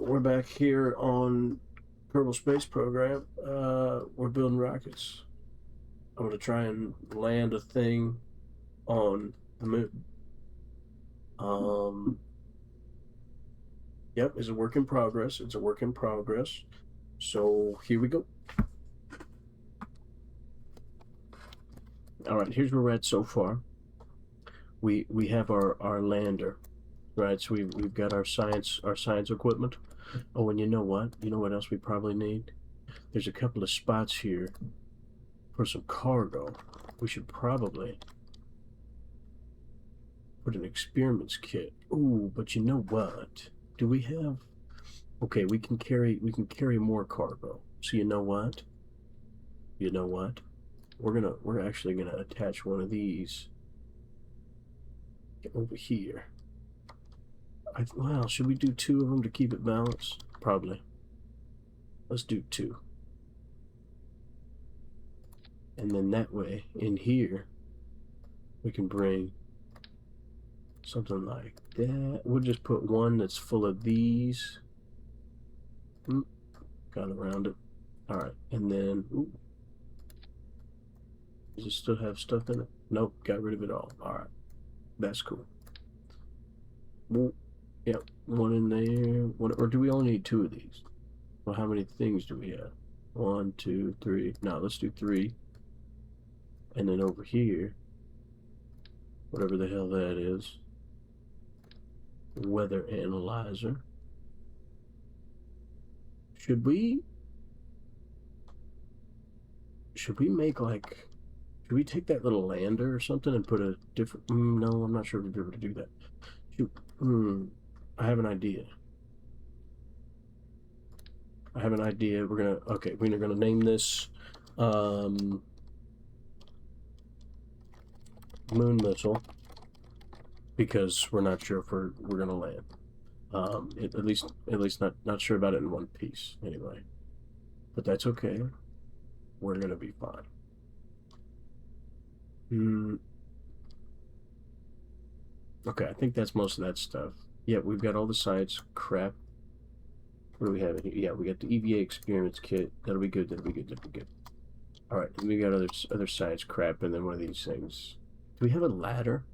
we're back here on Kerbal Space Program. We're building rockets. I'm gonna try and land a thing on the moon. Yep, it's a work in progress. It's a work in progress. So here we go. All right, here's where we're at so far. We have our lander, right? So we've got our science equipment. Oh, and you know what? You know what else we probably need? There's a couple of spots here for some cargo. We should probably put an experiments kit. Ooh, but you know what? Do we have? Okay, we can carry more cargo. So you know what? You know what? We're actually gonna attach one of these over here. Well, should we do two of them to keep it balanced? Probably. Let's do two. And then that way, in here, we can bring something like that. We'll just put one that's full of these. Got around it. All right, and then, ooh, does it still have stuff in it? Nope, got rid of it all. All right, that's cool. Well, yep, one in there. What, or do we only need two of these? Well, how many things do we have? 1, 2, 3. No, let's do 3. And then over here, whatever the hell that is, weather analyzer. Should we make like, should we take that little lander or something and put a different, no, I'm not sure if we'd be able to do that. Shoot, I have an idea. We're gonna name this, moon missile, because we're not sure if we're gonna land. At least not sure about it in one piece anyway. But that's okay. We're gonna be fine. Okay, I think that's most of that stuff. Yeah, we've got all the science crap. What do we have in here? Yeah, we got the EVA experiments kit. That'll be good. That'll be good. That'll be good. All right, we got other science crap, and then one of these things. Do we have a ladder?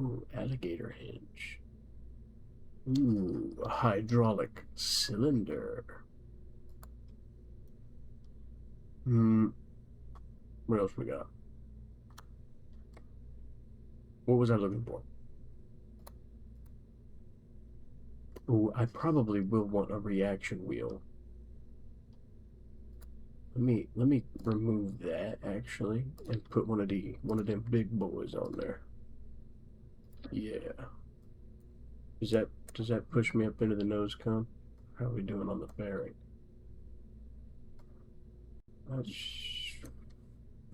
Ooh, alligator hinge. Ooh, a hydraulic cylinder. What else we got? What was I looking for? Ooh, I probably will want a reaction wheel. Let me remove that actually and put one of them big boys on there. Yeah. Does that push me up into the nose cone? How are we doing on the fairing? That's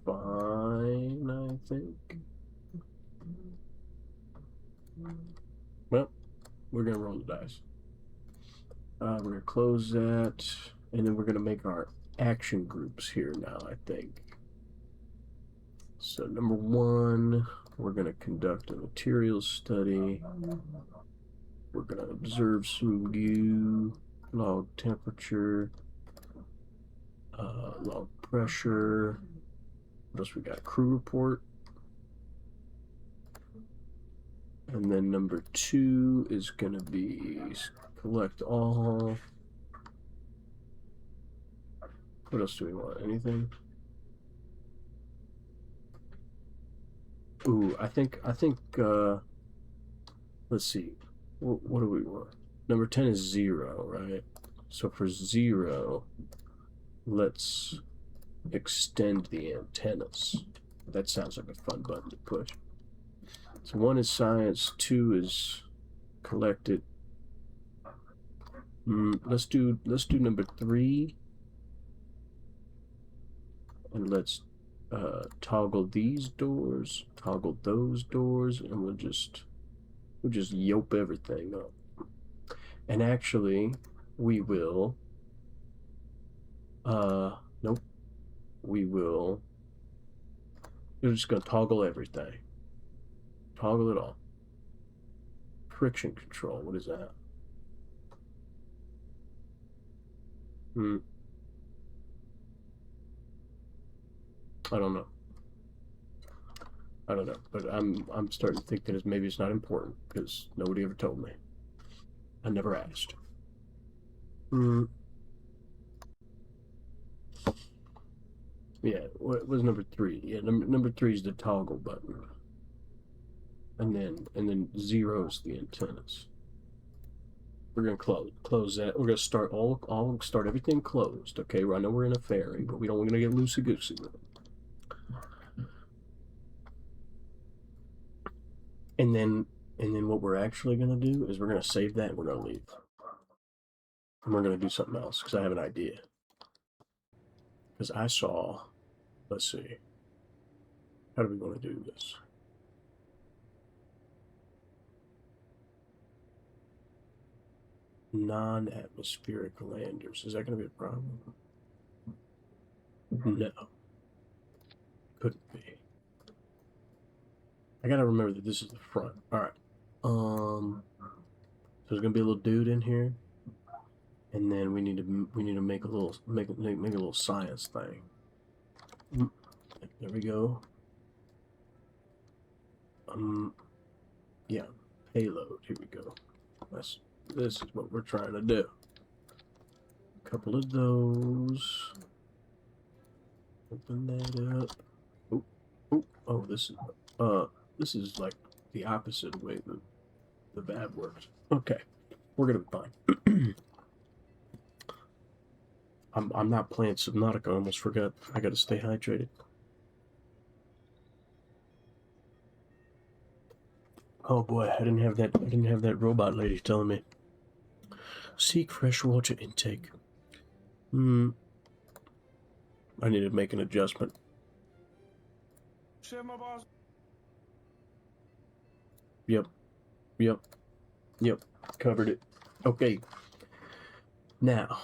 fine, I think. Well, we're gonna roll the dice. We're gonna close that, and then we're gonna make our action groups here now, I think. So number 1, we're gonna conduct a materials study. We're gonna observe some goo, log temperature, log pressure. What else we got? Crew report. And then number 2 is gonna be collect all. What else do we want? Anything? Ooh, I think let's see. What do we want? Number 10 is 0, right? So for 0, let's extend the antennas. That sounds like a fun button to push. So 1 is science, 2 is collected. Let's do number 3, and let's toggle these doors, toggle those doors, and we'll just yope everything up. And actually, we will. Nope. We're just gonna toggle everything. Toggle it all. friction control. What is that? I don't know. I don't know, but I'm starting to think that maybe it's not important because nobody ever told me. I never asked. Yeah, what was number 3? Yeah, number 3 is the toggle button, and then 0 is the antennas. We're gonna close that. We're gonna start start everything closed. Okay, I know we're in a fairing, but we don't want to get loosey goosey with it. And then what we're actually gonna do is we're gonna save that and we're gonna leave, and we're gonna do something else because I have an idea. Because I saw, let's see, how do we want to do this? Non-atmospheric landers. Is that going to be a problem? No. Couldn't be. I gotta remember that this is the front. Alright. So there's gonna be a little dude in here. And then we need to make a little science thing. There we go. Yeah. Payload. Here we go. This is what we're trying to do. A couple of those. Open that up. Oh, this is like the opposite way the VAB works. Okay, we're gonna be fine. I'm not playing Subnautica. I almost forgot. I gotta stay hydrated. Oh boy, I didn't have that robot lady telling me. Seek fresh water intake. I need to make an adjustment. Yep. Covered it. Okay. Now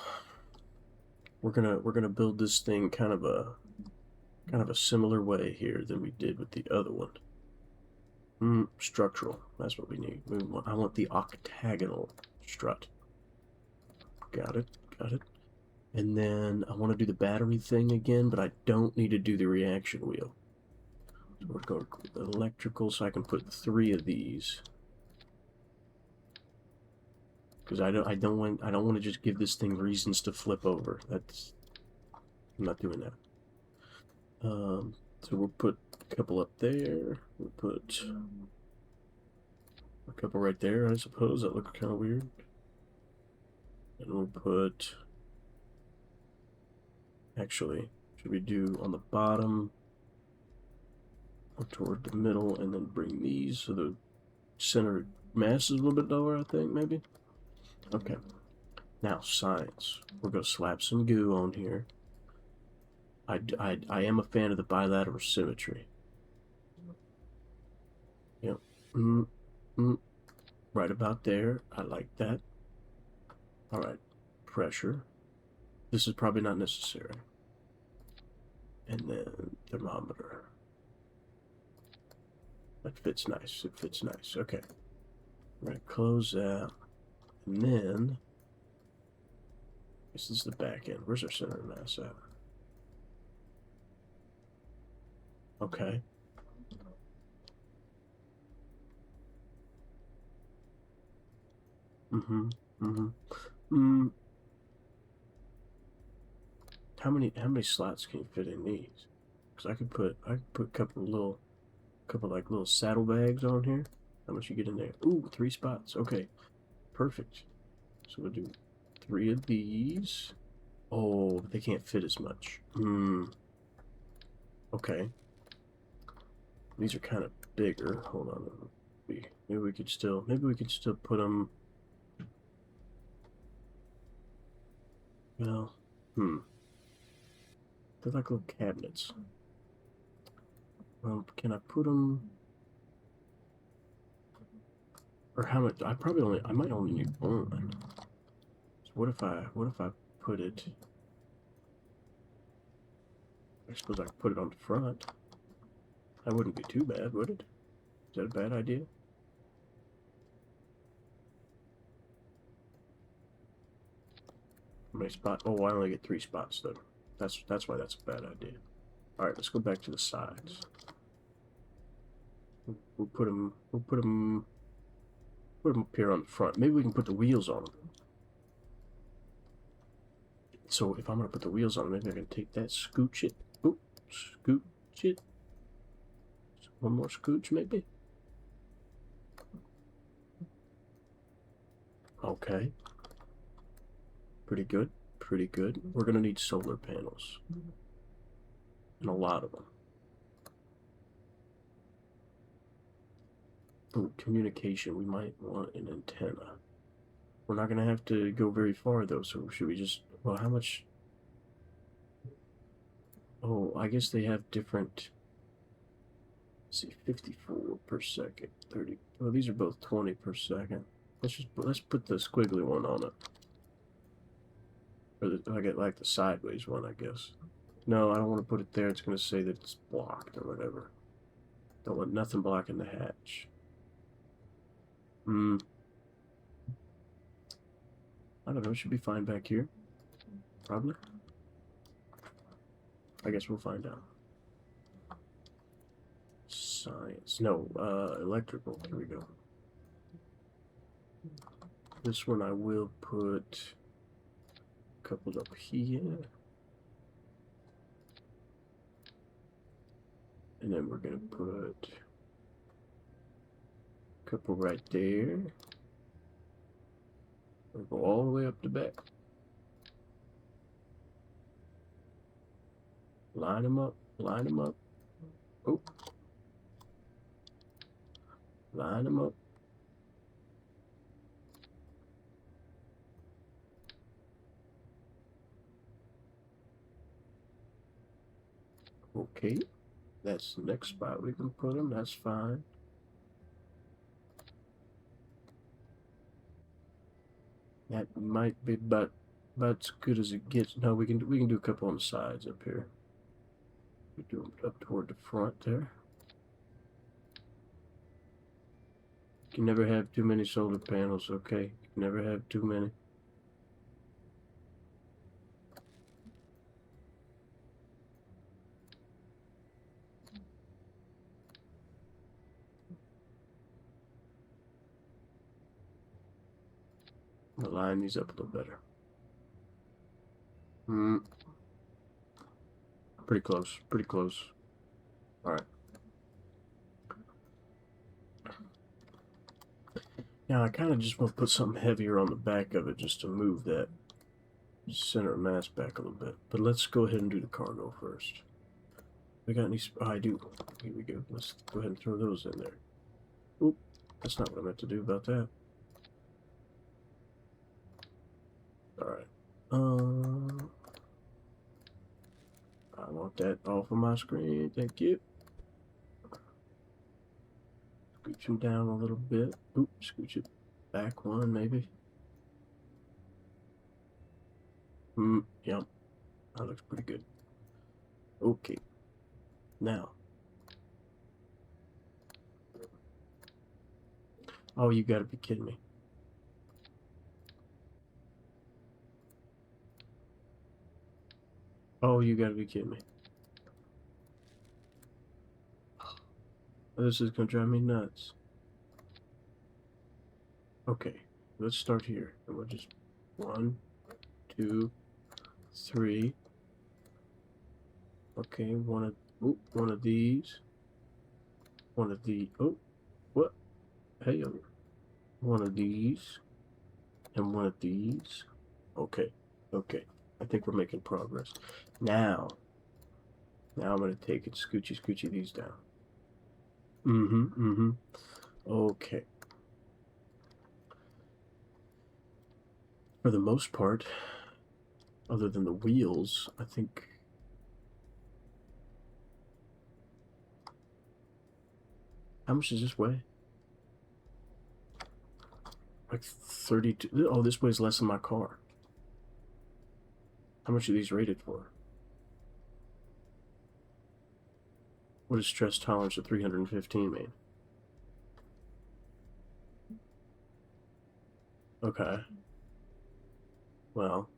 we're gonna build this thing kind of a similar way here than we did with the other one. Structural. That's what we need. I want the octagonal strut. Got it. And then I want to do the battery thing again, but I don't need to do the reaction wheel. So we're going to electrical, so I can put 3 of these. Because I don't want to just give this thing reasons to flip over. I'm not doing that. So we'll put a couple up there. We'll put a couple right there, I suppose. That looks kind of weird. And we'll put, actually, should we do on the bottom or toward the middle, and then bring these so the center mass is a little bit lower, I think, maybe? Okay. Now, science. We're going to slap some goo on here. I am a fan of the bilateral symmetry. Yep. Right about there. I like that. Alright. Pressure. This is probably not necessary. And then thermometer. That fits nice. It fits nice. Okay. Right, close that. And then this is the back end. Where's our center of mass at? Okay. How many slots can you fit in these? Because I could put a couple like little saddlebags on here. How much you get in there? Ooh, 3 spots. Okay, perfect. So we'll do 3 of these. Oh, but they can't fit as much. Okay. These are kind of bigger. Hold on. Maybe we could still put them. Well, they're like little cabinets. Can I put them? Or how much? I might only need 1. So what if I put it? I suppose I could put it on the front. That wouldn't be too bad, would it? Is that a bad idea? How many spots? Oh, I only get 3 spots though. That's why that's a bad idea. All right, let's go back to the sides. We'll put them. We'll put them up here on the front. Maybe we can put the wheels on them. So if I'm gonna put the wheels on them, maybe I can take that, scooch it. Oop, scooch it. One more scooch, maybe. Okay. Pretty good. Pretty good. We're gonna need solar panels, and a lot of them. Ooh, communication. We might want an antenna. We're not gonna have to go very far though, so should we just? Well, how much? Oh, I guess they have different. Let's see, 54 per second, 30. Well, these are both 20 per second. Let's put the squiggly one on it. Or I get like the sideways one, I guess. No, I don't want to put it there. It's going to say that it's blocked or whatever. Don't want nothing blocking the hatch. I don't know. It should be fine back here. Probably. I guess we'll find out. Science. No, electrical. Here we go. This one I will put a couple up here. And then we're going to put a couple right there. We'll go all the way up the back. Line them up. Line them up. Oh. Line them up. Okay. That's the next spot we can put them. That's fine. That might be about as good as it gets. No, we can do a couple on the sides up here. We do them up toward the front there. You can never have too many solar panels, okay? You can never have too many. I'll line these up a little better. Pretty close. Pretty close. All right. Now I kind of just want to put something heavier on the back of it just to move that center of mass back a little bit. But let's go ahead and do the cargo first. We got any? Oh, I do. Here we go. Let's go ahead and throw those in there. Oop, that's not what I meant to do about that. All right. I want that off of my screen. Thank you. Scooch them down a little bit. Oop, scooch it back one maybe. Yep. That looks pretty good. Okay. Now. Oh, you gotta be kidding me. Oh, you gotta be kidding me. This is gonna drive me nuts. Okay, let's start here. And we'll just 1, 2, 3. Okay, one of these. One of the what? Hey, one of these and one of these. Okay, okay. I think we're making progress. Now I'm gonna take it, scoochy these down. Okay. For the most part, other than the wheels, I think. How much does this weigh? Like 32. Oh, this weighs less than my car. How much are these rated for? What does stress tolerance of 315 mean? Okay. Well,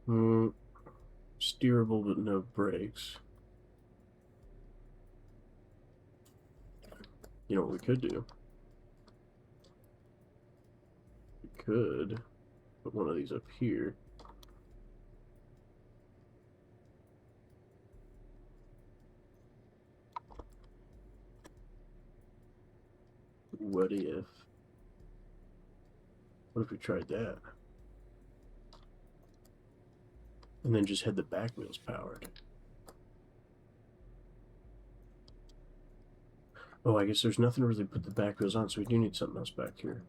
Steerable but no brakes. You know what we could do? We could put one of these up here. What if? What if we tried that? And then just had the back wheels powered. Oh, I guess there's nothing to really put the back wheels on, so we do need something else back here.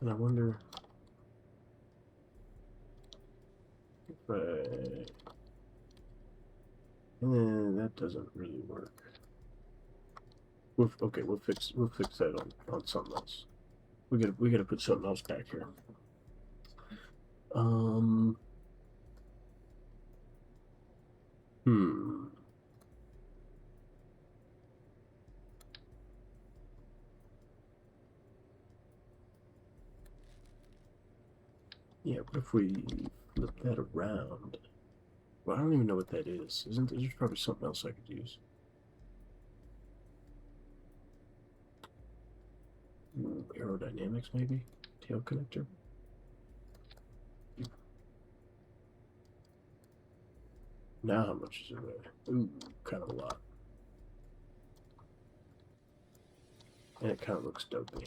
And I wonder if I... that doesn't really work. Okay, we'll fix that on something else. We gotta put something else back here. Yeah, what if we flip that around? Well, I don't even know what that is. Isn't there's probably something else I could use? Aerodynamics, maybe? Tail connector? Now how much is it weigh? Ooh, kind of a lot. And it kind of looks dopey.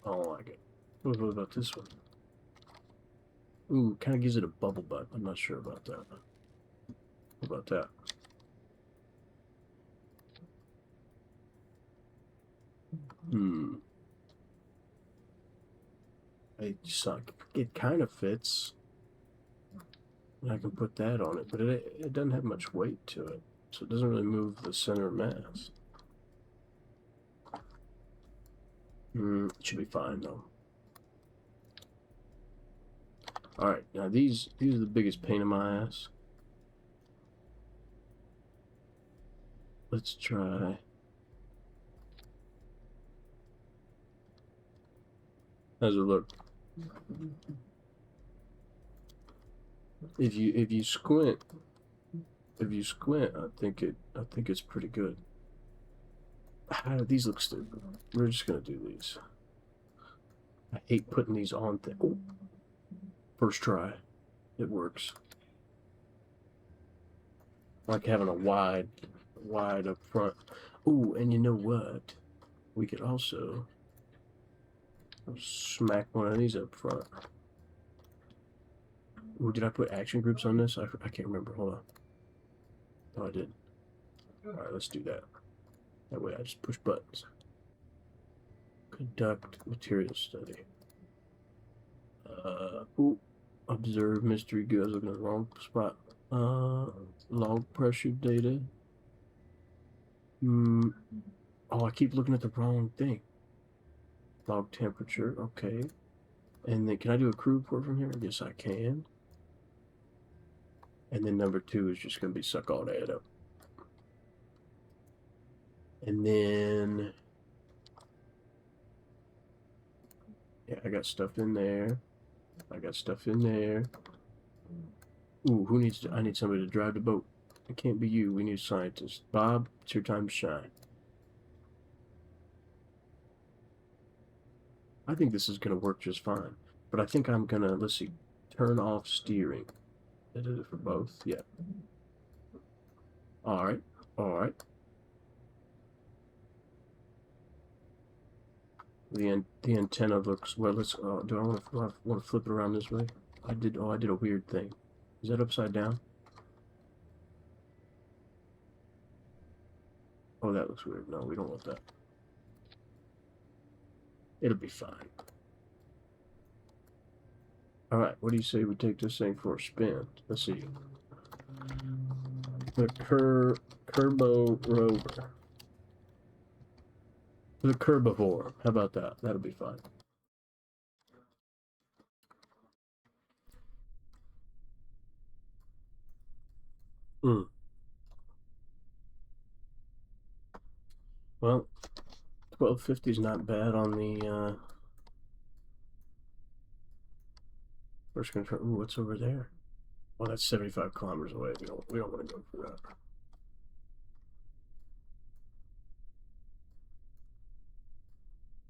I don't like it. What about this one? Ooh, kind of gives it a bubble butt. I'm not sure about that. What about that? It kind of fits. And I can put that on it, but it doesn't have much weight to it. So it doesn't really move the center of mass. It should be fine though. Alright, now these are the biggest pain in my ass. Let's try. How's it look? If you squint, I think it's pretty good. How do these look stupid? We're just gonna do these. I hate putting these on things. Oh, first try, it works. Like having a wide up front. Ooh, and you know what? We could also smack one of these up front. Ooh, did I put action groups on this? I can't remember. Hold on. Oh, I did. Alright, let's do that. That way I just push buttons. Conduct material study. Ooh, observe mystery goods. Looking at the wrong spot. Log pressure data. Oh, I keep looking at the wrong thing. Log temperature. Okay. And then can I do a crew report from here? Yes, I can. And then number 2 is just going to be suck all that up. And then, yeah, I got stuff in there. Ooh, I need somebody to drive the boat. It can't be you. We need a scientist. Bob, it's your time to shine. I think this is going to work just fine. But I think I'm going to, let's see, turn off steering. I did it for both. Yeah. Alright. The antenna looks, well, let's, do I want to flip it around this way? I did a weird thing. Is that upside down? Oh, that looks weird. No, we don't want that. It'll be fine. Alright, what do you say we take this thing for a spin? Let's see. The Kerbal Rover. The Kerbivore. How about that? That'll be fine. Well, 1250 is not bad on the First control. Ooh, what's over there? Well, that's 75 kilometers away. We don't want to go for that.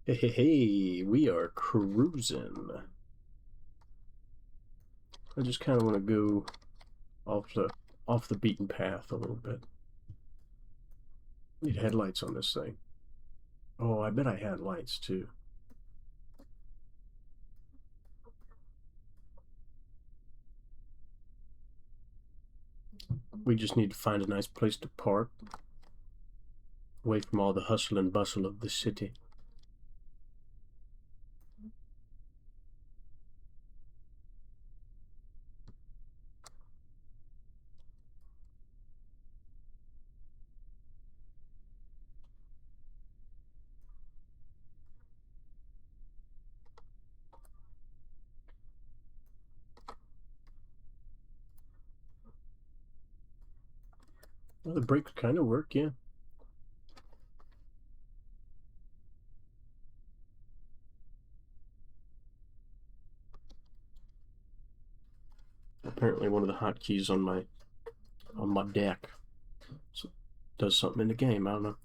Hey, hey, hey, we are cruising. I just kind of want to go off the beaten path a little bit. Need headlights on this thing. Oh, I bet I had lights too. We just need to find a nice place to park, away from all the hustle and bustle of the city. Well, the brakes kind of work, yeah. Apparently one of the hotkeys on my deck so does something in the game. I don't know.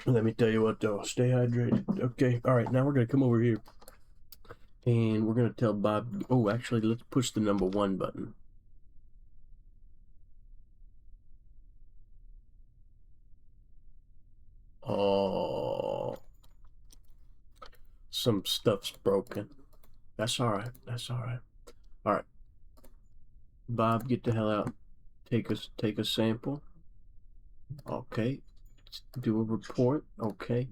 Let me tell you what, though. Stay hydrated. Okay. All right. Now we're gonna come over here, and we're gonna tell Bob. Oh, actually, let's push the number 1 button. Oh, some stuff's broken. That's all right. That's all right. All right. Bob, get the hell out. Take a sample. Okay. Let's do a report. Okay.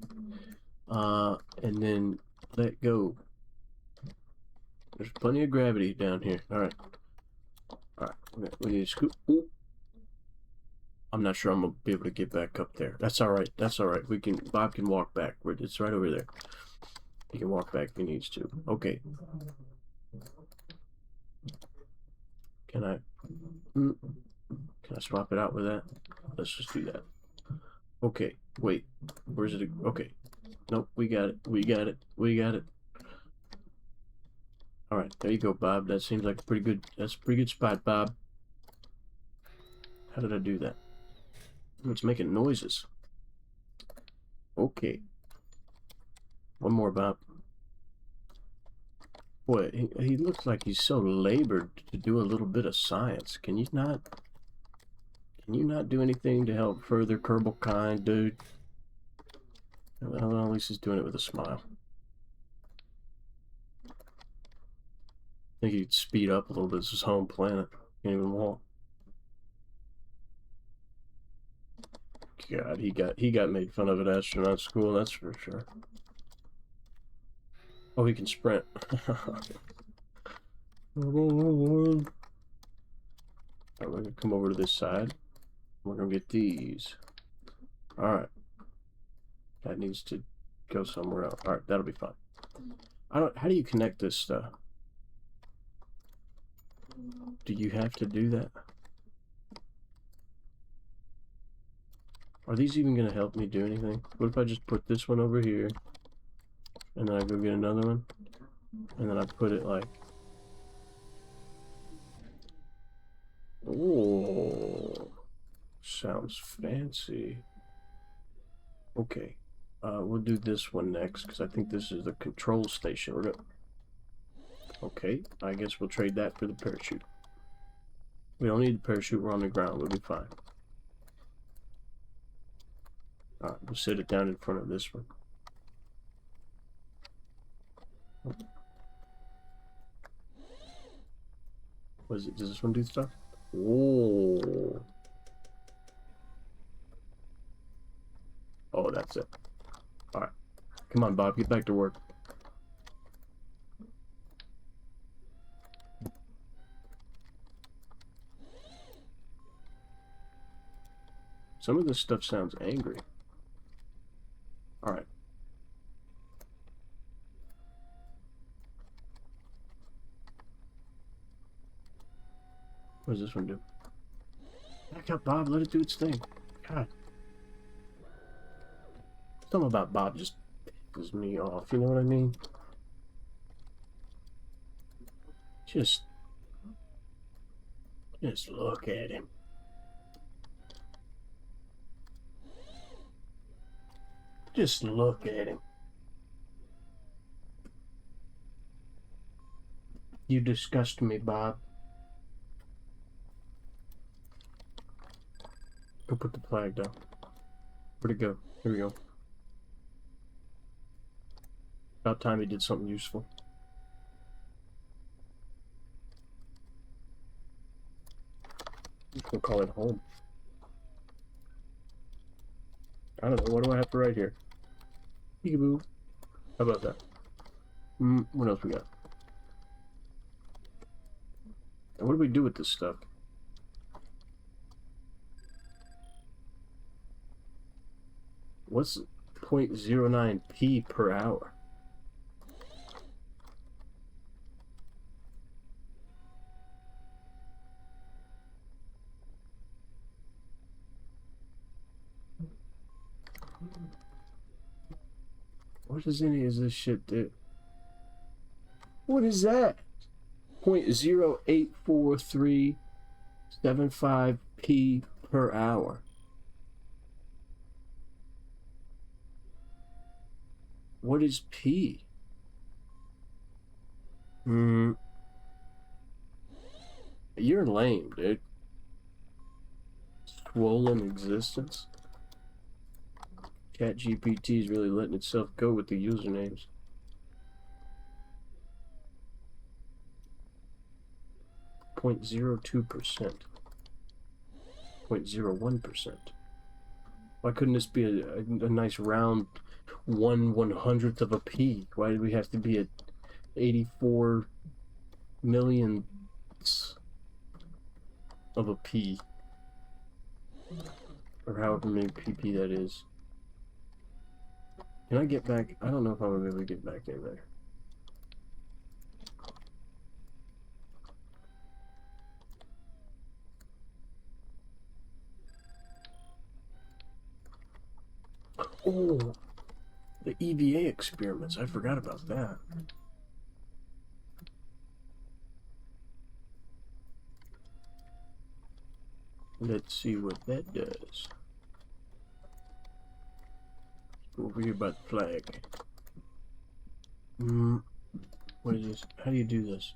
And then let go. There's plenty of gravity down here. All right. All right. We need to scoop. Ooh. I'm not sure I'm gonna be able to get back up there. That's all right. That's all right. Bob can walk back. It's right over there. He can walk back if he needs to. Okay. Can I swap it out with that? Let's just do that. Okay. Wait. Where's it? Okay. Nope. We got it. We got it. We got it. All right. There you go, Bob. That seems like that's a pretty good spot, Bob. How did I do that? It's making noises. Okay. One more, Bob. Boy, he looks like he's so labored to do a little bit of science. Can you not do anything to help further Kerbal kind, dude? Well, at least he's doing it with a smile. I think he'd speed up a little bit. It's his home planet. Can't even walk. God, he got made fun of at astronaut school, that's for sure. Oh, he can sprint. Alright, we're gonna come over to this side. We're gonna get these. Alright. That needs to go somewhere else. Alright, that'll be fine. How do you connect this stuff? Do you have to do that? Are these even gonna help me do anything? What if I just put this one over here, and then I go get another one, and then I put it like... Oh, sounds fancy. Okay, we'll do this one next, because I think this is the control station. Okay, I guess we'll trade that for the parachute. We don't need the parachute, we're on the ground, we'll be fine. Alright, we'll set it down in front of this one. What is it? Does this one do stuff? Oh. Oh, that's it. Alright. Come on, Bob, get back to work. Some of this stuff sounds angry. Alright. What does this one do? Back up, Bob. Let it do its thing. God. Something about Bob just pisses me off. You know what I mean? Just look at him. Just look at him. You disgust me, Bob. Go put the flag down. Where'd it go? Here we go. About time he did something useful. We'll call it home. I don't know. What do I have to write here? Peekaboo. How about that? What else we got? And what do we do with this stuff? What's 0.09p per hour? What does any of this shit do? What is that? 0.084375p per hour. What is P? You're lame, dude. Swollen existence. ChatGPT is really letting itself go with the usernames. .02%. 0.01%. Why couldn't this be a nice round 1/100th of a p? Why did we have to be at 84 millionths of a p? Or however many pp that is. Can I get back? I don't know if I'm gonna be able to get back in there. Oh, the EVA experiments. I forgot about that. Let's see what that does. Over here by the flag. What is this? How do you do this?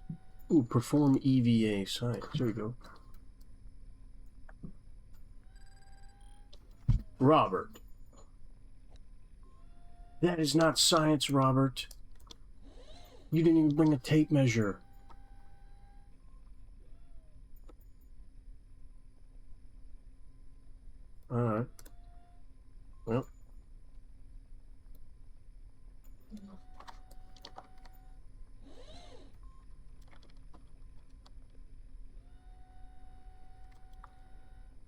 Ooh, perform EVA science. There we go. Robert. That is not science, Robert. You didn't even bring a tape measure. Alright. Well.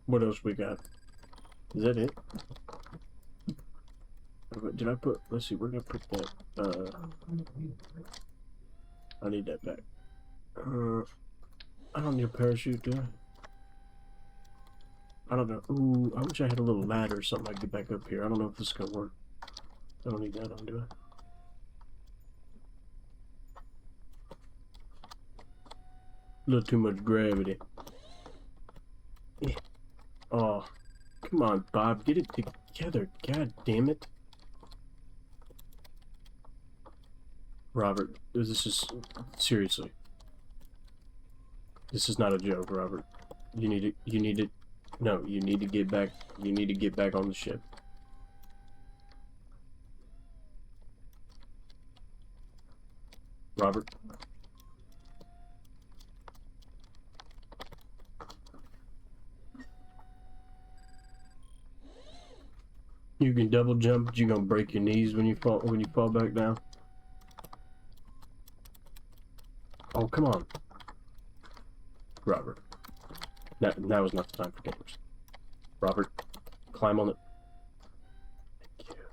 What else we got? Is that it? Did I put, let's see, where did I put that? I need that back. I don't need a parachute, do I? I don't know. Ooh, I wish I had a little ladder or something I could get back up here. I don't know if this is gonna work. I don't need that on, do I? A little too much gravity. Yeah. Oh, come on, Bob, get it together. God damn it. Robert, this is seriously. This is not a joke, Robert. You need it. No, you need to get back. You need to get back on the ship. Robert. You can double jump, but you're gonna break your knees when you fall back down. Oh, come on. Robert. Now is not the time for games. Robert, climb on it. Thank you.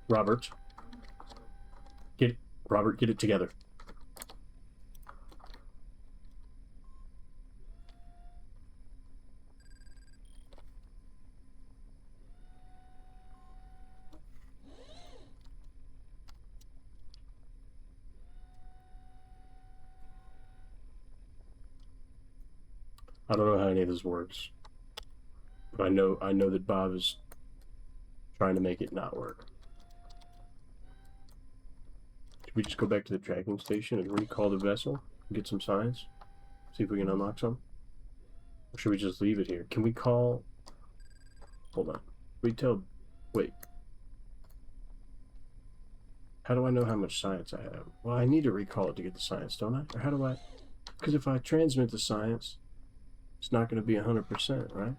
Robert. Robert, get it together. I don't know how any of this works. But I know that Bob is trying to make it not work. Should we just go back to the tracking station and recall the vessel? And get some signs? See if we can unlock some? Or should we just leave it here? Can we call... Hold on. We tell... Wait. How do I know how much science I have? Well, I need to recall it to get the science, don't I? Or how do I... Because if I transmit the science, it's not going to be 100%, right?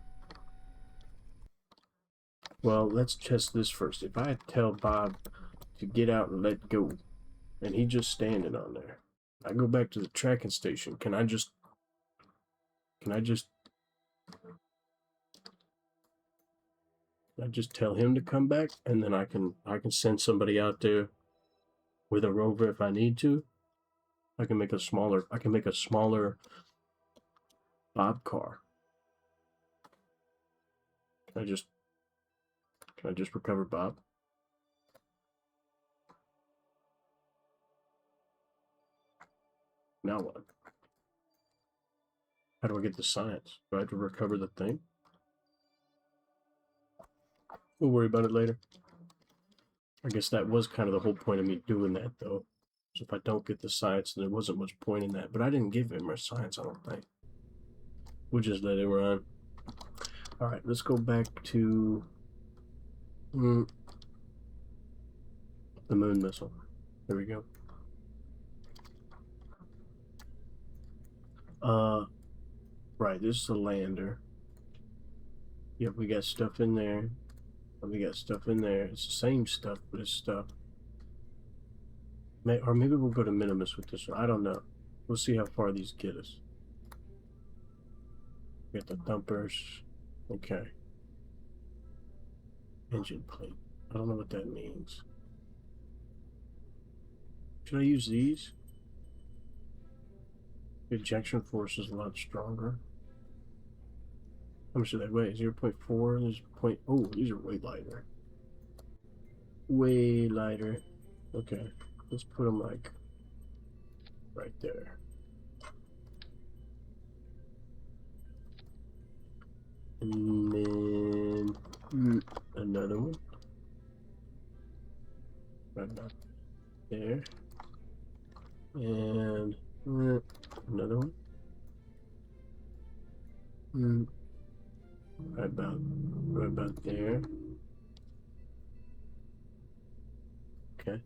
Well, let's test this first. If I tell Bob to get out and let go, and he's just standing on there, I go back to the tracking station. Can I just tell him to come back, and then I can send somebody out there with a rover if I need to? I can make a smaller Bob car. Can I just recover Bob? Now what? How do I get the science? Do I have to recover the thing? We'll worry about it later. I guess that was kind of the whole point of me doing that, though. So if I don't get the science, then there wasn't much point in that. But I didn't give him much science, I don't think. We'll just let it run. Alright, let's go back to the moon missile. There we go. Right, this is the lander. Yep, we got stuff in there. We got stuff in there. It's the same stuff, but it's stuff. Or maybe we'll go to Minimus with this one. I don't know. We'll see how far these get us. We got the dumpers. Okay. Engine plate. I don't know what that means. Should I use these? The ejection force is a lot stronger. How much do they weigh? 0.4. There's point. Oh, these are way lighter. Way lighter. Okay. Let's put them like right there. And then another one. Right about there. And another one. Right about there. Okay.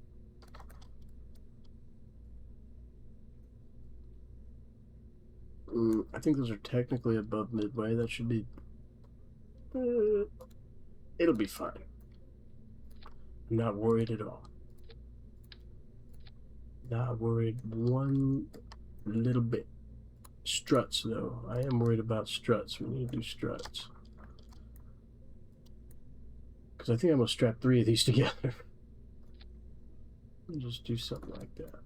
I think those are technically above midway. That should be... it'll be fine. I'm not worried at all. Not worried one little bit. Struts, though. I am worried about struts. We need to do struts. Because I think I'm going to strap 3 of these together. And just do something like that.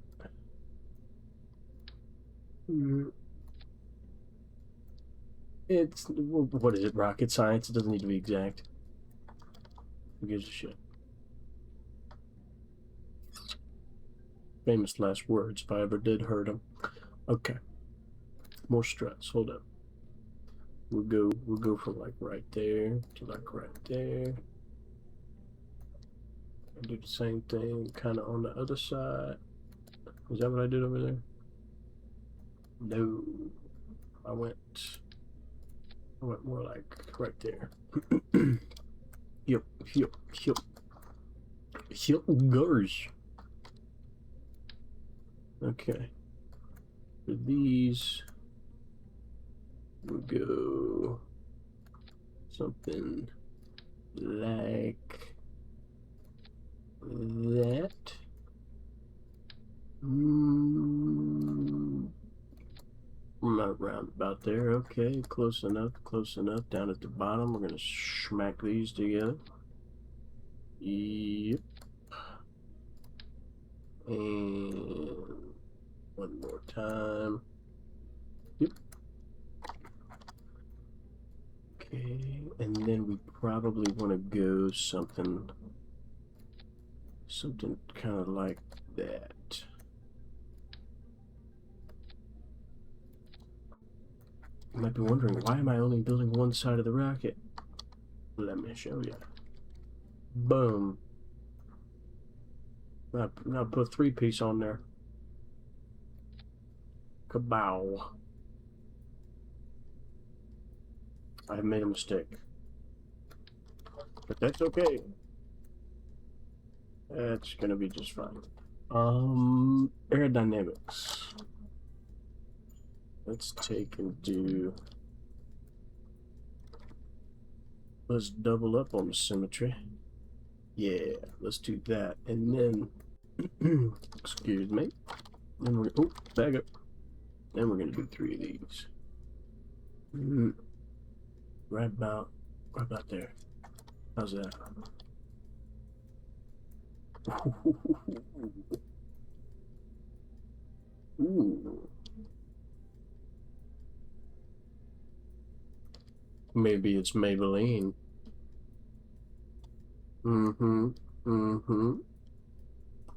It's, what is it, rocket science? It doesn't need to be exact. Who gives a shit? Famous last words, if I ever did heard them. Okay. More struts, hold up. We'll go from like right there to like right there. And do the same thing kind of on the other side. Is that what I did over there? No. I went more like right there. Yep. Gosh. Okay. For these, we'll go something like that. Around about there. Okay, close enough. Down at the bottom, we're gonna smack these together. Yep. And one more time. Yep. Okay, and then we probably want to go something kind of like that. You might be wondering, why am I only building one side of the rocket? Let me show you. Boom. Now put 3-piece on there. Kabow. I have made a mistake. But that's okay. That's gonna be just fine. Aerodynamics. Let's take and do... Let's double up on the symmetry. Yeah, let's do that. And then, excuse me. Then we're, oh, back up. Then we're gonna do 3 of these. Right about there. How's that? Ooh. Maybe it's Maybelline.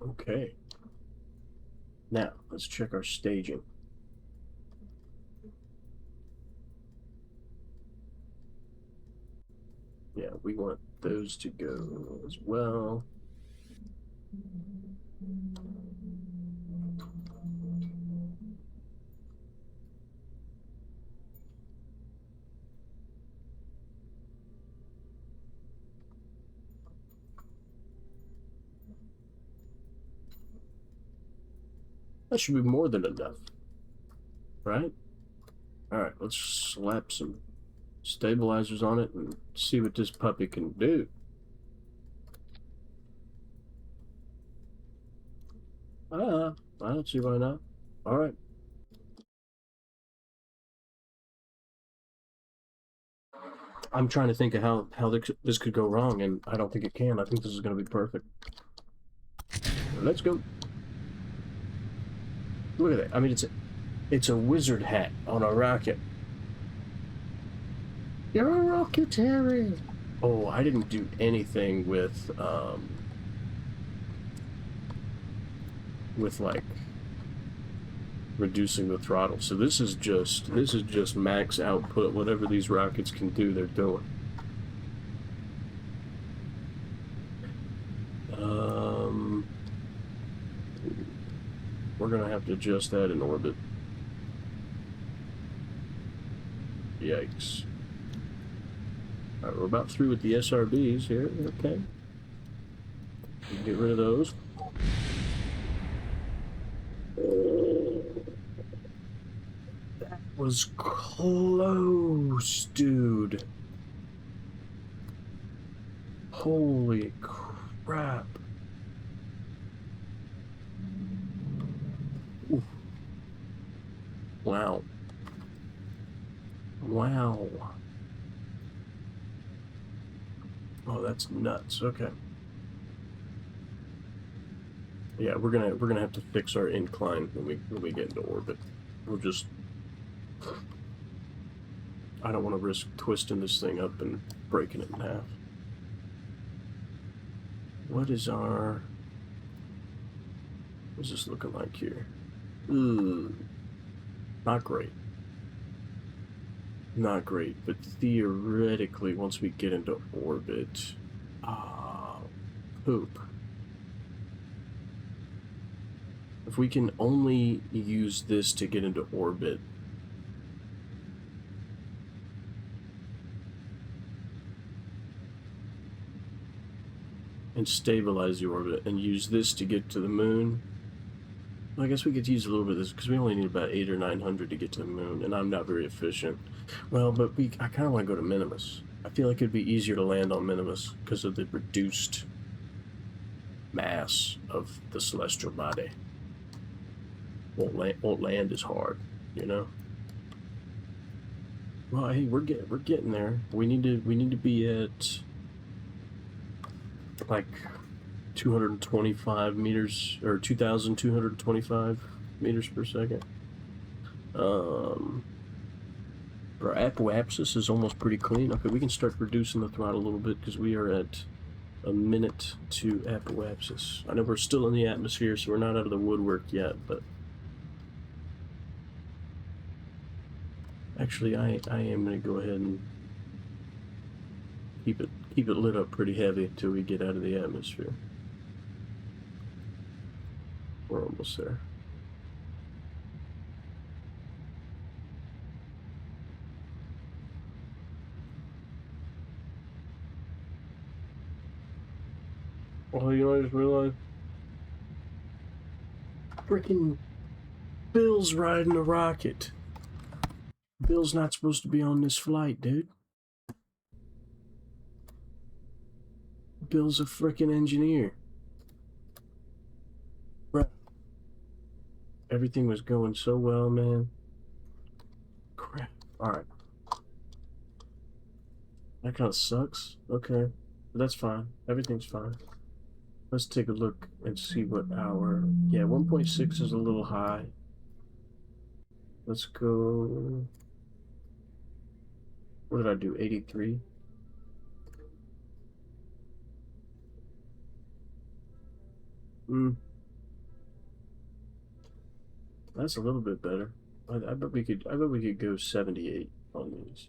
Okay. Now, let's check our staging. Yeah, we want those to go as well. That should be more than enough, right? All right, let's slap some stabilizers on it and see what this puppy can do. I don't see why not. All right. I'm trying to think of how this could go wrong, and I don't think it can. I think this is going to be perfect. Let's go. Look at that. I mean, it's a wizard hat on a rocket. You're a rocketary. Oh, I didn't do anything with like reducing the throttle. So this is just max output. Whatever these rockets can do, they're doing. We're gonna have to adjust that in orbit. Yikes. Alright, we're about through with the SRBs here. Okay. Get rid of those. That was close, dude. Holy crap. Ooh. Wow. Wow. Oh, that's nuts. Okay. Yeah, we're gonna have to fix our incline when we get into orbit. We'll just... I don't want to risk twisting this thing up and breaking it in half. What is this looking like here? Ooh, not great. Not great, but theoretically, once we get into orbit, poop. If we can only use this to get into orbit, and stabilize the orbit, and use this to get to the moon, well, I guess we could use a little bit of this, because we only need about 800 or 900 to get to the moon, and I'm not very efficient. Well, but I kind of want to go to Minimus. I feel like it'd be easier to land on Minimus because of the reduced mass of the celestial body. Won't land as hard, you know. Well, hey, we're getting there. We need to be at like 225 meters, or 2,225 meters per second. Our apoapsis is almost pretty clean. Okay, we can start reducing the throttle a little bit because we are at a minute to apoapsis. I know we're still in the atmosphere, so we're not out of the woodwork yet, but Actually, I am gonna go ahead and keep it lit up pretty heavy until we get out of the atmosphere. We're almost there. Oh, you know, I just realized freaking Bill's riding a rocket. Bill's not supposed to be on this flight, dude. Bill's a freaking engineer. Bruh. Everything was going so well, man. Crap. Alright. That kind of sucks. Okay. But that's fine. Everything's fine. Let's take a look and see what our... Yeah, 1.6 is a little high. Let's go... What did I do? 83? That's a little bit better. I bet we could go 78 on these.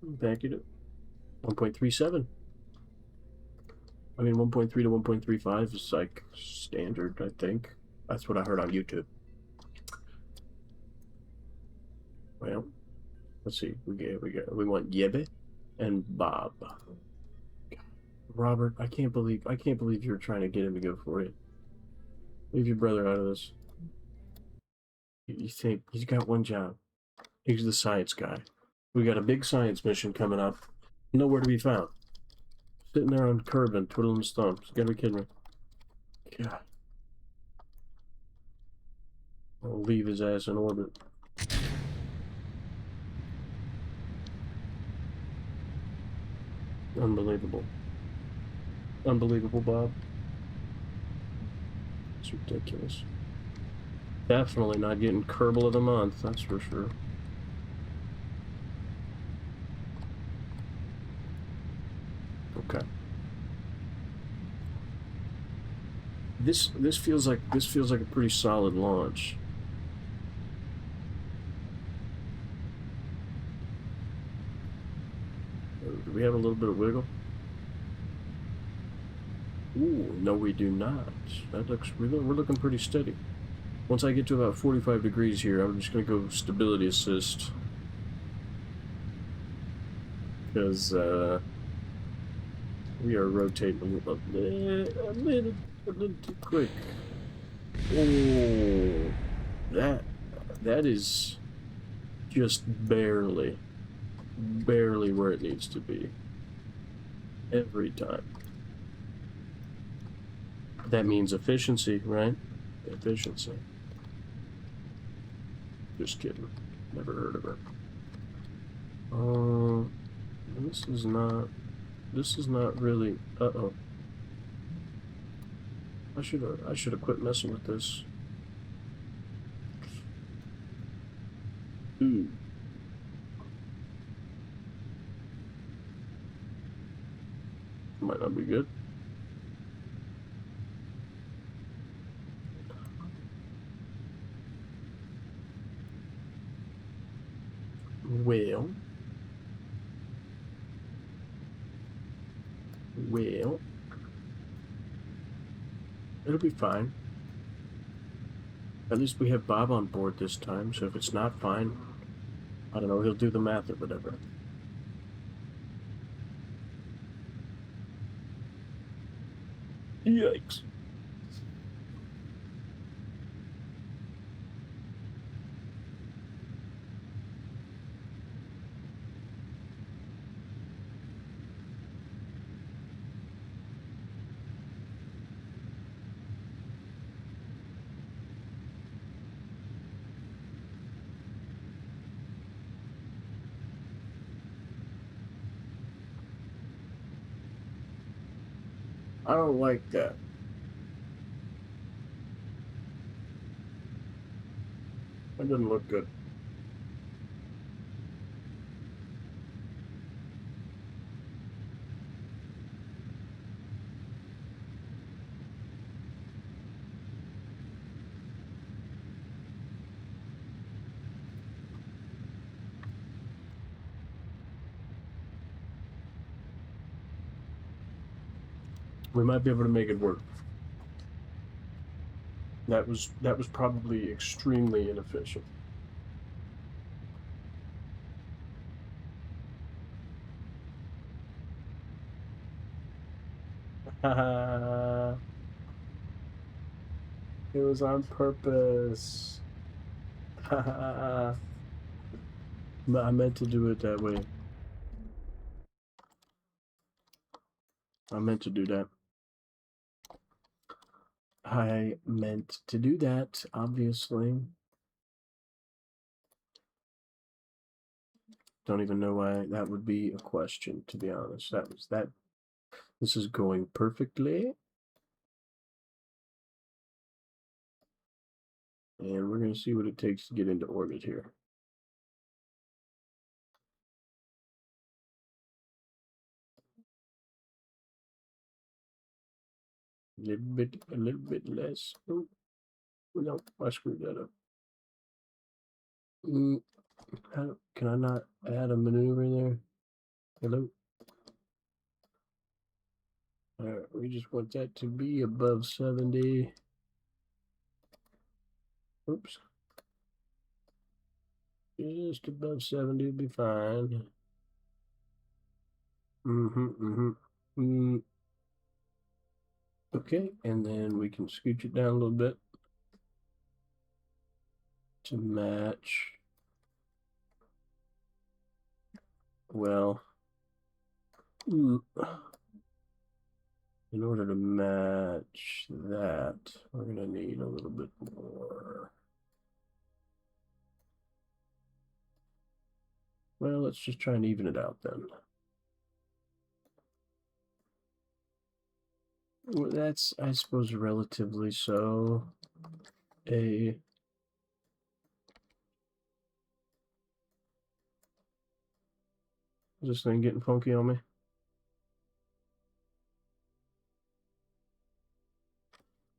Back it up. 1.37. I mean, 1.3 to 1.35 is like standard, I think. That's what I heard on YouTube. Well, let's see. We want Yebe and Bob. Robert, I can't believe you're trying to get him to go for it. Leave your brother out of this. You think he's got one job? He's the science guy. We got a big science mission coming up. Nowhere to be found. Sitting there on Kerbin, twiddling his thumbs. You gotta be kidding me. God. I'll leave his ass in orbit. Unbelievable. Unbelievable, Bob. It's ridiculous. Definitely not getting Kerbal of the month, that's for sure. Okay. This feels like a pretty solid launch. Do we have a little bit of wiggle? Ooh, no we do not. That looks we're looking pretty steady. Once I get to about 45 degrees here, I'm just gonna go stability assist. Because we are rotating a little too quick. Oh, that is just barely where it needs to be. Every time. That means efficiency, right? Efficiency. Just kidding. Never heard of her. This is not really. Uh-oh. I should have quit messing with this. Ooh. Might not be good. Well, it'll be fine. At least we have Bob on board this time, so if it's not fine, I don't know, he'll do the math or whatever. Yikes. I don't like that. That doesn't look good. We might be able to make it work. That was probably extremely inefficient. It was on purpose. I meant to do it that way. I meant to do that. I meant to do that, obviously. Don't even know why that would be a question, to be honest. That was that. This is going perfectly. And we're going to see what it takes to get into orbit here. A little bit less. Oh, no, I screwed that up. Can I not add a maneuver there? Hello? Alright, we just want that to be above 70. Oops. Just above 70 would be fine. Okay, and then we can scooch it down a little bit to match. Well, in order to match that, we're going to need a little bit more. Well, let's just try and even it out then. Well, that's, I suppose, relatively so. Is this thing getting funky on me?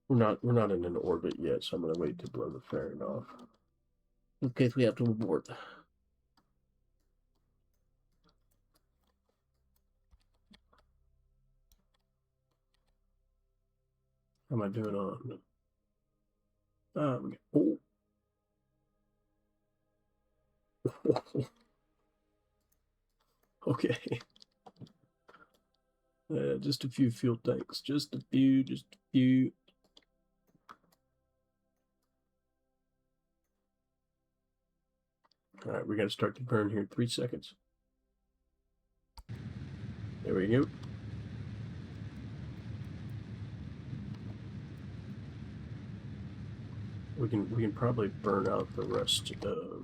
We're not in an orbit yet, so I'm gonna wait to blow the fairing off. Okay, we have to abort. How am I doing on? Oh. Okay. Just a few fuel tanks. Just a few. All right, we got to start the burn here in 3 seconds. There we go. We can probably burn out the rest of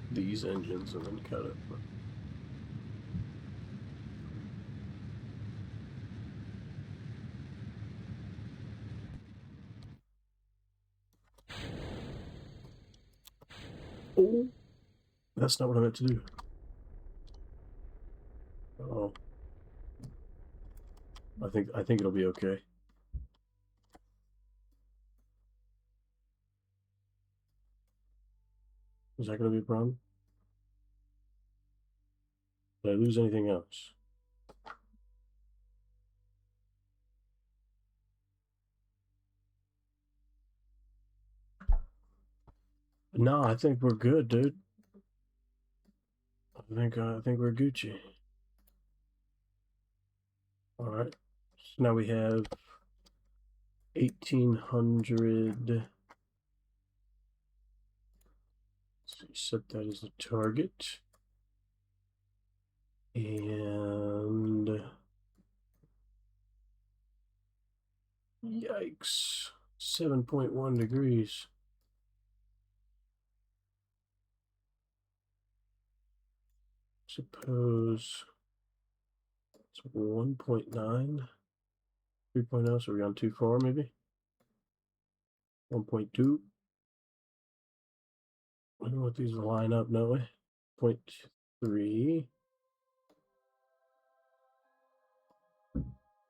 these engines and then cut it. Oh, that's not what I meant to do. Oh, I think it'll be okay. Is that going to be a problem? Did I lose anything else? No, I think we're good, dude. I think we're Gucci. All right. So now we have 1800. Set that as a target. And yikes, 7.1 degrees. Suppose it's 1.9, 3.0, so we're gone too far maybe. 1.2. I don't know what these line up, no way. 0.3.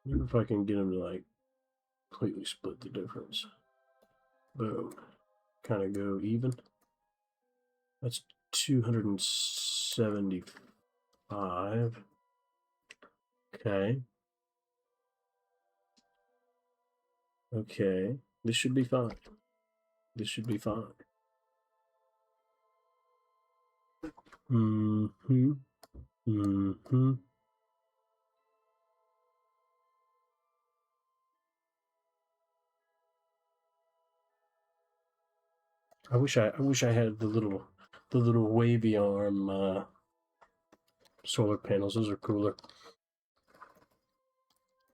Maybe if I can get them to like completely split the difference. Boom. Kind of go even. That's 275. Okay. Okay, this should be fine. This should be fine. Mm-hmm. Mm-hmm. I wish I had the little wavy arm solar panels. Those are cooler.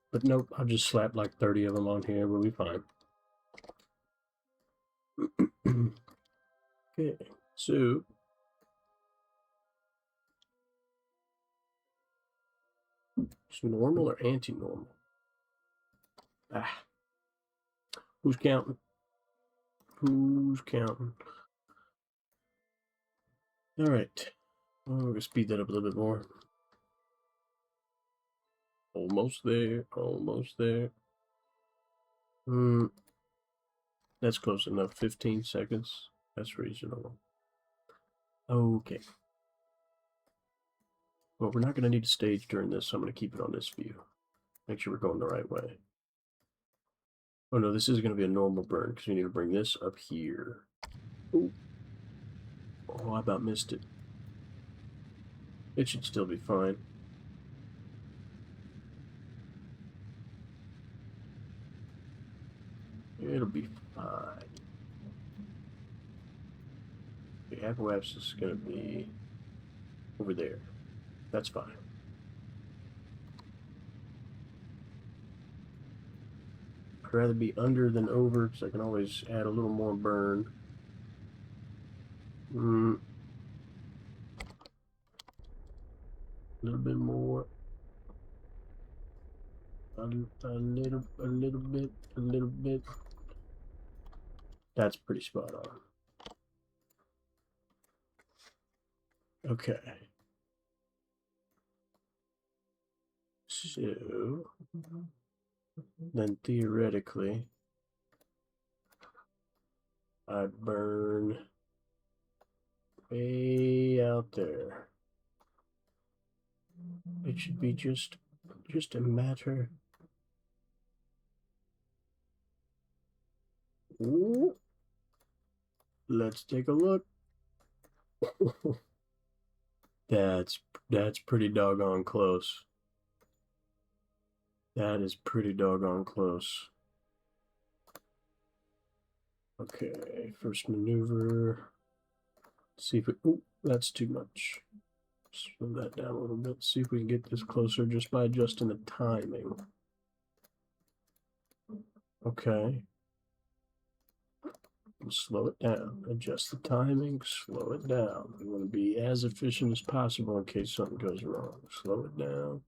But nope, I'll just slap like 30 of them on here. We'll be fine. Okay, so it's normal or anti-normal? Ah, who's counting? Who's counting? All right, we're gonna speed that up a little bit more. Almost there. Almost there. That's close enough. 15 seconds. That's reasonable. Okay. Well, we're not going to need a stage during this, so I'm going to keep it on this view. Make sure we're going the right way. Oh no, this is going to be a normal burn because we need to bring this up here. Ooh. Oh, I about missed it. It should still be fine. It'll be fine. The Appalachians is going to be over there. That's fine. I'd rather be under than over because I can always add a little more burn. A little bit more. A little bit. That's pretty spot on. Okay. So then theoretically, I'd burn way out there. It should be just a matter. Ooh. Let's take a look. That's pretty doggone close. That is pretty doggone close. Okay, first maneuver. See if it. Ooh, that's too much. Slow that down a little bit. See if we can get this closer just by adjusting the timing. Okay. Slow it down. Adjust the timing. Slow it down. We want to be as efficient as possible in case something goes wrong. Slow it down.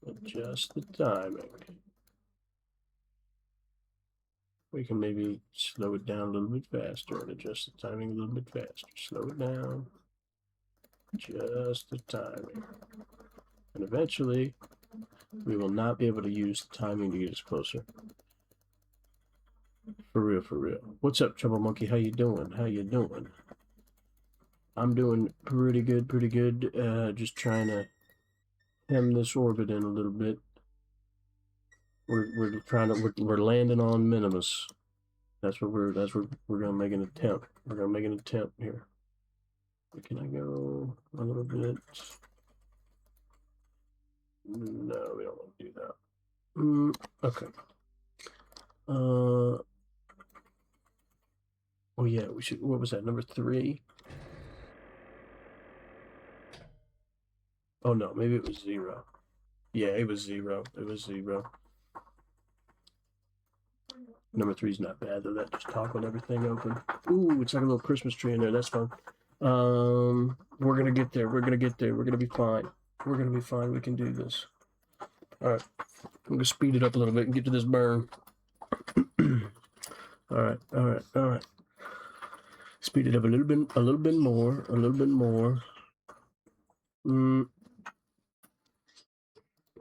Adjust the timing. We can maybe slow it down a little bit faster and adjust the timing a little bit faster. Slow it down. Adjust the timing. And eventually, we will not be able to use the timing to get us closer. For real, for real. What's up, Trouble Monkey? How you doing? How you doing? I'm doing pretty good, pretty good. Just trying to hem this orbit in a little bit. We're landing on minimus. That's what we're gonna make an attempt. We're gonna make an attempt here. Can I go a little bit? No, we don't want to do that. Okay. Oh yeah, we should. What was that? Number 3. Oh no, maybe it was 0. Yeah, it was 0. It was 0. Number 3 is not bad though. That just toggled everything open. Ooh, it's like a little Christmas tree in there. That's fun. We're gonna get there. We're gonna get there. We're gonna be fine. We're gonna be fine. We can do this. All right. I'm gonna speed it up a little bit and get to this burn. All right. All right. All right. Speed it up a little bit more. A little bit more. All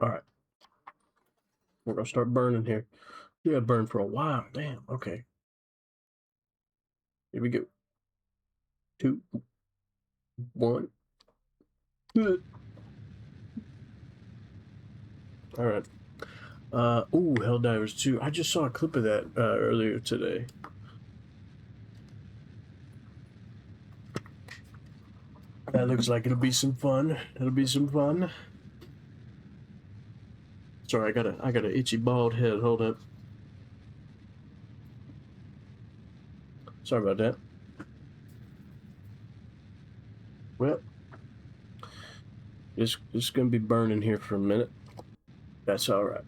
right. We're gonna start burning here. Yeah, burn for a while. Damn. Okay. Here we go. 2, 1. All right. Ooh, Helldivers 2. I just saw a clip of that earlier today. That looks like it'll be some fun. It'll be some fun. Sorry, I got an itchy bald head. Hold up. Sorry about that. Well, it's gonna be burning here for a minute. That's all right.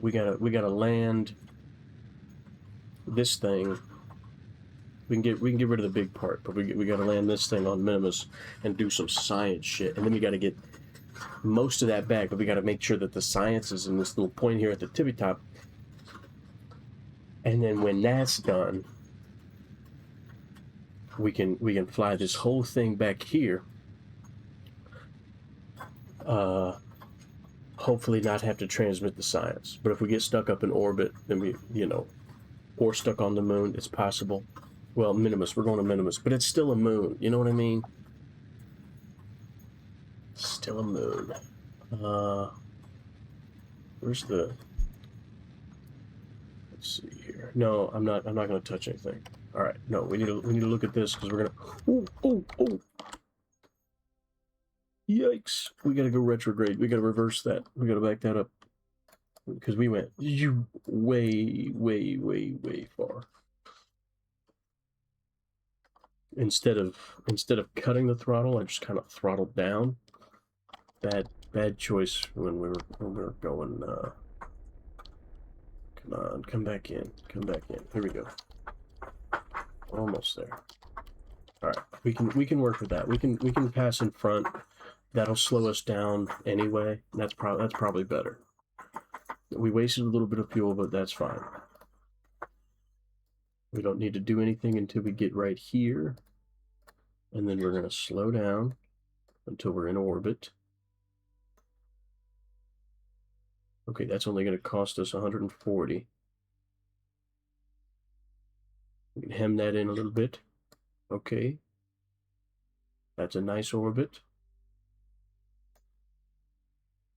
We gotta land this thing. We can get rid of the big part, but we gotta land this thing on Minimus and do some science shit, and then we gotta get most of that back, but we gotta make sure that the science is in this little point here at the tippy top. And then when that's done, we can fly this whole thing back here. Hopefully not have to transmit the science. But if we get stuck up in orbit, then we, or stuck on the moon, it's possible. Well, Minimus, we're going to Minimus, but it's still a moon. You know what I mean? Still a moon. Where's the? Let's see here. No, I'm not going to touch anything. All right. No, we need to look at this because we're gonna. Oh! Yikes! We got to go retrograde. We got to reverse that. We got to back that up because we went way far. Instead of cutting the throttle, I just kind of throttled down. Bad choice when we were going. Come on, come back in. Here we go. Almost there. All right, we can work with that. We can pass in front. That'll slow us down anyway. That's probably better. We wasted a little bit of fuel, but that's fine. We don't need to do anything until we get right here. And then we're going to slow down until we're in orbit. Okay, that's only going to cost us 140. We can hem that in a little bit. Okay. That's a nice orbit.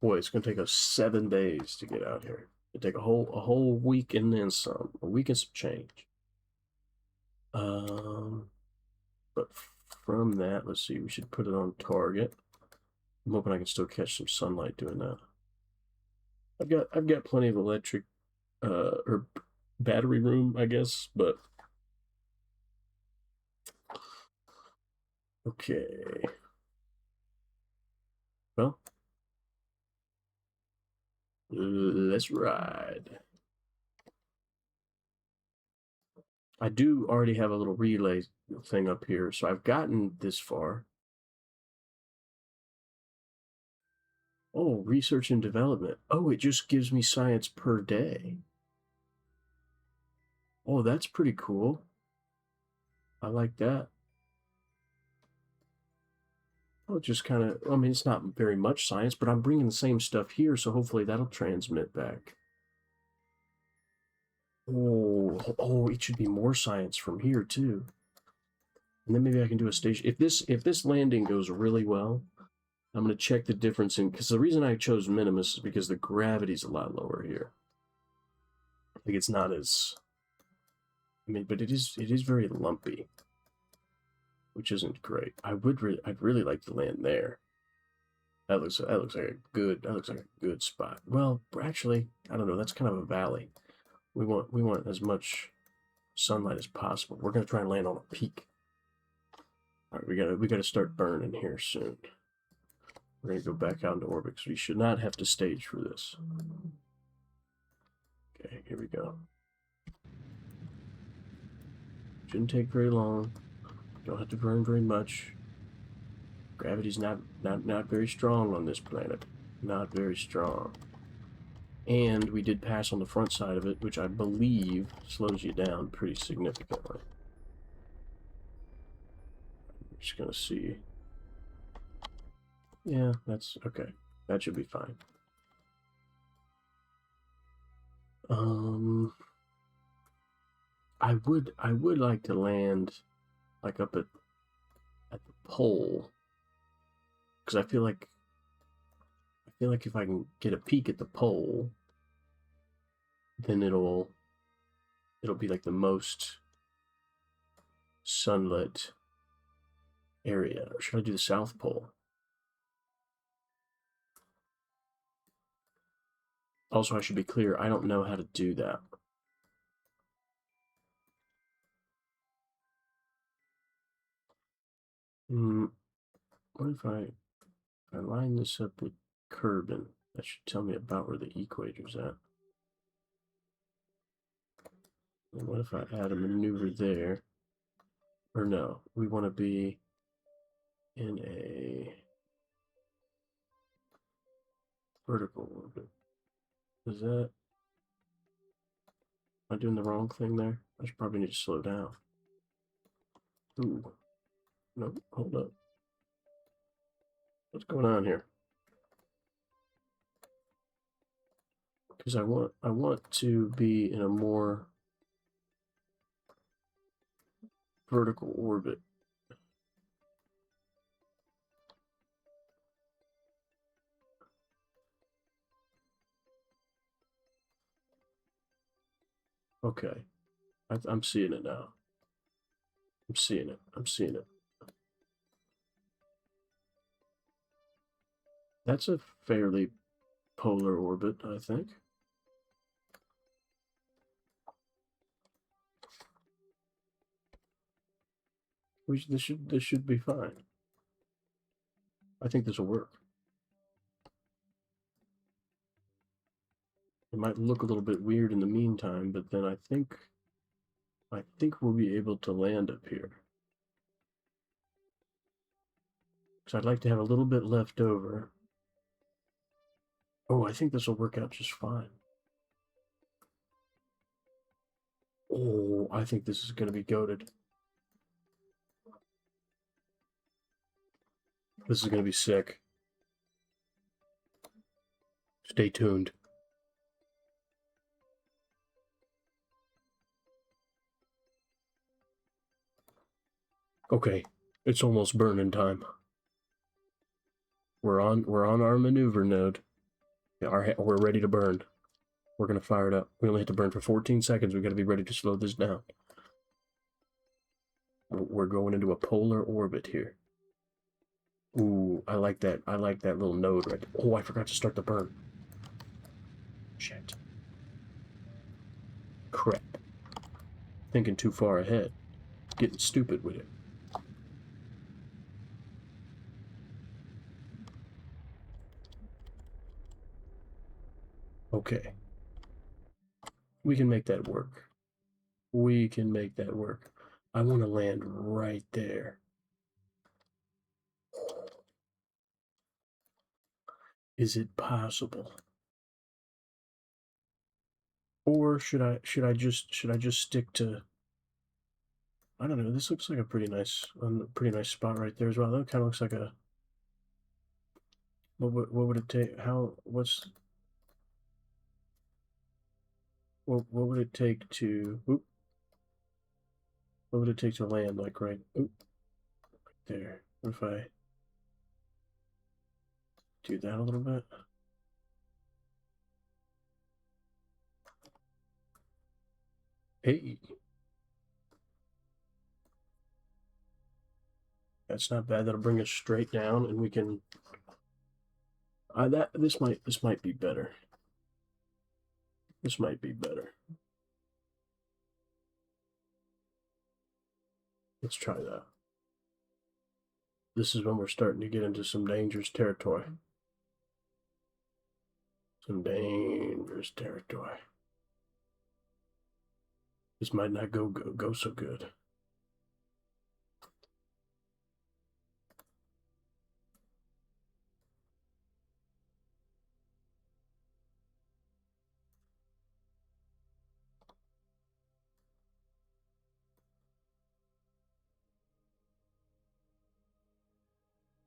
Boy, it's going to take us 7 days to get out here. It'll take a whole week and then some. A week and some change. But from that, let's see, we should put it on target. I'm hoping I can still catch some sunlight doing that. I've got plenty of electric or battery room, I guess, but okay. Well, let's ride. I do already have a little relay thing up here, so I've gotten this far. Oh, research and development. Oh, it just gives me science per day. Oh, that's pretty cool. I like that. Well, just kind of, I mean, it's not very much science, but I'm bringing the same stuff here, so hopefully that'll transmit back. Oh, it should be more science from here too. And then maybe I can do a station. If this landing goes really well, I'm going to check the difference in, because the reason I chose Minimus is because the gravity's a lot lower here. Like it's not as, I mean, but it is very lumpy, which isn't great. I'd really like to land there. That looks like a good spot. Well, actually, I don't know. That's kind of a valley. We want as much sunlight as possible. We're gonna try and land on a peak. All right, we gotta start burning here soon. We're gonna go back out into orbit because we should not have to stage for this. Okay, here we go. Shouldn't take very long. Don't have to burn very much. Gravity's not very strong on this planet. Not very strong. And we did pass on the front side of it, which I believe slows you down pretty significantly. I'm just gonna see. Yeah, that's okay. That should be fine. I would like to land like up at pole, because I feel like if I can get a peek at the pole, then it'll be like the most sunlit area. Or should I do the South Pole? Also, I should be clear, I don't know how to do that. What if I line this up with Kerbin? That should tell me about where the equator's at. And what if I add a maneuver there? Or no, we want to be in a vertical orbit. Is that... Am I doing the wrong thing there? I should probably need to slow down. Ooh. No, hold up. What's going on here? Because I want to be in a more vertical orbit. Okay, I'm seeing it now. I'm seeing it. I'm seeing it. That's a fairly polar orbit, I think. This should be fine. I think this will work. It might look a little bit weird in the meantime, but then I think we'll be able to land up here. Because I'd like to have a little bit left over. Oh, I think this will work out just fine. Oh, I think this is going to be goated. This is going to be sick. Stay tuned. Okay, it's almost burning time. We're on our maneuver node. We're ready to burn. We're gonna fire it up. We only have to burn for 14 seconds. We gotta be ready to slow this down. We're going into a polar orbit here. Ooh, I like that. I like that little node right there. Oh, I forgot to start the burn. Shit. Crap. Thinking too far ahead. Getting stupid with it. Okay. We can make that work. We can make that work. I want to land right there. Is it possible? Or should I just stick to... I don't know. This looks like a pretty nice spot right there as well. That kind of looks like a... What would it take? What would it take to... Oop, what would it take to land like right there? What if I do that a little bit? Hey, that's not bad. That'll bring us straight down, and we can... this might be better. This might be better. Let's try that. This is when we're starting to get into some dangerous territory. Some dangerous territory. This might not go so good.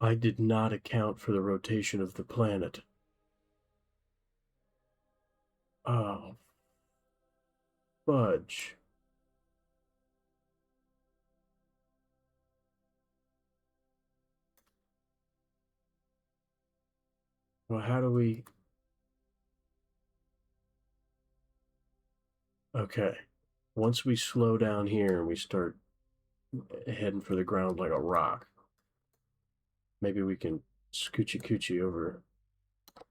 I did not account for the rotation of the planet. Oh, fudge. Well, how do we... Okay. Once we slow down here and we start heading for the ground like a rock, maybe we can scoochie coochie over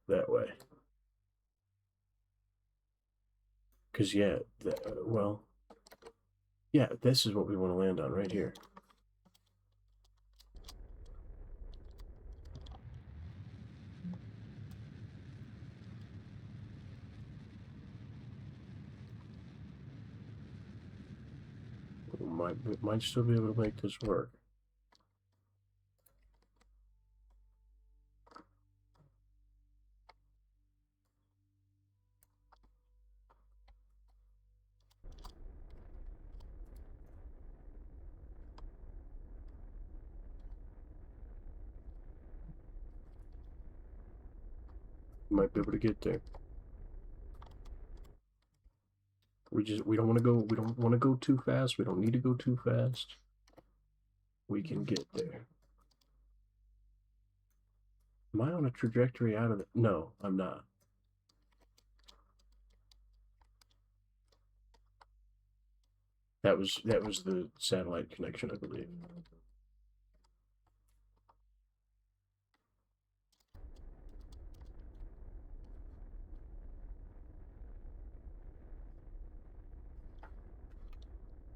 that way. Because, yeah, well, yeah, this is what we want to land on right here. We might still be able to make this work. Might be able to get there. We don't want to go too fast. We don't need to go too fast. We can get there. Am I on a trajectory out of it? No, I'm not. That was the satellite connection, I believe.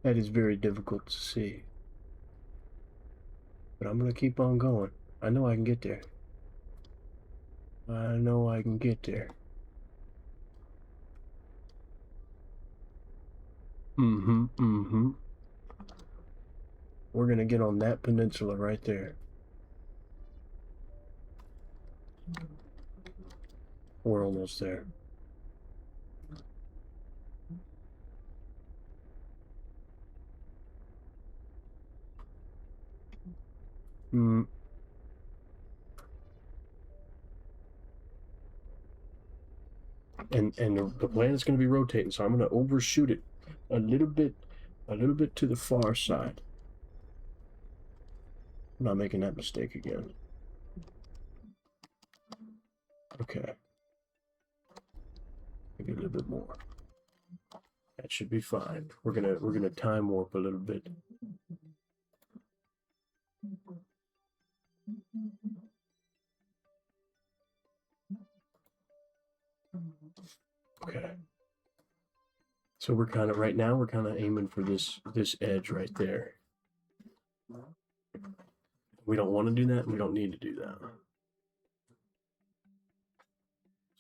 That is very difficult to see. But I'm gonna keep on going. I know I can get there. I know I can get there. Mm-hmm. We're gonna get on that peninsula right there. We're almost there. Mm. And the planet's going to be rotating, so I'm going to overshoot it a little bit to the far side. I'm not making that mistake again. Okay. Maybe a little bit more. That should be fine. We're gonna time warp a little bit. Okay. So we're kind of right now we're kind of aiming for this edge right there. We don't want to do that. We don't need to do that.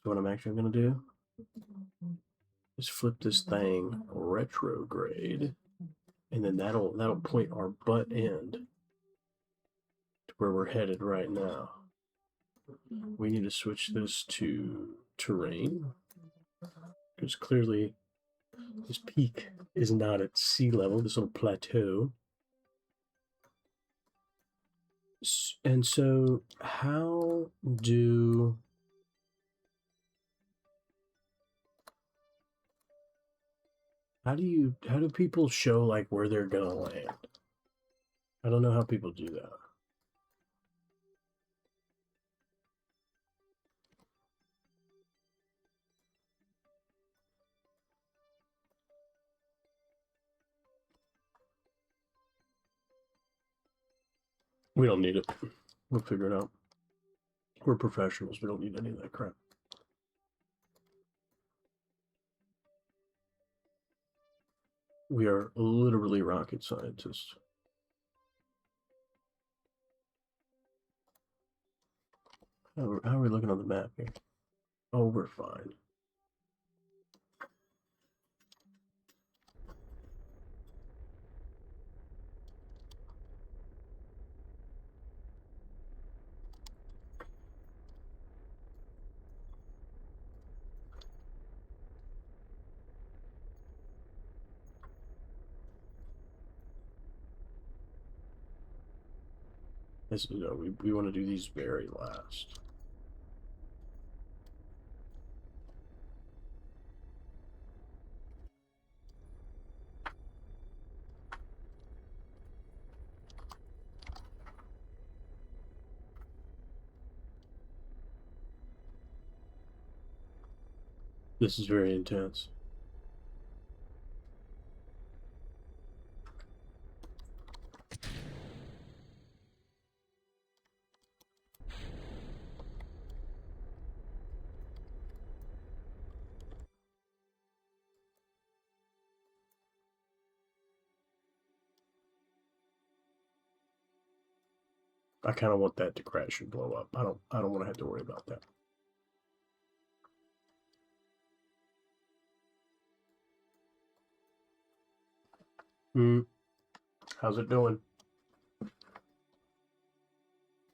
So what I'm actually going to do is flip this thing retrograde, and then that'll point our butt end to where we're headed right now. We need to switch this to terrain, because clearly this peak is not at sea level, this little plateau. And so how do people show like where they're gonna land? I don't know how people do that. We don't need it. We'll figure it out. We're professionals. We don't need any of that crap. We are literally rocket scientists. How are we looking on the map here? Oh, we're fine. This, we want to do these very last. This is very intense. I kind of want that to crash and blow up. I don't want to have to worry about that. How's it doing?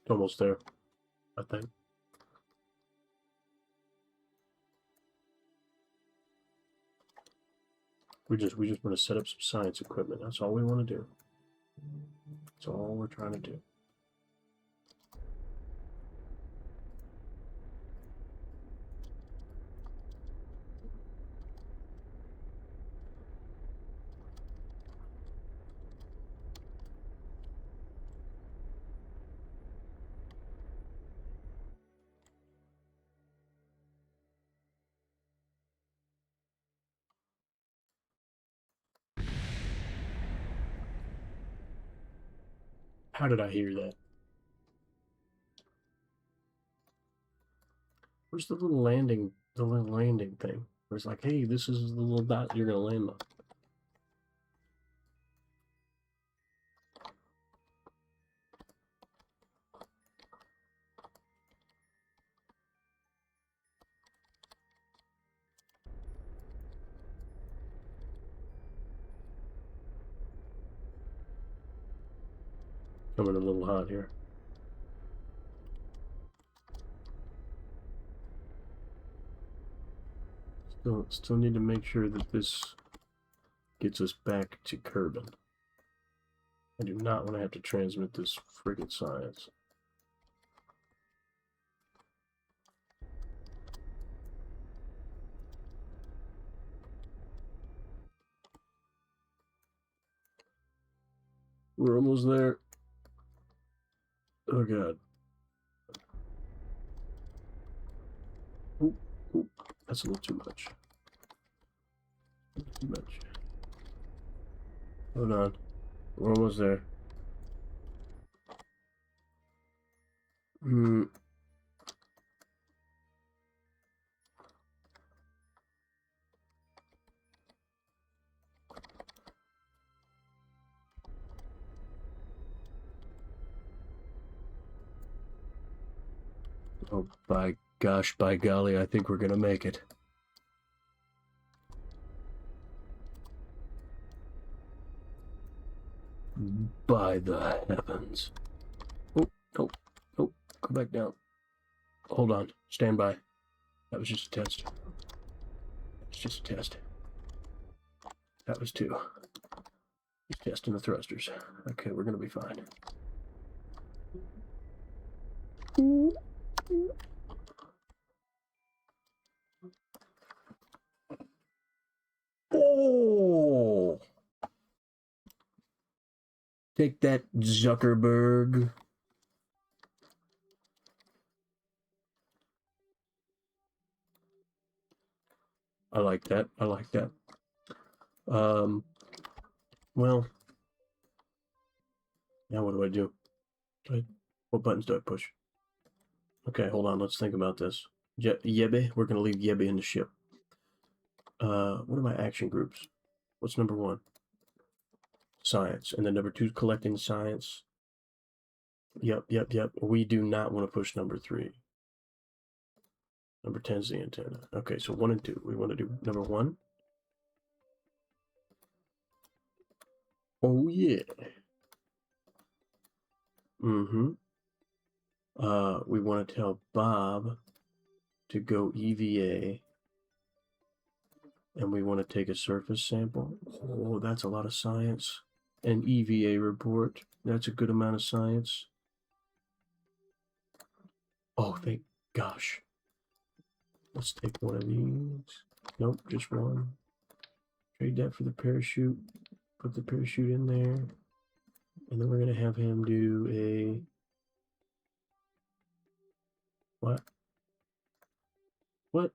Almost there, I think. We just want to set up some science equipment. That's all we want to do. That's all we're trying to do. How did I hear that? Where's the little landing thing? Where it's like, hey, this is the little dot you're gonna land on. Coming a little hot here. Still need to make sure that this gets us back to Kerbin. I do not want to have to transmit this friggin' science. We're almost there. Oh god. Oop, oop. That's a little too much. Too much. Hold on. We're almost there. Oh, by gosh, by golly, I think we're gonna make it. By the heavens. Oh, oh, oh, go back down. Hold on, stand by. That was just a test. It's just a test. That was two. Just testing the thrusters. Okay, we're gonna be fine. Oh! Take that, Zuckerberg. I like that. I like that. Well, now what do I do? What buttons do I push? Okay, hold on. Let's think about this. Yebe, we're gonna leave Yebe in the ship. What are my action groups? What's number one? Science. And then number two, collecting science. Yep. We do not want to push number three. Number 10 is the antenna. Okay, so 1 and 2. We want to do number 1. Oh, yeah. We want to tell Bob to go EVA. And we want to take a surface sample. Oh, that's a lot of science. An EVA report. That's a good amount of science. Oh, thank gosh. Let's take one of these. Nope, just one. Trade that for the parachute. Put the parachute in there. And then we're going to have him do a... What? What?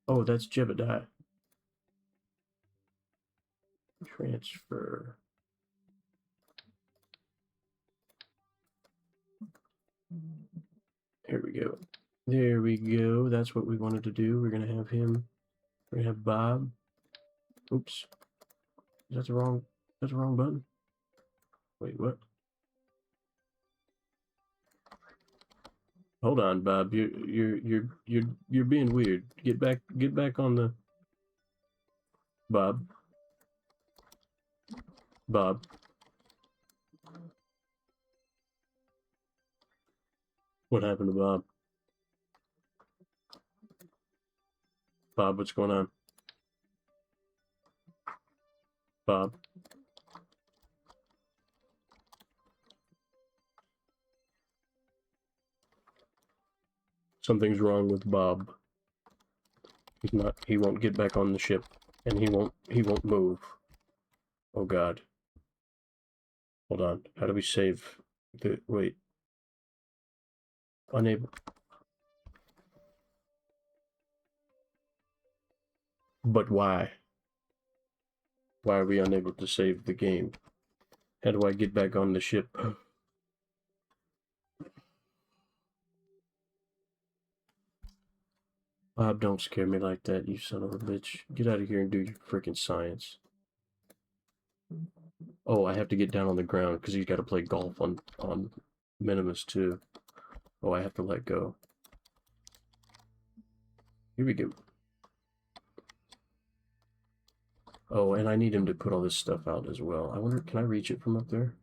Oh, that's Jebediah. Transfer. There we go. There we go. That's what we wanted to do. We're gonna have him. We're gonna have Bob. Oops. Is that the wrong? That's the wrong button. Wait, what? Hold on, Bob. You're being weird. Get back on the. Bob. Bob. What happened to Bob? Bob, what's going on? Bob. Something's wrong with Bob. He's not. He won't get back on the ship, and he won't move. Oh God. Hold on. How do we save? Wait. Unable. But why? Why are we unable to save the game? How do I get back on the ship? Bob, don't scare me like that, you son of a bitch. Get out of here and do your freaking science. Oh, I have to get down on the ground because he's got to play golf on Minimus too. Oh, I have to let go. Here we go. Oh, and I need him to put all this stuff out as well. I wonder, can I reach it from up there?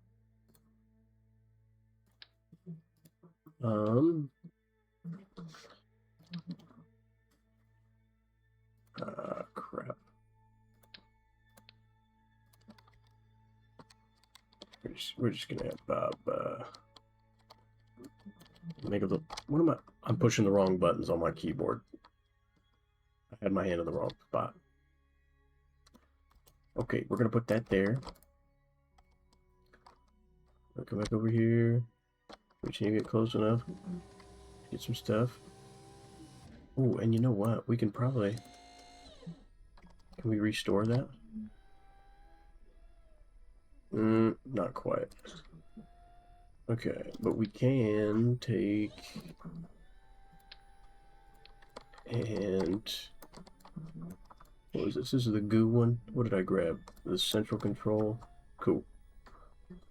Crap. We're just gonna have Bob, make a little, what am I? I'm pushing the wrong buttons on my keyboard. I had my hand in the wrong spot. Okay, we're gonna put that there. I'll come back over here. Wait till you get close enough. Get some stuff. Oh, and you know what? We can probably... Can we restore that? Not quite. Okay, but we can take... And... What was this? This is the goo one? What did I grab? The central control? Cool.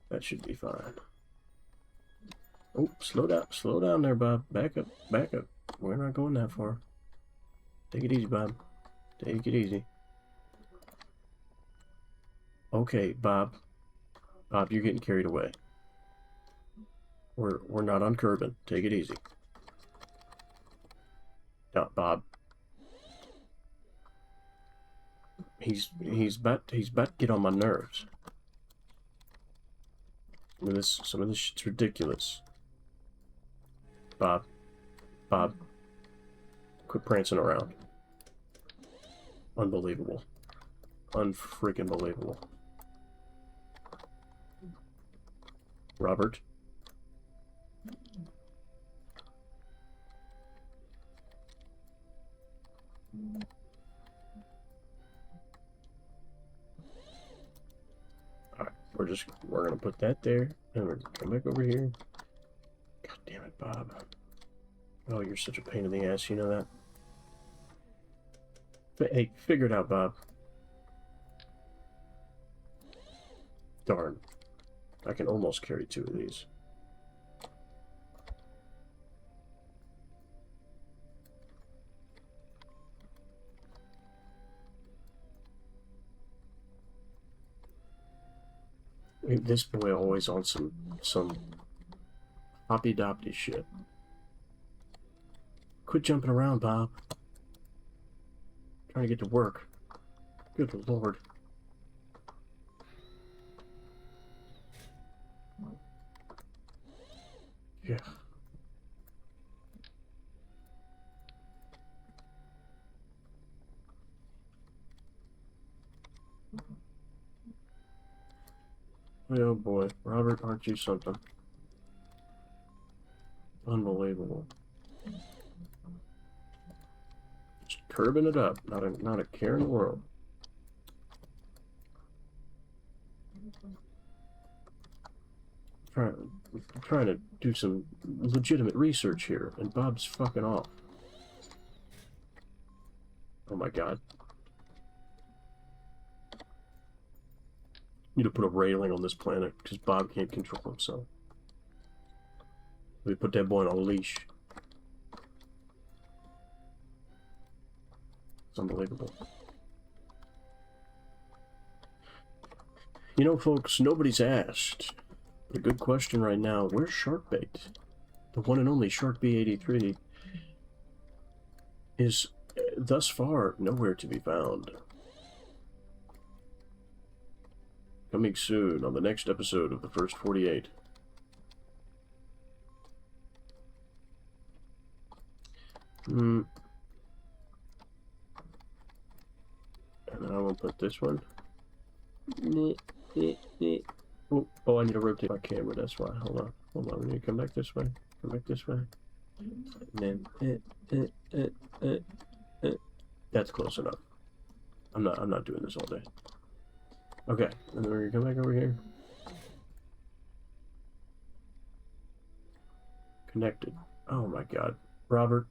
That should be fine. Oh, slow down there, Bob. Back up, back up. We're not going that far. Take it easy, Bob. Take it easy. Okay, Bob. Bob, you're getting carried away. We're not on Kerbin. Take it easy. No, Bob. He's about to get on my nerves. Some of this shit's ridiculous. Bob. Bob. Quit prancing around. Unbelievable. Unfreaking believable. Robert. Alright, we're gonna put that there, and we're gonna come back over here. God damn it, Bob. Oh, you're such a pain in the ass, you know that? Hey, figure it out, Bob. Darn. I can almost carry 2 of these. This boy always on some hoppy-doppy shit. Quit jumping around, Bob. Trying to get to work. Good Lord. Yeah. Oh boy, Robert, aren't you something? Unbelievable. curbing it up. Not a care in the world. I'm trying to do some legitimate research here, and Bob's fucking off. Oh my god. Need to put a railing on this planet because Bob can't control himself. We put that boy on a leash. It's unbelievable. You know, folks, nobody's asked. A good question right now. Where's Sharkbait? The one and only Shark B83 is thus far nowhere to be found. Coming soon on the next episode of the First 48. And then I will put this one. Oh, I need to rotate my camera, that's why. Hold on. We need to come back this way. Come back this way. And then that's close enough. I'm not doing this all day. Okay, and then we're gonna come back over here. Connected. Oh my god. Robert.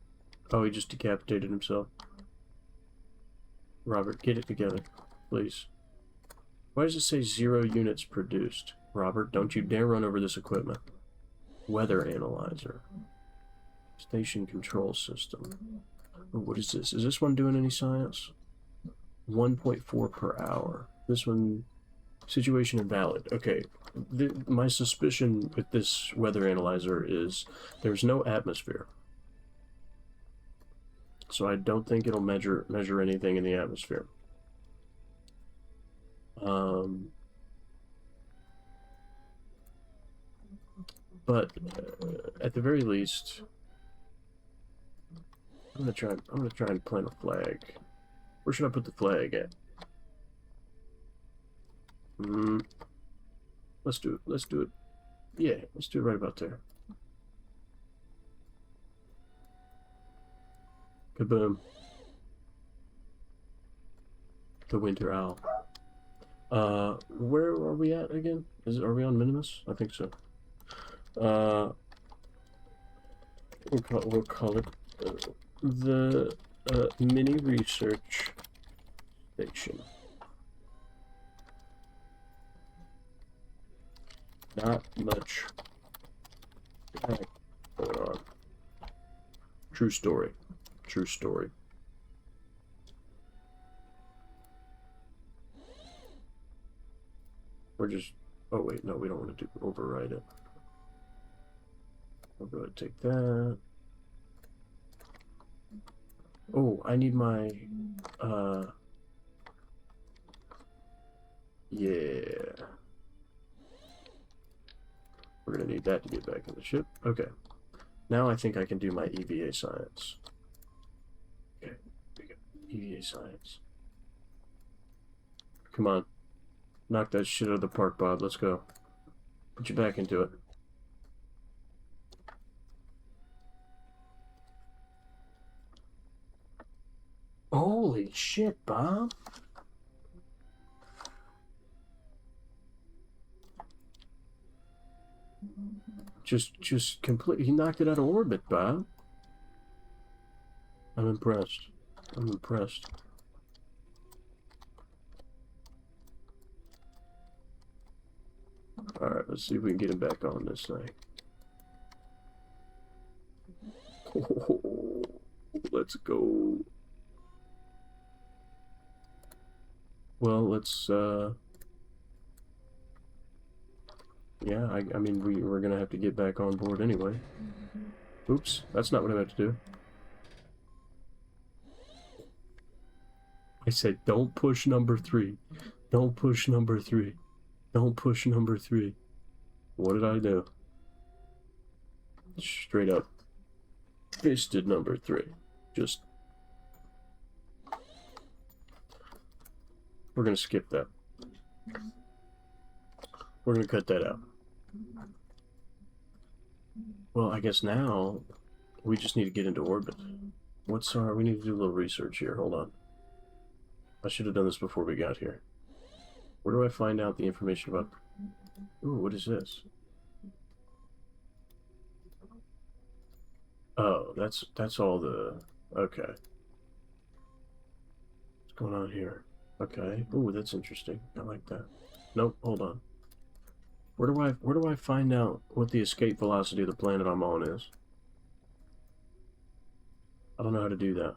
Oh, he just decapitated himself. Robert, get it together, please. Why does it say 0 units produced? Robert, don't you dare run over this equipment. Weather analyzer. Station control system. Oh, what is this? Is this one doing any science? 1.4 per hour. This one, situation invalid. Okay, my suspicion with this weather analyzer is there's no atmosphere. So I don't think it'll measure anything in the atmosphere. But at the very least, I'm gonna try and plant a flag. Where should I put the flag at? Let's do it. Yeah, let's do it right about there. Kaboom. The winter owl. Where are we at again? Are we on Minimus? I think so. We'll call it the mini research station. Not much going on. True story. True story. We're just... Oh wait, no, we don't want to override it. I'll go ahead and take that. Oh, I need my... Yeah. We're gonna need that to get back in the ship. Okay. Now I think I can do my EVA science. Okay, we got EVA science. Come on. Knock that shit out of the park, Bob. Let's go. Put you back into it. Holy shit, Bob. Just completely, he knocked it out of orbit, Bob. I'm impressed. I'm impressed. Alright, let's see if we can get him back on this thing. Oh, let's go. Well, let's, yeah, I mean, we're gonna have to get back on board anyway. Oops, that's not what I meant to do. I said, don't push number 3. Don't push number 3. Don't push number 3. What did I do? Straight up fisted number 3. Just... We're gonna skip that. We're gonna cut that out. Well, I guess now we just need to get into orbit. What's our... We need to do a little research here. Hold on. I should have done this before we got here. Where do I find out the information about... Ooh, what is this? Oh, that's all the... Okay. What's going on here? Okay. Ooh, that's interesting. I like that. Nope, hold on. Where do I find out what the escape velocity of the planet I'm on is? I don't know how to do that.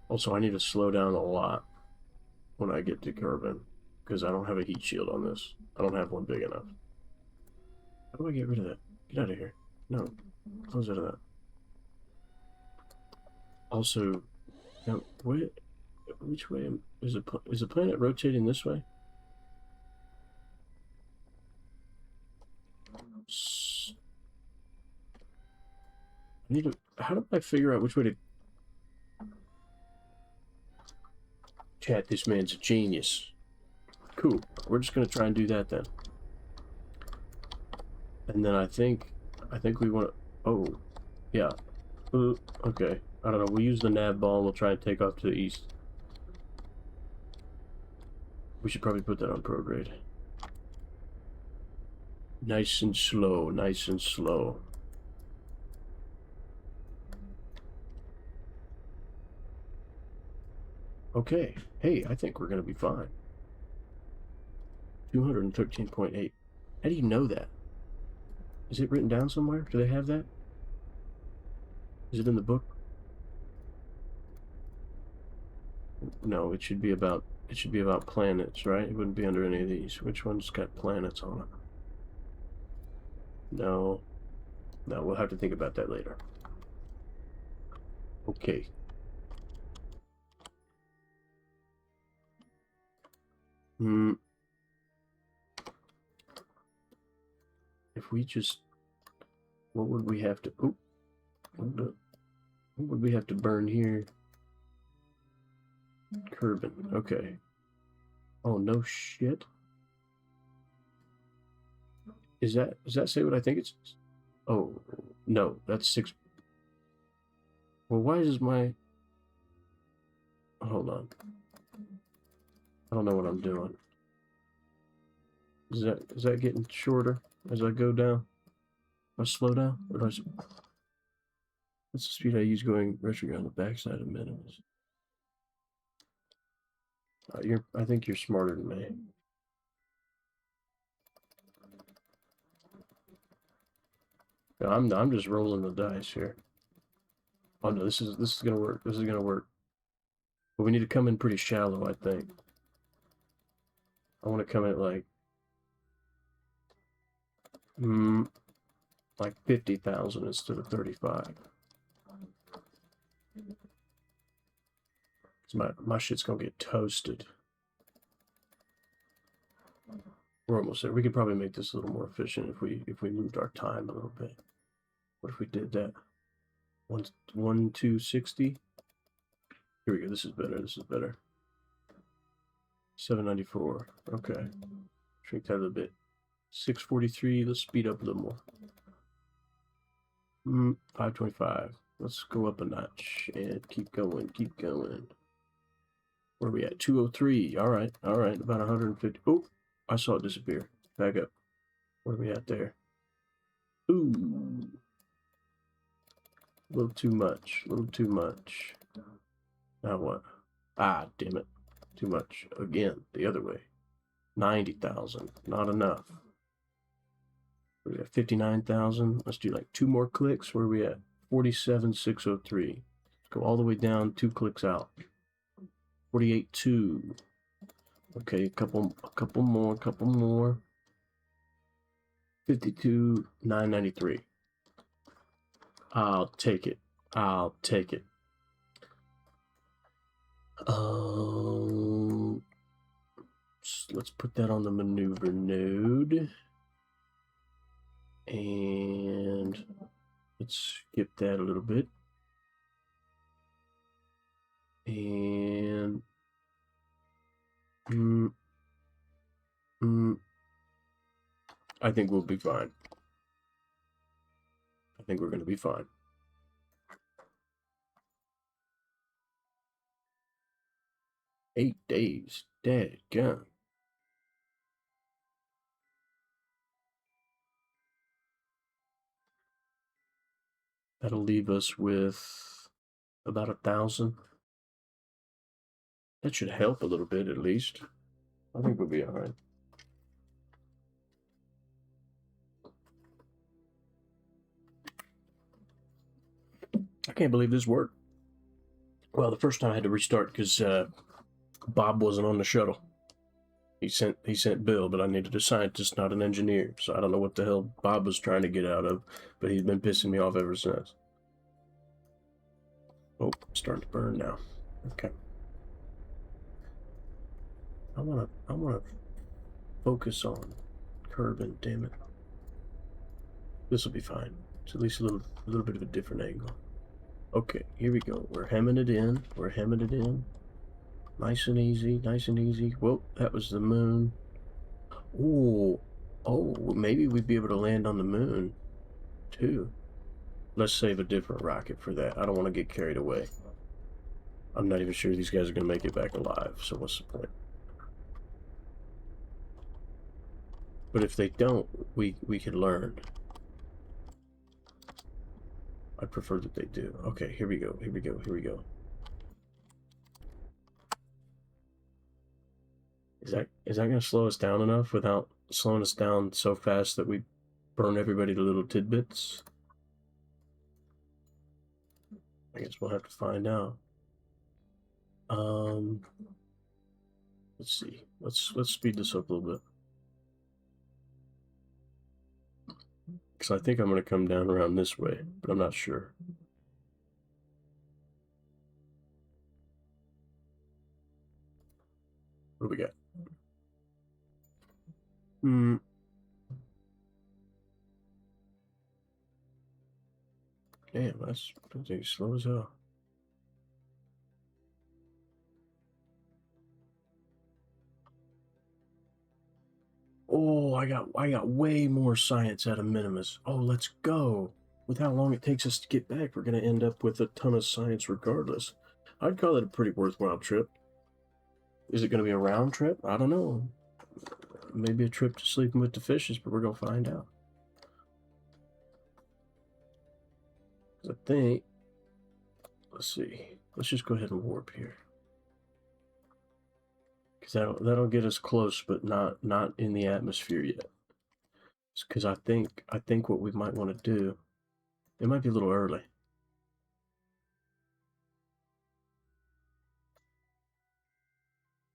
Also, I need to slow down a lot when I get to Kerbin, because I don't have a heat shield on this. I don't have one big enough. How do I get rid of that? Get out of here. No. Close out of that. Also, now, which way is the planet rotating this way? I need to... How do I figure out which way to... Chat, this man's a genius. Cool. We're just going to try and do that then. And then I think we want to... Oh, yeah. Okay. I don't know. We'll use the nav ball and we'll try and take off to the east. We should probably put that on prograde. Nice and slow. Nice and slow. Okay. Hey, I think we're going to be fine. 213.8. How do you know that? Is it written down somewhere? Do they have that? Is it in the book? No, it should be about planets, right? It wouldn't be under any of these. Which one's got planets on it? No. No, we'll have to think about that later. Okay. If we just... What would we have to... Oh, what would we have to burn here? Kerbin. Okay. Oh, no shit. Does that say what I think it's... Oh, no, that's 6... Well, why is my... Hold on. I don't know what I'm doing. Is that getting shorter as I go down? I slow down? Or do I... That's the speed I use going retrograde on the backside of minimus. I think you're smarter than me. I'm just rolling the dice here. Oh no, this is gonna work. This is gonna work. But we need to come in pretty shallow, I think. I want to come in like 50,000 instead of 35. My shit's gonna get toasted. We're almost there. We could probably make this a little more efficient if we moved our time a little bit. What if we did that? 260. Here we go. This is better. This is better. 794. Okay. Shrink that a little bit. 643. Let's speed up a little more. 525. Let's go up a notch and keep going. Keep going. Where are we at? 203. All right. All right. About 150. Oh, I saw it disappear. Back up. What are we at there? Ooh. A little too much. A little too much. Now what? Ah, damn it. Too much. Again, the other way. 90,000. Not enough. We got 59,000. Let's do like 2 more clicks. Where are we at? 47,603. Go all the way down, 2 clicks out. 48,2. Okay, a couple more. 52,993. I'll take it. I'll take it. Let's put that on the maneuver node. And let's skip that a little bit. And I think we'll be fine. I think we're going to be fine. Eight days. Dadgum. That'll leave us with about 1,000. That should help a little bit, at least. I think we'll be all right. I can't believe this worked. Well, the first time I had to restart because Bob wasn't on the shuttle. He sent Bill, but I needed a scientist, not an engineer. So I don't know what the hell Bob was trying to get out of, but he's been pissing me off ever since. Oh, it's starting to burn now. Okay. I wanna focus on Kerbin, damn it. This will be fine. It's at least a little bit of a different angle. Okay, here we go. We're hemming it in. We're hemming it in. Nice and easy, nice and easy. Whoa, that was the moon. Oh, maybe we'd be able to land on the moon, too. Let's save a different rocket for that. I don't want to get carried away. I'm not even sure these guys are going to make it back alive, so what's the point? But if they don't, we could learn. I prefer that they do. Okay, here we go, here we go, here we go. Is that going to slow us down enough without slowing us down so fast that we burn everybody to little tidbits? I guess we'll have to find out. Let's see. Let's speed this up a little bit. Because I think I'm going to come down around this way, but I'm not sure. What do we got? Damn, that's pretty slow as hell. Oh, I got way more science out of Minimus. Oh, let's go. With how long it takes us to get back, we're going to end up with a ton of science regardless. I'd call it a pretty worthwhile trip. Is it going to be a round trip? I don't know. Maybe a trip to sleeping with the fishes, but we're going to find out. I think, let's see. Let's just go ahead and warp here. Because that'll get us close, but not in the atmosphere yet. Because I think what we might want to do, it might be a little early.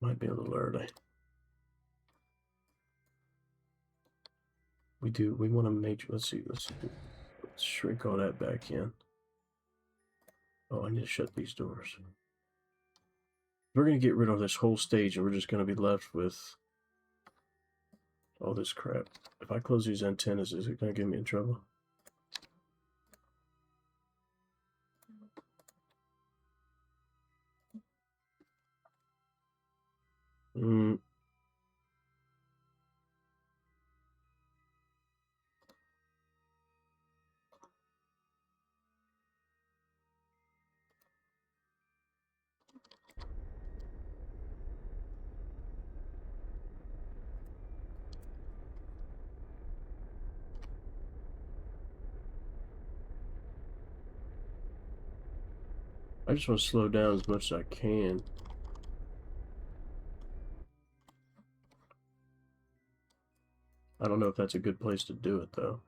Might be a little early. We want to make, let's shrink all that back in. Oh, I need to shut these doors. We're going to get rid of this whole stage and we're just going to be left with all this crap. If I close these antennas, is it going to get me in trouble? I just want to slow down as much as I can. I don't know if that's a good place to do it, though.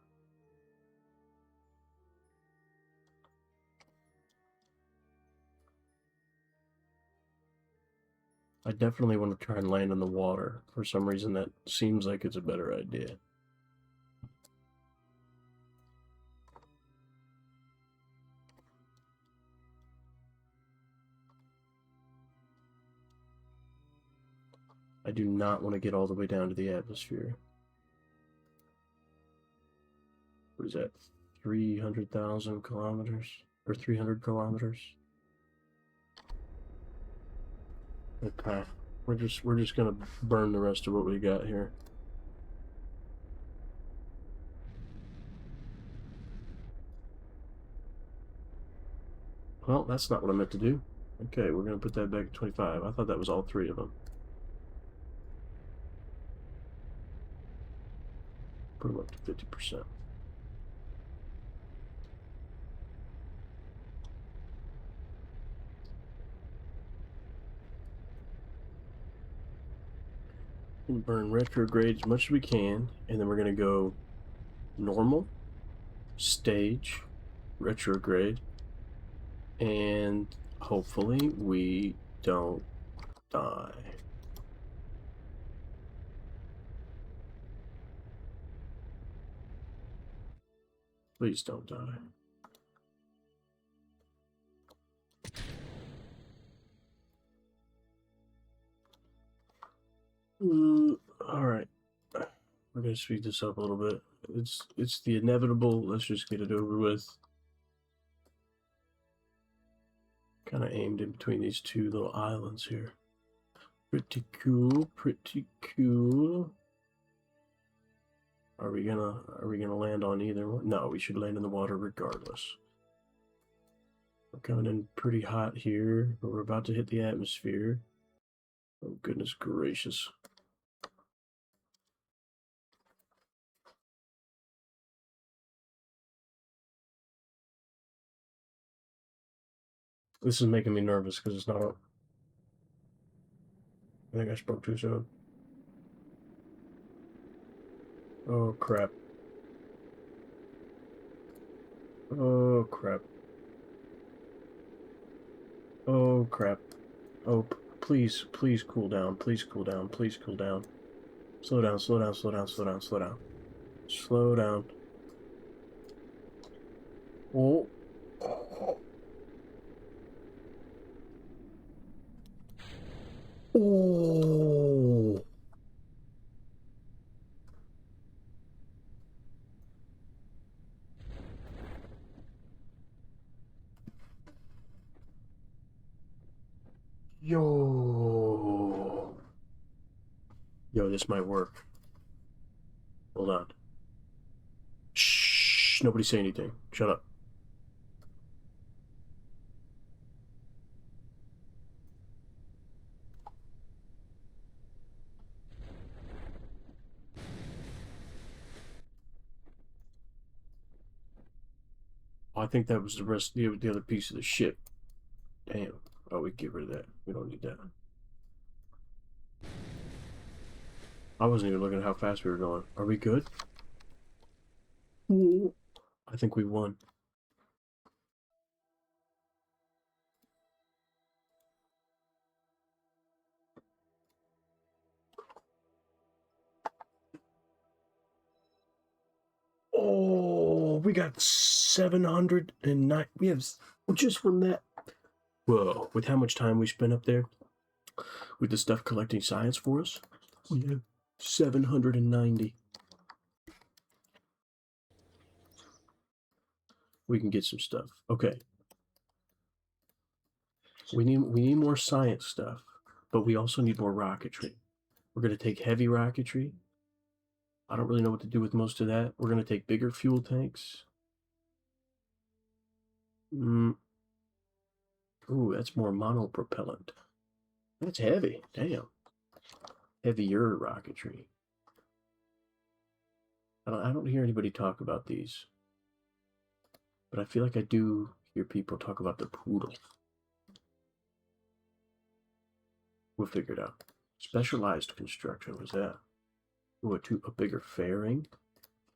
I definitely want to try and land in the water. For some reason, that seems like it's a better idea. I do not want to get all the way down to the atmosphere. What is that? 300,000 kilometers? Or 300 kilometers? Okay. We're just gonna burn the rest of what we got here. Well, that's not what I meant to do. Okay, we're going to put that back at 25. I thought that was all three of them. Put them up to 50%. And burn retrograde as much as we can, and then we're going to go normal, stage, retrograde, and hopefully we don't die. Please don't die. All right, we're gonna speed this up a little bit. It's the inevitable. Let's just get it over with. Kind of aimed in between these two little islands here. Pretty cool. Pretty cool. Are we gonna land on either one? No, we should land in the water regardless. We're coming in pretty hot here, but we're about to hit the atmosphere. Oh, goodness gracious. This is making me nervous because it's not. I think I spoke too soon. Oh, crap. Oh, crap. Oh, crap. Oh, please, please cool down. Please cool down. Please cool down. Slow down, slow down, slow down, slow down, slow down. Slow down. Oh. Oh. Yo. Yo, this might work. Hold on. Shh. Nobody say anything. Shut up. Oh, I think that was the rest of the other piece of the ship. Damn. Oh, we get rid of that. We don't need that. I wasn't even looking at how fast we were going. Are we good? I think we won. Oh, we got 709. We have just from that. Whoa, with how much time we spent up there with the stuff collecting science for us, we have 790. We can get some stuff. Okay. We need more science stuff, but we also need more rocketry. We're gonna take heavy rocketry. I don't really know what to do with most of that. We're gonna take bigger fuel tanks. Ooh, that's more monopropellant. That's heavy. Damn. Heavier rocketry. I don't hear anybody talk about these, but I feel like I do hear people talk about the poodle. We'll figure it out. Specialized construction was that? Ooh, a bigger fairing,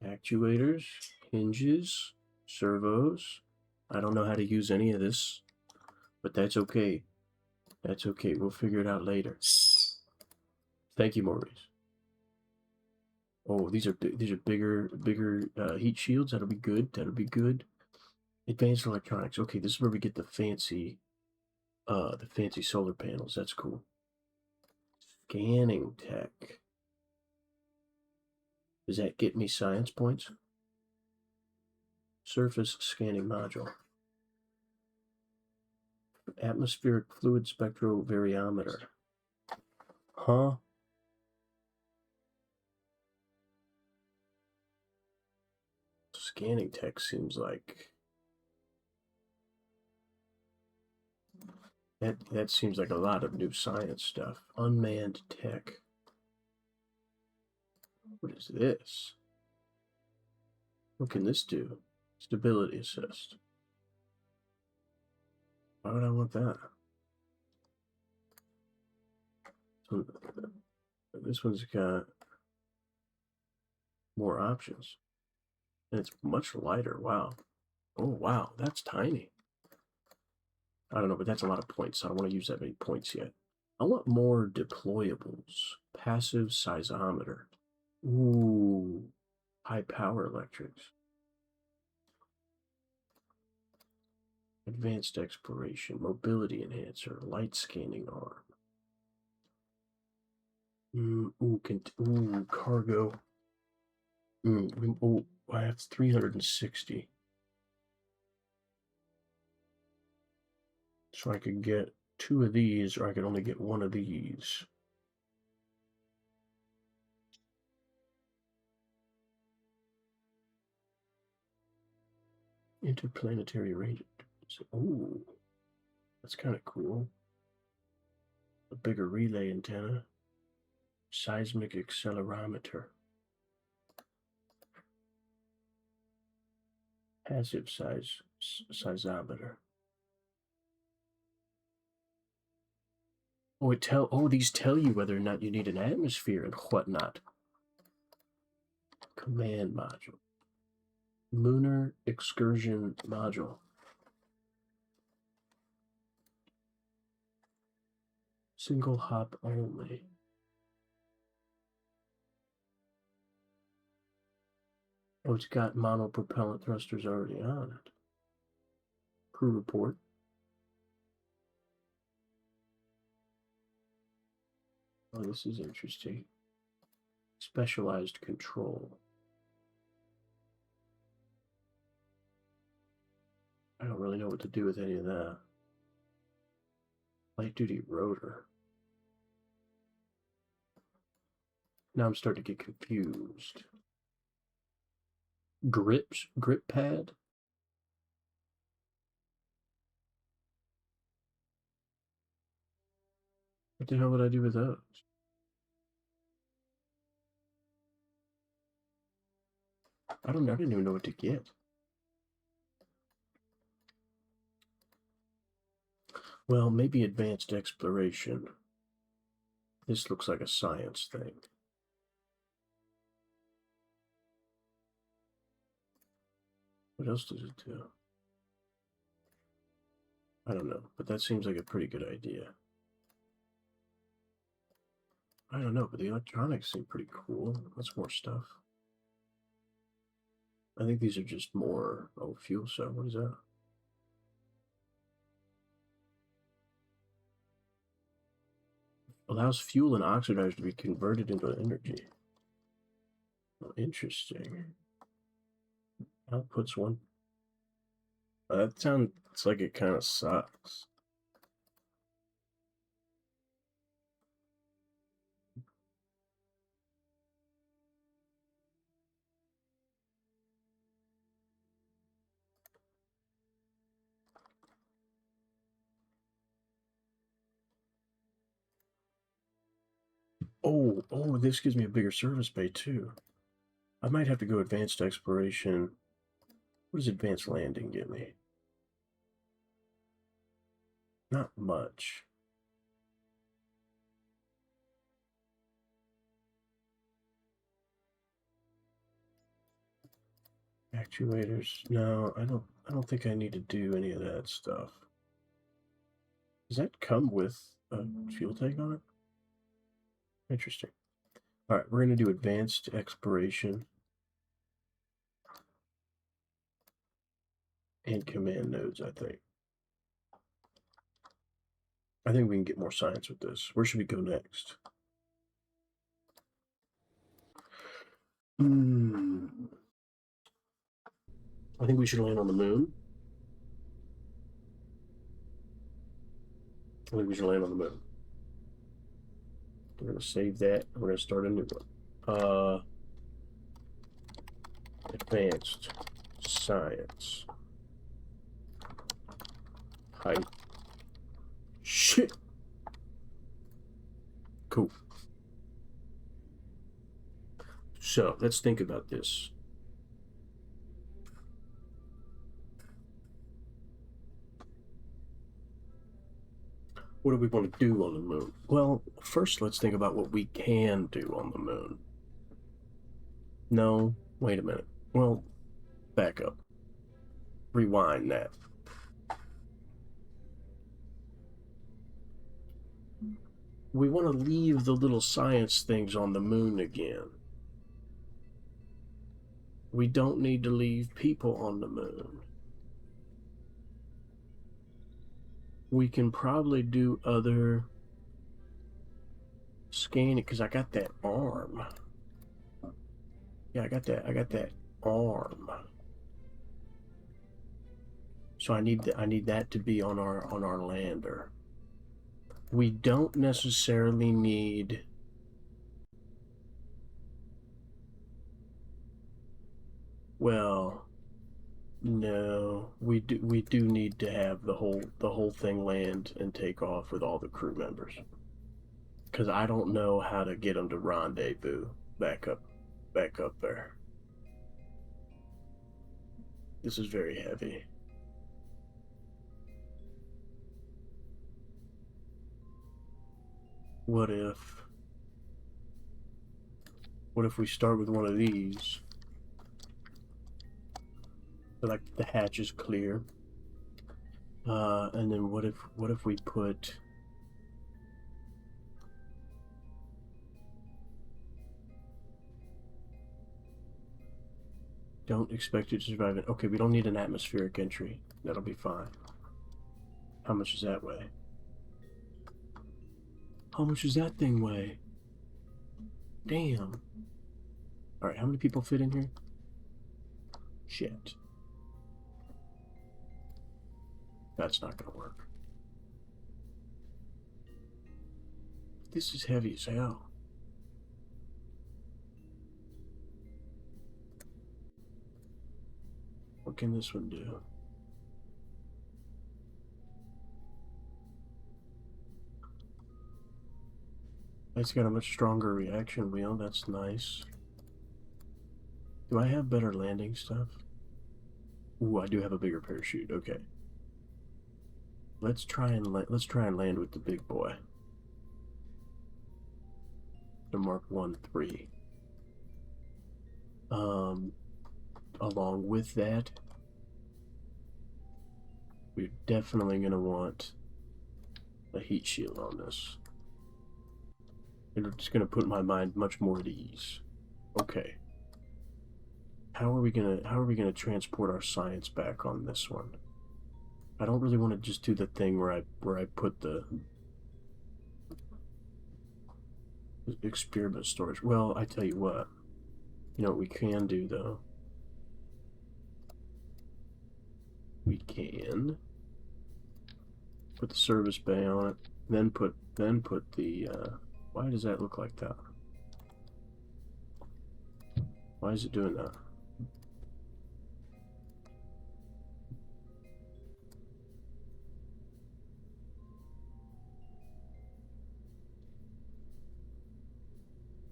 actuators, hinges, servos. I don't know how to use any of this, but that's okay. That's okay. We'll figure it out later. Thank you, Maurice. Oh, these are bigger heat shields. That'll be good. That'll be good. Advanced electronics. Okay, this is where we get the fancy solar panels. That's cool. Scanning tech. Does that get me science points? Surface scanning module. Atmospheric fluid spectrovariometer. Huh? Scanning tech seems like That seems like a lot of new science stuff. Unmanned tech. What is this? What can this do? Stability assist. Why would I want that? So, this one's got more options. And it's much lighter. Wow. Oh, wow. That's tiny. I don't know, but that's a lot of points. So I don't want to use that many points yet. I want more deployables. Passive seismometer. Ooh. High power electrics. Advanced exploration. Mobility enhancer. Light scanning arm. Ooh, cargo. Oh, that's 360. So I could get 2 of these, or I could only get 1 of these. Interplanetary range. Oh, that's kind of cool. A bigger relay antenna. Seismic accelerometer. Passive seismometer. Oh, these tell you whether or not you need an atmosphere and whatnot. Command module. Lunar excursion module. Single hop only. Oh, it's got monopropellant thrusters already on it. Crew report. Oh, this is interesting. Specialized control. I don't really know what to do with any of that. Light duty rotor. Now I'm starting to get confused. Grip pad? What the hell would I do with those? I didn't even know what to get. Well, maybe advanced exploration. This looks like a science thing. What else does it do? I don't know, but that seems like a pretty good idea. I don't know, but the electronics seem pretty cool. That's more stuff. I think these are just more... Oh, fuel cell. What is that? Allows fuel and oxidizers to be converted into energy. Oh, interesting. Outputs one. That sounds like it kind of sucks. Oh, this gives me a bigger service bay too. I might have to go advanced exploration. What does advanced landing give me? Not much. Actuators. No, I don't think I need to do any of that stuff. Does that come with a fuel tank on it? Interesting. All right, we're going to do advanced exploration and command nodes, I think. I think we can get more science with this. Where should we go next? I think we should land on the moon. I think we should land on the moon. We're going to save that. We're going to start a new one. Advanced science. Height. Shit. Cool. So let's think about this. What do we want to do on the moon? Well, first let's think about what we can do on the moon. No, wait a minute. Well, back up. Rewind that. We want to leave the little science things on the moon again. We don't need to leave people on the moon. We can probably do other scanning because I got that arm. Yeah, I got that arm. So I need that to be on our lander. We don't necessarily need well, no, we do need to have the whole thing land and take off with all the crew members. Because I don't know how to get them to rendezvous back up there. This is very heavy. What if we start with one of these? Like the hatch is clear. And then what if we put don't expect it to survive it. Okay, we don't need an atmospheric entry. That'll be fine. How much does that weigh? How much does that thing weigh? Damn. Alright, how many people fit in here? Shit. That's not gonna work. This is heavy as hell. What can this one do? It's got a much stronger reaction wheel. That's nice. Do I have better landing stuff? Ooh, I do have a bigger parachute. Okay. Let's try and land with the big boy. The Mark 1-3. Along with that, we're definitely going to want a heat shield on this. It's going to put my mind much more at ease. Okay. How are we gonna transport our science back on this one? I don't really want to just do the thing where I put the experiment storage. Well, I tell you what. You know what we can do though? We can put the service bay on it, then put the why does that look like that? Why is it doing that?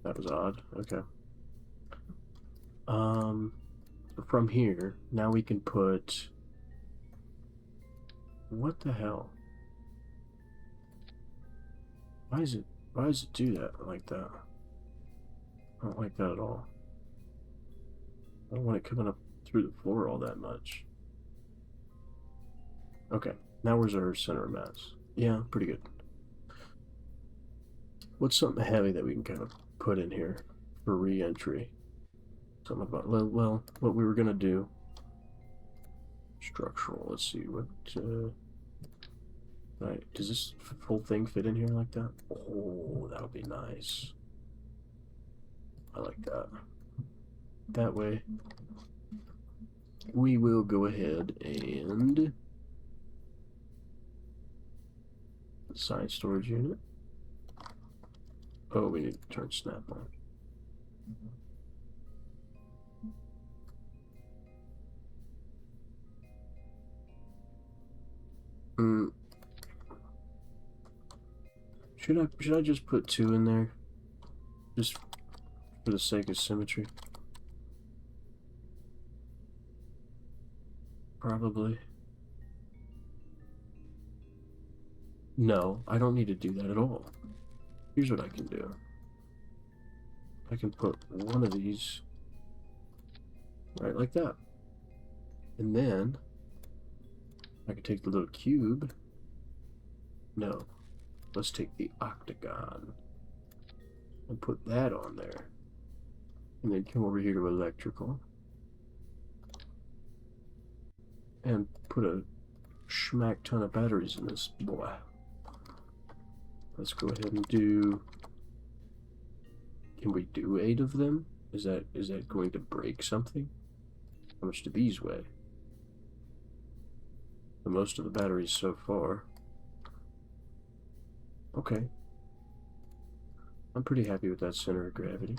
That was odd. Okay. From here, now we can put what the hell? Why does it do that like that? I don't like that at all. I don't want it coming up through the floor all that much. Okay, now where's our center of mass? Yeah, pretty good. What's something heavy that we can kind of put in here for re-entry? Something about, well, what we were gonna do. Structural, let's see, what, right, does this whole thing fit in here like that? Oh, that'll be nice. I like that. That way, we will go ahead and science storage unit. Oh, we need to turn snap on. Should I just put 2 in there? Just for the sake of symmetry? Probably. No, I don't need to do that at all. Here's what I can do. I can put one of these right like that. And then I can take the little cube. No, let's take the octagon and put that on there. And then come over here to electrical and put a schmack ton of batteries in this boy. Let's go ahead and do... Can we do 8 of them? Is that going to break something? How much do these weigh? The most of the batteries so far. Okay. I'm pretty happy with that center of gravity.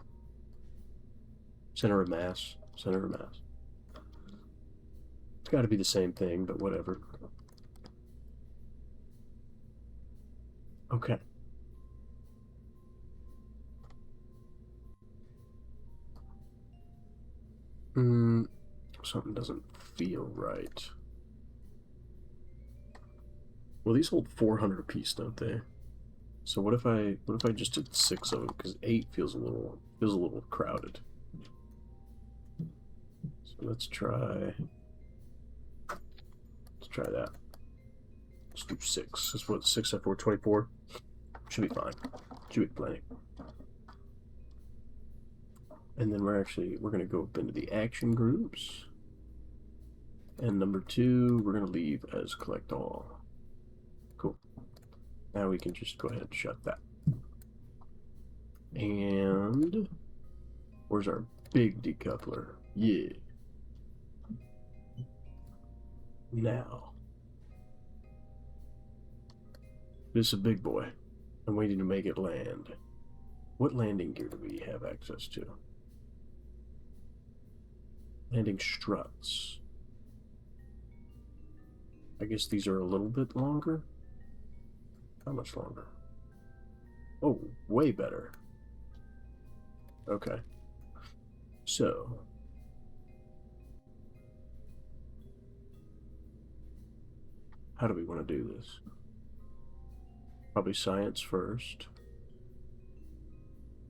Center of mass. Center of mass. It's got to be the same thing, but whatever. Okay. Something doesn't feel right. Well, these hold 400 apiece, don't they? So what if I just did 6 of them? Because 8 feels a little crowded. So let's try that. Let's do 6. That's what 6 at 4, 24. Should be fine. Should be plenty. And then we're gonna go up into the action groups. And number 2, we're gonna leave as collect all. Cool. Now we can just go ahead and shut that. And where's our big decoupler? Yeah. Now, this is a big boy. I'm waiting to make it land. What landing gear do we have access to? Landing struts. I guess these are a little bit longer. How much longer? Oh, way better. Okay. So, how do we want to do this? Probably science first.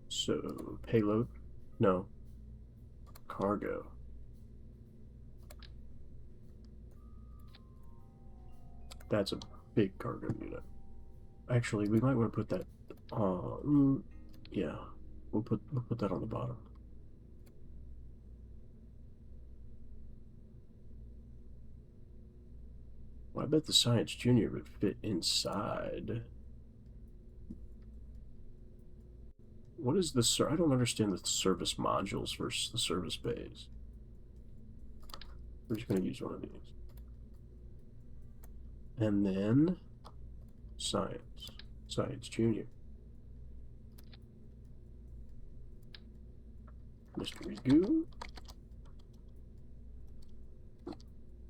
So, payload? No. Cargo. That's a big cargo unit. Actually, we might want to put that yeah. We'll put that on the bottom. Well, I bet the Science Junior would fit inside. What is the I don't understand the service modules versus the service bays. We're just going to use one of these. And then Science Junior. Mystery Goo.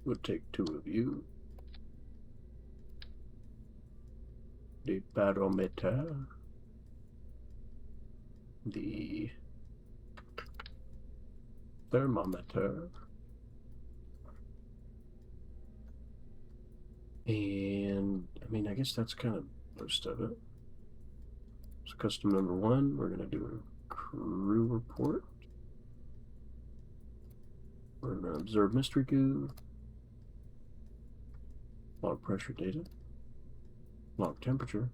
We'll take 2 of you. The barometer. The thermometer. And I mean, I guess that's kind of most of it. So custom number 1, we're going to do a crew report. We're going to observe mystery goo. Log pressure data. Log temperature.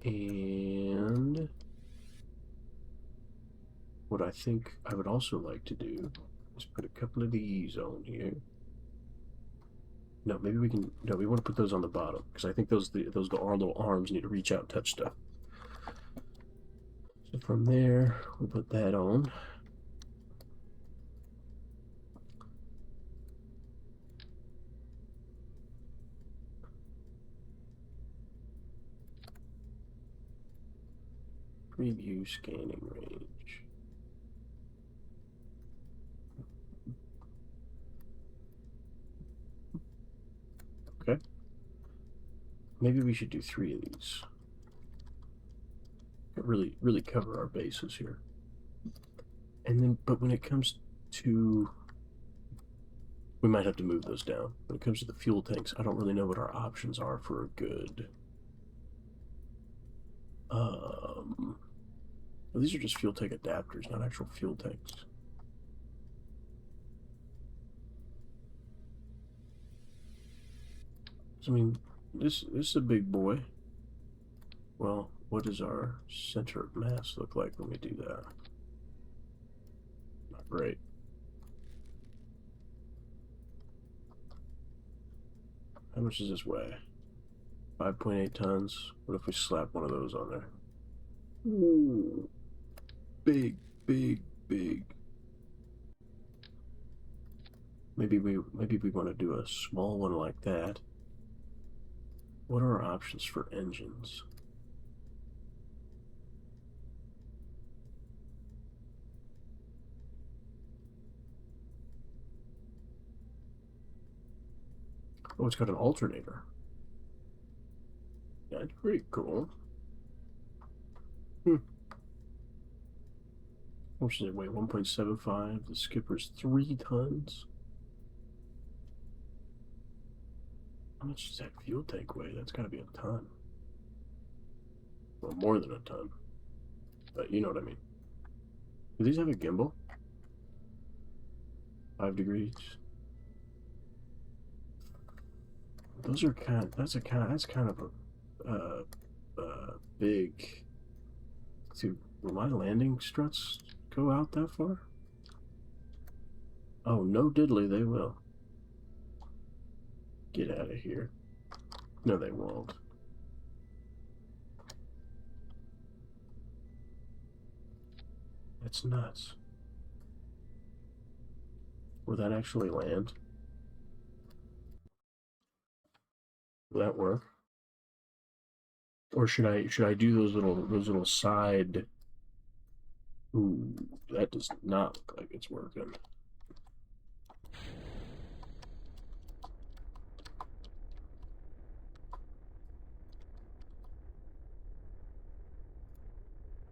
And what I think I would also like to do is put a couple of these on here. No, maybe we can. No, we want to put those on the bottom because I think those little arms need to reach out and touch stuff. So from there, we'll put that on. Preview scanning range. Okay. maybe we should do 3 of these. Really cover our bases here. And then, but when it comes to, we might have to move those down. When it comes to the fuel tanks, I don't really know what our options are for a good. Well, these are just fuel tank adapters, not actual fuel tanks. So, I mean, this is a big boy. Well, what does our center of mass look like when we do that? Not great. How much does this weigh? 5.8 tons. What if we slap one of those on there? Ooh. Big, big, big. Maybe we want to do a small one like that. What are our options for engines? Oh, it's got an alternator. That's pretty cool. How much does it weigh? 1.75. The skipper's 3 tons. How much does that fuel tank weigh? That's got to be a ton. Well, more than a ton. But you know what I mean. Do these have a gimbal? 5 degrees. Those are that's kind of a big. Will my landing struts go out that far? Oh, no diddly, they will. Get out of here. No, they won't. That's nuts. Will that actually land? Will that work? Or should I do those little side? Ooh, that does not look like it's working.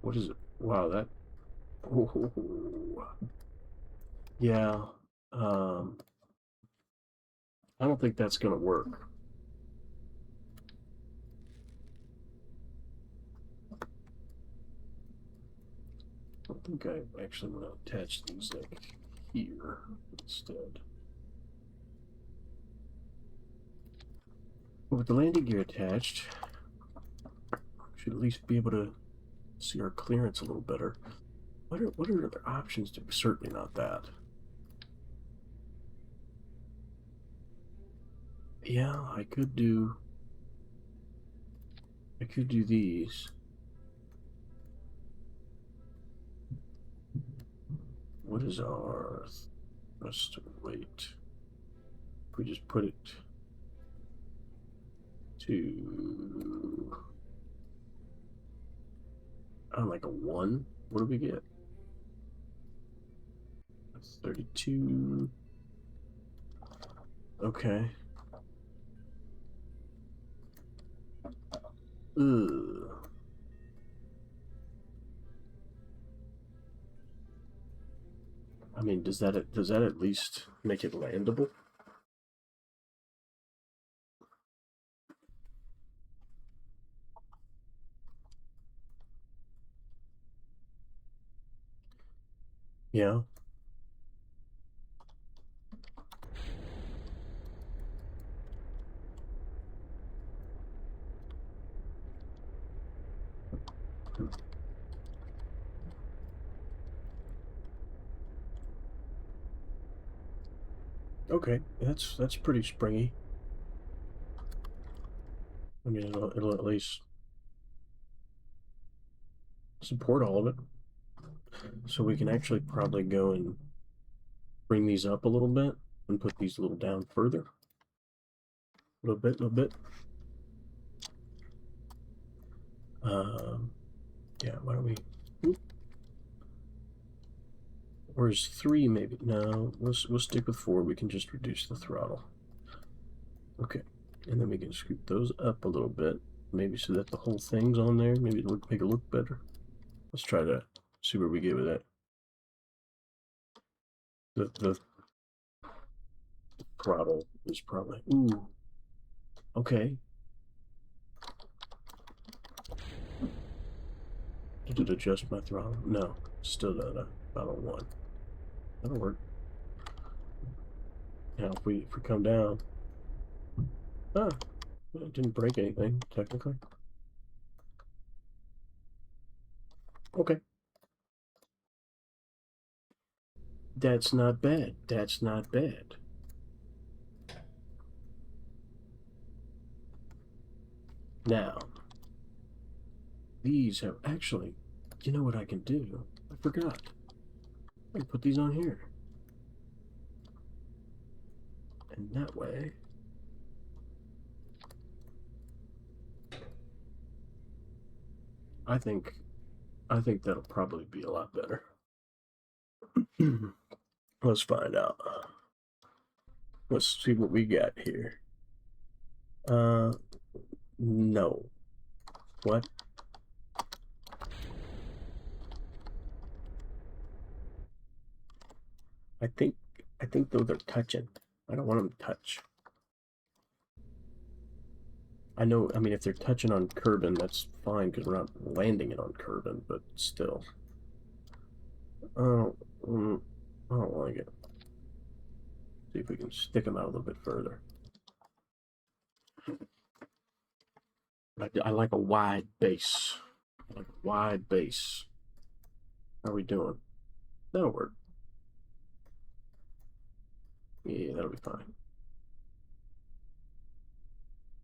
What is it? Wow, that. Oh, yeah. I don't think that's gonna work. I think I actually want to attach these like here instead. But with the landing gear attached, should at least be able to see our clearance a little better. What are other options? Certainly not that. Yeah, I could do these. What is our thrust weight? If we just put it to like a 1, what do we get? 32. Okay. Ugh. I mean, does that at least make it landable? Yeah. Okay, that's pretty springy. I mean, it'll at least support all of it. So we can actually probably go and bring these up a little bit and put these a little down further. A little bit. Yeah, why don't we? Or is 3 maybe? No, we'll stick with 4. We can just reduce the throttle. Okay, And then we can scoop those up a little bit, maybe so that the whole thing's on there. Maybe it'll make it look better. Let's try to see where we get with that. The throttle is probably, ooh, okay. Did it adjust my throttle? No, still not a 1. That'll work. Now if we come down, it didn't break anything technically. Okay, that's not bad. That's not bad. Now, these have actually, you know what I can do? I forgot. I can put these on here. And that way, I think that'll probably be a lot better. Let's find out. Let's see what we got here. No. What? I think though they're touching. I don't want them to touch. I know, I mean, if they're touching on Kerbin, that's fine because we're not landing it on Kerbin, but still. Oh, I don't like it. See if we can stick them out a little bit further. I like a wide base. I like a wide base. How are we doing? That'll work. Yeah, that'll be fine.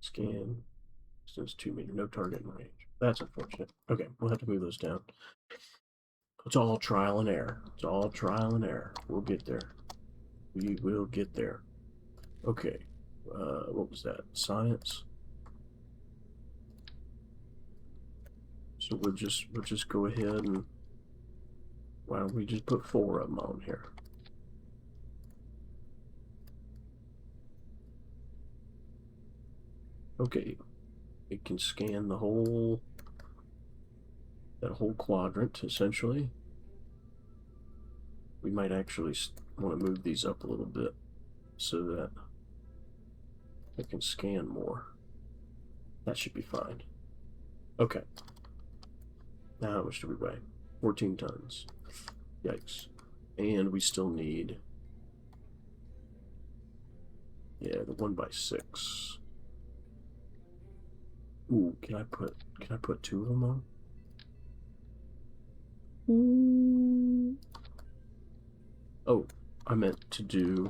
Scan. Distance 2 meters. No target in range. That's unfortunate. Okay, we'll have to move those down. It's all trial and error. It's all trial and error. We'll get there. We will get there. Okay. What was that? Science. So we'll just go ahead and why don't we just put 4 of them on here? Okay. It can scan the whole that whole quadrant essentially. We might actually want to move these up a little bit so that it can scan more. That should be fine. Okay. Now how much do we weigh? 14 tons. Yikes. And we still need, yeah, the 1x6. Ooh, can I put 2 of them on? Ooh. Oh, I meant to do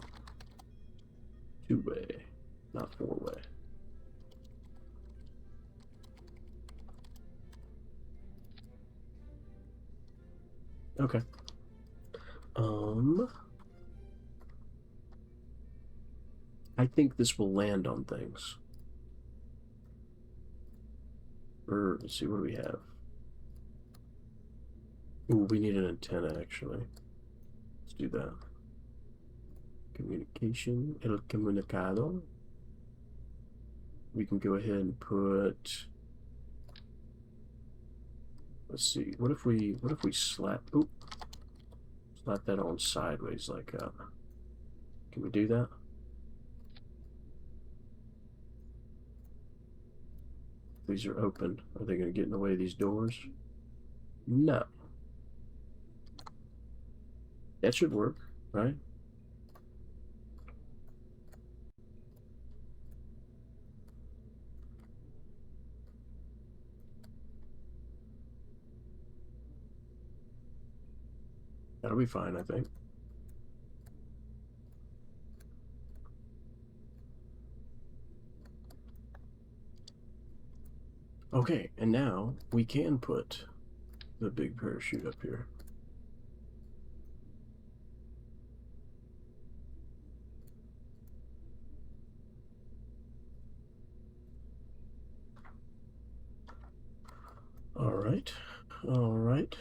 2-way, not 4-way. Okay. I think this will land on things. Or let's see, what do we have? Ooh, we need an antenna actually. Let's do that. Communication, el comunicado. We can go ahead and put. Let's see. What if we slap? Oop, slap that on sideways like that. Can we do that? These are open. Are they going to get in the way of these doors? No. That should work, right? That'll be fine, I think. Okay, and now we can put the big parachute up here. All right, all right.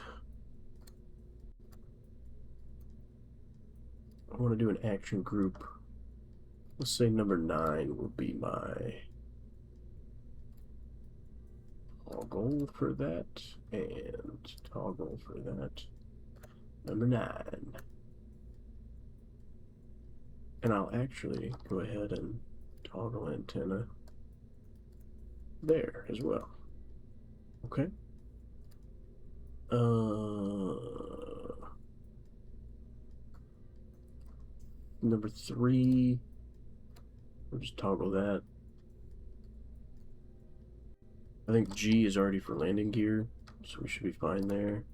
I want to do an action group. Let's say number 9 will be my toggle for that, and toggle for that. Number 9. And I'll actually go ahead and toggle antenna there as well. Okay. Number 3. We'll just toggle that. I think G is already for landing gear, so we should be fine there.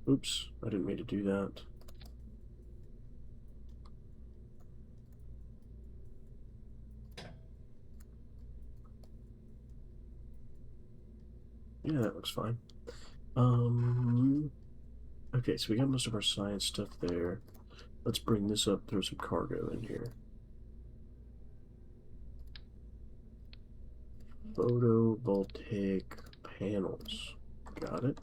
Oops, I didn't mean to do that. Yeah, that looks fine. Okay, so we got most of our science stuff there. Let's bring this up, throw some cargo in here. Photovoltaic panels. Got it.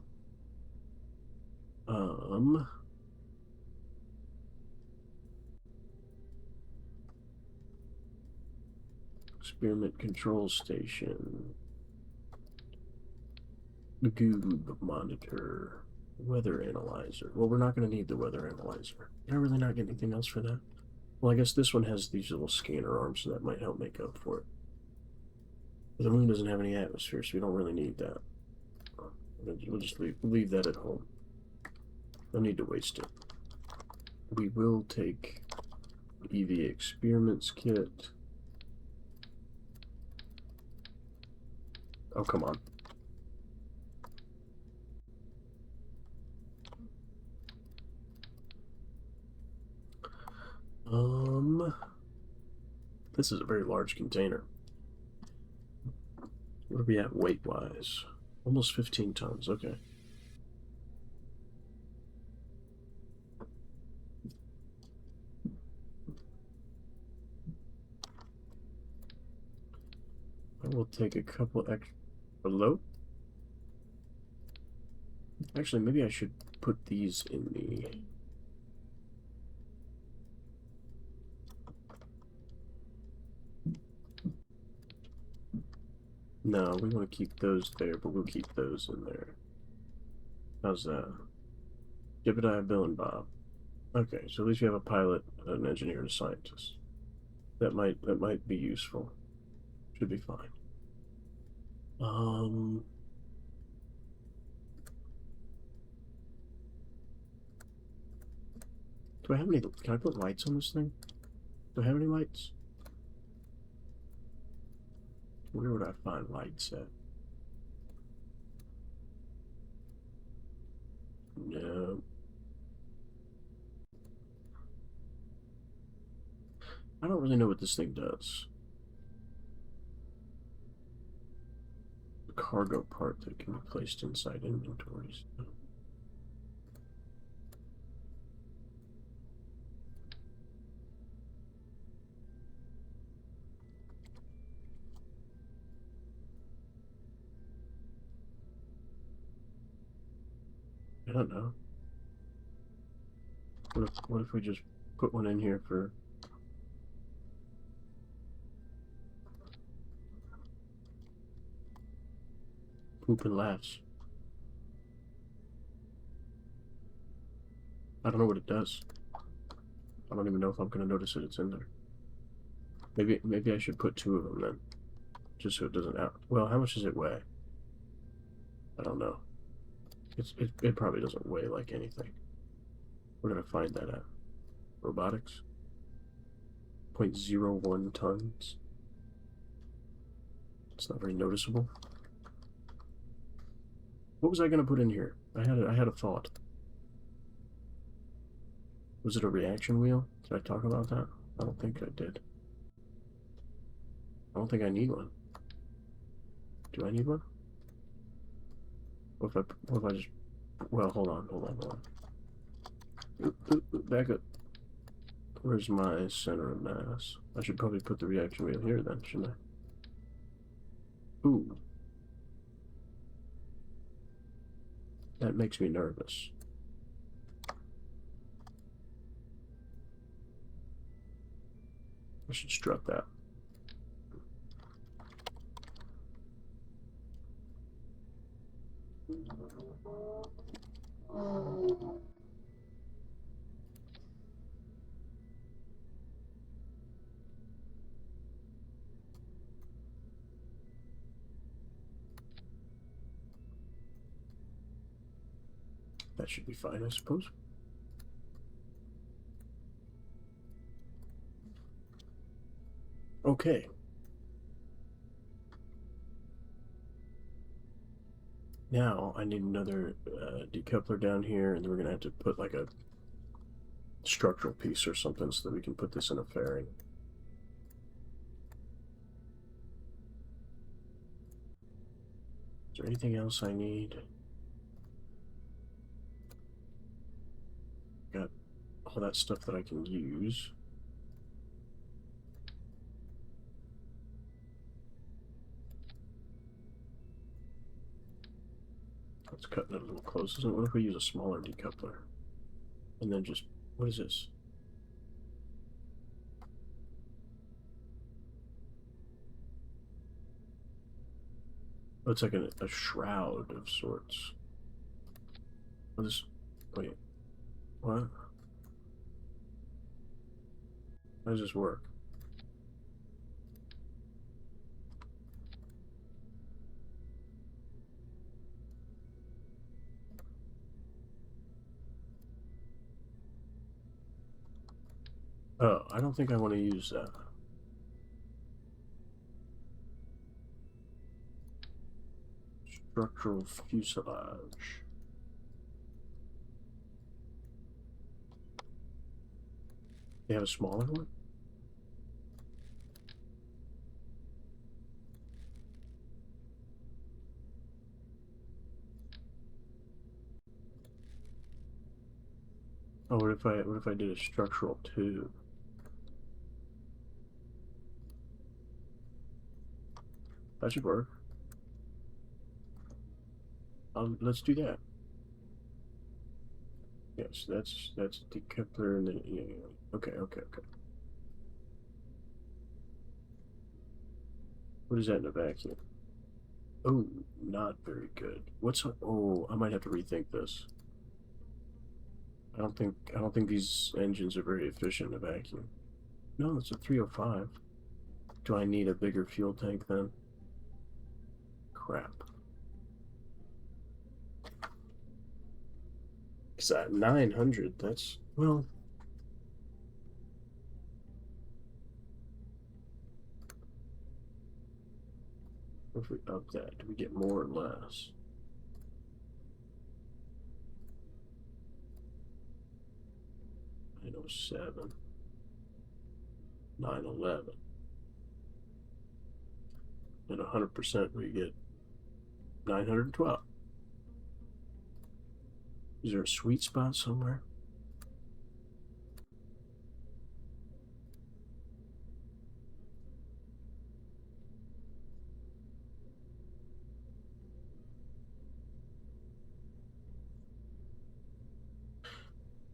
Experiment control station. Goob monitor. Weather analyzer. Well, we're not going to need the weather analyzer. Did I really not get anything else for that? Well, I guess this one has these little scanner arms, so that might help make up for it. But the moon doesn't have any atmosphere, so we don't really need that. We'll just leave that at home. No need to waste it. We will take EV experiments kit. Oh, come on. This is a very large container. Where are we at weight-wise? Almost 15 tons, okay. I will take a couple extra... Hello? Actually, maybe I should put these in the... No, we want to keep those there, but we'll keep those in there. How's that? Jebediah, Bill, and Bob. Okay, so at least we have a pilot, an engineer, and a scientist. That might be useful. Should be fine. Do I have any... Can I put lights on this thing? Do I have any lights? Where would I find lights at? No. I don't really know what this thing does. A cargo part that can be placed inside inventories. I don't know. What if we just put one in here for... poop and laughs? I don't know what it does. I don't even know if I'm going to notice that it's in there. Maybe I should put 2 of them then. Just so it doesn't out... Well, how much does it weigh? I don't know. It probably doesn't weigh like anything. We're going to find that out. Robotics. 0.01 tons. It's not very noticeable. What was I going to put in here? I had a thought. Was it a reaction wheel? Did I talk about that? I don't think I did. I don't think I need one. Do I need one? What if I just... Well, hold on. Back up. Where's my center of mass? I should probably put the reaction wheel here then, shouldn't I? Ooh. That makes me nervous. I should strut that. That should be fine, I suppose. Okay. Now I need another decoupler down here, and then we're gonna have to put like a structural piece or something so that we can put this in a fairing. Is there anything else I need? Got all that stuff that I can use. Let's cut it a little close. What if we use a smaller decoupler? And then just, what is this? Oh, it's like a shroud of sorts. Oh, this, wait, what? How does this work? Oh, I don't think I want to use that. Structural fuselage. They have a smaller one? Oh, what if I did a structural tube? That should work. Let's do that. Yes, that's decoupler, and then yeah. Okay. What is that in a vacuum? Oh, not very good. Oh, I might have to rethink this. I don't think these engines are very efficient in a vacuum. No, it's a 305. Do I need a bigger fuel tank then? Crap. Is that 900? That's, well, if we up that, do we get more or less? 907, 911. And 100% we get 912. Is there a sweet spot somewhere?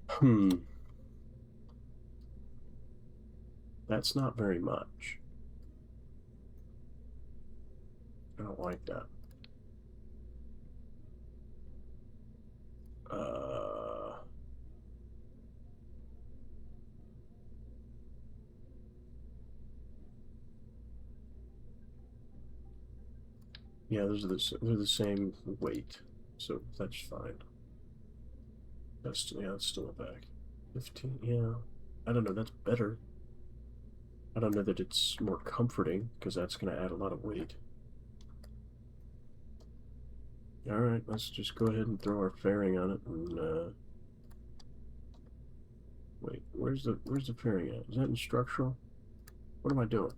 Hmm. That's not very much. I don't like that. Uh, yeah, they're the same weight, so that's fine. That's still a bag. 15, yeah. I don't know, that's better. I don't know that it's more comforting, because that's going to add a lot of weight. Alright, let's just go ahead and throw our fairing on it, and, wait, where's the fairing at? Is that in structural? What am I doing?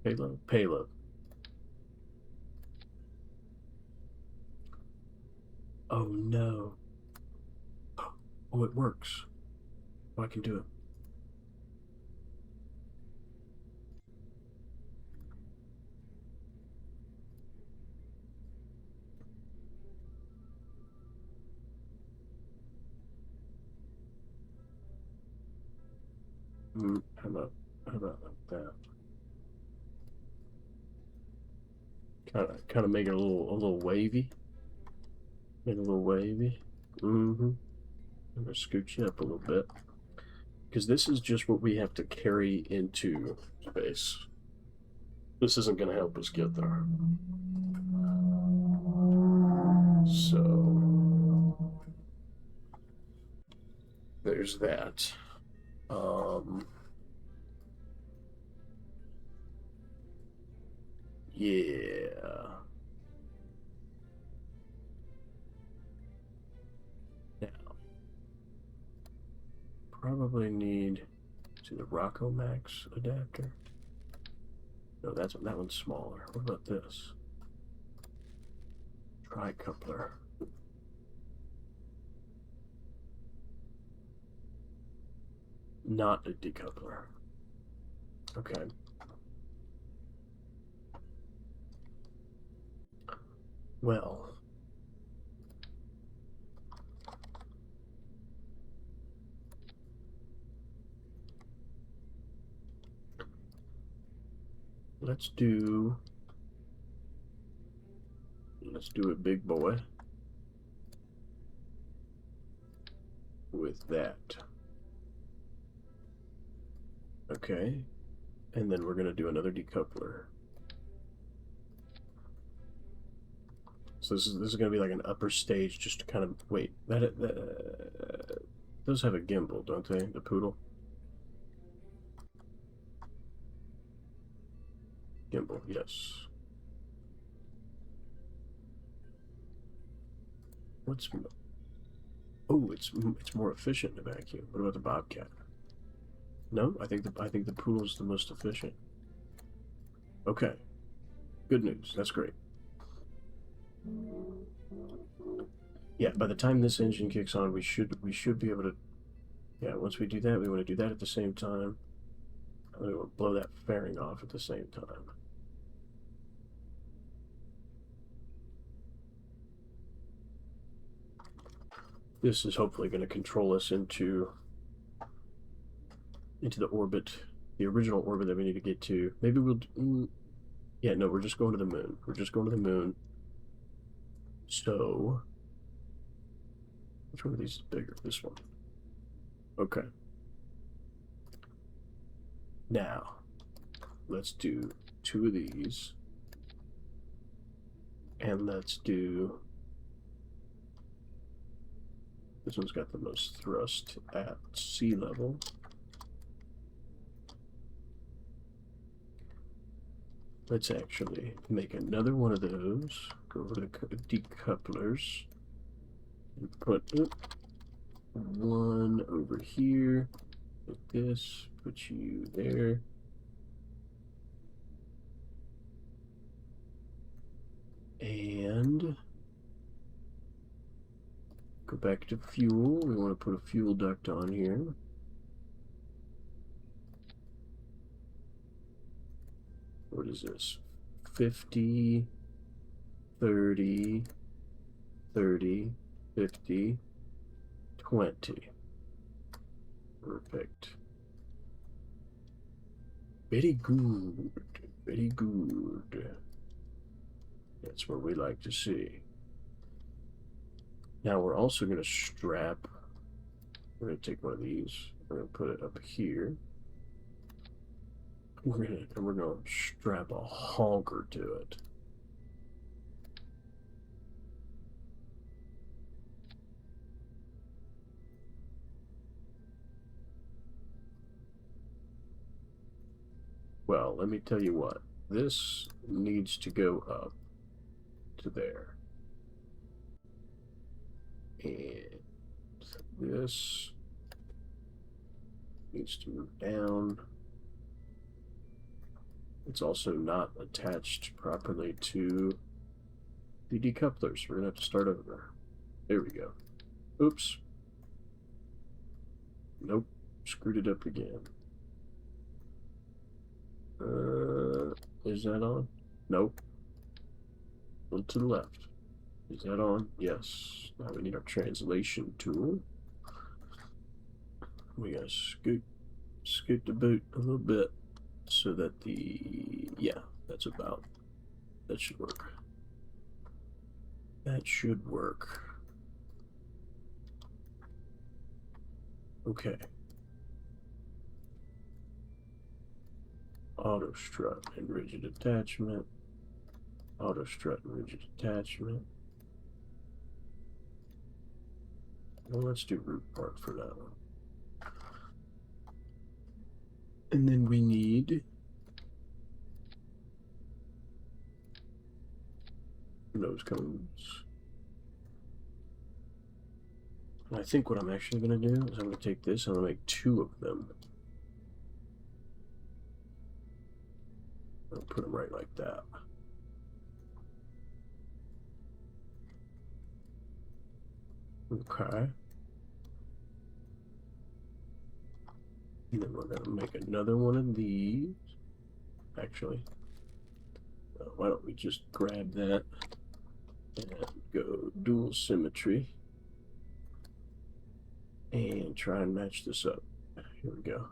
Payload? Payload. Oh, no. Oh, it works. Oh, I can do it. How about like that? Kind of make it a little wavy. Make a little wavy. I'm gonna scoot you up a little bit. Because this is just what we have to carry into space. This isn't gonna help us get there. So there's that. Yeah. Now, probably need to the Rocco Max adapter. No, that one's smaller. What about this? Tri-coupler. Not a decoupler. Okay. Well, let's do it, big boy, with that. Okay. And then we're going to do another decoupler. So this is going to be like an upper stage, just to kind of wait. That those have a gimbal, don't they? The Poodle gimbal, yes. What's it's more efficient to vacuum. What about the Bobcat? No, I think the Poodle's the most efficient. Okay, good news. That's great. Yeah, by the time this engine kicks on, we should be able to. Yeah, once we do that, we want to do that at the same time. We want to blow that fairing off at the same time. This is hopefully going to control us into the orbit, the original orbit that we need to get to. Maybe we'll. Yeah, no, we're just going to the moon. We're just going to the moon. So, which one of these is bigger? This one. Okay. Now, let's do 2 of these. And let's do... This one's got the most thrust at sea level. Let's actually make another one of those. Go over to decouplers. And put one over here. Put this. Put you there. And go back to fuel. We want to put a fuel duct on here. What is this? 50, 30, 30, 50, 20. Perfect. Very good. Very good. That's what we like to see. Now we're also going to strap. We're going to take one of these. We're going to put it up here. We're going to strap a honker to it. Well, let me tell you what. This needs to go up to there. And this needs to move down. It's also not attached properly to the decouplers. We're going to have to start over. There we go. Oops. Nope. Screwed it up again. Is that on? Nope. A little to the left. Is that on? Yes. Now we need our translation tool. We gotta scoot the boot a little bit so that yeah, that should work. That should work. Okay. Auto strut and rigid attachment. Auto strut and rigid attachment. Well, let's do root part for that one. And then we need nose cones. And I think what I'm actually going to do is I'm going to take this and I'm going to make 2 of them. I'll put them right like that. Okay. And then we're going to make another one of these. Actually, why don't we just grab that and go dual symmetry and try and match this up. Here we go.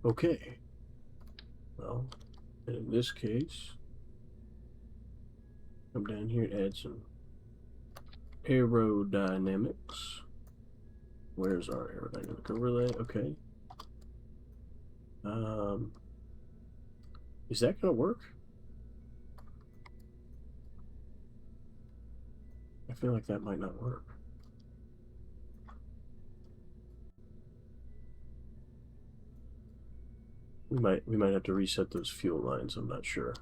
Okay. Well, in this case, come down here and add some aerodynamics. Where's our aerodynamic overlay? Okay. Is that going to work? I feel like that might not work. We might have to reset those fuel lines. I'm not sure,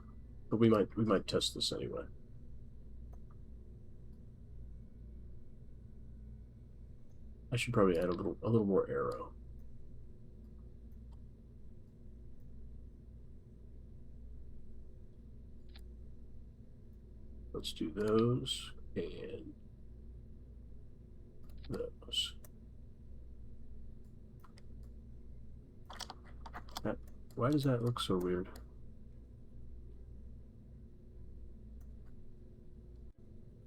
but we might test this anyway. I should probably add a little more aero. Let's do those and those. Why does that look so weird?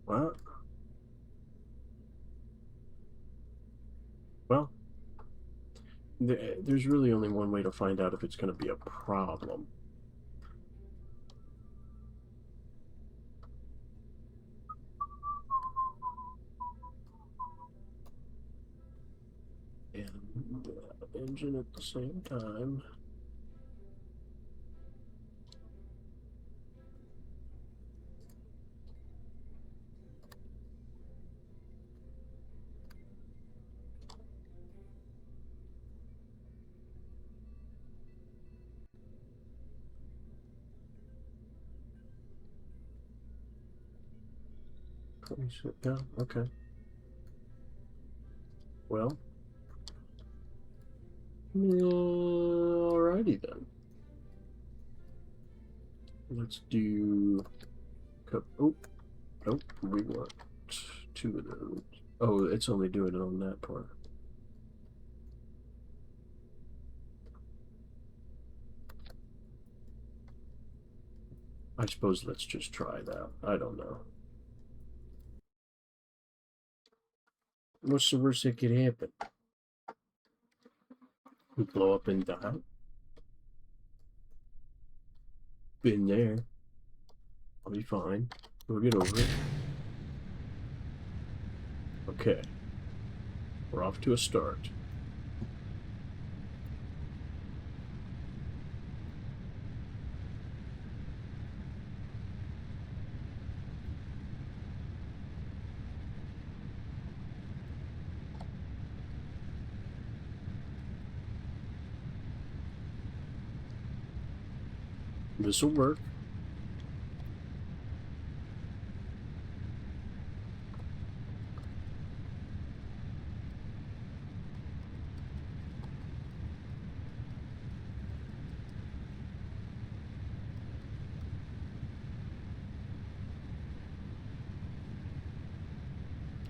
What? Well, there's really only one way to find out if it's going to be a problem. And engine at the same time. Yeah, okay. Well, alrighty then. Let's do. Oh, nope. We want 2 of those. Oh, it's only doing it on that part. I suppose let's just try that. I don't know. What's the worst that could happen? We blow up and die? Been there. I'll be fine. We'll get over it. Okay. We're off to a start. This will work.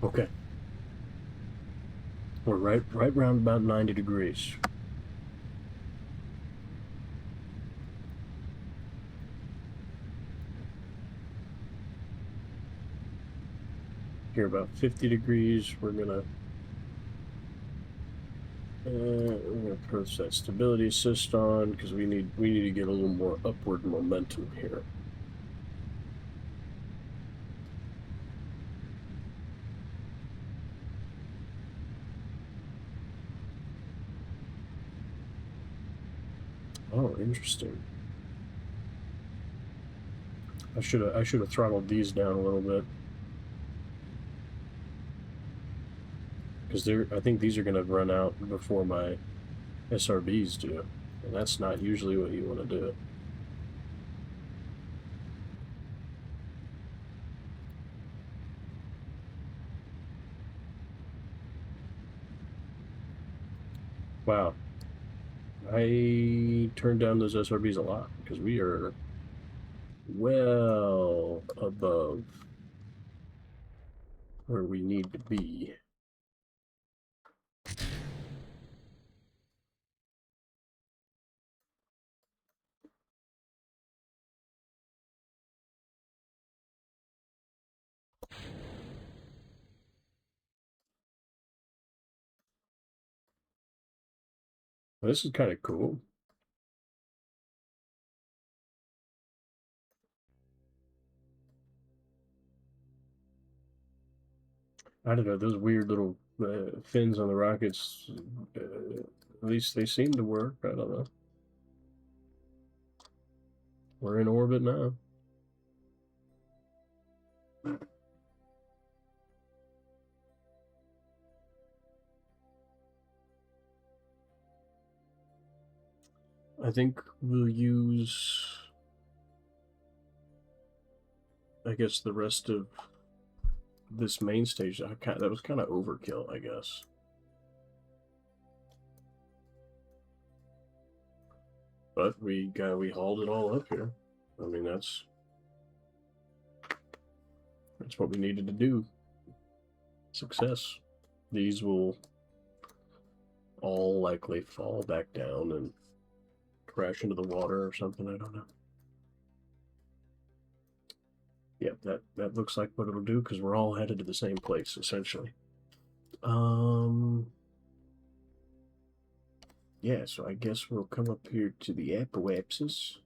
Okay. We're right around about 90 degrees. here about 50 degrees. We're gonna put that stability assist on because we need to get a little more upward momentum here. Oh, interesting. I should have throttled these down a little bit because I think these are going to run out before my SRBs do, and that's not usually what you want to do. Wow, I turned down those SRBs a lot because we are well above where we need to be. This is kind of cool. I don't know, those weird little fins on the rockets, at least they seem to work. I don't know. We're in orbit now. I think we'll use, I guess, the rest of this main stage. That was kind of overkill, I guess. But we hauled it all up here. I mean, that's what we needed to do. Success. These will all likely fall back down and crash into the water or something. I don't know. Yep, that looks like what it'll do because we're all headed to the same place essentially. Yeah, so I guess we'll come up here to the apoapsis.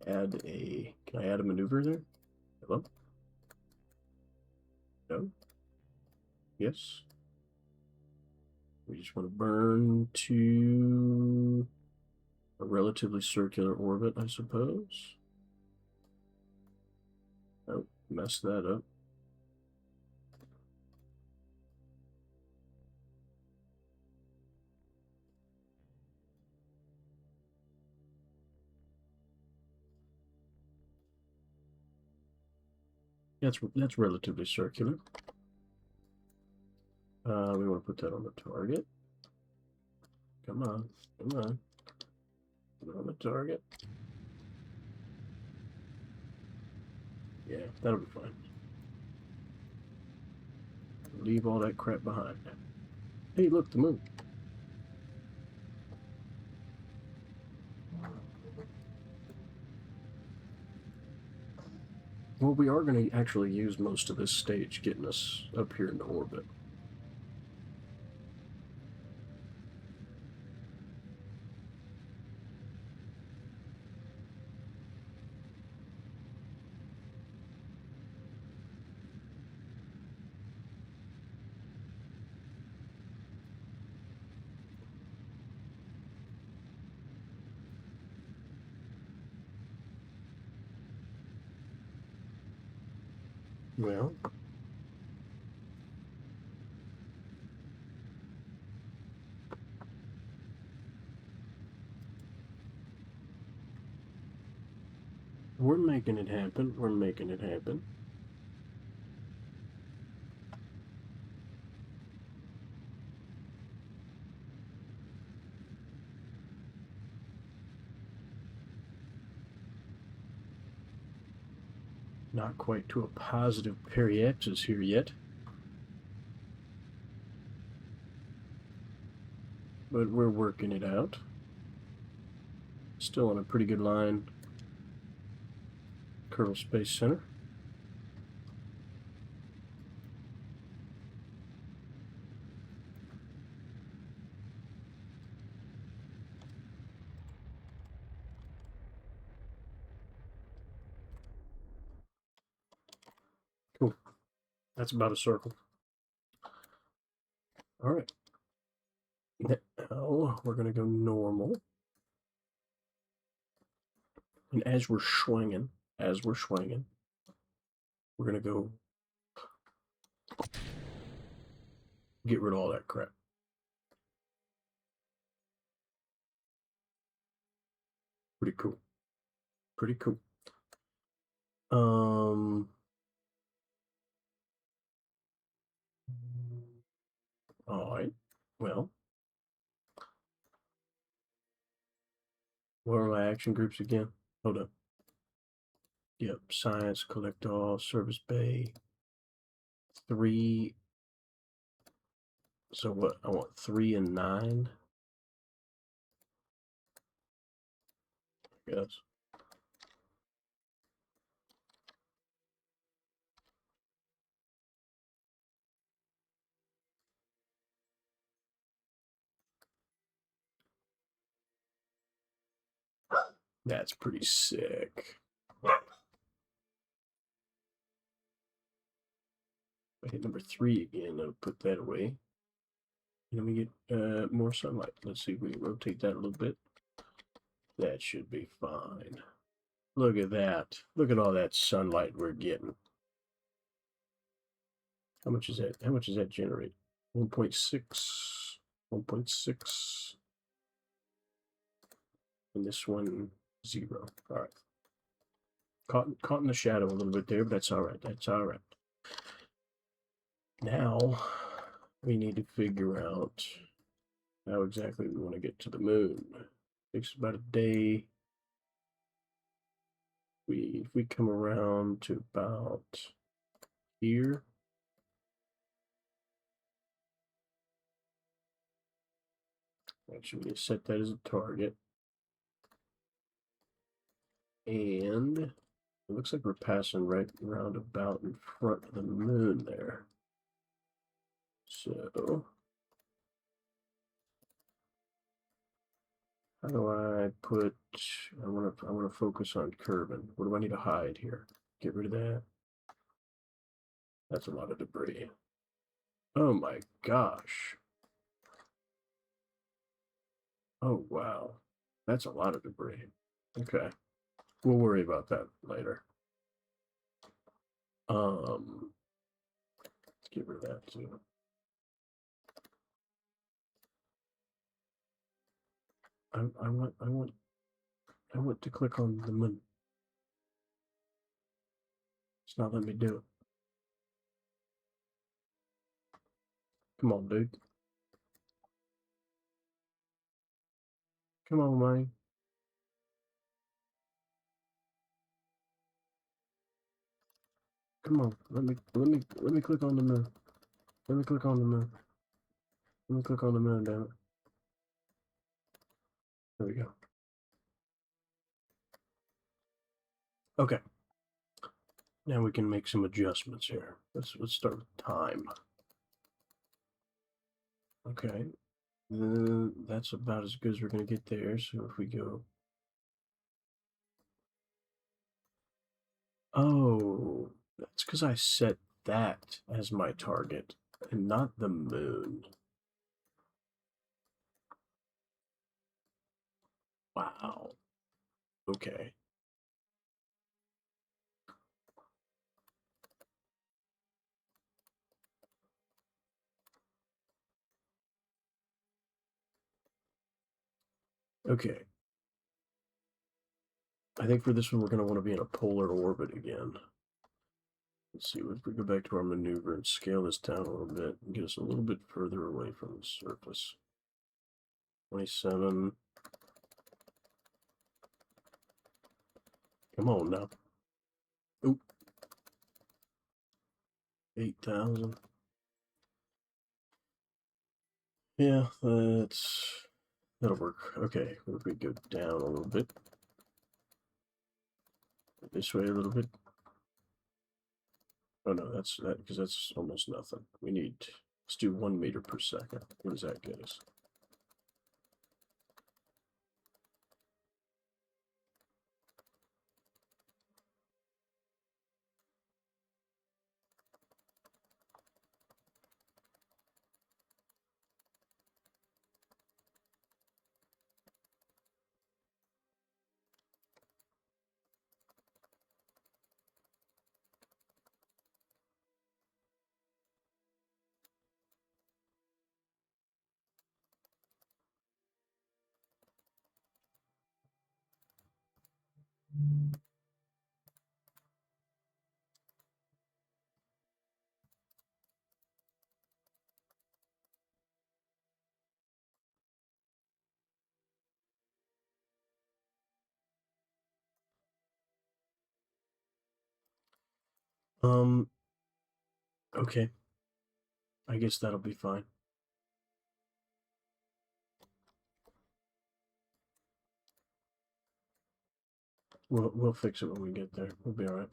Can I add a maneuver there? Hello? No? Yes? We just want to burn to a relatively circular orbit, I suppose. Oh, messed that up. That's relatively circular. We want to put that on the target. Come on, come on. Put it on the target. Yeah, that'll be fine. Leave all that crap behind. Hey, look, the moon. Well, we are going to actually use most of this stage getting us up here into orbit. Well, we're making it happen. We're making it happen. Not quite to a positive periaxis here yet. But we're working it out. Still on a pretty good line. Kerbal Space Center. That's about a circle. All right. Now we're going to go normal. And as we're swinging, we're going to go get rid of all that crap. Pretty cool. Pretty cool. All right. Well, what are my action groups again? Hold up. Yep. Science, collect all, service bay. 3. So what? I want 3 and 9. Yes. That's pretty sick. I hit number 3 again. I'll put that away. And then we get more sunlight. Let's see if we can rotate that a little bit. That should be fine. Look at that. Look at all that sunlight we're getting. How much is that? How much does that generate? 1.6. 1.6. And this one, 0. All right. Caught in the shadow a little bit there, but that's all right. That's all right. Now, we need to figure out how exactly we want to get to the moon. It takes about a day. If we come around to about here, actually, we set that as a target. And it looks like we're passing right around about in front of the moon there. So, how do I put? I want to focus on Kerbin. What do I need to hide here? Get rid of that. That's a lot of debris. Oh my gosh. Oh wow. That's a lot of debris. Okay. We'll worry about that later. Let's get rid of that too. I want to click on the moon. It's not letting me do it. Come on, dude. Come on, man. Come on. Let me click on the moon. Let me click on the moon. Let me click on the moon, damn it. There we go. Okay. Now we can make some adjustments here. Let's start with time. Okay. That's about as good as we're going to get there. So if we go... Oh, that's because I set that as my target and not the moon. Wow. Okay. Okay. I think for this one, we're going to want to be in a polar orbit again. Let's see, if we go back to our maneuver and scale this down a little bit and get us a little bit further away from the surface. 27. Come on now. Oop. 8,000. Yeah, that'll work. Okay, if we go down a little bit. This way a little bit. Oh no, that's that because that's almost nothing. We need, let's do 1 meter per second. What does that get us? Okay. I guess that'll be fine. We'll fix it when we get there. We'll be all right.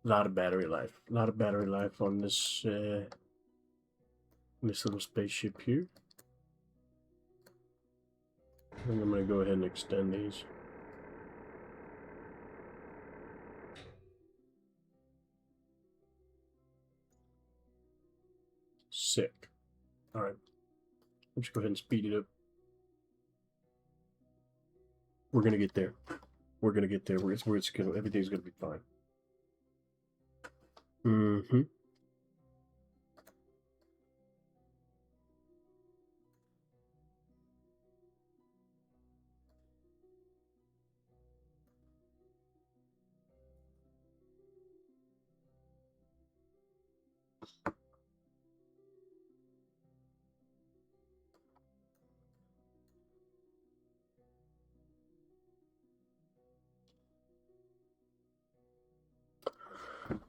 A lot of battery life. A lot of battery life on this little spaceship here. And I'm gonna go ahead and extend these. Sick. All right. Let's go ahead and speed it up. We're gonna get there. We're gonna get there. Everything's gonna be fine. Mm-hmm.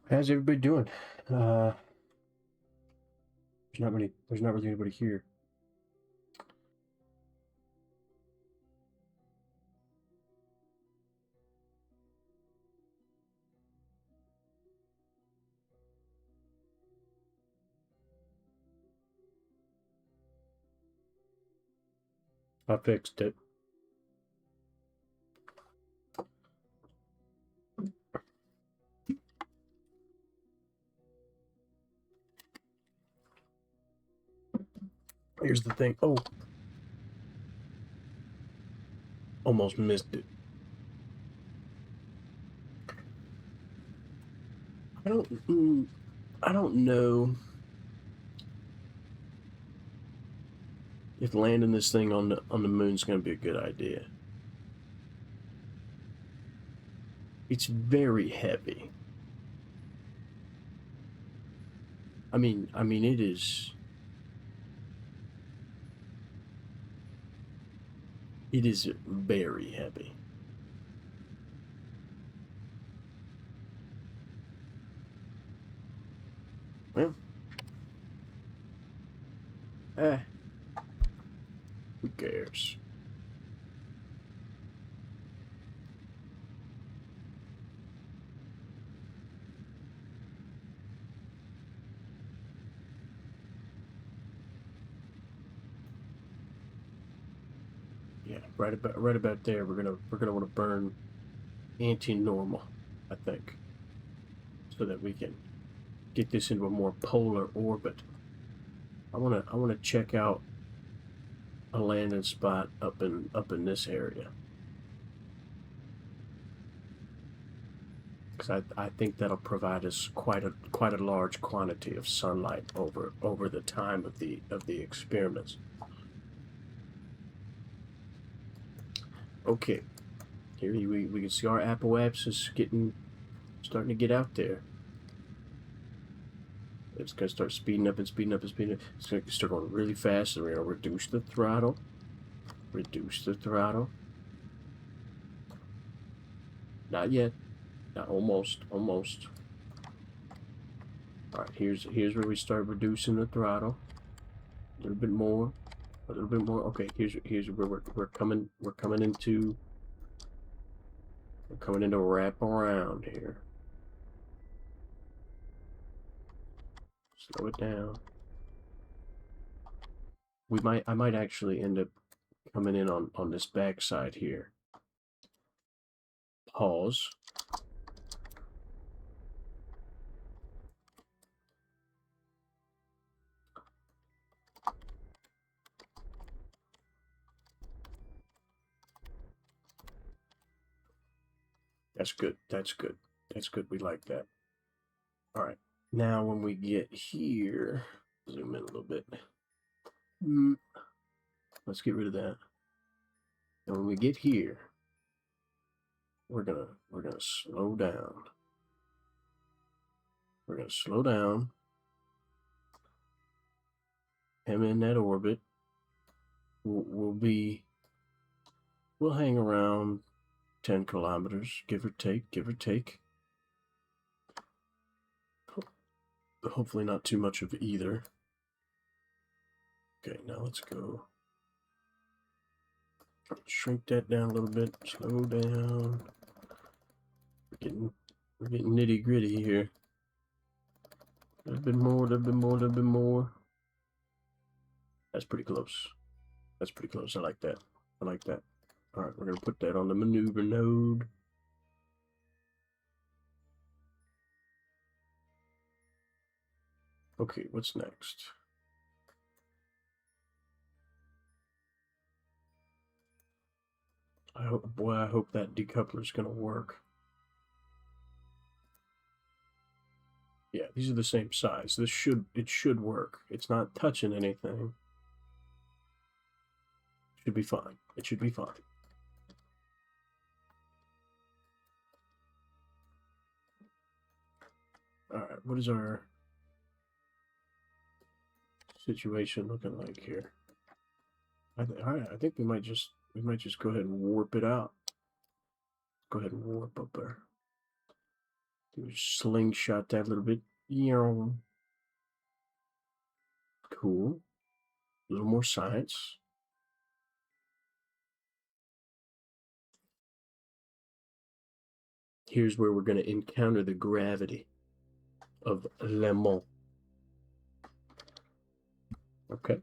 How's everybody doing? There's not really anybody here. I fixed it. Here's the thing. Oh, almost missed it. I don't know if landing this thing on the moon's going to be a good idea. It's very heavy. I mean it is. It is very heavy. Well, who cares? Yeah, right about there. We're gonna want to burn anti-normal, I think, so that we can get this into a more polar orbit. I wanna check out a landing spot up in this area, because I think that'll provide us quite a large quantity of sunlight over the time of the experiments. Okay, here we can see our apoapsis is starting to get out there. It's gonna start speeding up and speeding up and speeding up. It's gonna start going really fast, and we're gonna reduce the throttle. Reduce the throttle. Not yet. Not almost. Almost. All right. Here's where we start reducing the throttle. A little bit more. A little bit more. Okay. Here's where we're coming. We're coming into. We're coming into wrap around here. Slow it down. I might actually end up coming in on this backside here. Pause. That's good. That's good. That's good. We like that. All right. Now when we get here, zoom in a little bit. Let's get rid of that. And when we get here, we're gonna slow down. We're gonna slow down. Him in that orbit. We'll hang around 10 kilometers, give or take, give or take. Hopefully not too much of either. Okay, now let's go. Shrink that down a little bit. Slow down. We're getting nitty gritty here. A little bit more, a little bit more, a little bit more. That's pretty close. That's pretty close. I like that. I like that. All right, we're gonna put that on the maneuver node. Okay, what's next? I hope that decoupler's gonna work. Yeah, these are the same size. It should work. It's not touching anything. Should be fine. It should be fine. All right, what is our situation looking like here? I think we might just go ahead and warp it out. Go ahead and warp up there. Slingshot that a little bit. Cool. A little more science. Here's where we're going to encounter the gravity of Le Mans. Okay.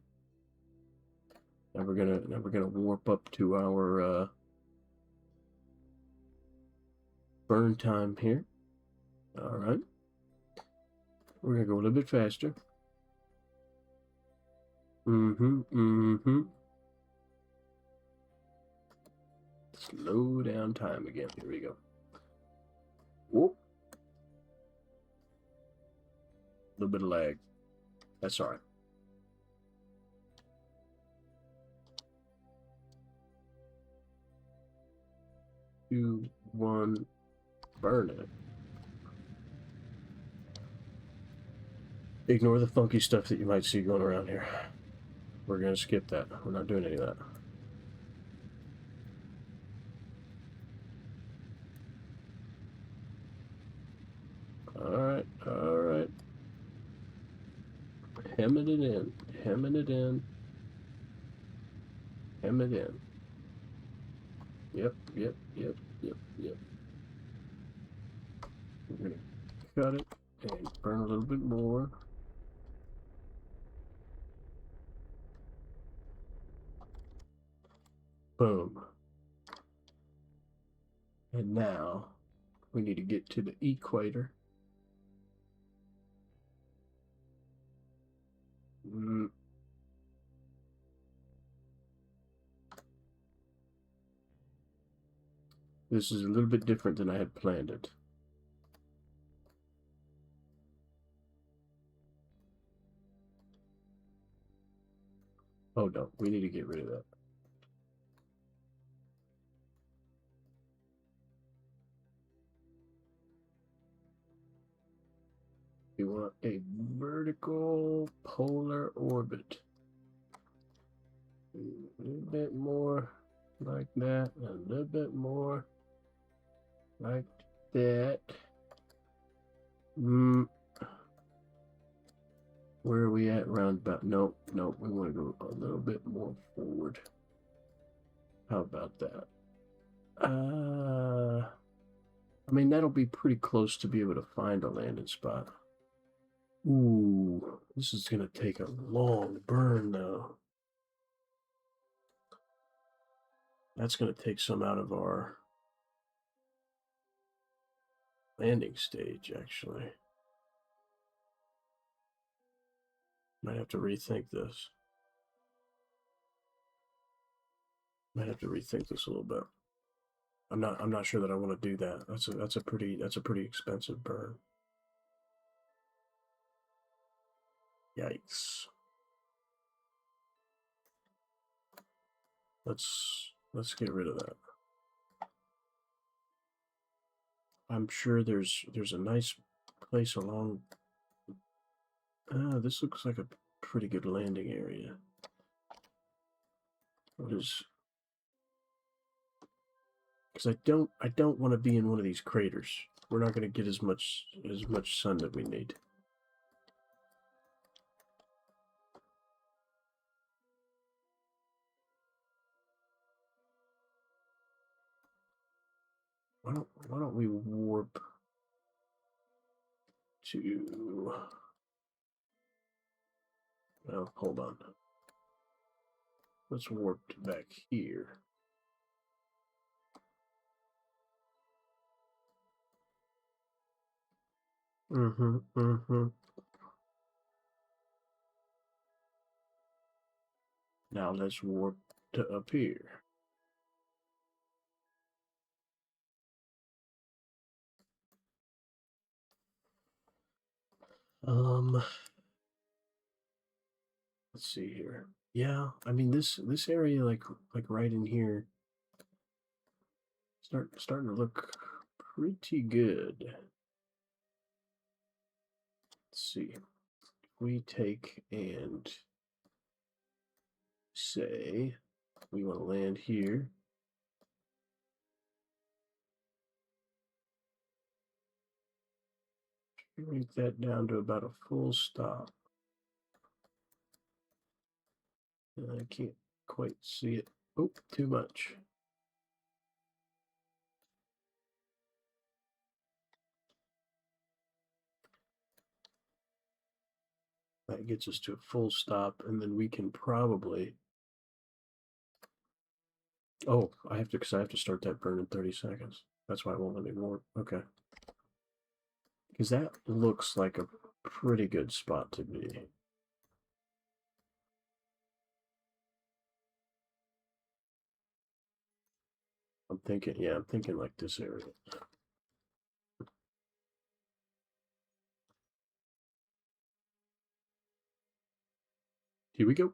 Now we're gonna warp up to our burn time here. All right. We're gonna go a little bit faster. Slow down time again. Here we go. Whoop. A little bit of lag. That's all right. 2, 1, burn it. Ignore the funky stuff that you might see going around here. We're going to skip that. We're not doing any of that. Alright, alright. Hemming it in. Hemming it in. Hem it in. Yep. We're going to cut it and burn a little bit more. Boom. And now we need to get to the equator. This is a little bit different than I had planned it. Oh no, we need to get rid of that. We want a vertical polar orbit. A little bit more like that, a little bit more like that. Where are we at? Roundabout? Nope. We want to go a little bit more forward. How about that? I mean, that'll be pretty close to be able to find a landing spot. Ooh, this is going to take a long burn, though. That's going to take some out of our landing stage, actually. Might have to rethink this. Might have to rethink this a little bit. I'm not sure that I want to do that. That's a pretty expensive burn. Yikes. Let's get rid of that. I'm sure there's a nice place along. This looks like a pretty good landing area. What is? Because I don't want to be in one of these craters. We're not going to get as much sun that we need. Why don't we warp to? Well, hold on. Let's warp back here. Now let's warp to up here. Let's see here. Yeah, I mean this area like right in here starting to look pretty good. Let's see. We take and say we want to land here. Break that down to about a full stop. I can't quite see it. Oh, too much. That gets us to a full stop, and then we can probably. Oh, I have to start that burn in 30 seconds. That's why I won't let me warp. Okay. Because that looks like a pretty good spot to be. I'm thinking like this area. Here we go.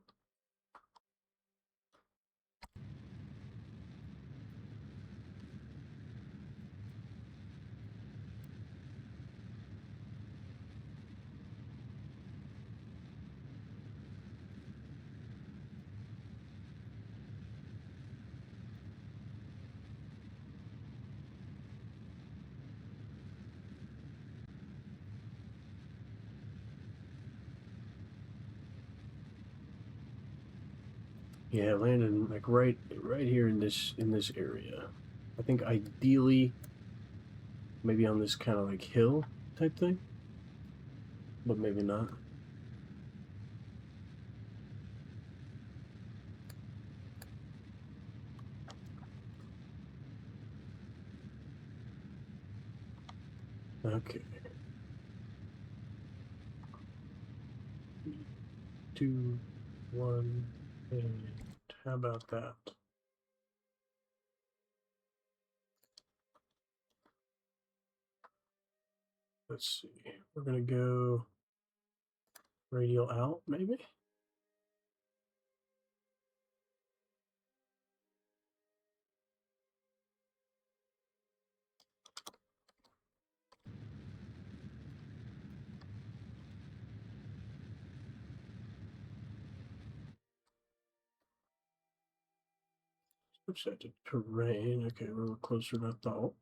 Yeah, landing like right here in this area. I think ideally maybe on this kind of like hill type thing, but maybe not. Okay. 3, 2, 1, and how about that? Let's see. We're gonna go radial out, maybe. Switch that to terrain. Okay, we're a little closer than I thought.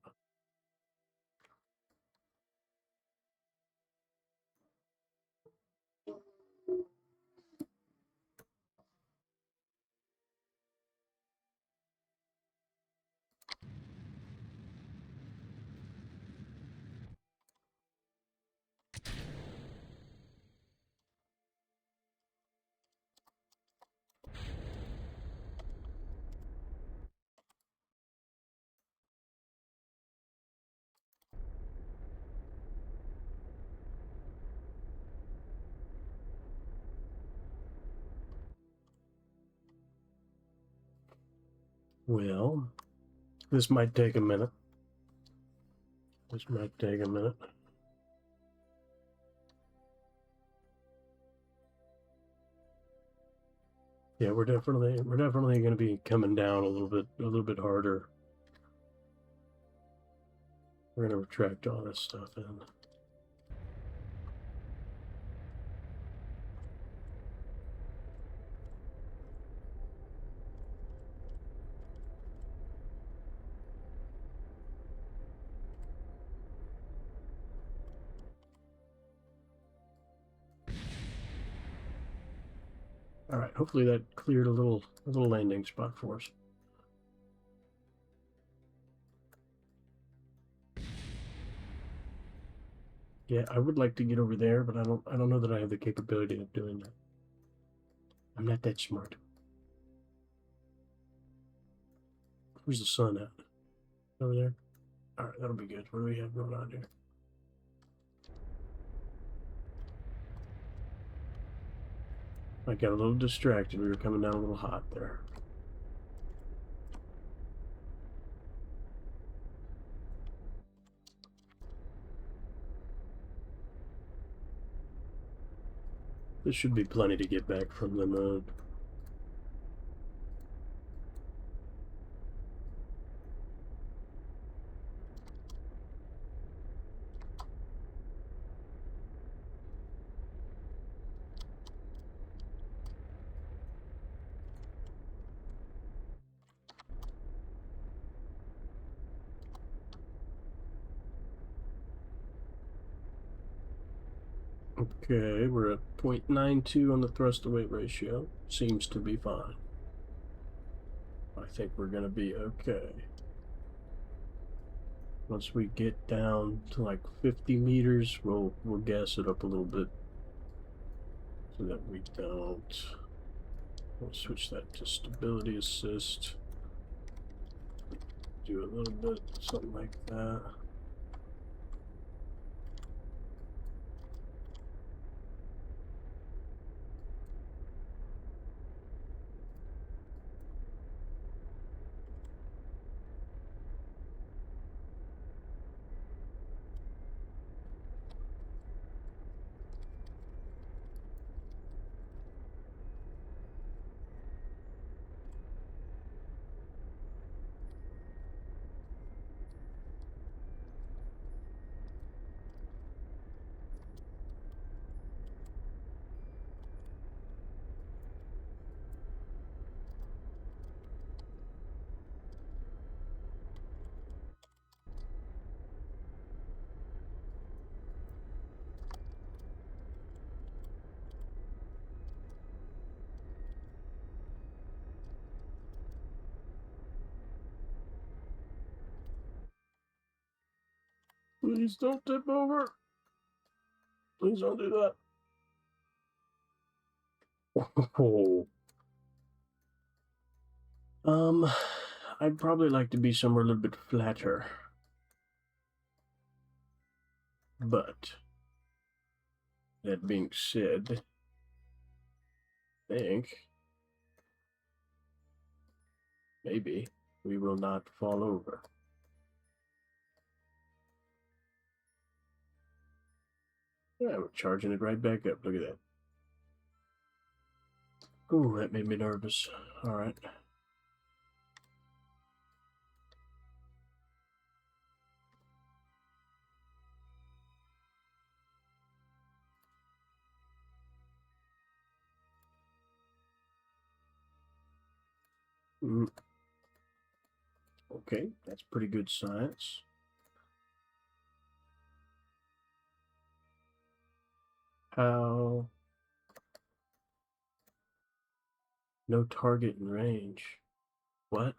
Well, this might take a minute. This might take a minute. Yeah, we're definitely going to be coming down a little bit harder. We're going to retract all this stuff in. All right, hopefully that cleared a little landing spot for us. Yeah, I would like to get over there, but I don't know that I have the capability of doing that. I'm not that smart. Where's the sun at? Over there? All right, that'll be good. What do we have going on here? I got a little distracted. We were coming down a little hot there. This should be plenty to get back from the moon. Okay, we're at 0.92 on the thrust to weight ratio. Seems to be fine. I think we're gonna be okay. Once we get down to like 50 meters, we'll gas it up a little bit so that we don't. We'll switch that to stability assist. Do a little bit, something like that. Please don't tip over. Please don't do that. Oh. I'd probably like to be somewhere a little bit flatter. But that being said, I think maybe we will not fall over. Yeah, we're charging it right back up. Look at that. Ooh, that made me nervous. All right. Okay, that's pretty good science. How? No target in range. What?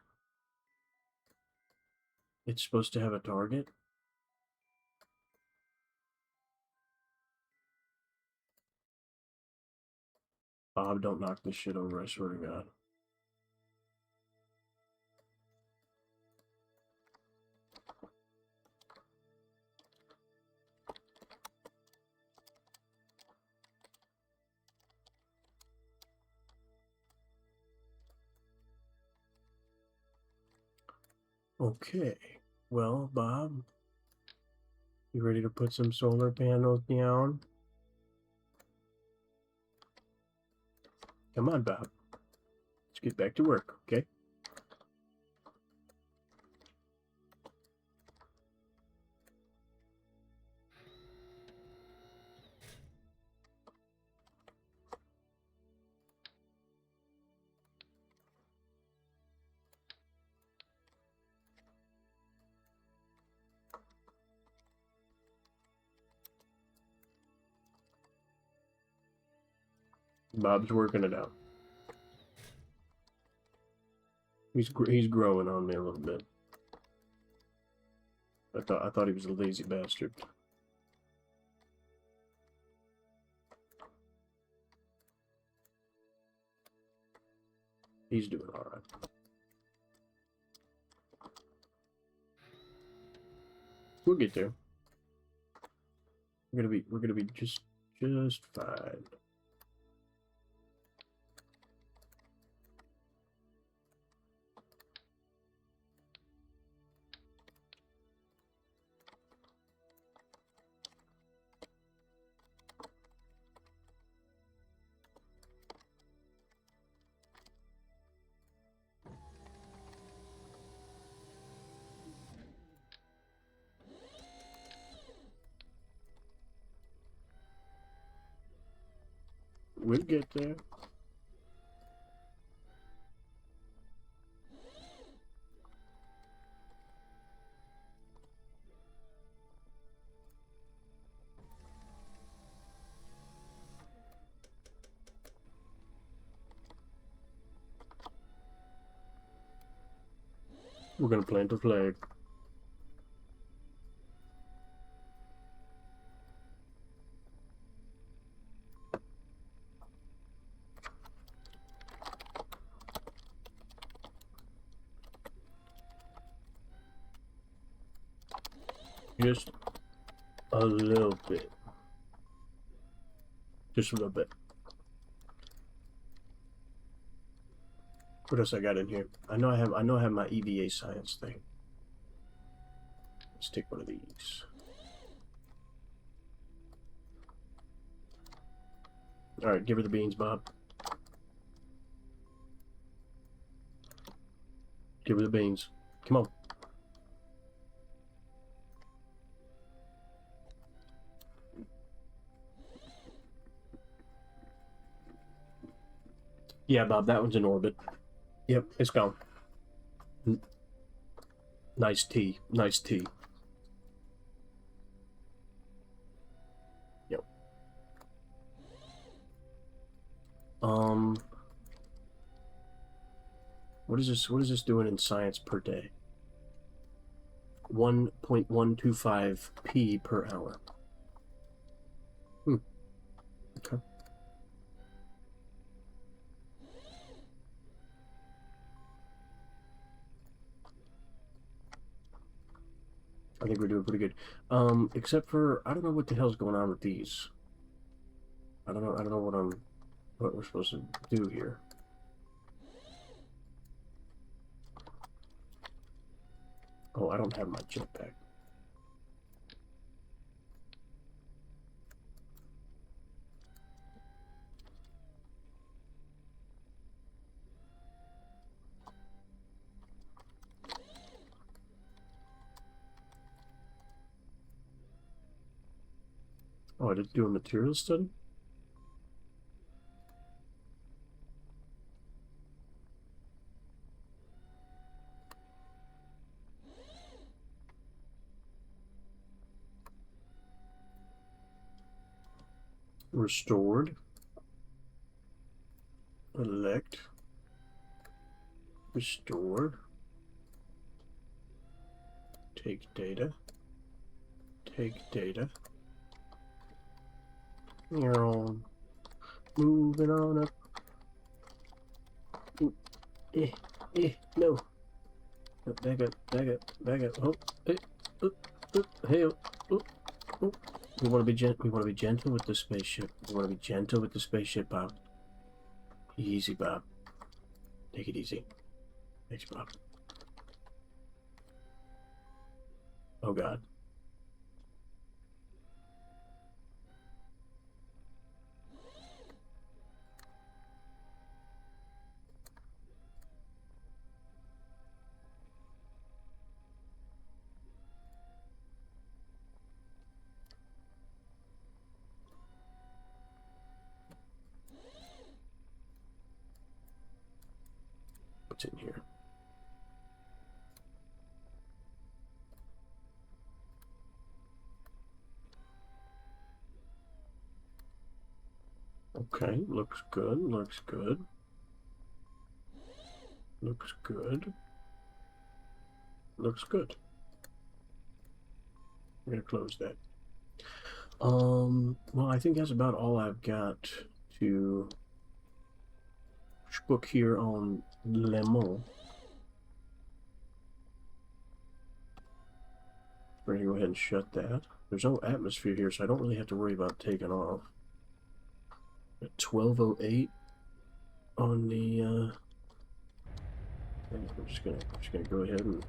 It's supposed to have a target? Bob, don't knock this shit over, I swear to God. Okay, well, Bob, you ready to put some solar panels down? Come on, Bob. get back to work, okay? Bob's working it out. He's growing on me a little bit. I thought he was a lazy bastard. He's doing all right. We'll get there. We're gonna be just fine. We'll get there. We're gonna plant a flag. Just a little bit. Just a little bit. What else I got in here? I know I have my EVA science thing. Let's take one of these. All right, give her the beans, Bob. Give her the beans. Come on. Yeah, Bob, that one's in orbit. Yep, it's gone. Nice tea. Nice tea. Yep. What is this doing in science per day? 1.125 P per hour. Okay. I think we're doing pretty good. Except for I don't know what the hell's going on with these. I don't know what we're supposed to do here. Oh, I don't have my jetpack. Oh, I did do a material study? Restored. Elect. Restore. Take data. Take data. You're on. Moving on up. No. Back up. Oh, hey, oh. We want to be gentle with the spaceship. Bob. Easy, Bob. Take it easy. Thanks, Bob. Oh, God. What's in here? Okay, looks good, looks good. Looks good. Looks good. I'm gonna close that. Well, I think that's about all I've got to book here on Le Mans. We're gonna go ahead and shut that. There's no atmosphere here, so I don't really have to worry about taking off. At 12:08 on the we're just gonna go ahead and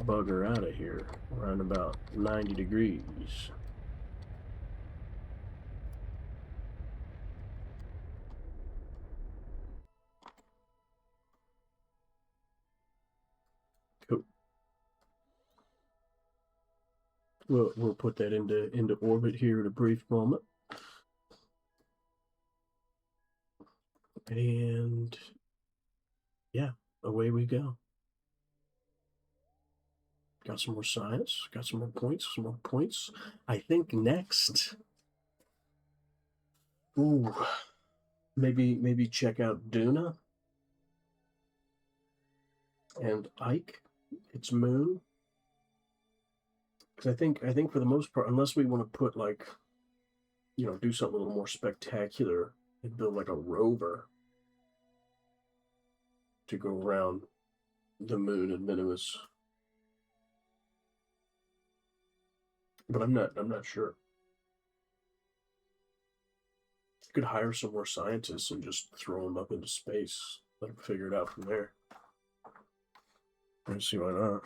bugger out of here around about 90 degrees. Cool. We'll put that into orbit here in a brief moment. And yeah, away we go. Got some more science, got some more points, some more points. I think next, ooh, maybe check out Duna and Ike, its moon. Because I think for the most part, unless we want to put like, do something a little more spectacular and build like a rover to go around the moon and Minimus. But I'm not sure. You could hire some more scientists and just throw them up into space. Let them figure it out from there. Let's see why not.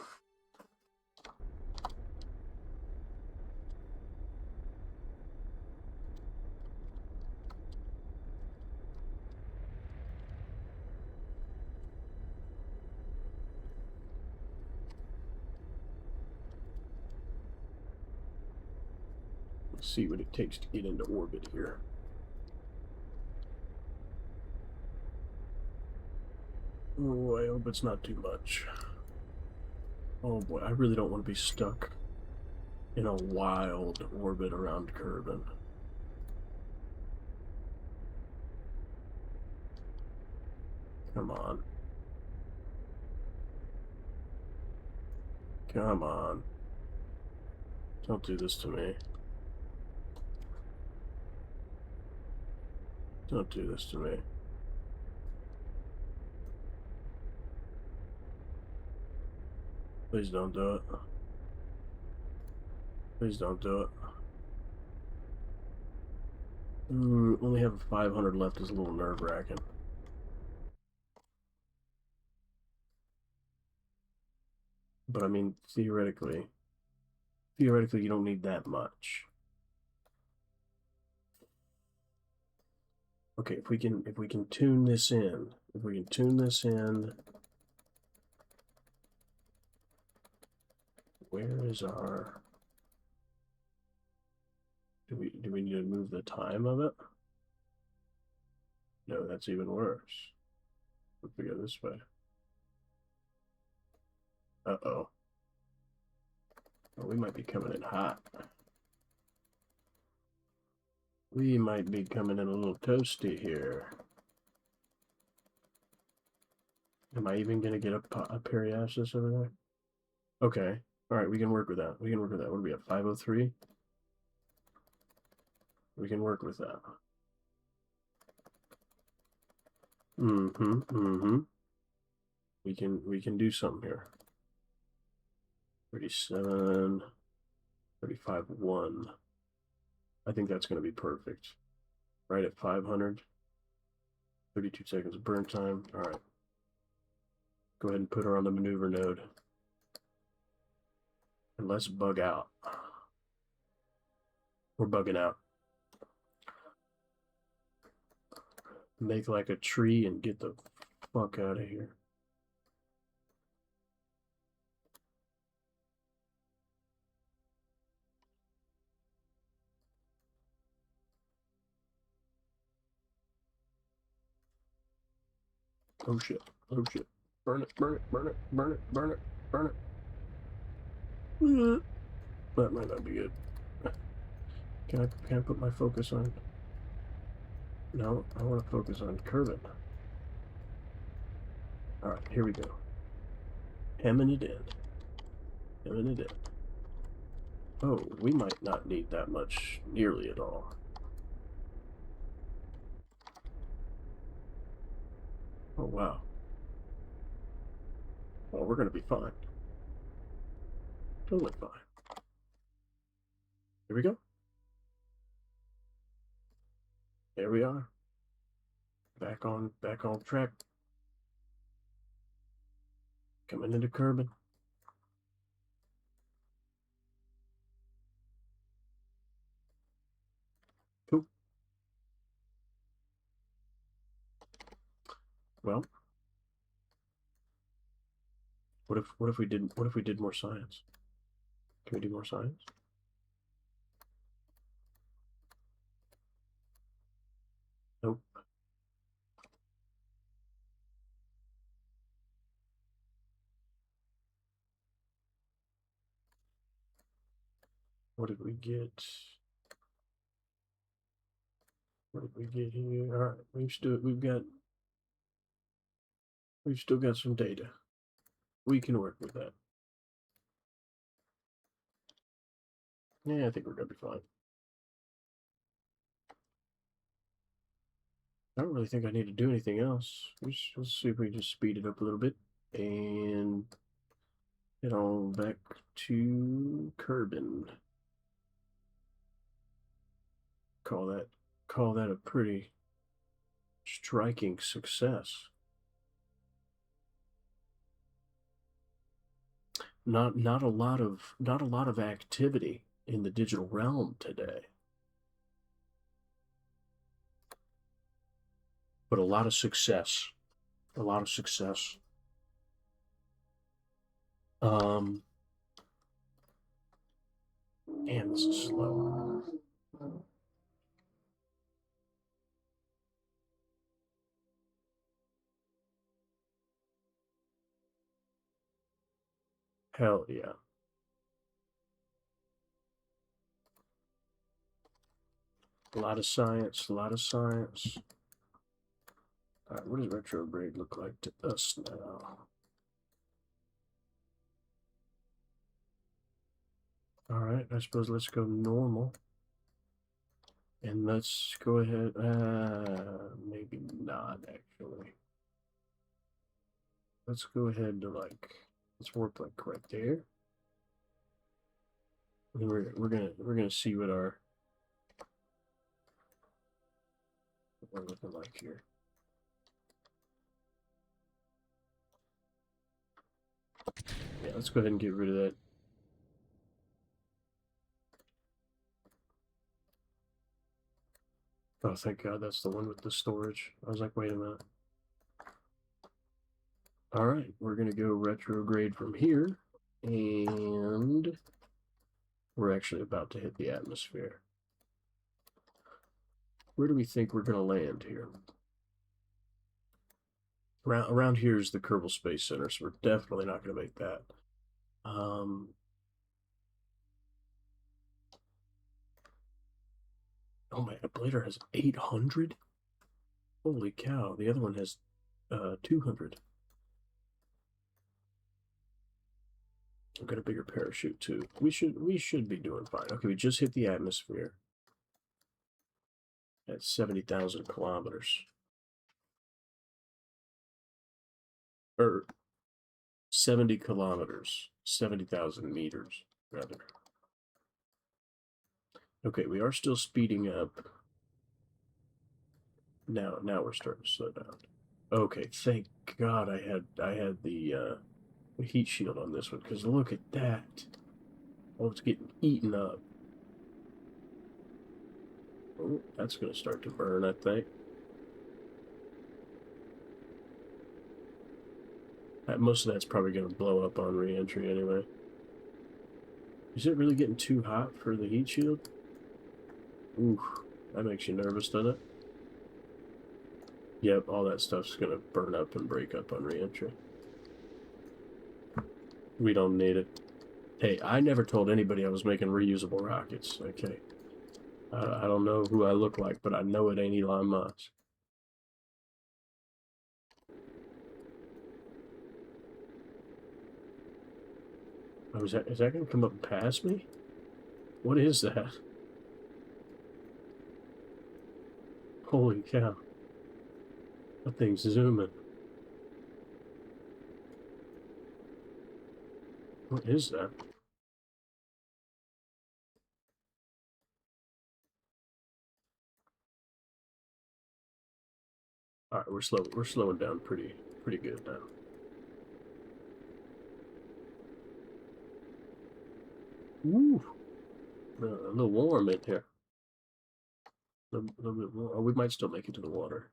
Let's see what it takes to get into orbit here. Oh, I hope it's not too much. Oh boy, I really don't want to be stuck in a wild orbit around Kerbin. Come on. Come on. Don't do this to me. Don't do this to me. Please don't do it. Please don't do it. Only have 500 left is a little nerve-wracking. But I mean, theoretically, you don't need that much. Okay, if we can tune this in, where is our? Do we need to move the time of it? No, that's even worse. If we go this way. Uh-oh. Oh, we might be coming in hot. We might be coming in a little toasty here. Am I even going to get a periasis over there? Okay. All right, we can work with that. What are we at, 503? We can work with that. We can do something here. 37, 35, 1. I think that's going to be perfect. Right at 500. 32 seconds of burn time. All right. Go ahead and put her on the maneuver node. And let's bug out. We're bugging out. Make like a tree and get the fuck out of here. Oh shit. Oh shit. Burn it, burn it, burn it, burn it, burn it, burn it. That might not be good. Can I put my focus on? No, I want to focus on Kerbin. Alright, here we go. Hemming it in. Hemming it in. Oh, we might not need that much nearly at all. Oh, wow. Well, we're going to be fine. Totally fine. Here we go. There we are. Back on track. Coming into Kerbin. Cool. Well, what if we did more science? Can we do more science? Nope. What did we get? What did we get here? All right, we've still got some data. We can work with that. Yeah, I think we're gonna be fine. I don't really think I need to do anything else. Let's see if we can just speed it up a little bit and head on back to Kerbin. Call that a pretty striking success. Not a lot of activity in the digital realm today, but a lot of success. A lot of success. Damn, this is slow. Hell yeah. A lot of science, a lot of science. All right, what does retrograde look like to us now? All right, I suppose let's go normal. And let's go ahead, maybe not actually. Let's go ahead to let's work like right there. And we're gonna see what we're looking like here. Yeah, let's go ahead and get rid of that. Oh, thank God, that's the one with the storage. I was like, wait a minute. All right, we're gonna go retrograde from here, and we're actually about to hit the atmosphere. Where do we think we're gonna land here? Around here is the Kerbal Space Center, so we're definitely not gonna make that. Oh my, a blader has 800? Holy cow, the other one has 200. I've got a bigger parachute too. We should be doing fine. Okay, we just hit the atmosphere at 70,000 kilometers. Or 70 kilometers, 70,000 meters, rather. Okay, we are still speeding up. Now we're starting to slow down. Okay, thank God I had the heat shield on this one, because look at that. Oh, it's getting eaten up. Oh, that's going to start to burn, I think. Most of that's probably going to blow up on re-entry anyway. Is it really getting too hot for the heat shield? Ooh, that makes you nervous, doesn't it? Yep, all that stuff's gonna burn up and break up on re-entry. We don't need it. Hey, I never told anybody I was making reusable rockets, okay? I don't know who I look like, but I know it ain't Elon Musk. Oh, is that gonna come up and pass me? What is that? Holy cow. That thing's zooming. What is that? Alright, we're slowing down pretty good now. Woo! A little warm in here. A little bit more. Oh, we might still make it to the water.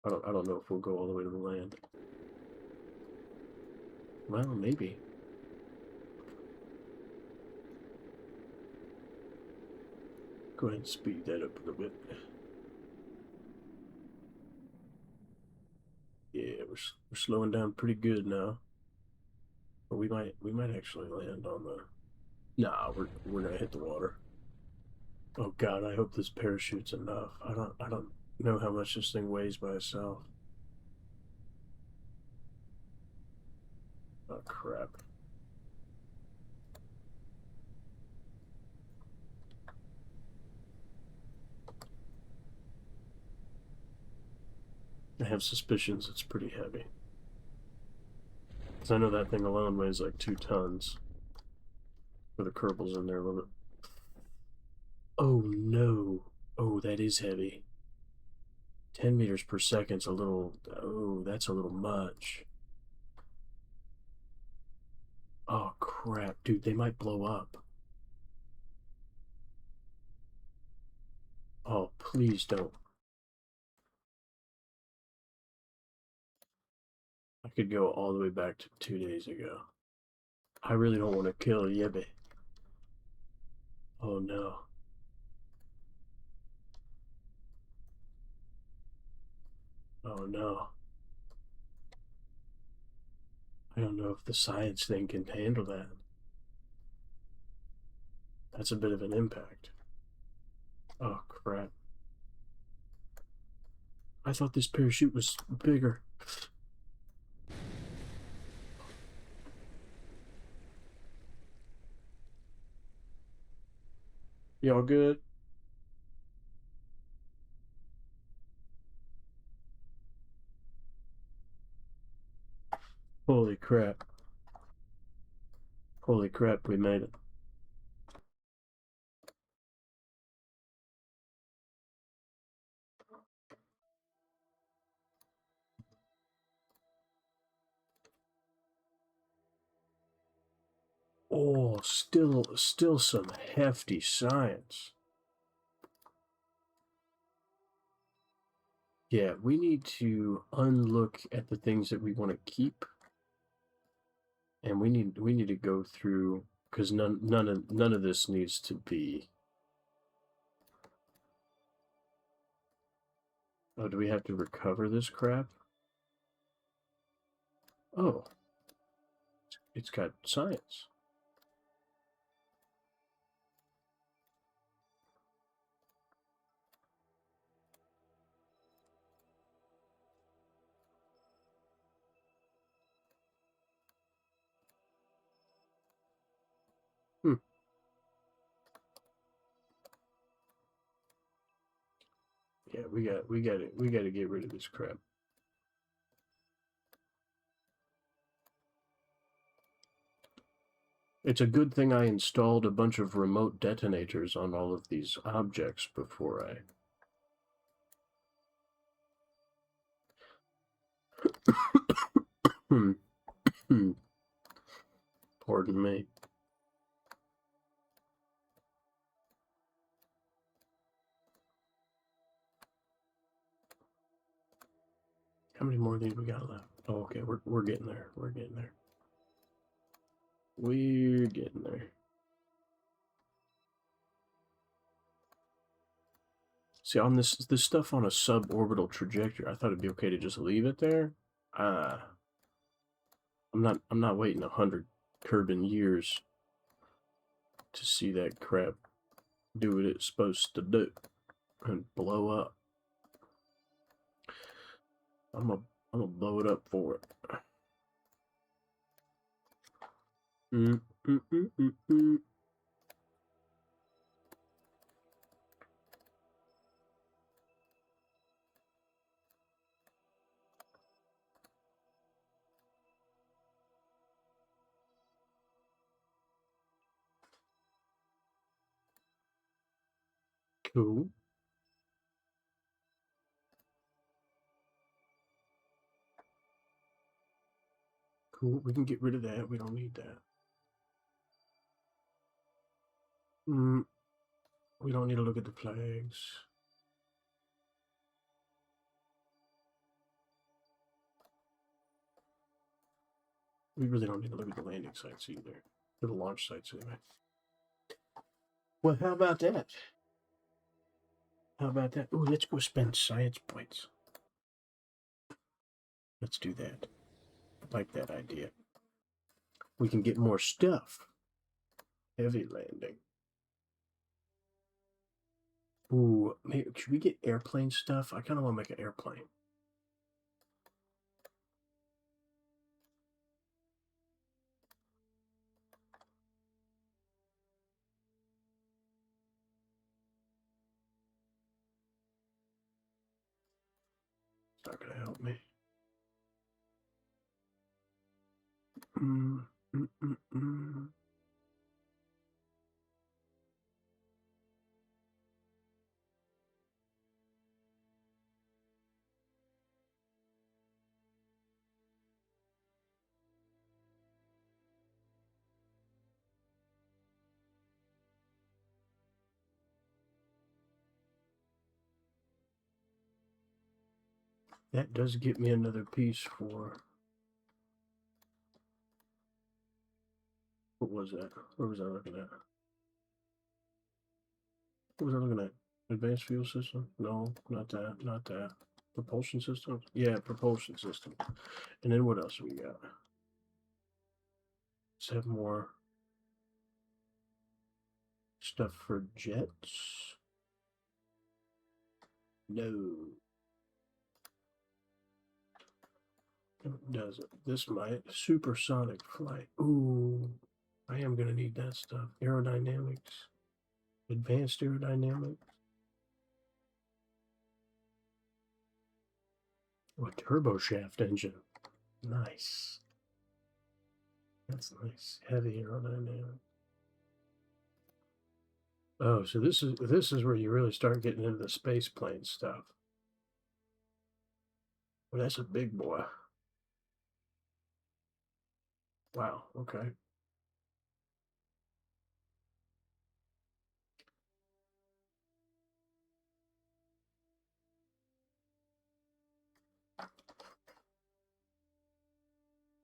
I don't know if we'll go all the way to the land. Well, maybe. Go ahead and speed that up a little bit. Yeah, we're slowing down pretty good now. But we might actually land on the. Nah, we're gonna hit the water. Oh God, I hope this parachute's enough. I don't know how much this thing weighs by itself. Oh crap. I have suspicions it's pretty heavy. Because I know that thing alone weighs like 2 tons. With the Kerbals in there a little bit. Oh no. Oh, that is heavy. 10 meters per second's a little. Oh, that's a little much. Oh crap, dude, they might blow up. Oh, please don't. I could go all the way back to 2 days ago. I really don't want to kill Yebe. Oh no. Oh no. I don't know if the science thing can handle that. That's a bit of an impact. Oh crap. I thought this parachute was bigger. Y'all good? Holy crap. Holy crap, we made it. Oh, still some hefty science. Yeah, we need to unlook at the things that we want to keep, and we need to go through because none of this needs to be. Oh, do we have to recover this crap? Oh, it's got science. Hmm. Yeah, we got to get rid of this crap. It's a good thing I installed a bunch of remote detonators on all of these objects before I. Pardon me. How many more of these we got left? Oh, okay, we're getting there. We're getting there. We're getting there. See, on this stuff on a suborbital trajectory, I thought it'd be okay to just leave it there. I'm not waiting 100 Kerbin years to see that crap do what it's supposed to do and blow up. I'm gonna blow it up for it. Mm, mm, mm, mm, mm. Cool. Cool. We can get rid of that. We don't need that. We don't need to look at the flags. We really don't need to look at the landing sites either. Or the launch sites anyway. Well, how about that? How about that? Oh, let's go spend science points. Let's do that. I like that idea. We can get more stuff. Heavy landing. Ooh, maybe should we get airplane stuff? I kind of want to make an airplane. It's not gonna help me. That does get me another piece for. What was that? What was I looking at? What was I looking at? Advanced fuel system? No, not that. Not that. Propulsion system? Yeah, propulsion system. And then what else we got? Let's have more stuff for jets. No. It doesn't. This might. Supersonic flight. Ooh. I am going to need that stuff. Aerodynamics. Advanced aerodynamics. Oh, a turbo shaft engine. Nice. That's nice. Heavy aerodynamics. Oh, so this is where you really start getting into the space plane stuff. Well, that's a big boy. Wow, okay.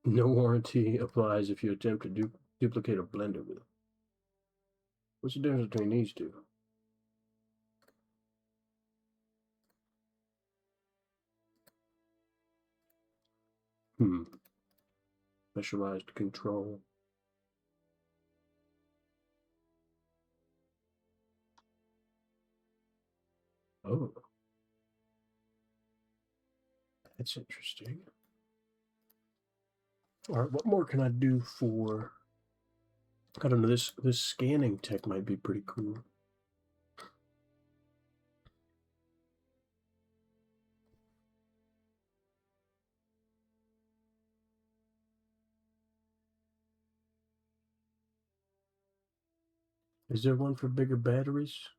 No warranty applies if you attempt to duplicate a blender with it. What's the difference between these two? Specialized control. Oh. That's interesting. All right, what more can I do for? I don't know. This scanning tech might be pretty cool. Is there one for bigger batteries?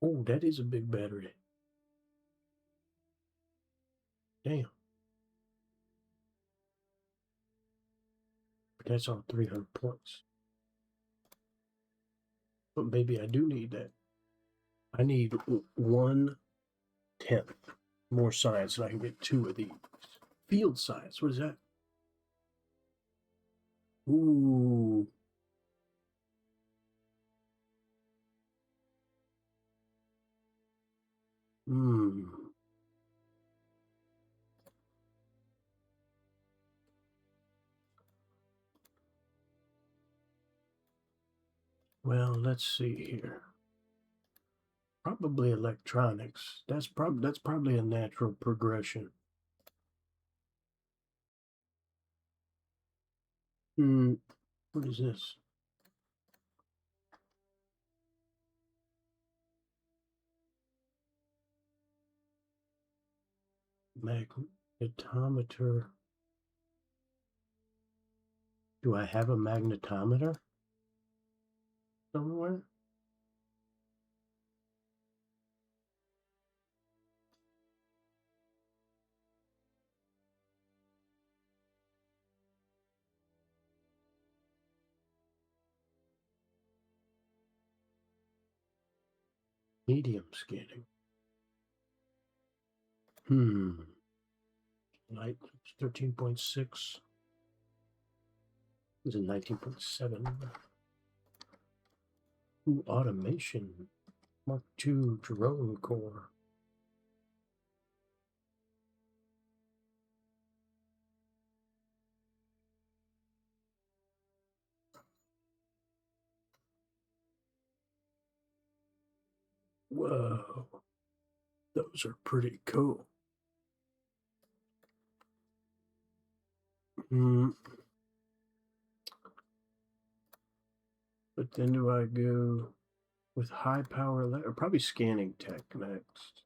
Oh, that is a big battery. Damn. But that's on 300 points. But maybe I do need that. I need 1/10 more science, and I can get 2 of these. Field science. What is that? Ooh. Well, let's see here. Probably electronics. That's probably a natural progression. What is this? Magnetometer. Do I have a magnetometer somewhere? Medium scanning. Light 13.6. This is 19.7. Ooh, automation. Mark II drone core. Whoa. Those are pretty cool. But then do I go with high power or probably scanning tech next?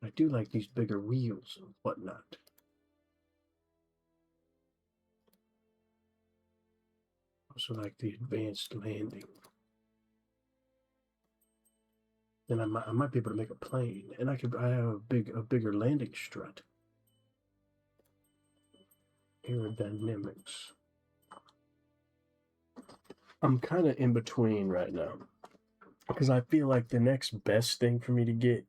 I do like these bigger wheels and whatnot. Also like the advanced landing. Then I might be able to make a plane, and I have a bigger landing strut. Aerodynamics. I'm kind of in between right now because I feel like the next best thing for me to get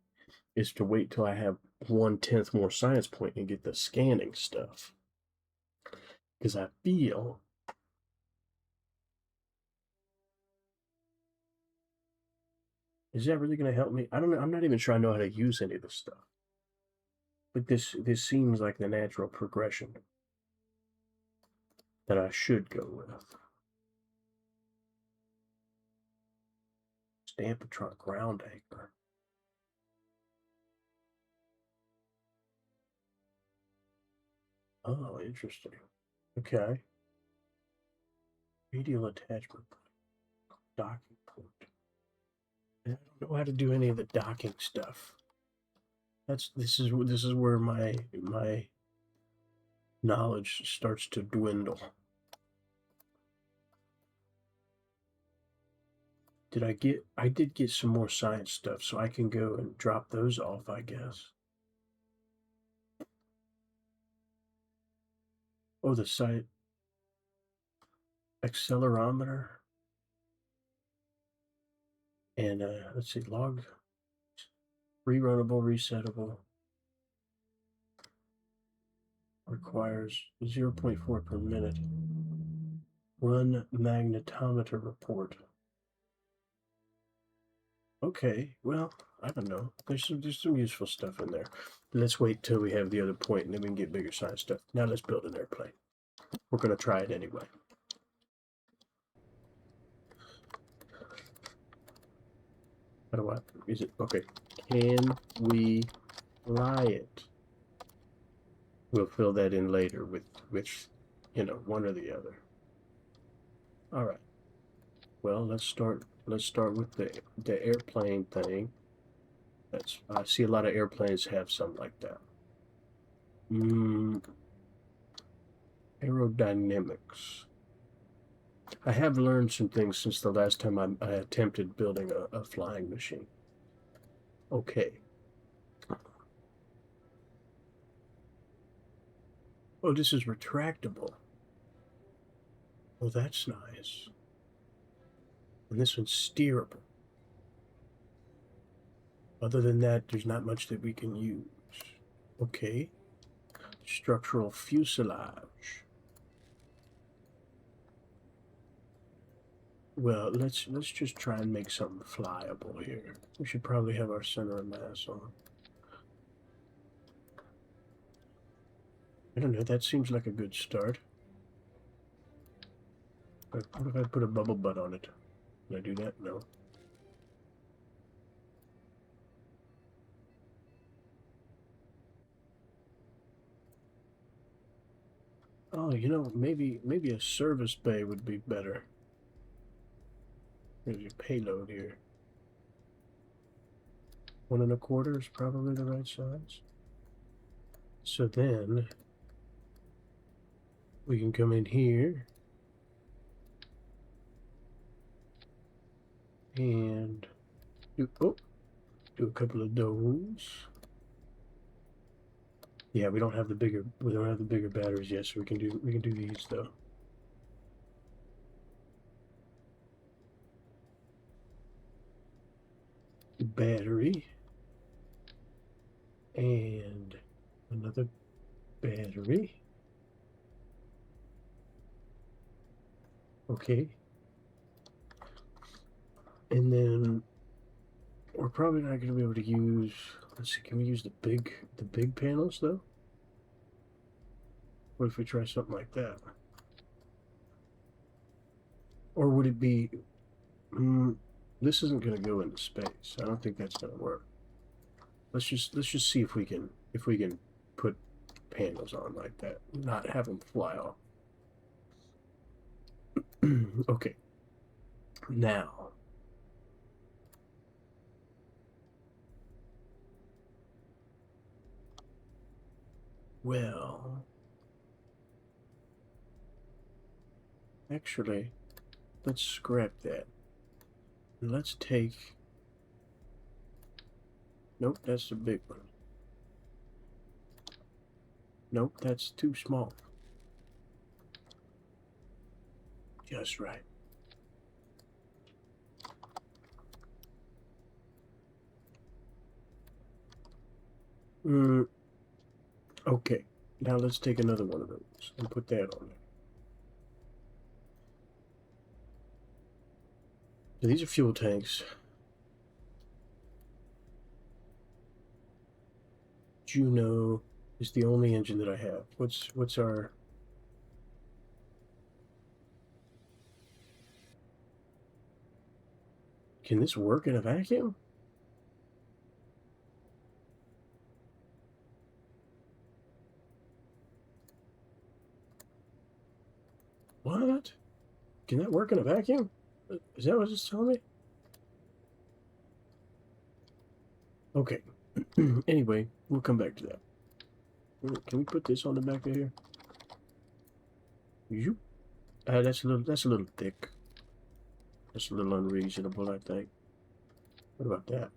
is to wait till I have 1/10 more science point and get the scanning stuff. Because I feel is that really going to help me? I don't know. I'm not even sure I know how to use any of this stuff. But this seems like the natural progression that I should go with. Stampatron ground anchor. Oh, interesting. Okay. Radial attachment point. Docking port. I don't know how to do any of the docking stuff. This is where my knowledge starts to dwindle. I did get some more science stuff, so I can go and drop those off, I guess. Oh, the site accelerometer. And let's see, log rerunnable, resettable. Requires 0.4 per minute. Run magnetometer report. Okay, well, I don't know. There's some useful stuff in there. Let's wait till we have the other point and then we can get bigger science stuff. Now let's build an airplane. We're gonna try it anyway. How do I is it okay? Can we fly it? We'll fill that in later with which, one or the other. All right. Well, let's start with the airplane thing. I see a lot of airplanes have something like that. Aerodynamics. I have learned some things since the last time I attempted building a flying machine. Okay. Oh, this is retractable. Oh, that's nice. And this one's steerable. Other than that, there's not much that we can use. Okay. Structural fuselage. Well, let's just try and make something flyable here. We should probably have our center of mass on. I don't know, that seems like a good start. But what if I put a bubble butt on it? Can I do that? No. Oh, you know, maybe a service bay would be better. There's your payload here. 1 1/4 is probably the right size. So then we can come in here and do a couple of those. Yeah, we don't have the bigger batteries yet, so we can do these though. Battery and another battery. Okay. And then we're probably not going to be able to use, let's see, can we use the big panels though? What if we try something like that? Or would it be, this isn't going to go into space. I don't think that's going to work. Let's just see if we can put panels on like that, not have them fly off. Okay. Now, well, actually, let's scrap that. Let's take, nope, that's the big one. Nope, that's too small. Just right. Okay, now let's take another one of those and put that on there. So these are fuel tanks. Juno is the only engine that I have. What's our... Can this work in a vacuum? What? Can that work in a vacuum? Is that what it's telling me? Okay. Anyway, we'll come back to that. Can we put this on the back of here? You? That's a little thick. That's a little unreasonable, I think. What about that?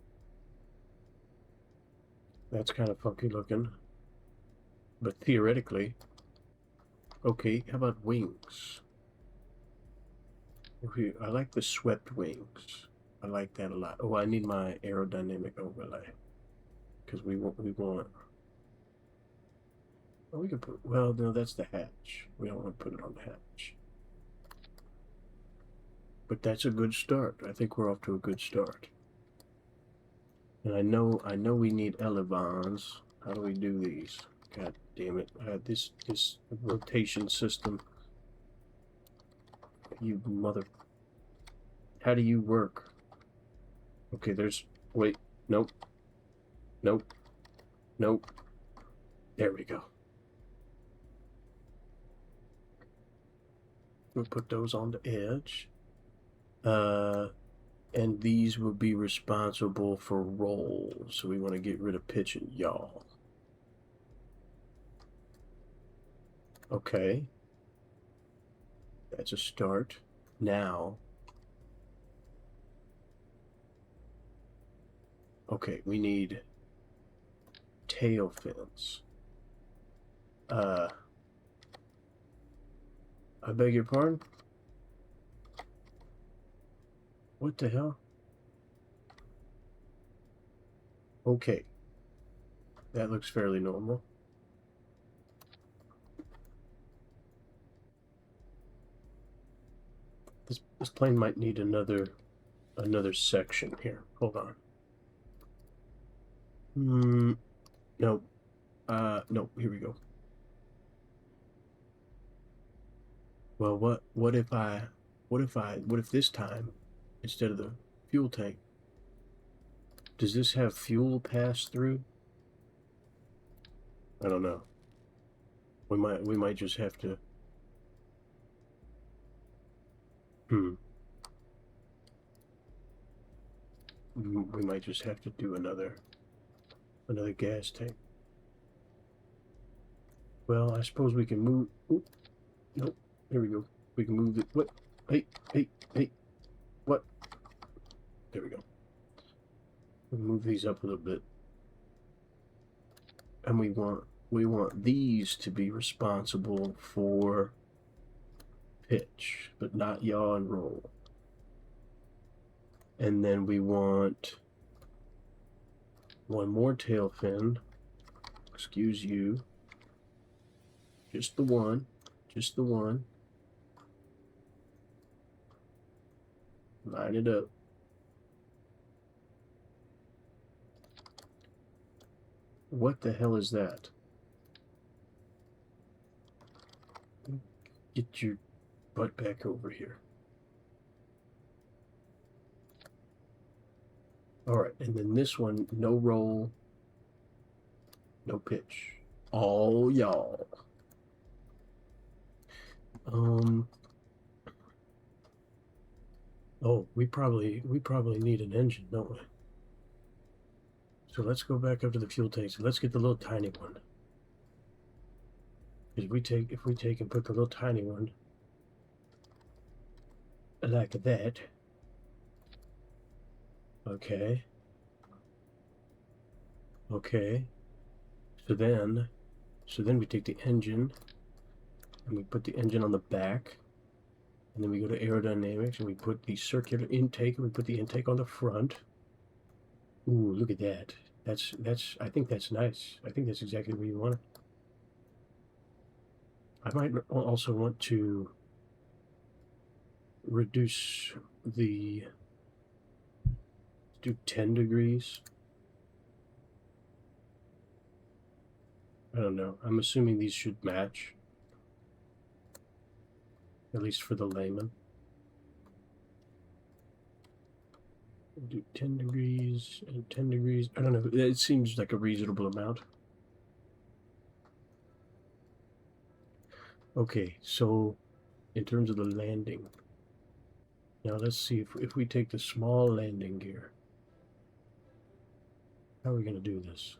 That's kind of funky looking. But theoretically, okay, how about wings? Okay, I like the swept wings. I like that a lot. Oh, I need my aerodynamic overlay. Because we want... Oh, we can put... Well, no, that's the hatch. We don't want to put it on the hatch. But that's a good start. I think we're off to a good start. And I know we need elevons. How do we do these? God damn it. This rotation system. You mother... How do you work? Okay, there's... Wait. Nope. Nope. Nope. There we go. We'll put those on the edge. And these will be responsible for rolls. So we want to get rid of pitch and yaw. Okay. That's a start. Now. Okay, we need tail fins. I beg your pardon? What the hell? Okay. That looks fairly normal. This plane might need another section here. Hold on. No. No, here we go. Well, what if this time, instead of the fuel tank, does this have fuel pass through? I don't know. We might just have to. We might just have to do another gas tank. Well, I suppose we can move. Oop, nope. Here we go. We can move it. What? Hey. What? There we go. We'll move these up a little bit. And we want these to be responsible for pitch, but not yaw and roll. And then we want one more tail fin. Excuse you. Just the one. Line it up. What the hell is that? Get your butt back over here. Alright, and then this one, no roll, no pitch. All y'all. Oh, we probably need an engine, don't we? So let's go back up to the fuel tanks. Let's get the little tiny one. If we take and put the little tiny one like that. Okay. So then we take the engine and we put the engine on the back. And then we go to aerodynamics and we put the circular intake and we put the intake on the front. Ooh, look at that. I think that's nice. I think that's exactly what you want. I might also want to reduce the, do 10 degrees. I don't know. I'm assuming these should match. At least for the layman. Do 10 degrees and 10 degrees. I don't know. It seems like a reasonable amount. Okay, so in terms of the landing, now let's see if we take the small landing gear. How are we going to do this?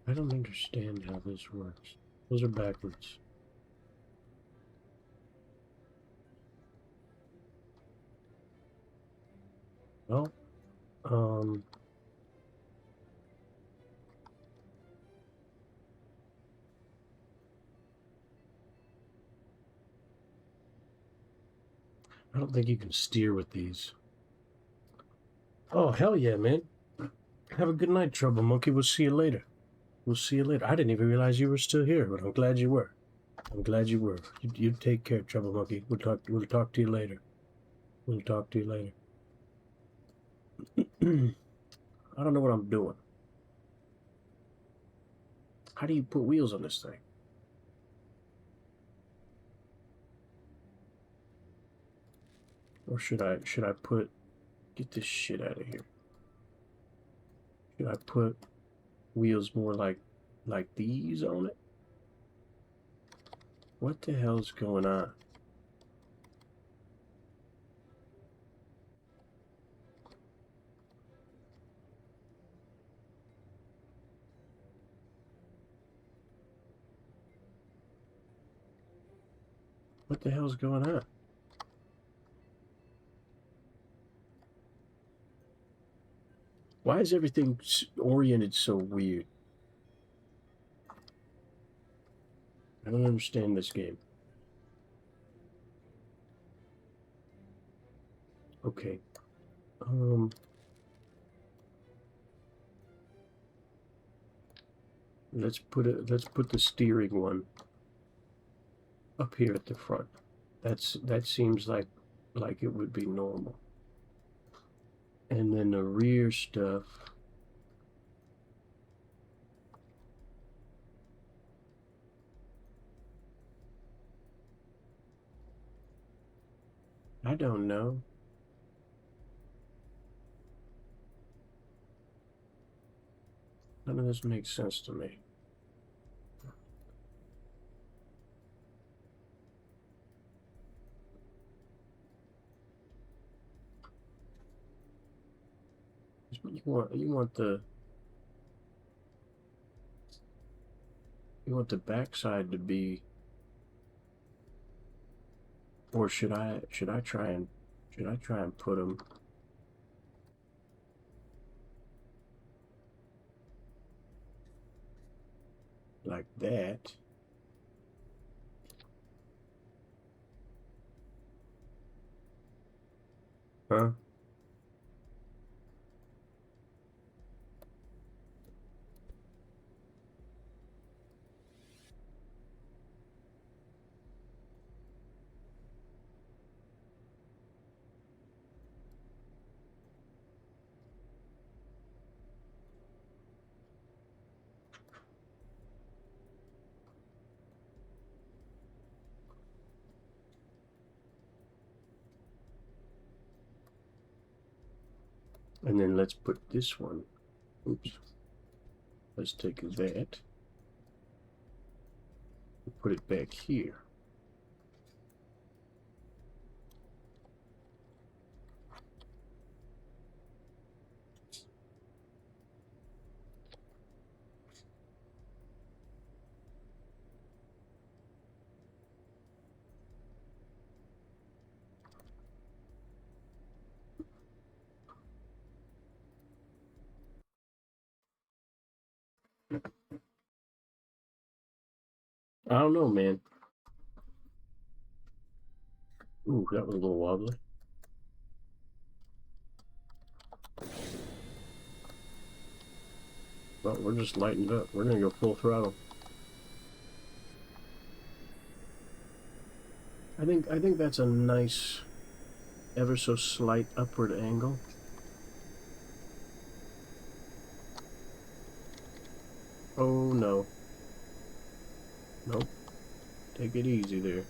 I don't understand how this works. Those are backwards. Well, I don't think you can steer with these. Oh, hell yeah, man. Have a good night, Trouble Monkey. We'll see you later. I didn't even realize you were still here, but I'm glad you were. You take care, Trouble Monkey. We'll talk to you later. I don't know what I'm doing. How do you put wheels on this thing? Or should I get this shit out of here? Should I put wheels more like these on it? What the hell's going on? What the hell's going on? Why is everything oriented so weird? I don't understand this game. Okay. Let's put the steering one up here at the front. That seems like it would be normal. And then the rear stuff. I don't know. None of this makes sense to me. You want the backside to be, or should I try and put them like that? Huh? And then let's put this one. Oops. Let's take that. Put it back here. I don't know, man. Ooh, that was a little wobbly. Well, we're just lightened up. We're gonna go full throttle. I think that's a nice, ever so slight upward angle. Oh no. Nope. Take it easy there.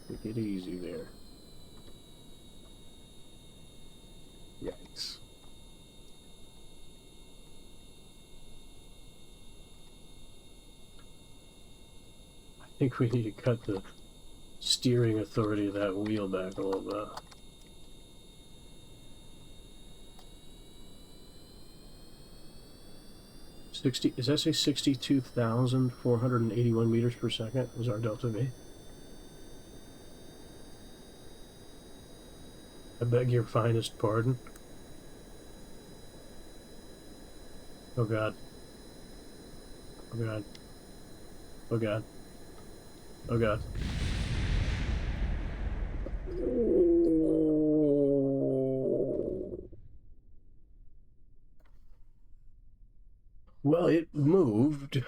Take it easy there. Yikes. I think we need to cut the steering authority of that wheel back a little bit. Does that say 62,481 meters per second was our delta V? I beg your finest pardon. Oh god. Oh god. Oh god. Oh god. Well, it moved.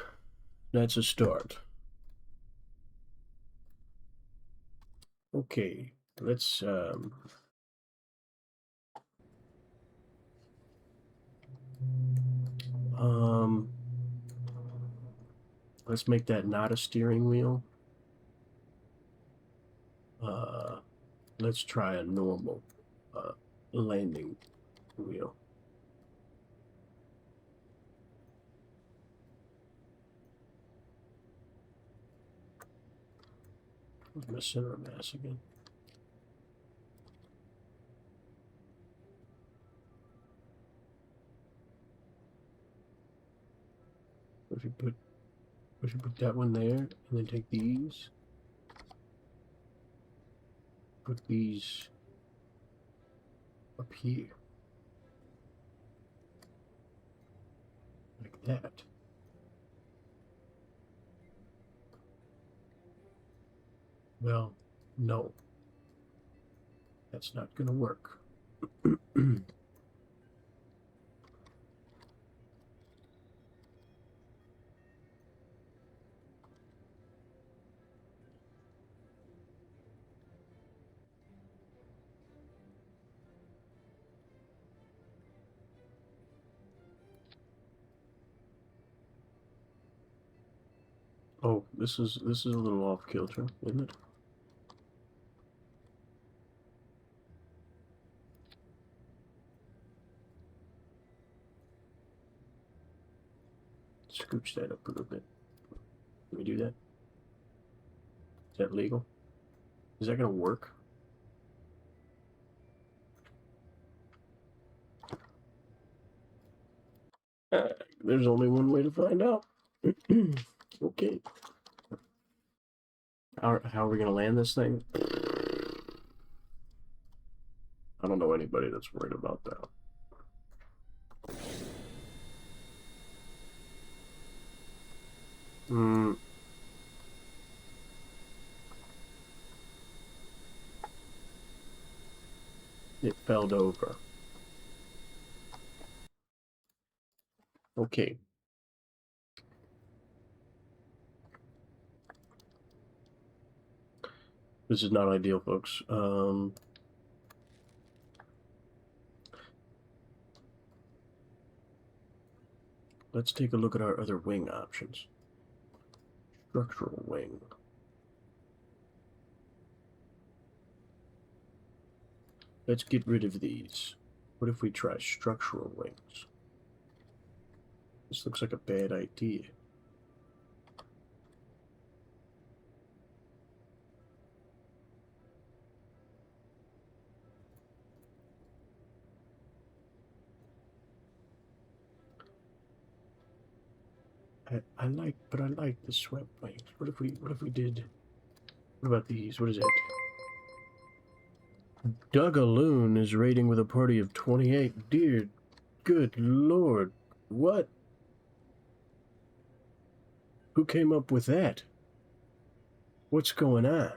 That's a start. Okay, let's let's make that not a steering wheel. Let's try a normal landing wheel. Where's my center of mass again? We should put that one there, and then take these. Put these up here. Like that. Well, no. That's not gonna work. Oh, this is a little off kilter, isn't it? Scooch that up a little bit. Can we do that? Is that legal? Is that gonna work? There's only one way to find out. Okay. How are we gonna land this thing? I don't know anybody that's worried about that. It fell over. Okay. This is not ideal, folks. Let's take a look at our other wing options. Structural wing. Let's get rid of these. What if we try structural wings? This looks like a bad idea. I like the swept wings. What if we did? What about these? What is it? Dougaloon is raiding with a party of 28. Dear, good lord, what? Who came up with that? What's going on?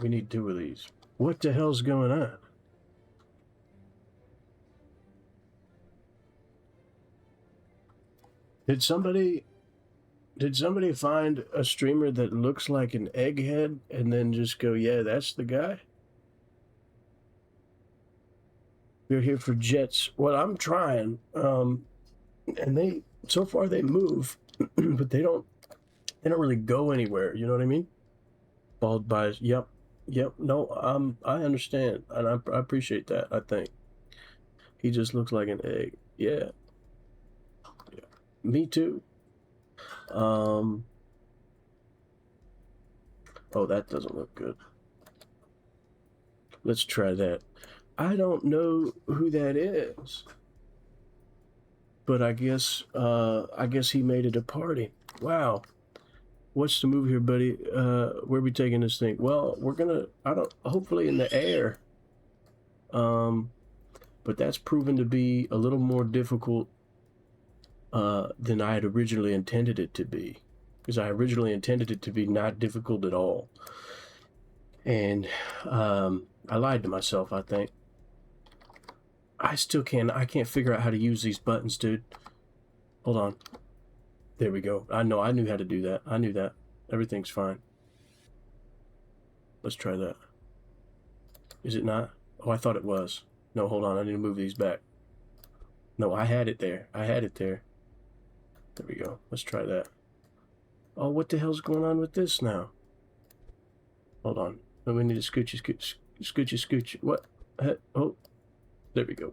We need 2 of these. What the hell's going on? Did somebody find a streamer that looks like an egghead and then just go, yeah, that's the guy? We're here for jets. Well, I'm trying. And they so far they move, but they don't really go anywhere. You know what I mean? Bald buys. Yep. No, I understand, and I appreciate that. I think he just looks like an egg. Yeah. Me too. Oh, that doesn't look good. Let's try that. I don't know who that is, but I guess he made it a party. Wow. What's the move here, buddy? Where are we taking this thing? Well, we're gonna, hopefully in the air. But that's proven to be a little more difficult than I had originally intended it to be. Because I originally intended it to be not difficult at all. And I lied to myself, I think. I can't figure out how to use these buttons, dude. Hold on. There we go. I knew how to do that. I knew that. Everything's fine. Let's try that. Is it not? Oh, I thought it was. No, hold on. I need to move these back. No, I had it there. There we go. Let's try that. Oh, what the hell's going on with this now? Hold on. We need to scooch. What? Oh, there we go.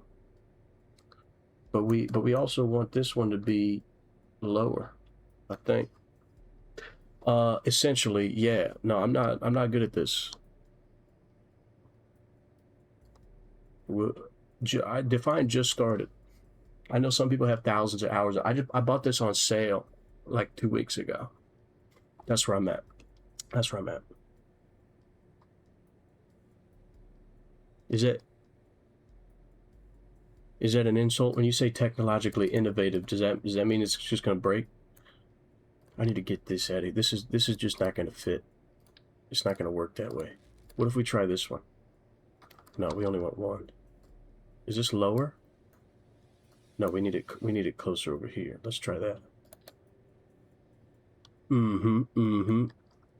But we also want this one to be lower, I think. Essentially, yeah. No, I'm not good at this. Define just started. I know some people have thousands of hours. I bought this on sale like 2 weeks ago. That's where I'm at. Is that an insult when you say technologically innovative? Does that mean it's just gonna break? I need to get this out of here. This is just not gonna fit. It's not gonna work that way. What if we try this one? No, we only want one. Is this lower? No, we need it closer over here. Let's try that.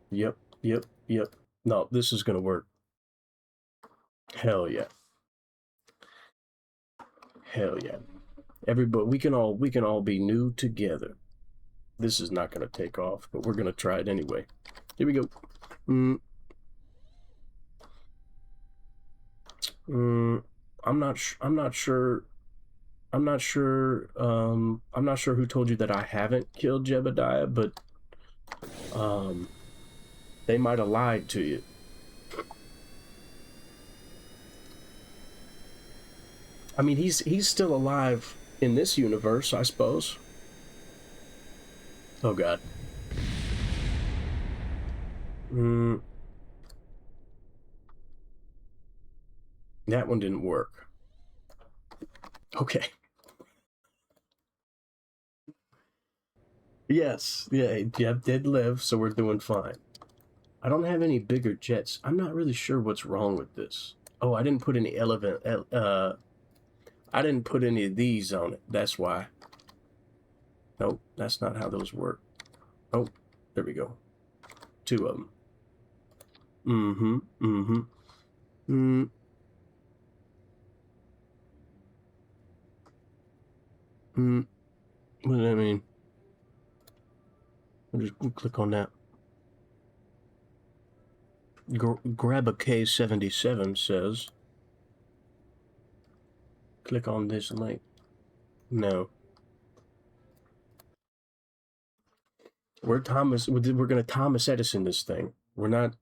Yep, yep, yep. No, this is gonna work. Hell yeah. Hell yeah. Everybody, we can all be new together. This is not gonna take off, but we're gonna try it anyway. Here we go. I'm not sure who told you that I haven't killed Jebediah, but they might have lied to you. I mean, he's still alive in this universe, I suppose. Oh God. That one didn't work. Okay. Yes, yeah, Jeb did live, so we're doing fine. I don't have any bigger jets. I'm not really sure what's wrong with this. Oh, I didn't put any I didn't put any of these on it. That's why. Nope, that's not how those work. Oh, there we go. 2 of them. What does that mean? I'll just click on that. Grab a K77 says. Click on this link. No. We're gonna Thomas Edison this thing. We're not.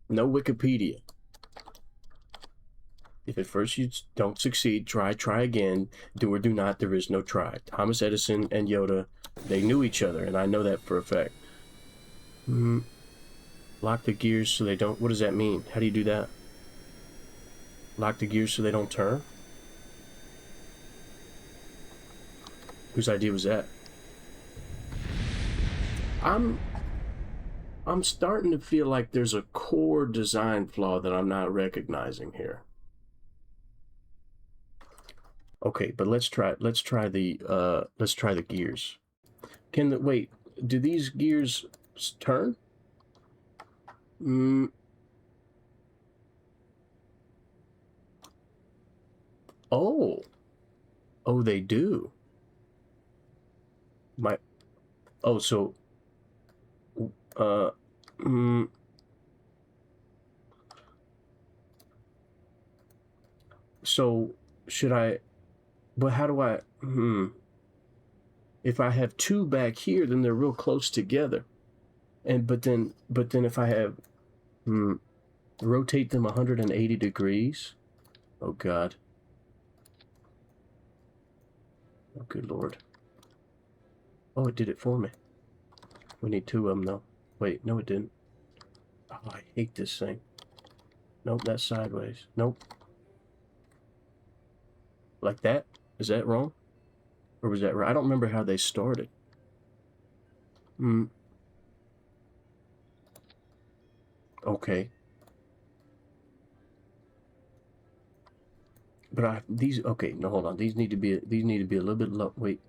No Wikipedia. If at first you don't succeed, try again. Do or do not, there is no try. Thomas Edison and Yoda, they knew each other, and I know that for a fact. Lock the gears so they don't. What does that mean? How do you do that? Lock the gears so they don't turn? Whose idea was that? I'm starting to feel like there's a core design flaw that I'm not recognizing here. Okay, but let's try the gears. Wait, do these gears turn? Oh, they do. So should I, but how do I, if I have 2 back here, then they're real close together. But then if I have, rotate them 180 degrees. Oh God. Oh, good Lord. Oh, it did it for me. We need 2 of them though. Wait, no it didn't. Oh, I hate this thing. Nope, that's sideways. Nope. Like that? Is that wrong? Or was that right? I don't remember how they started. Okay. But okay, no, hold on. These need to be a little bit low. Wait.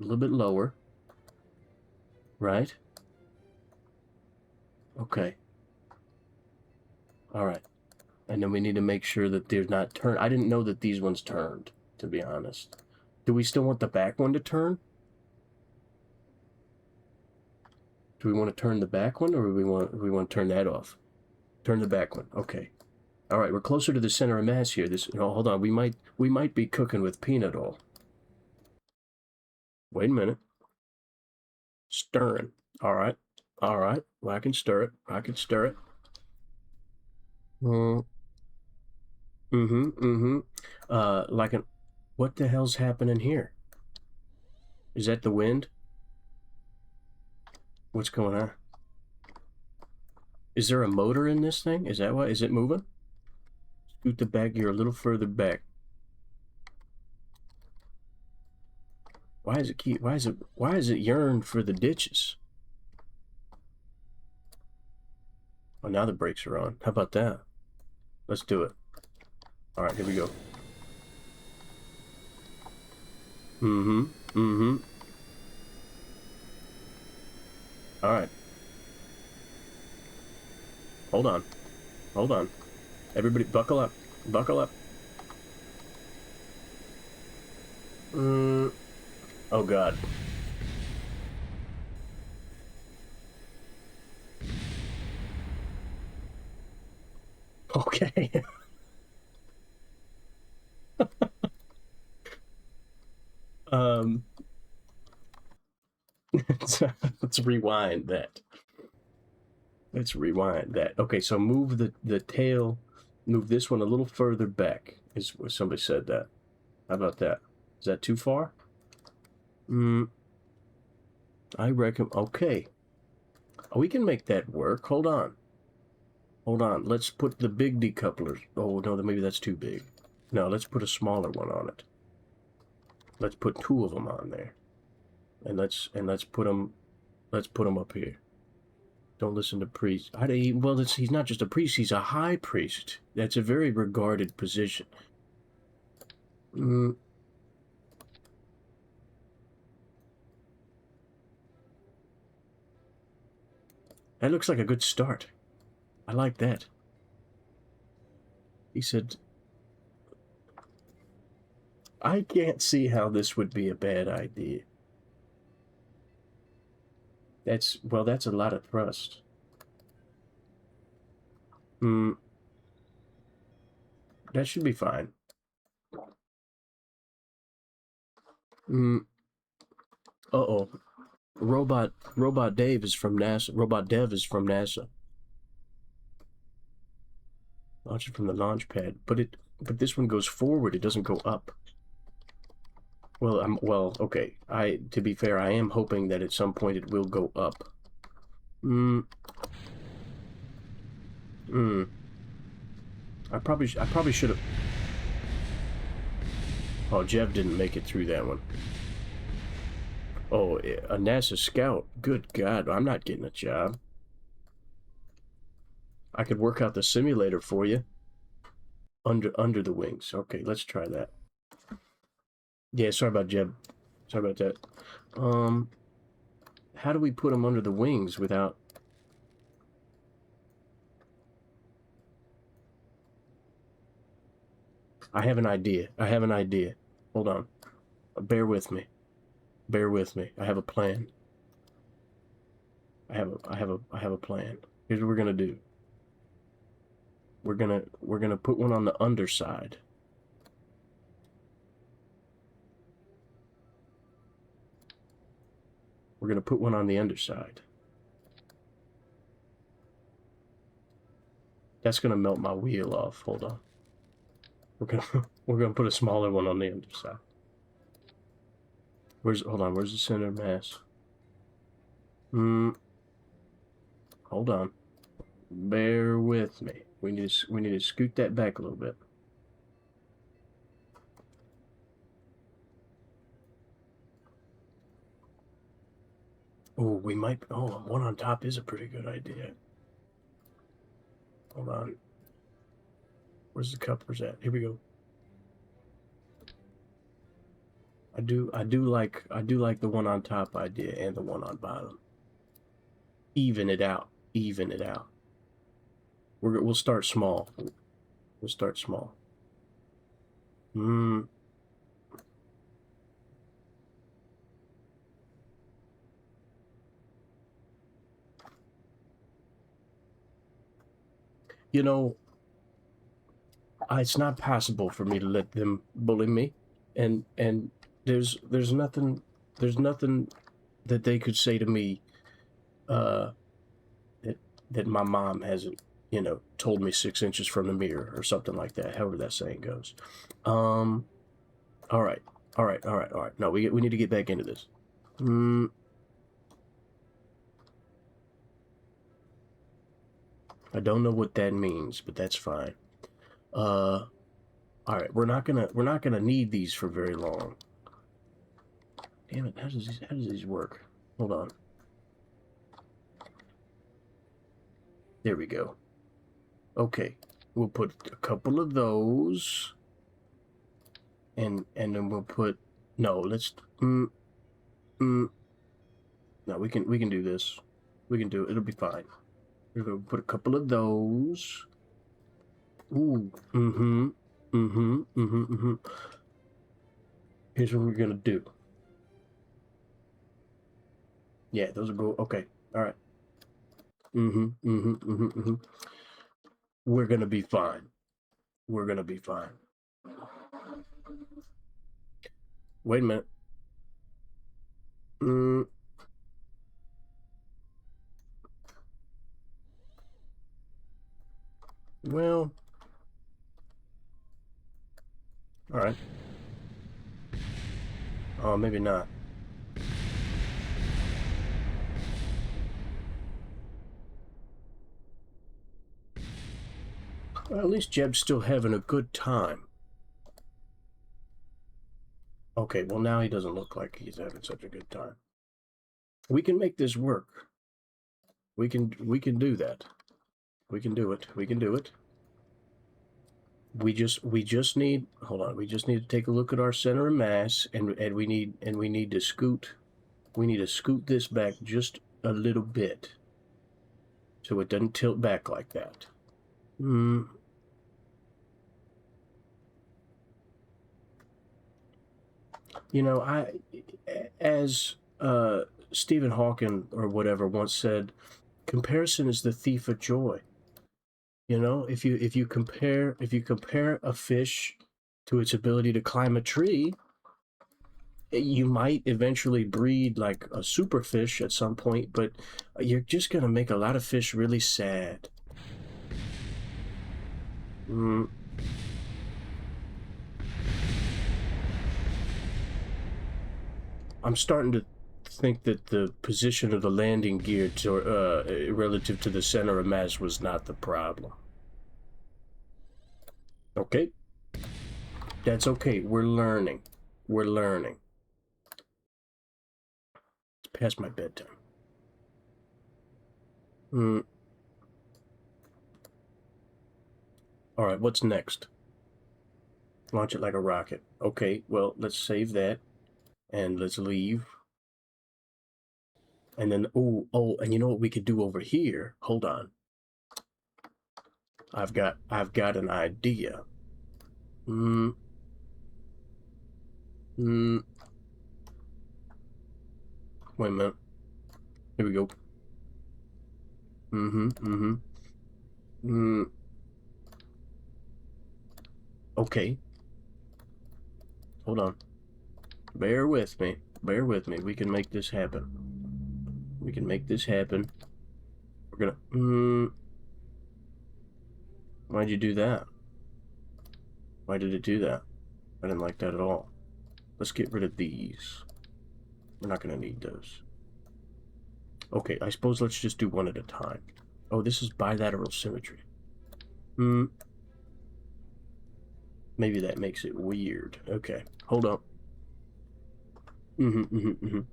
A little bit lower. Right? Okay. All right. And then we need to make sure that they're not turned. I didn't know that these ones turned, to be honest. Do we still want the back one to turn? Do we want to turn the back one, or do we want to turn that off? Turn the back one. Okay. All right, we're closer to the center of mass here. Hold on. We might be cooking with peanut oil. Wait a minute. Stirring. All right. Well, I can stir it. What the hell's happening here? Is that the wind? What's going on? Is there a motor in this thing? Is that why? Is it moving? Scoot the back gear a little further back. Why is it yearn for the ditches? Oh, now the brakes are on. How about that? Let's do it. All right, here we go. Mm-hmm. Mm-hmm. All right. Hold on. Hold on. Everybody buckle up. Buckle up. Oh, God. Okay. um, let's rewind that. Let's rewind that. Okay, so move the tail, move this one a little further back. Is what somebody said that. How about that? Is that too far? I reckon. Okay, we can make that work. Hold on. Hold on. Let's put the big decouplers. Oh no, maybe that's too big. No, let's put a smaller one on it. Let's put two of them on there, and let's put them up here. Don't listen to priests. Well, he's not just a priest; he's a high priest. That's a very regarded position. Mm, that looks like a good start. I like that. He said, "I can't see how this would be a bad idea." That's a lot of thrust. Mm, that should be fine. Mm, uh-oh. Robot Dave is from NASA. Robot Dev is from NASA. Launch it from the launch pad, but this one goes forward. It doesn't go up. Well, okay. To be fair, I am hoping that at some point it will go up. Hmm. Hmm. I probably should have. Oh, Jeff didn't make it through that one. Oh, a NASA scout. Good God, I'm not getting a job. I could work out the simulator for you. Under the wings. Okay, let's try that. Yeah, sorry about Jeb. Sorry about that. How do we put them under the wings without? I have an idea. I have an idea. Hold on. Bear with me. Bear with me. I have a plan. I have a plan. Here's what we're gonna do. We're gonna put one on the underside. We're gonna put one on the underside. That's gonna melt my wheel off. Hold on. We're gonna put a smaller one on the underside. Hold on, where's the center of mass? Hold on. Bear with me. We need to scoot that back a little bit. Oh, we might. Oh, one on top is a pretty good idea. Hold on. Where's the couplers at? Here we go. I do like the one on top idea and the one on bottom. Even it out. Even it out. We'll start small. We'll start small. You know, it's not possible for me to let them bully me, and there's nothing that they could say to me uh, that my mom hasn't told me 6 inches from the mirror or something like that. However that saying goes. All right, all right, all right, all right. No, we need to get back into this. I don't know what that means, but that's fine. All right, we're not gonna need these for very long. Damn it! How does these work? Hold on. There we go. Okay, we'll put a couple of those, and then we'll put. No, let's. No, we can do this. We can do it. It'll be fine. We're gonna put a couple of those. Ooh. Here's what we're gonna do. Yeah, those will go. Okay. All right. We're gonna be fine. We're gonna be fine. Wait a minute. Well. All right. Oh, maybe not. Well, at least Jeb's still having a good time. Okay, well now he doesn't look like he's having such a good time. We can make this work. We can do that. We can do it. We can do it. We just need, hold on. We just need to take a look at our center of mass, and we need to scoot. We need to scoot this back just a little bit, so it doesn't tilt back like that. You know, as Stephen Hawking or whatever once said, comparison is the thief of joy. You know, if you compare a fish to its ability to climb a tree, you might eventually breed like a super fish at some point, but you're just gonna make a lot of fish really sad. I'm starting to think that the position of the landing gear relative to the center of mass was not the problem. Okay. That's okay. We're learning. We're learning. It's past my bedtime. All right, what's next? Launch it like a rocket. Okay, well, let's save that. And let's leave. And then, oh, and you know what we could do over here? Hold on. I've got an idea. Wait a minute. Here we go. Okay. Hold on. Bear with me. Bear with me. We can make this happen. We can make this happen. We're gonna... Why'd you do that? Why did it do that? I didn't like that at all. Let's get rid of these. We're not gonna need those. Okay, I suppose let's just do one at a time. Oh, this is bilateral symmetry. Maybe that makes it weird. Okay, hold up. No,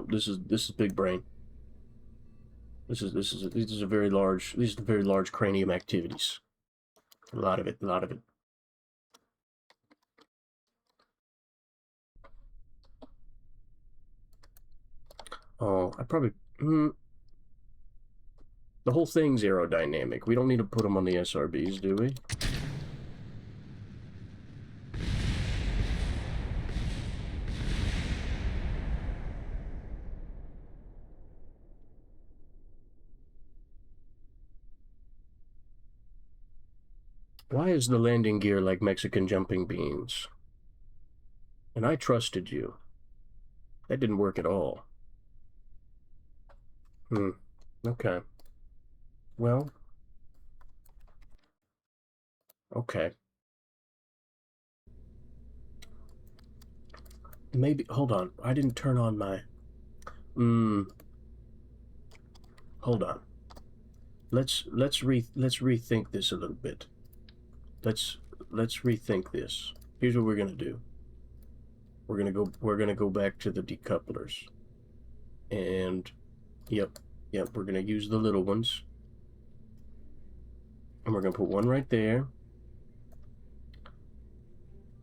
this is big brain. These are very large cranium activities. A lot of it. Oh, I probably the whole thing's aerodynamic. We don't need to put them on the SRBs, do we? Why is the landing gear like Mexican jumping beans? And I trusted you. That didn't work at all. Okay. Well. Okay. Maybe, hold on. I didn't turn on my... Hold on. Let's rethink this a little bit. Let's rethink this. Here's what we're gonna do. We're gonna go back to the decouplers. And yep, we're gonna use the little ones. And we're going to put one right there.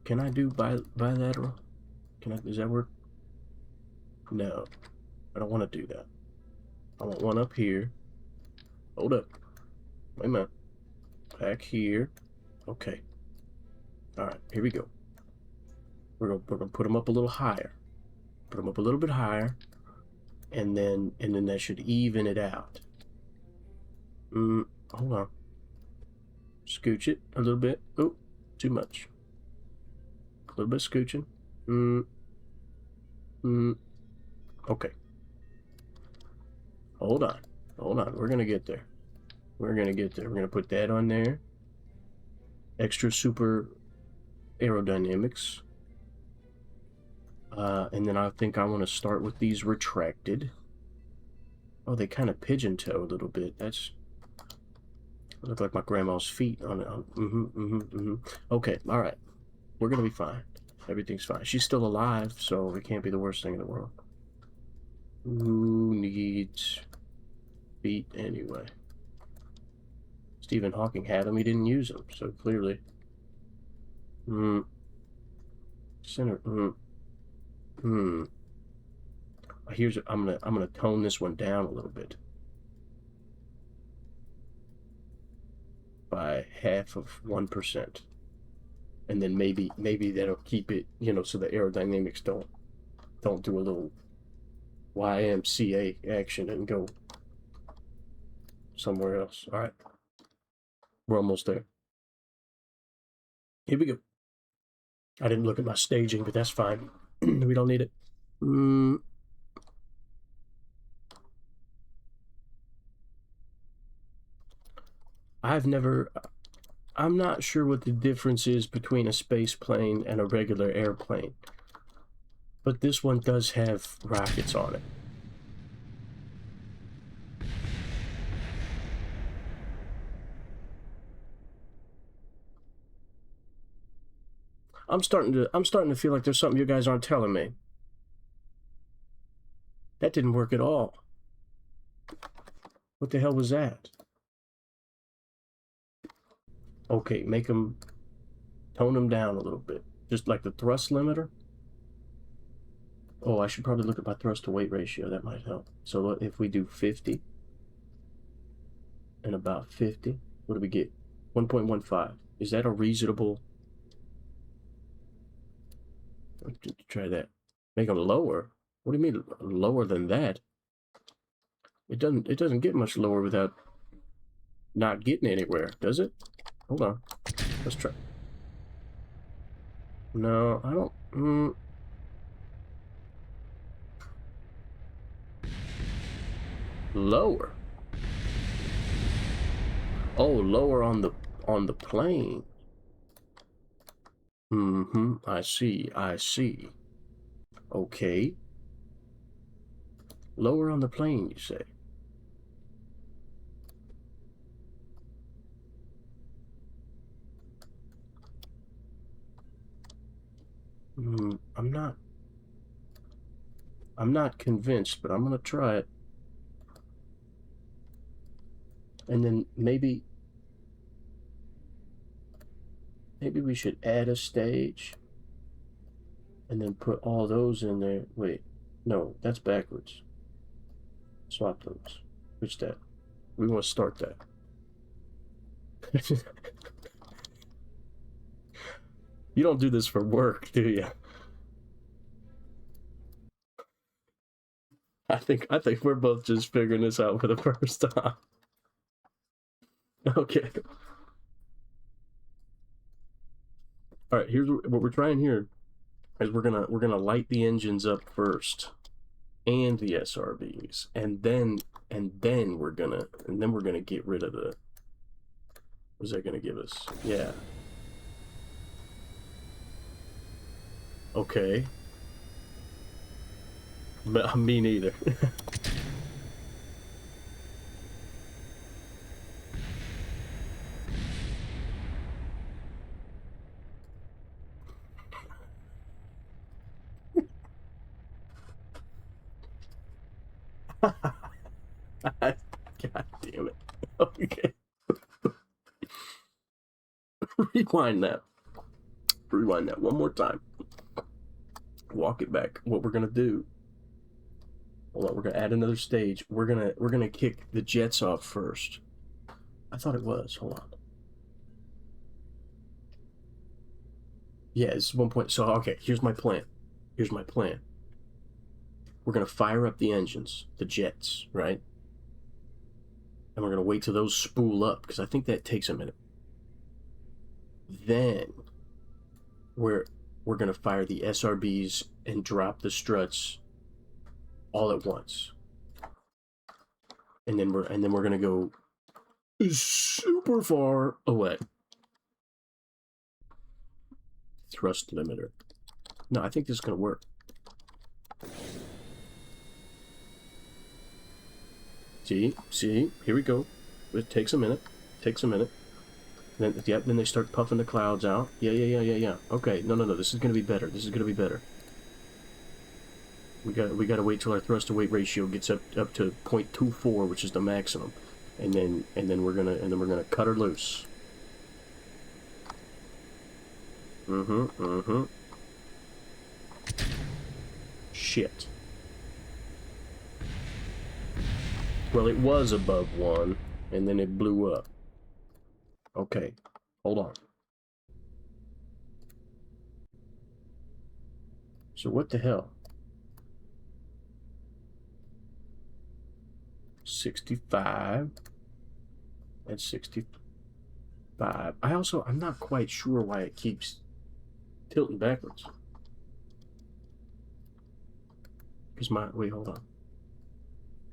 Can I do bilateral? Does that work? No, I don't want to do that. I want one up here. Hold up. Wait a minute. Back here. Okay. All right, here we go. We're gonna put them up a little higher. Put them up a little bit higher, and then that should even it out. Hold on. Scooch it a little bit. Oh, too much. A little bit scooching. Okay. Hold on. We're gonna get there. We're gonna put that on there. Extra super aerodynamics. And then I think I want to start with these retracted. Oh, they kind of pigeon toe a little bit. That's look like my grandma's feet on it. Okay, all right. We're gonna be fine. Everything's fine. She's still alive, so it can't be the worst thing in the world. Who needs feet anyway? Stephen Hawking had them. He didn't use them, so clearly. Center. Here's I'm gonna tone this one down a little bit by 0.5%, and then maybe that'll keep it, so the aerodynamics don't do a little YMCA action and go somewhere else. All right, we're almost there. Here we go. I didn't look at my staging, but that's fine. We don't need it. I'm not sure what the difference is between a space plane and a regular airplane, but this one does have rockets on it. I'm starting to feel like there's something you guys aren't telling me. That didn't work at all. What the hell was that? Okay, tone them down a little bit. Just like the thrust limiter. Oh, I should probably look at my thrust to weight ratio. That might help. So if we do 50 and about 50, what do we get? 1.15. Is that a reasonable? Let's try that. Make them lower. What do you mean lower than that? It doesn't get much lower without not getting anywhere, does it? Hold on. Let's try. No, I don't. Lower. Oh, lower on the plane. I see. Okay. Lower on the plane, you say? I'm not convinced, but I'm gonna try it. And then maybe we should add a stage and then put all those in there. Wait, no, that's backwards. Swap those. Which that? We want to start that. You don't do this for work, do you? I think we're both just figuring this out for the first time. Okay. All right, here's what we're trying here is we're gonna light the engines up first and the SRBs, and then we're gonna get rid of the. What's that gonna give us? Yeah. Okay. But me neither. God damn it. Okay. Rewind that. Rewind that one more time. Walk it back. What we're gonna do. Hold on, we're gonna add another stage. We're gonna kick the jets off first. I thought it was. Hold on. Yeah, this is 1 point. So okay, here's my plan. Here's my plan. We're gonna fire up the engines, the jets, right? And we're gonna wait till those spool up because I think that takes a minute. Then we're gonna fire the SRBs and drop the struts all at once. And then we're gonna go super far away. Thrust limiter. No, I think this is gonna work. See, here we go. It takes a minute. Then, yep, then they start puffing the clouds out. Yeah. Okay, no. This is gonna be better. We gotta wait till our thrust to weight ratio gets up to 0.24, which is the maximum, and then we're gonna cut her loose. Shit. Well, it was above 1, and then it blew up. Okay, hold on. So what the hell? 65 and 65. I'm not quite sure why it keeps tilting backwards. Because wait, hold on.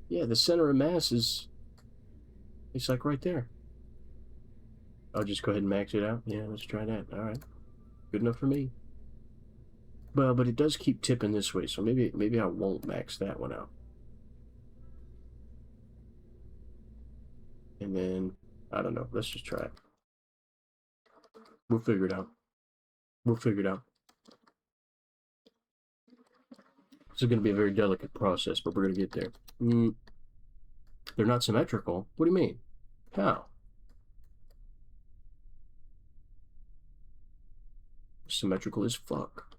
Yeah, the center of mass it's like right there. I'll just go ahead and max it out. Yeah, let's try that. All right, good enough for me. Well, but it does keep tipping this way, so maybe I won't max that one out. And then I don't know. Let's just try it. We'll figure it out. This is going to be a very delicate process, but we're going to get there. They're not symmetrical. What do you mean? How? Symmetrical as fuck.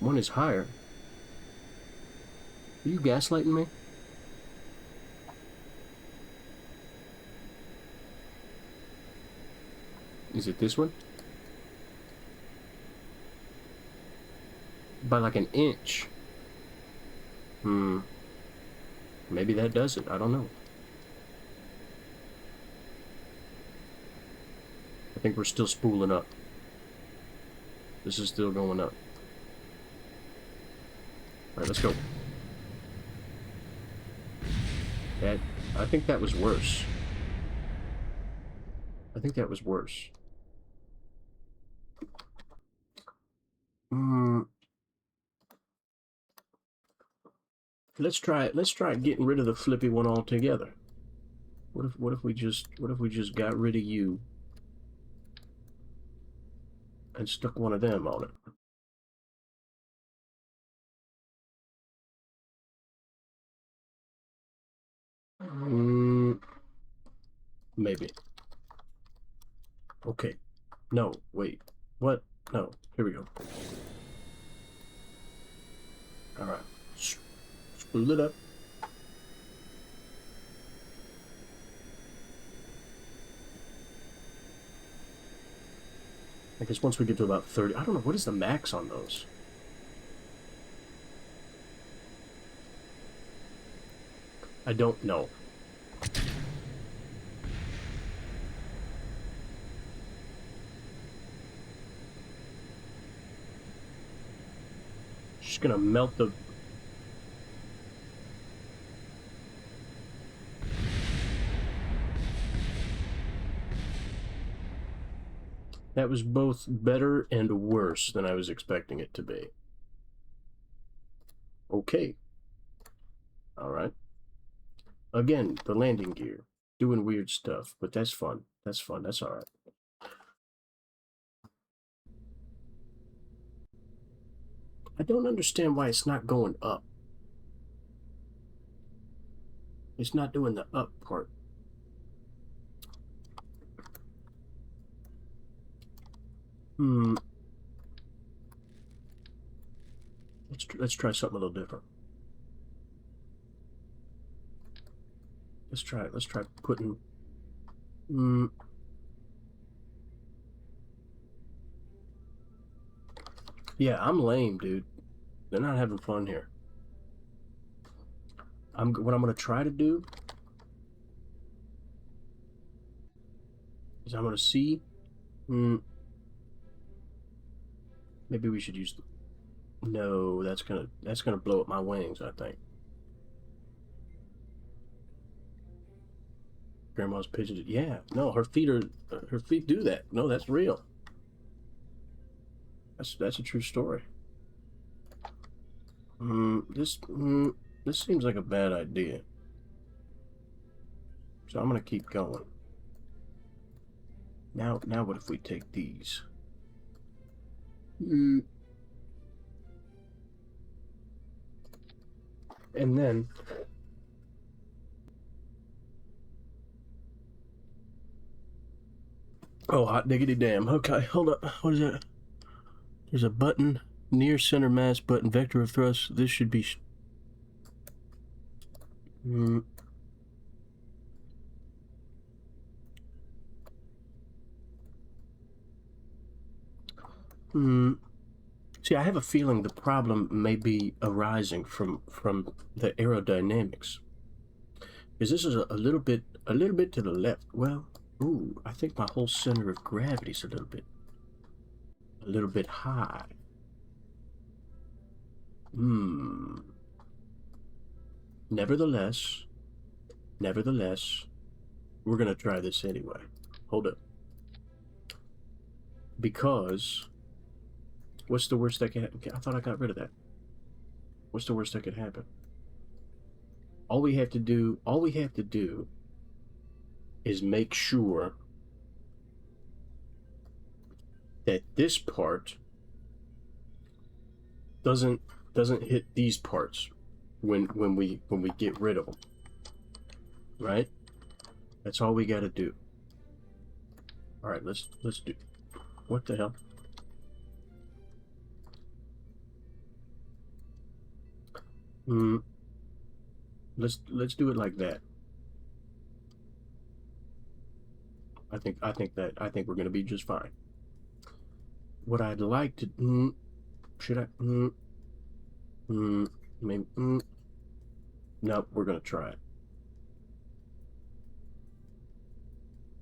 One is higher. Are you gaslighting me? Is it this one? By like an inch. Maybe that does it. I don't know. I think we're still spooling up. This is still going up. Alright, let's go. I think that was worse. Let's try getting rid of the flippy one altogether. What if we just got rid of you and stuck one of them on it? Maybe. Okay. No, wait. What? No. Here we go. Alright. Spool it up. I guess once we get to about 30... I don't know. What is the max on those? I don't know. Just gonna melt the... That was both better and worse than I was expecting it to be. Okay. Alright. Again, the landing gear. Doing weird stuff, but that's fun. That's alright. I don't understand why it's not going up. It's not doing the up part. Let's try something a little different. Let's try putting yeah, I'm lame, dude. They're not having fun here. What I'm gonna try to do is I'm gonna see. Maybe we should use no, that's gonna blow up my wings, I think. Grandma's pigeon. Yeah, no, her feet do that. No, that's real. That's a true story. This seems like a bad idea. So I'm gonna keep going. Now what if we take these? And then oh, hot diggity damn. Okay, hold up. What is that? There's a button near center mass button vector of thrust. This should be See, I have a feeling the problem may be arising from the aerodynamics. Because this is a little bit to the left. Well, ooh, I think my whole center of gravity is a little bit high. Nevertheless, we're gonna try this anyway. Hold up. Because what's the worst that can happen? I thought I got rid of that. What's the worst that could happen? All we have to do is make sure that this part doesn't hit these parts when we get rid of them. Right? That's all we got to do. All right, let's do. What the hell? Let's do it like that. I think we're gonna be just fine. What I'd like to should I maybe no, we're gonna try it.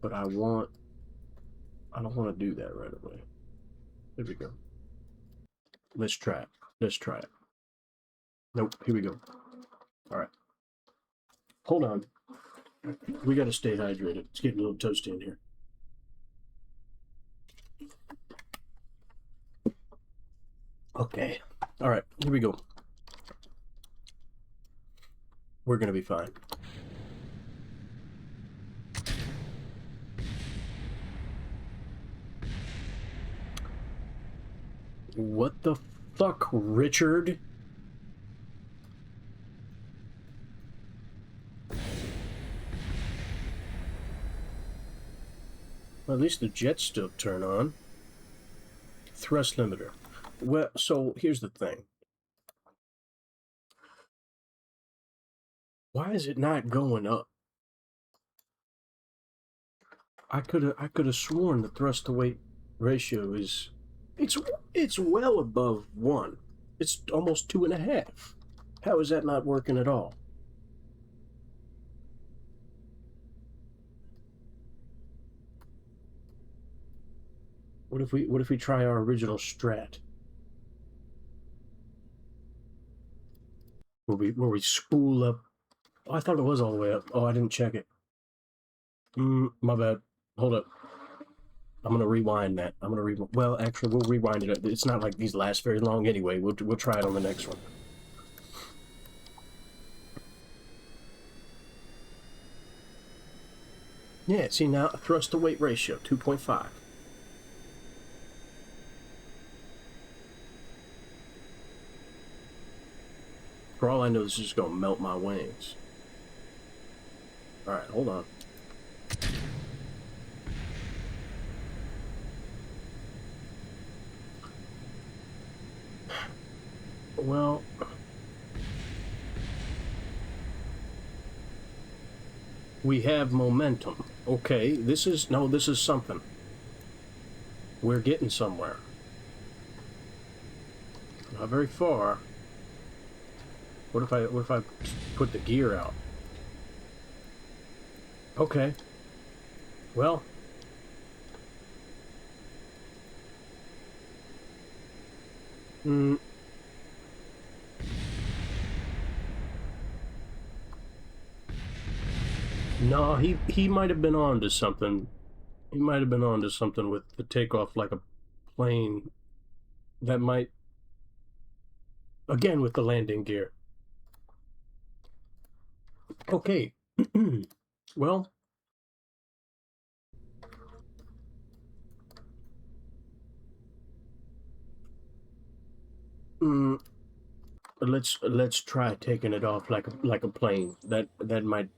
But I don't want to do that right away. There we go. Let's try it. Nope, here we go. All right. Hold on. We got to stay hydrated. It's getting a little toasty in here. Okay. All right, here we go. We're going to be fine. What the fuck, Richard? Well, at least the jets still turn on. Thrust limiter. Well, so here's the thing. Why is it not going up? I could have sworn the thrust to weight ratio is it's well above 1. It's almost 2.5. How is that not working at all? What if we try our original strat? Where we spool up. Oh, I thought it was all the way up. Oh, I didn't check it. My bad. Hold up. I'm gonna rewind that. Well, actually, we'll rewind it. It's not like these last very long anyway. We'll try it on the next one. Yeah. See now, thrust to weight ratio 2.5. For all I know, this is just going to melt my wings. All right, hold on. Well, we have momentum. Okay, this is something. We're getting somewhere. Not very far. What if I put the gear out? Okay. Well. No, he might have been on to something. He might have been on to something with the takeoff like a plane. That might, again with the landing gear. Okay. Well, let's try taking it off like a plane. That might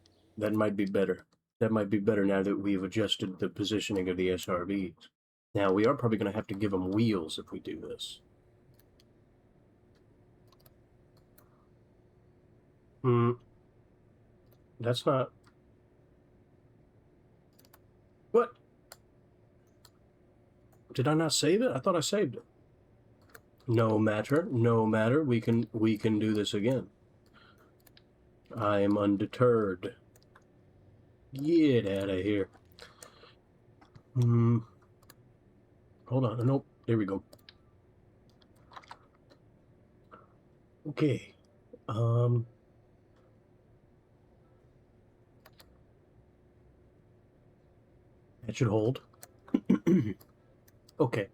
be better. That might be better now that we've adjusted the positioning of the SRVs. Now we are probably going to have to give them wheels if we do this. That's not. What? Did I not save it? I thought I saved it. No matter, no matter. We can do this again. I am undeterred. Get out of here. Hold on. Nope. There we go. Okay. That should hold. Okay.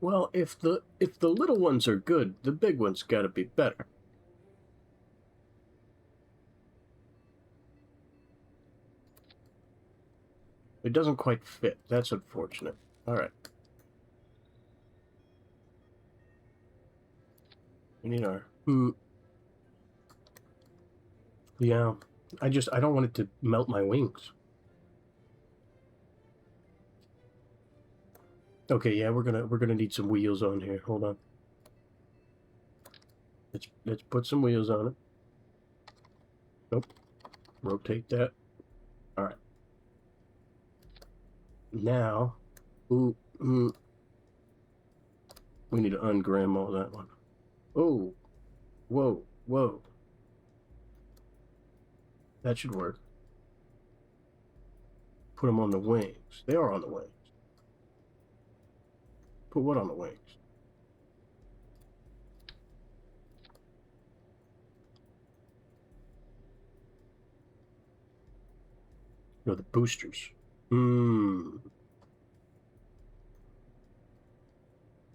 Well, if the little ones are good, the big ones got to be better. It doesn't quite fit. That's unfortunate. All right. We need our. Yeah. I don't want it to melt my wings. Okay, yeah, we're gonna need some wheels on here. Hold on. Let's put some wheels on it. Nope. Rotate that. All right. Now, we need to ungram all that one. Oh, whoa. That should work. Put them on the wings. They are on the wings. Put what on the wings? No, the boosters.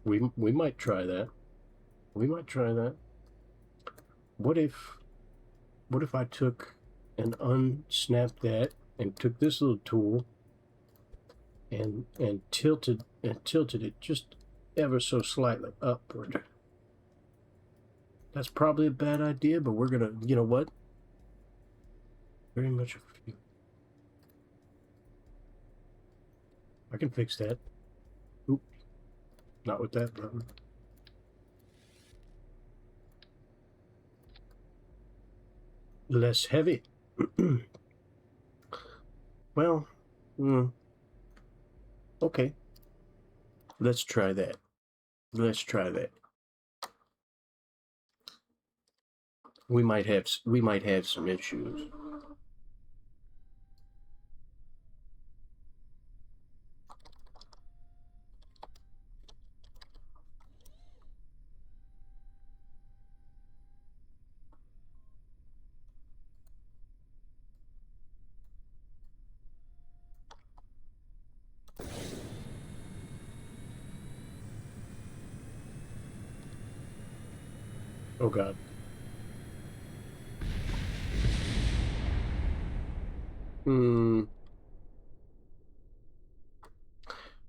We might try that. We might try that. What if I took and unsnapped that and took this little tool and tilted it just ever so slightly upward? That's probably a bad idea, but we're gonna, you know what? Very much a few. I can fix that. Oop. Not with that button. Less heavy. Well, okay. Let's try that. Let's try that. We might have some issues. Oh God.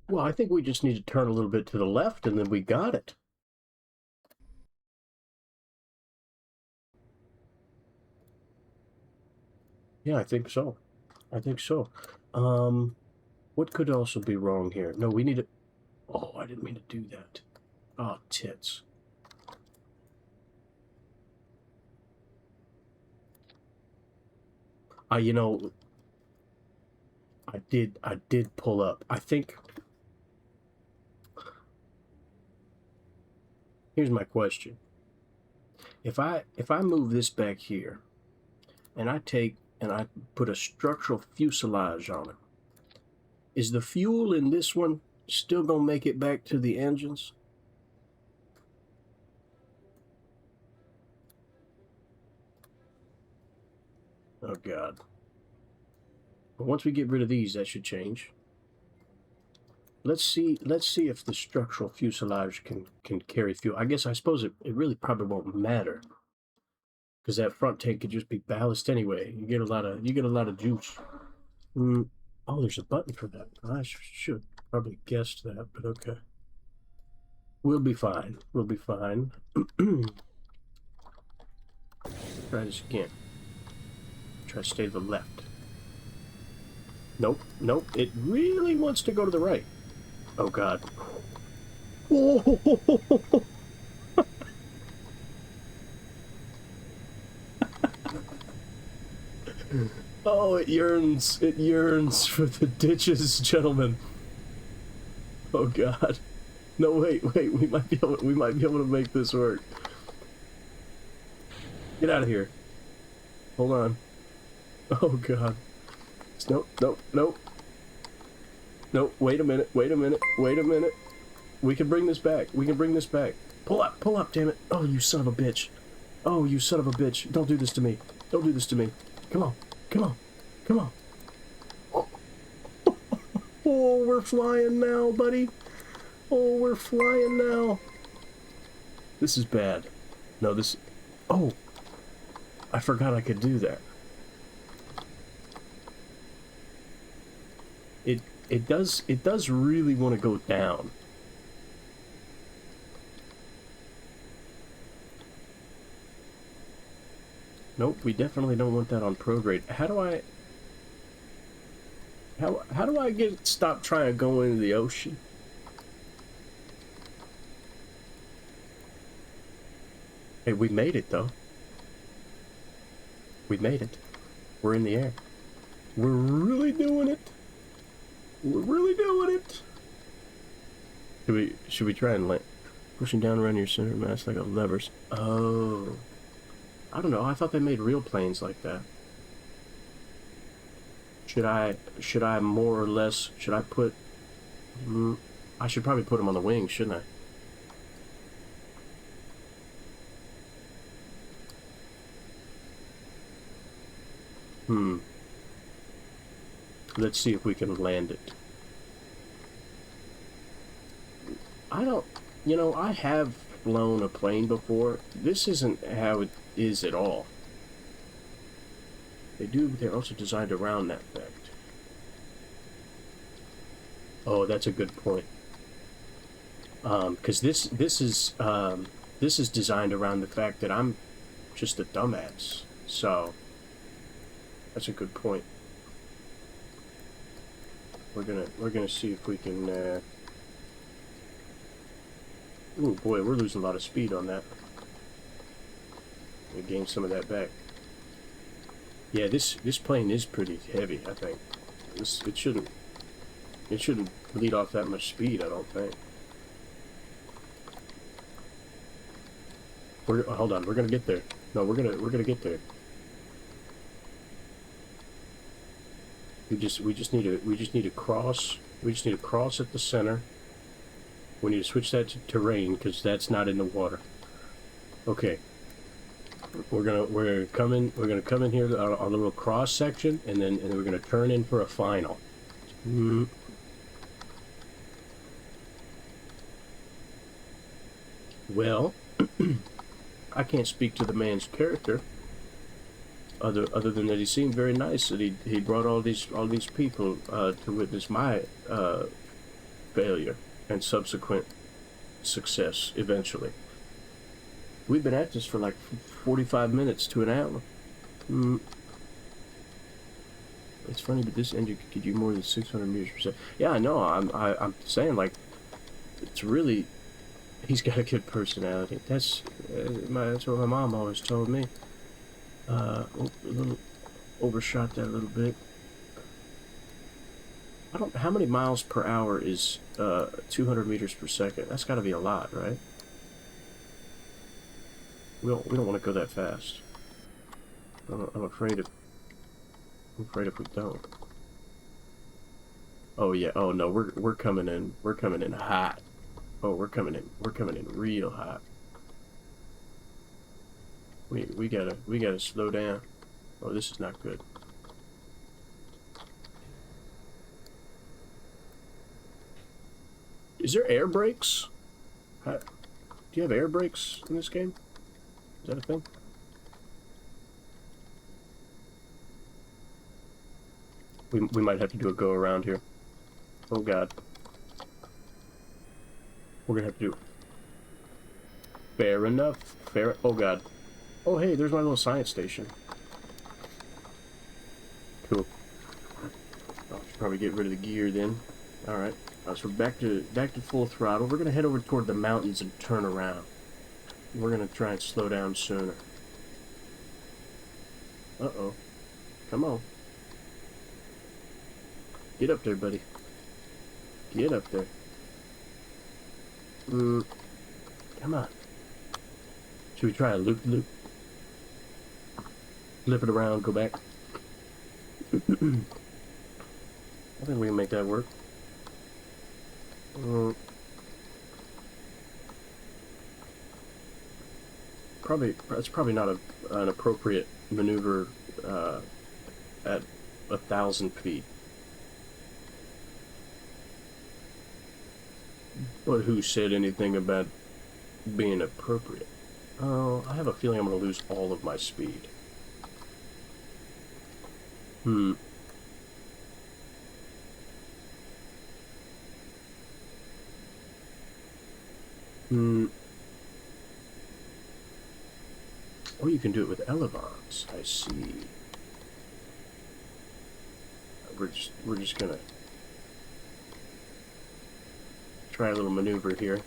Well, I think we just need to turn a little bit to the left and then we got it. Yeah, I think so. I think so. What could also be wrong here? No, we need to... Oh, I didn't mean to do that. Oh, tits. You know, I did pull up. I think... Here's my question. If I move this back here, and I put a structural fuselage on it, is the fuel in this one still gonna make it back to the engines? Oh God. But once we get rid of these, that should change. Let's see if the structural fuselage can carry fuel. I suppose it really probably won't matter, because that front tank could just be ballast anyway. You get a lot of juice. Oh, there's a button for that. I should probably guessed that, but okay. We'll be fine. We'll be fine. Try this again. Try to stay to the left. Nope, nope. It really wants to go to the right. Oh God. Oh, oh, it yearns. It yearns for the ditches, gentlemen. Oh God. No, wait. We might be able to make this work. Get out of here. Hold on. Oh God. Nope. Wait a minute. We can bring this back. Pull up, damn it. Oh, you son of a bitch. Don't do this to me. Come on. Oh, we're flying now, buddy. This is bad. No, this... Oh, I forgot I could do that. It does really want to go down. Nope, we definitely don't want that on prograde. How do I stop trying to go into the ocean? Hey, we made it though. We made it. We're in the air. We're really doing it. Should we try and land? Pushing down around your center mass like a levers. Oh. I don't know. I thought they made real planes like that. Should I more or less, should I put... I should probably put them on the wings, shouldn't I? Let's see if we can land it. I have flown a plane before. This isn't how it is at all. They're also designed around that fact. Oh, that's a good point. Because this is designed around the fact that I'm just a dumbass. So, that's a good point. We're gonna see if we can. Oh boy, we're losing a lot of speed on that. We gain some of that back. Yeah, this plane is pretty heavy. I think it shouldn't bleed off that much speed. I don't think. Hold on. We're gonna get there. No, we're gonna get there. We just need to cross. We just need to cross at the center. We need to switch that to terrain because that's not in the water. Okay. We're gonna come in here on a little cross section, and then we're gonna turn in for a final. Well, I can't speak to the man's character. Other than that, he seemed very nice. That he brought all these people to witness my failure and subsequent success eventually. We've been at this for like 45 minutes to an hour. It's funny, but this engine could give you more than 600 meters per second. Yeah, I know. I'm saying, like, it's really... He's got a good personality. That's what my mom always told me. A little overshot that a little bit. I don't... How many miles per hour is 200 meters per second? That's got to be a lot, right? We don't want to go that fast. I'm afraid if we don't. Oh yeah. Oh no, we're coming in. We're coming in hot. Oh, we're coming in real hot. We gotta slow down. Oh, this is not good. Is there air brakes? Do you have air brakes in this game? Is that a thing? We might have to do a go around here. Oh god. We're gonna have to do... Fair enough. Fair... Oh god. Oh hey, there's my little science station. Cool. I should probably get rid of the gear then. Alright. So back to full throttle. We're gonna head over toward the mountains and turn around. We're gonna try and slow down sooner. Uh-oh. Come on. Get up there, buddy. Get up there. Come on. Should we try a loop-loop? Flip it around, go back. I think we can make that work. That's probably not an appropriate maneuver at 1,000 feet. But who said anything about being appropriate? Oh, I have a feeling I'm going to lose all of my speed. Oh, you can do it with elevons. I see. We're just gonna try a little maneuver here.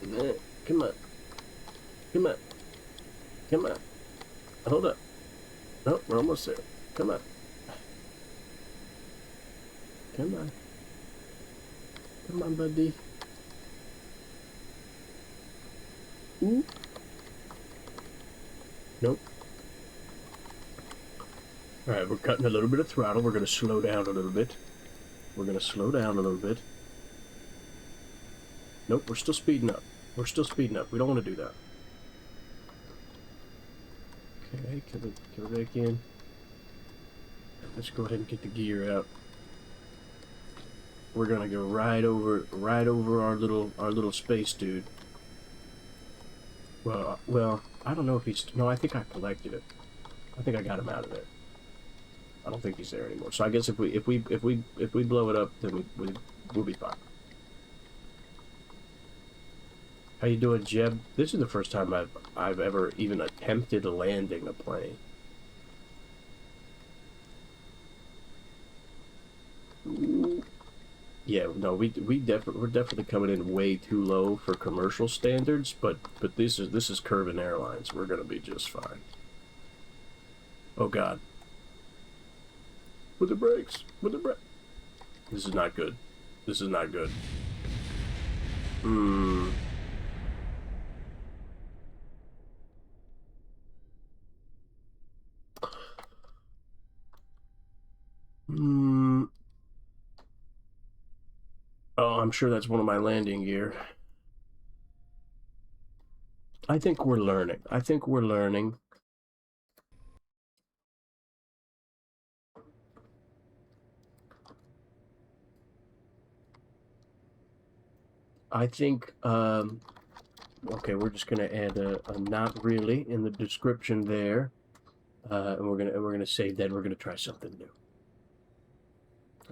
Come on. Come on. Come on. Hold up. No, we're almost there. Come on. Come on. Come on, buddy. Ooh. Nope. Alright, we're cutting a little bit of throttle. We're going to slow down a little bit. We're going to slow down a little bit. Nope, we're still speeding up. We're still speeding up. We don't want to do that. Okay, come back in. Let's go ahead and get the gear out. We're gonna go right over our little space dude. Well, I don't know if he's... No, I think I collected it. I think I got him out of there. I don't think he's there anymore. So I guess if we blow it up, then we'll be fine. How you doing, Jeb? This is the first time I've ever even attempted landing a plane. Yeah, no, we're definitely coming in way too low for commercial standards, but this is Kerbal Airlines. We're gonna be just fine. Oh God. With the brakes, with the brake. This is not good. This is not good. Oh, I'm sure that's one of my landing gear. I think we're learning. I think we're learning. I think, okay, we're just gonna add a not really in the description there, and we're gonna save that. And we're gonna try something new.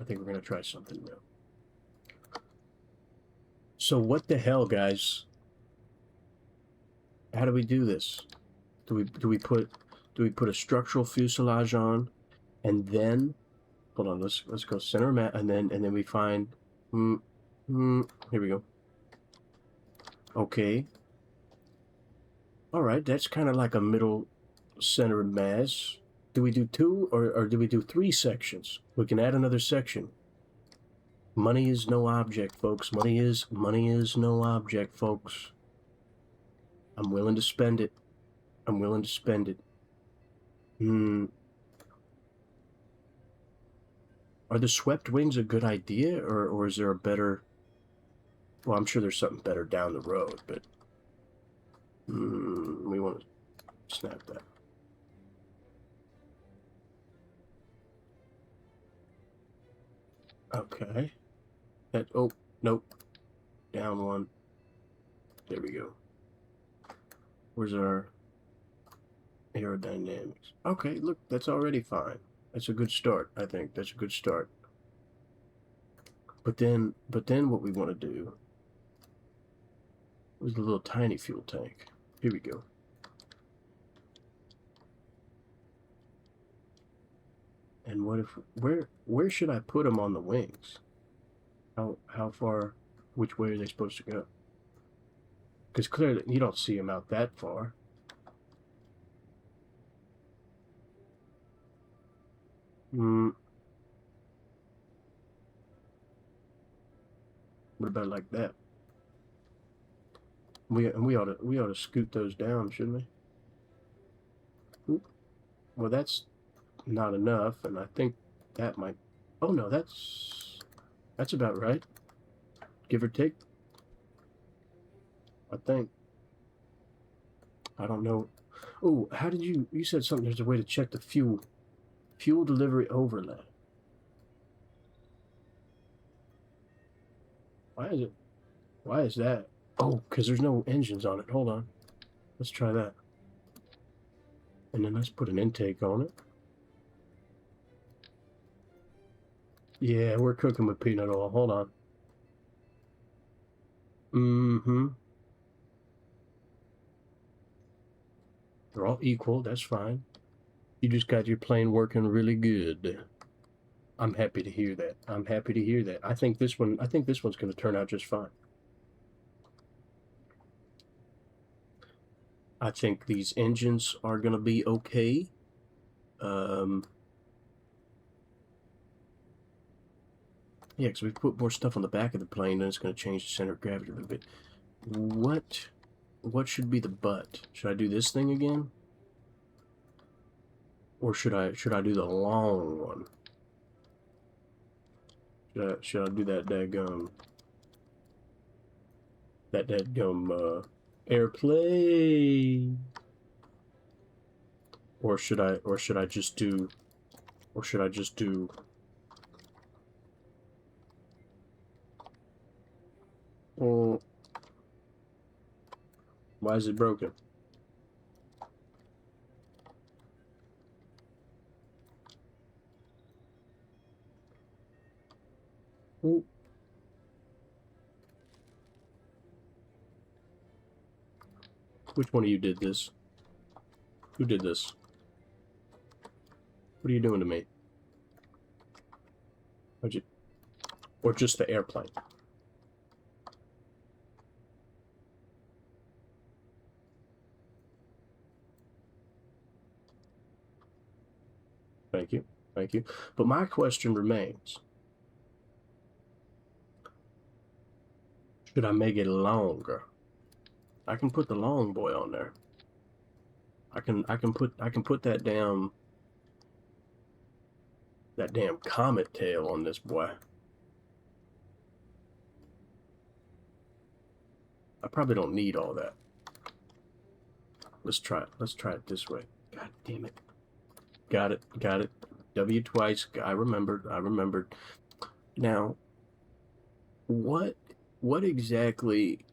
I think we're gonna try something new. So what the hell, guys? How do we do this? Do we put Do we put a structural fuselage on, and then hold on? Let's go center map, and then we find. Here we go. Okay. All right, that's kind of like a middle center mass. Do we do 2 or do we do 3 sections? We can add another section. Money is no object, folks. Money is no object, folks. I'm willing to spend it. I'm willing to spend it. Are the swept wings a good idea, or is there a better? Well, I'm sure there's something better down the road, but we want to snap that. Okay. That, oh, nope. Down 1. There we go. Where's our aerodynamics? Okay, look, that's already fine. That's a good start, I think. That's a good start. But then what we want to do is the little tiny fuel tank. Here we go. And what if, where should I put them on the wings? How far, which way are they supposed to go? Because clearly you don't see them out that far. What about like that? We ought to scoot those down, shouldn't we? Oop. Well, that's not enough, and I think that might. Oh no, that's about right, give or take. I think. I don't know. Oh, how did you said something? There's a way to check the fuel delivery overlay. Why is that? Oh, because there's no engines on it. Hold on. Let's try that. And then let's put an intake on it. Yeah, we're cooking with peanut oil. Hold on. They're all equal. That's fine. You just got your plane working really good. I'm happy to hear that. I'm happy to hear that. I think this one's going to turn out just fine. I think these engines are going to be okay. Yeah, because we put more stuff on the back of the plane, then it's going to change the center of gravity a little bit. What should be the butt? Should I do this thing again? Or should I do the long one? Should I do that dadgum airplane? Or should I just do oh, why is it broken? Ooh. Which one of you did this? Who did this? What are you doing to me? Or just the airplane? Thank you. Thank you. But my question remains. Should I make it longer? I can put the long boy on there. I can put that damn comet tail on this boy. I probably don't need all that. Let's try it this way. God damn it. Got it. W twice. I remembered. Now, what exactly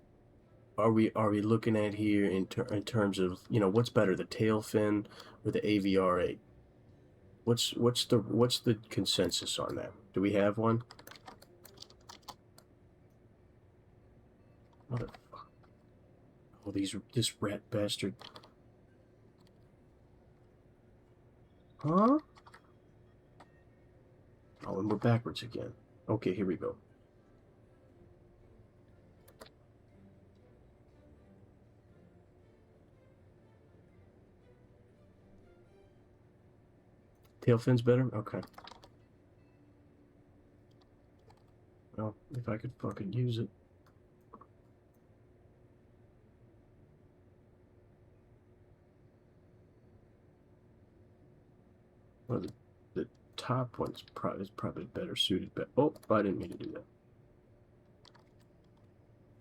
are we looking at here in terms of, what's better, the tail fin or the AVR8? What's the consensus on that? Do we have one? Motherfucker. Oh, this rat bastard. Huh? Oh, and we're backwards again. Okay, here we go. Tail fin's better? Okay. Well, if I could fucking use it. Well, the top one's probably better suited. But oh, I didn't mean to do that.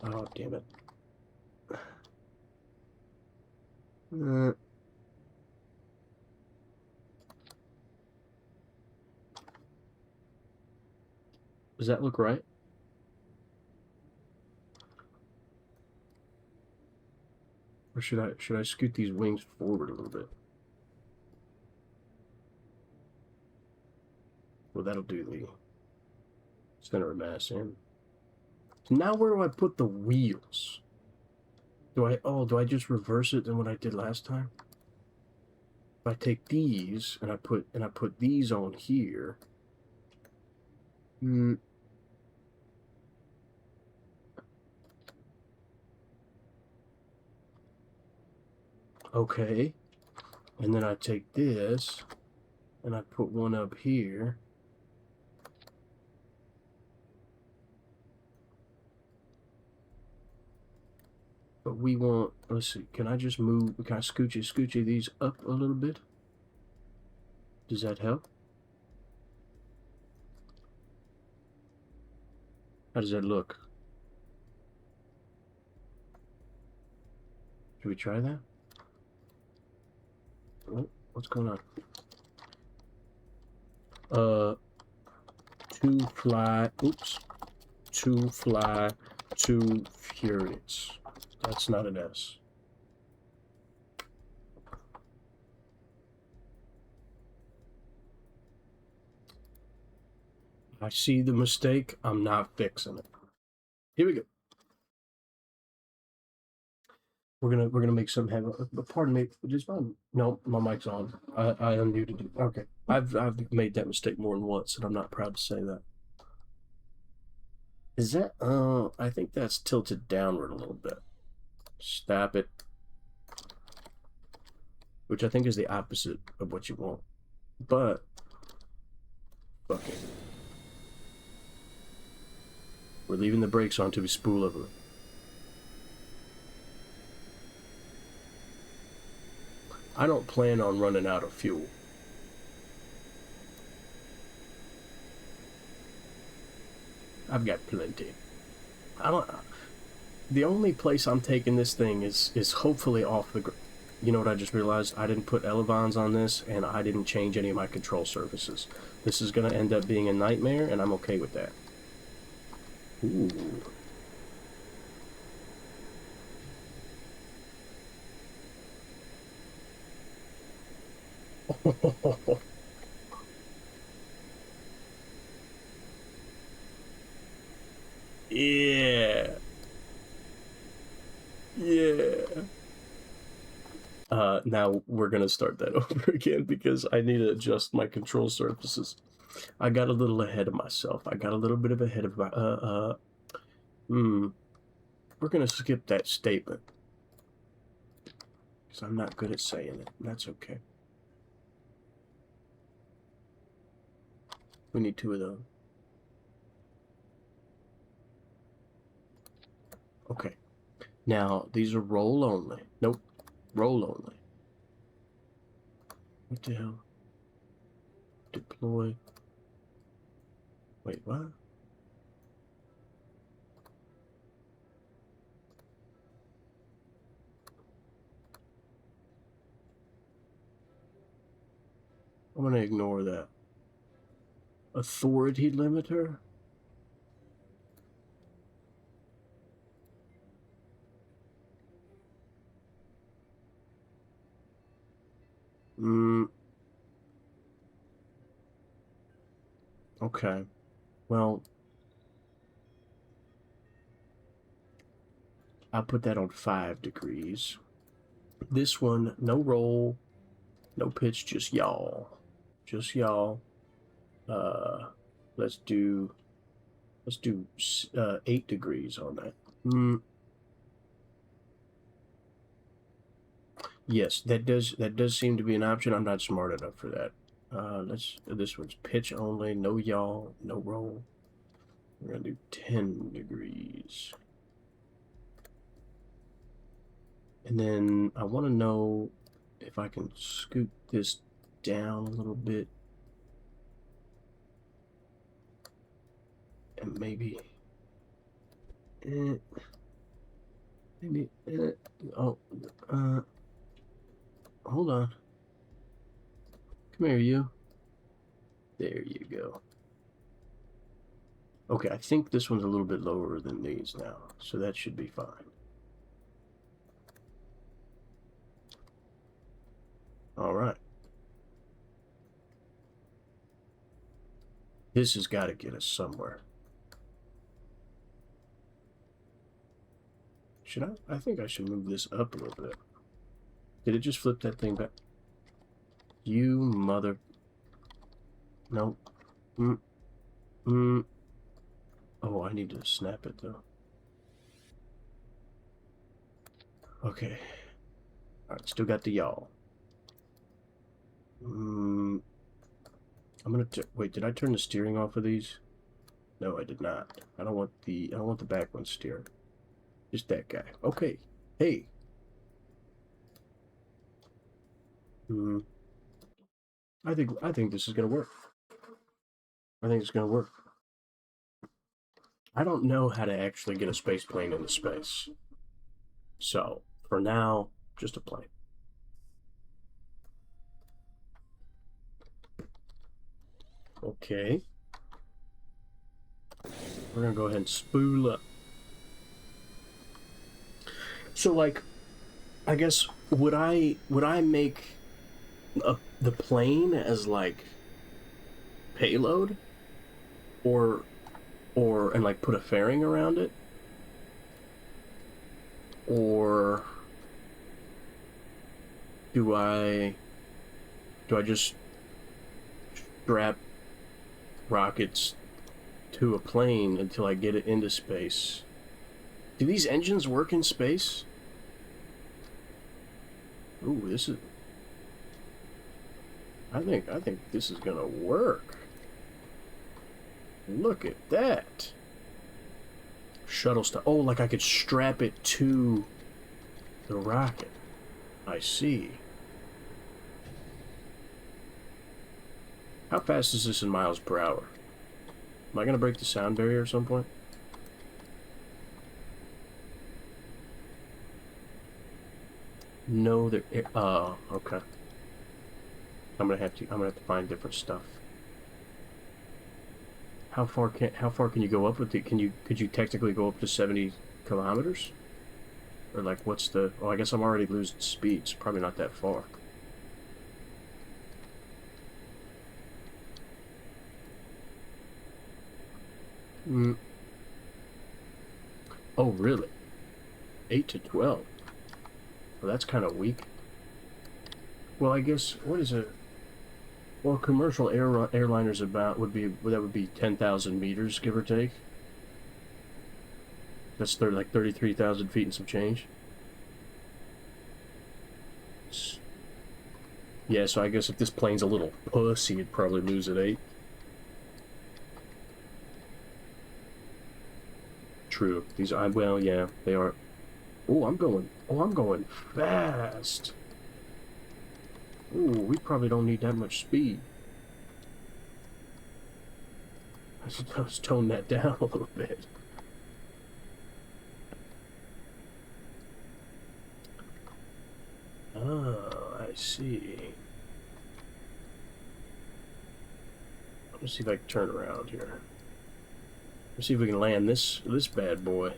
Oh, damn it. Does that look right? Or should I scoot these wings forward a little bit? Well, that'll do the center of mass in. So now where do I put the wheels? Do I just reverse it than what I did last time? If I take these and I put these on here. Okay. And then I take this and I put one up here. But we want, let's see, can I just move, can I scoochy these up a little bit? Does that help? How does that look? Should we try that? Oh, what's going on? Two fly, oops. Two fly, two furious. That's not an S. I see the mistake. I'm not fixing it. Here we go. We're gonna make some heavy. Pardon me. Just no, my mic's on. I unmuted it. Okay. I've made that mistake more than once, and I'm not proud to say that. Is that? I think that's tilted downward a little bit. Stop it. Which I think is the opposite of what you want. But fuck it. We're leaving the brakes on till we spool over it. I don't plan on running out of fuel. I've got plenty. I don't. The only place I'm taking this thing is hopefully off the. You know what I just realized? I didn't put elevons on this, and I didn't change any of my control surfaces. This is gonna end up being a nightmare, and I'm okay with that. Ooh. Yeah. Yeah. Now we're gonna start that over again because I need to adjust my control surfaces. I got a little ahead of myself. I got a little bit of ahead of my, we're gonna skip that statement. Because I'm not good at saying it. That's okay. We need two of those. Okay. Now, these are roll only. Nope. Roll only. What the hell? Deploy. Wait, what? I'm gonna ignore that. Authority limiter? Okay. Well, I'll put that on 5 degrees. This one, no roll, no pitch, just yaw. Just y'all. Let's do 8 degrees on that. Yes, that does seem to be an option. I'm not smart enough for that. This one's pitch only, no yaw, no roll. We're gonna do 10 degrees. And then I want to know if I can scoot this down a little bit. And maybe oh, hold on. Come here, you. There you go. Okay, I think this one's a little bit lower than these now, so that should be fine. All right. This has got to get us somewhere. Should I? I think I should move this up a little bit. Did it just flip that thing back? You mother... No. Oh, I need to snap it, though. Okay. Alright, still got the y'all. I'm gonna... Wait, did I turn the steering off of these? No, I did not. I don't want the back one steered. Just that guy. Okay. Hey. I think this is gonna work. I think it's gonna work. I don't know how to actually get a space plane into space. So, for now, just a plane. Okay. We're gonna go ahead and spool up. So, like, I guess would I make the plane as like payload, or and like put a fairing around it, or do I just strap rockets to a plane until I get it into space? Do these engines work in space? Ooh, this is... I think this is gonna work. Look at that. Shuttle stuff. Oh, like I could strap it to the rocket. I see. How fast is this in miles per hour? Am I gonna break the sound barrier at some point? No, there. Okay. I'm gonna have to find different stuff. How far can you go up with it? Could you technically go up to 70 kilometers? Or like, what's the? Oh, I guess I'm already losing speed. It's probably not that far. Oh, really? 8 to 12. Well, that's kind of weak. Well, I guess what is it? Well, commercial airliners would be 10,000 meters, give or take. That's like 33,000 feet and some change. Yeah, so I guess if this plane's a little pussy, it'd probably lose at 8. True. Well, yeah, they are. Oh, I'm going fast. Ooh, we probably don't need that much speed. Let's tone that down a little bit. Oh, I see. Let's see if I can turn around here. Let's see if we can land this bad boy.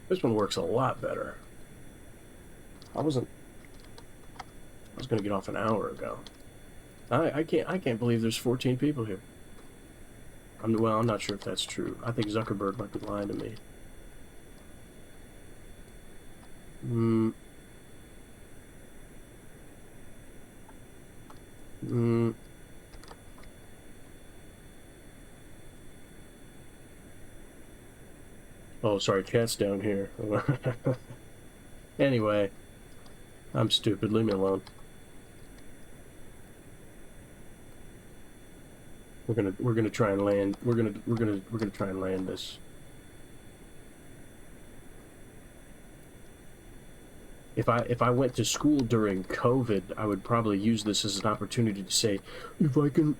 This one works a lot better. I was gonna get off an hour ago. I can't believe there's 14 people here. I'm not sure if that's true. I think Zuckerberg might be lying to me. Mm. Oh, sorry, chat's down here. Anyway, I'm stupid. Leave me alone. We're gonna try and land. We're gonna try and land this. If I went to school during COVID, I would probably use this as an opportunity to say, if I can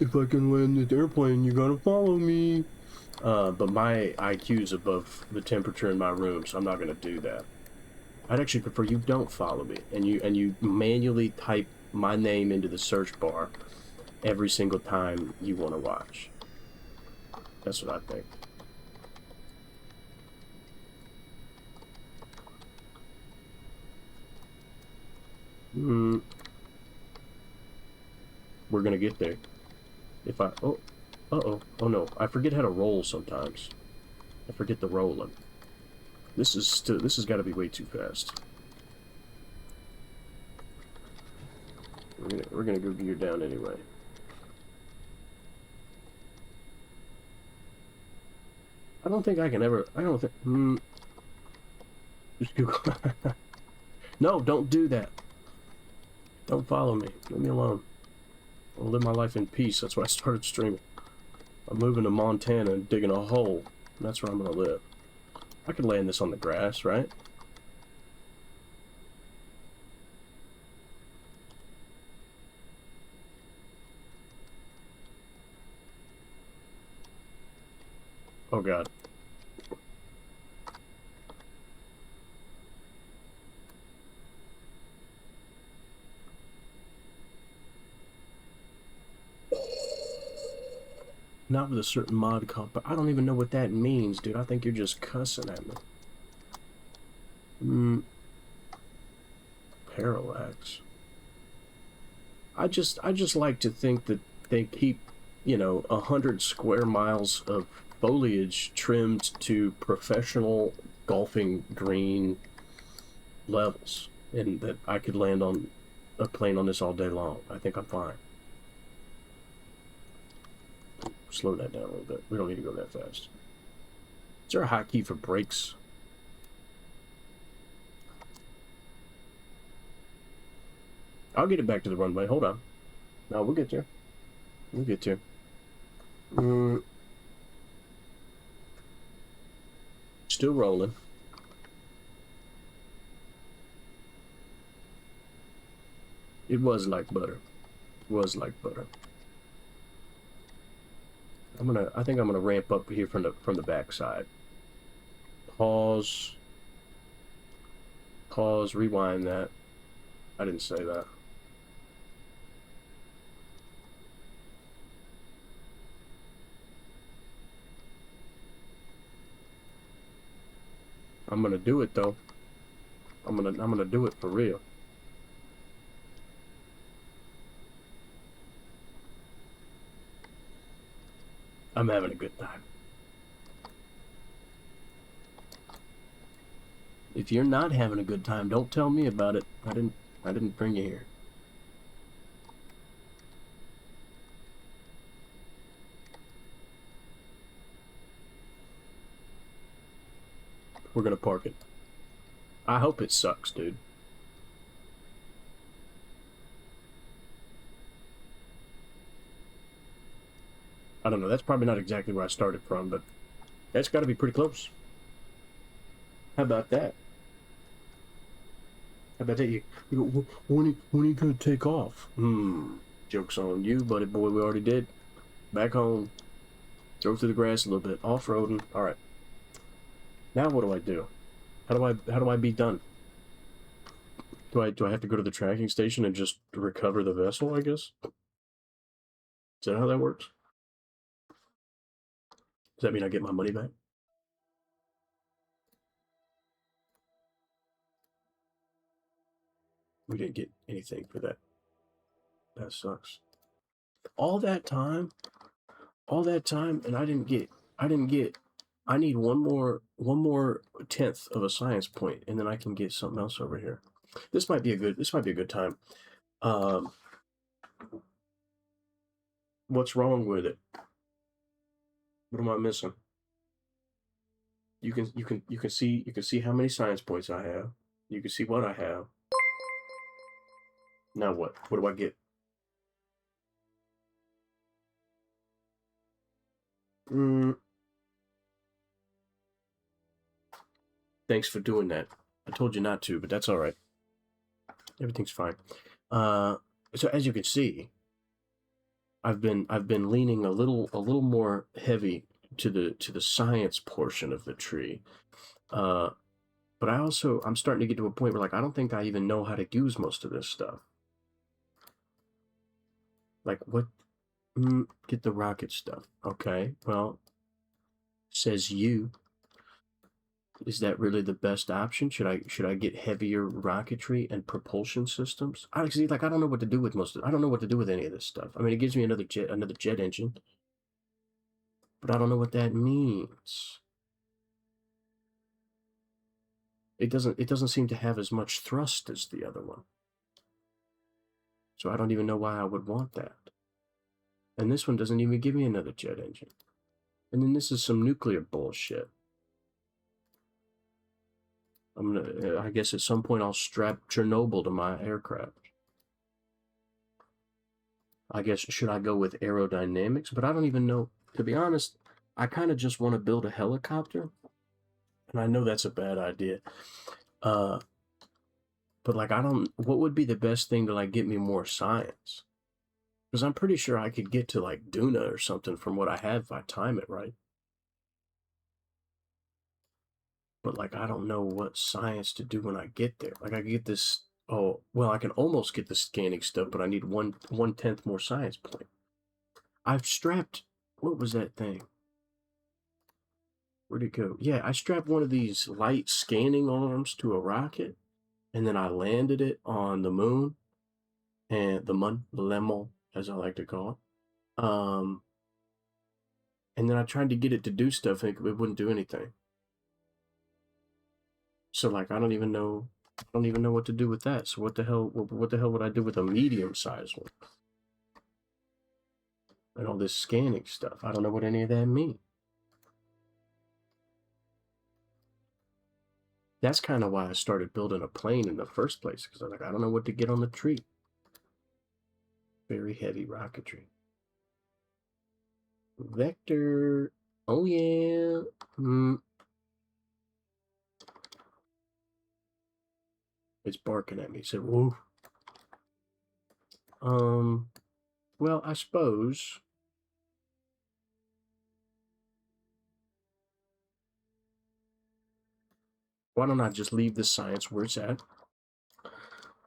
land this airplane, you gotta follow me. But my IQ is above the temperature in my room, so I'm not gonna do that. I'd actually prefer you don't follow me, and you manually type my name into the search bar every single time you want to watch. That's what I think. Mm, we're gonna get there. If I oh no, I forget how to roll sometimes. I forget the rolling. This has got to be way too fast. We're gonna go gear down anyway. I don't think I can ever. I don't think. Just Google. No, don't do that. Don't follow me. Leave me alone. I'll live my life in peace. That's why I started streaming. I'm moving to Montana and digging a hole. That's where I'm gonna live. I could land this on the grass, right? Oh god. Not with a certain mod called, but I don't even know what that means, dude. I think you're just cussing at me. Parallax. I just like to think that they keep, 100 square miles of foliage trimmed to professional golfing green levels, and that I could land on a plane on this all day long. I think I'm fine. Slow that down a little bit. We don't need to go that fast. Is there a hotkey for brakes? I'll get it back to the runway. Hold on. No, we'll get there. We'll get there. Still rolling. It was like butter. It was like butter. I think I'm gonna ramp up here from the back side. Pause. Pause, rewind that. I didn't say that. I'm gonna do it though. I'm gonna do it for real. I'm having a good time. If you're not having a good time, don't tell me about it. I didn't bring you here. We're gonna park it. I hope it sucks, dude. I don't know. That's probably not exactly where I started from, but that's got to be pretty close. How about that? How about that? When are you gonna take off? Joke's on you, buddy boy. We already did. Back home. Drove through the grass a little bit. Off-roading. All right. Now what do I do? How do I be done? Do I have to go to the tracking station and just recover the vessel, I guess? Is that how that works? Does that mean I get my money back? We didn't get anything for that. That sucks. All that time, and I didn't get. I need one more tenth of a science point, and then I can get something else over here. This might be a good time. Um, What's wrong with it? What am I missing? You can see how many science points I have. You can see what I have. Now what? What do I get? Thanks for doing that. I told you not to, but that's all right. Everything's fine. So as you can see, I've been leaning a little more heavy to the science portion of the tree. But I'm starting to get to a point where like I don't think I even know how to use most of this stuff. Like what? Get the rocket stuff. Okay, well, says you. Is that really the best option? Should I get heavier rocketry and propulsion systems? I see, like I don't know what to do with I don't know what to do with any of this stuff. I mean, it gives me another jet engine, but I don't know what that means. It doesn't seem to have as much thrust as the other one. So I don't even know why I would want that. And this one doesn't even give me another jet engine. And then this is some nuclear bullshit. I guess at some point I'll strap Chernobyl to my aircraft. I guess, should I go with aerodynamics? But I don't even know, to be honest, I kind of just want to build a helicopter. And I know that's a bad idea. But like, what would be the best thing to like get me more science? Because I'm pretty sure I could get to like Duna or something from what I have if I time it right. But like I don't know what science to do when I get there. Like I get this. Oh well, I can almost get the scanning stuff, but I need 1/10 more science point. I've strapped. What was that thing? Where'd it go? Yeah, I strapped one of these light scanning arms to a rocket, and then I landed it on the moon, and the Lemel, as I like to call it. And then I tried to get it to do stuff, and it wouldn't do anything. So like I don't even know what to do with that. So what the hell would I do with a medium-sized one? And all this scanning stuff. I don't know what any of that means. That's kind of why I started building a plane in the first place, because I'm like, I don't know what to get on the tree. Very heavy rocketry. Vector. Oh yeah. It's barking at me. It said, whoa. Well, I suppose. Why don't I just leave the science where it's at?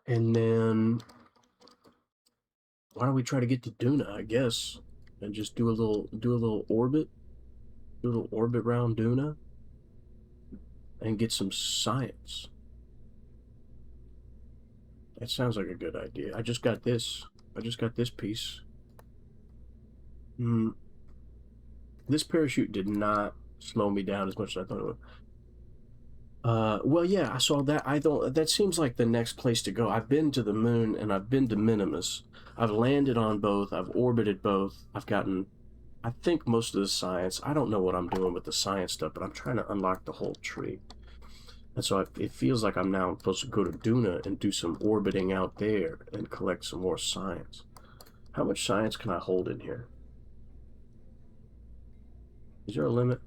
And then why don't we try to get to Duna, I guess, and just do a little orbit around Duna and get some science. That sounds like a good idea. I just got this piece. This parachute did not slow me down as much as I thought it would. Well, yeah, I saw that. That seems like the next place to go. I've been to the moon and I've been to Minimus. I've landed on both. I've orbited both. I've gotten, I think, most of the science. I don't know what I'm doing with the science stuff, but I'm trying to unlock the whole tree. And so it feels like I'm now supposed to go to Duna and do some orbiting out there and collect some more science. How much science can I hold in here? Is there a limit?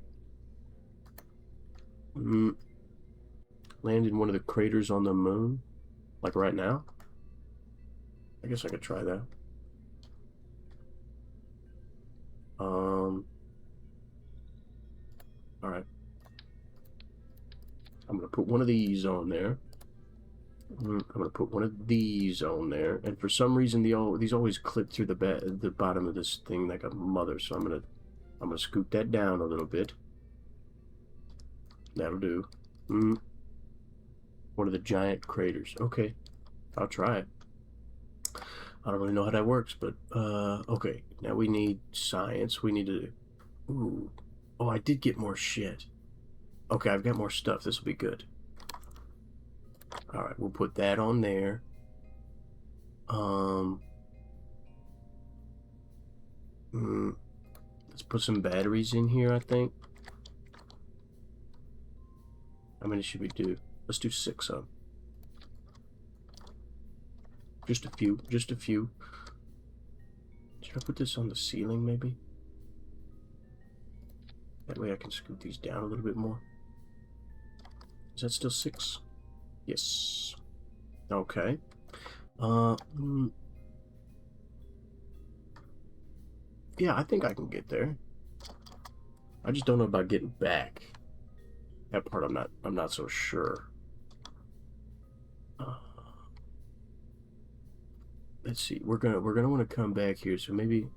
Land in one of the craters on the moon? Like right now? I guess I could try that. Alright. I'm gonna put one of these on there. I'm gonna put one of these on there, and for some reason these always clip through the bottom of this thing like a mother. So I'm gonna scoot that down a little bit. That'll do. One of the giant craters. Okay, I'll try it. I don't really know how that works, but okay. Now we need science. We need to. Ooh. Oh, I did get more shit. Okay, I've got more stuff. This will be good. All right, we'll put that on there. Let's put some batteries in here, I think. How many should we do? Let's do 6 of them. Just a few, just a few. Should I put this on the ceiling, maybe? That way I can scoot these down a little bit more. Is that still 6? Yes. Okay. Yeah, I think I can get there. I just don't know about getting back. That part I'm not so sure. Let's see. We're gonna want to come back here, so maybe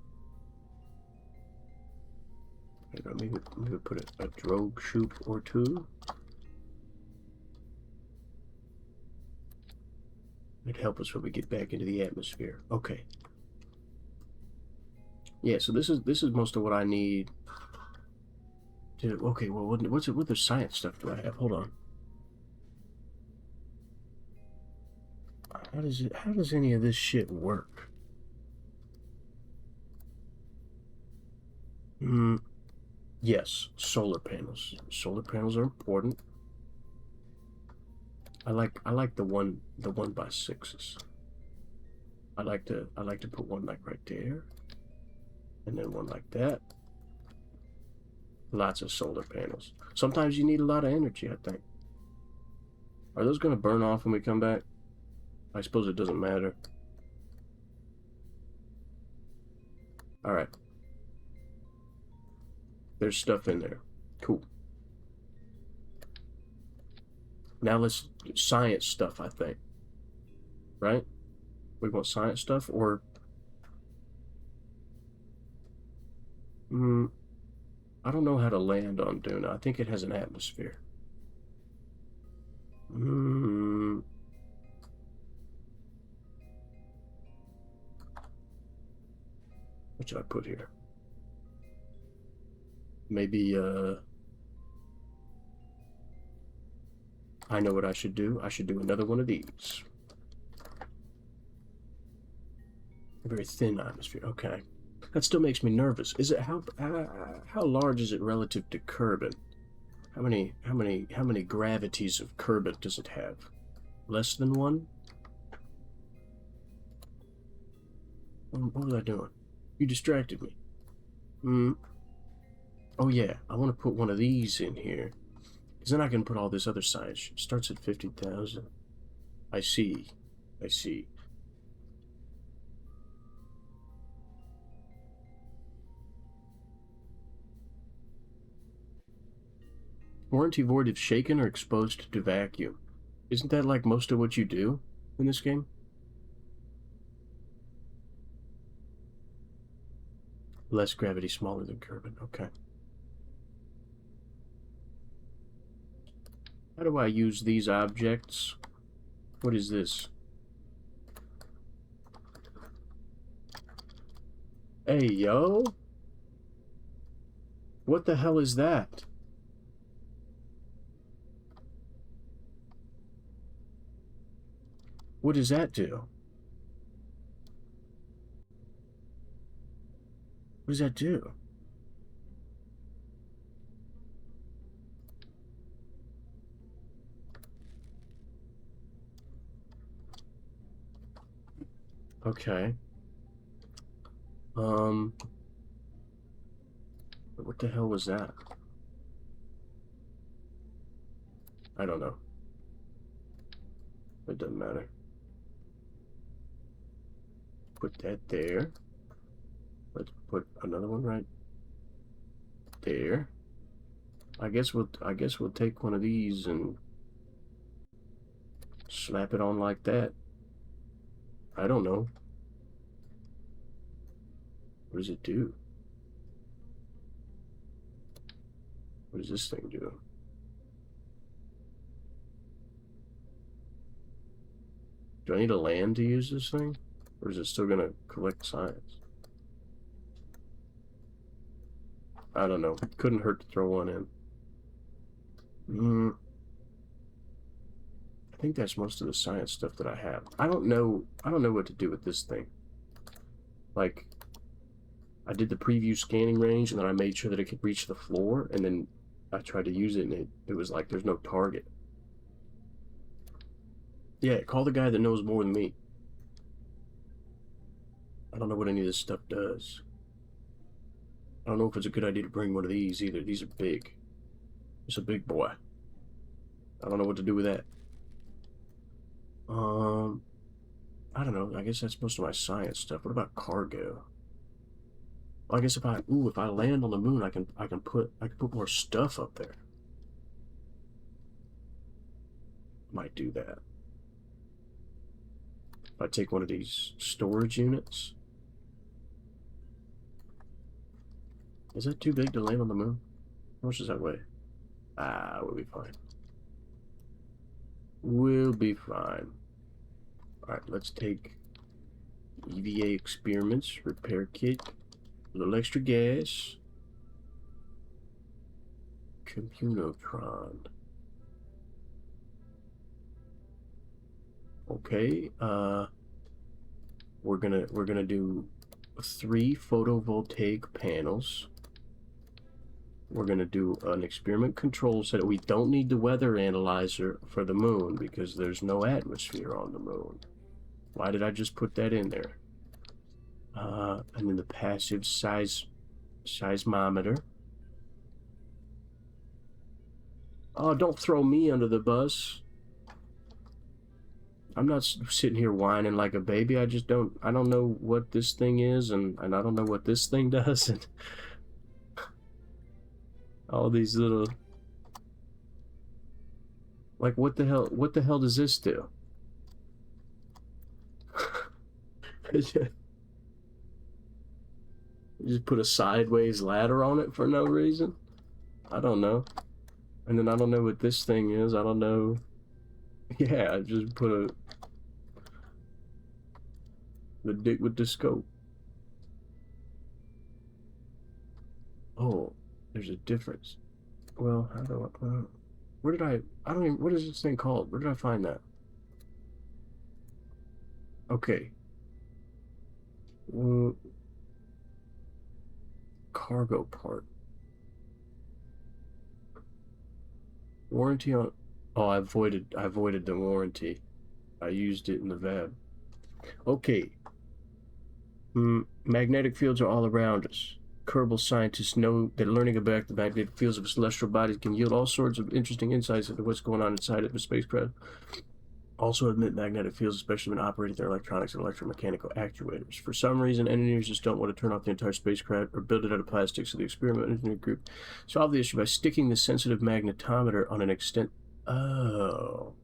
put a drogue chute or two. It'd help us when we get back into the atmosphere. Okay. Yeah, so this is most of what I need to. Okay, well, what other science stuff do I have? Hold on. How does any of this shit work? Yes, solar panels. Solar panels are important. I like the 1x6s. I like to put one like right there, and then one like that. Lots of solar panels. Sometimes you need a lot of energy, I think. Are those going to burn off when we come back? I suppose it doesn't matter. All right. There's stuff in there. Cool. Now let's do science stuff, I think. Right? We want science stuff, or I don't know how to land on Duna. I think it has an atmosphere. What should I put here? Maybe, I know what I should do. I should do another one of these. A very thin atmosphere. Okay. That still makes me nervous. Is it how large is it relative to Kerbin? How many gravities of Kerbin does it have? Less than 1? What was I doing? You distracted me. Oh yeah, I want to put one of these in here. Because then I can put all this other science. It starts at 50,000. I see. I see. Warranty void if shaken or exposed to vacuum. Isn't that like most of what you do in this game? Less gravity, smaller than Kerbin. Okay. How do I use these objects? What is this? Hey, yo! What the hell is that? What does that do? What does that do? Okay. What the hell was that? I don't know. It doesn't matter. Put that there. Let's put another one right there. I guess we'll take one of these and slap it on like that. I don't know. What does it do? What does this thing do? Do I need a land to use this thing? Or is it still gonna collect science? I don't know. Couldn't hurt to throw one in. I think that's most of the science stuff that I have. I don't know what to do with this thing. Like, I did the preview scanning range, and then I made sure that it could reach the floor, and then I tried to use it, and it was like there's no target. Yeah, call the guy that knows more than me. I don't know what any of this stuff does. I don't know if it's a good idea to bring one of these either. These are big. It's a big boy. I don't know what to do with that. I don't know. I guess that's most of my science stuff. What about cargo? Well, I guess if I land on the moon, I can put more stuff up there. Might do that. If I take one of these storage units. Is that too big to land on the moon? How much does that weigh? Ah, we'll be fine. We'll be fine. Alright, let's take EVA experiments, repair kit, a little extra gas, Kerbonauts. Okay, we're gonna do 3 photovoltaic panels. We're gonna do an experiment control set. We don't need the weather analyzer for the moon because there's no atmosphere on the moon. Why did I just put that in there? And then the passive seismometer. Oh, don't throw me under the bus. I'm not sitting here whining like a baby. I don't know what this thing is, and I don't know what this thing does, and all these little, like, what the hell does this do? Just put a sideways ladder on it for no reason? I don't know. And then I don't know what this thing is. I don't know. Yeah, I just put the dick with the scope. Oh, there's a difference. Well, how do where did I don't even, what is this thing called? Where did I find that? Okay. Uh, Cargo part. Warranty on, oh, I avoided the warranty. I used it in the VAB. Okay. Magnetic fields are all around us. Kerbal scientists know that learning about the magnetic fields of celestial bodies can yield all sorts of interesting insights into what's going on inside of a spacecraft. Also admit magnetic fields, especially when operating their electronics and electromechanical actuators. For some reason, engineers just don't want to turn off the entire spacecraft or build it out of plastic, so the experiment engineering group solved the issue by sticking the sensitive magnetometer on an extent. Oh.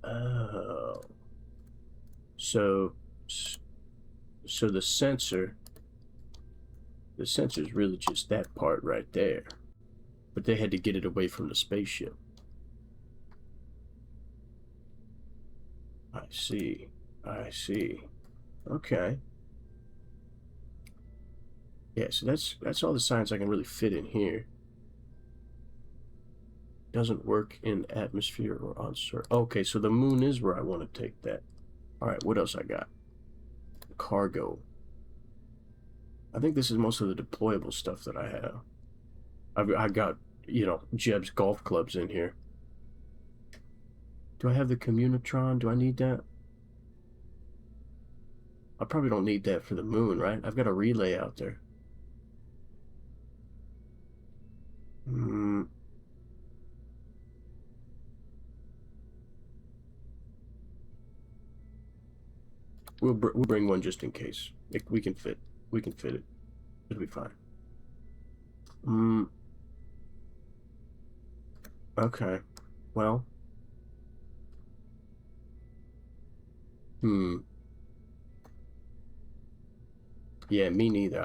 Oh. So the sensor is really just that part right there. But they had to get it away from the spaceship. I see. I see. Okay. Yeah, so that's all the science I can really fit in here. Doesn't work in atmosphere or on surface. Okay, so the moon is where I want to take that. All right, what else I got? Cargo. I think this is most of the deployable stuff that I have. I got, Jeb's golf clubs in here. Do I have the Communotron? Do I need that? I probably don't need that for the moon, right? I've got a relay out there. We'll bring one just in case. We can fit it. It'll be fine. Okay. Well. Yeah, me neither.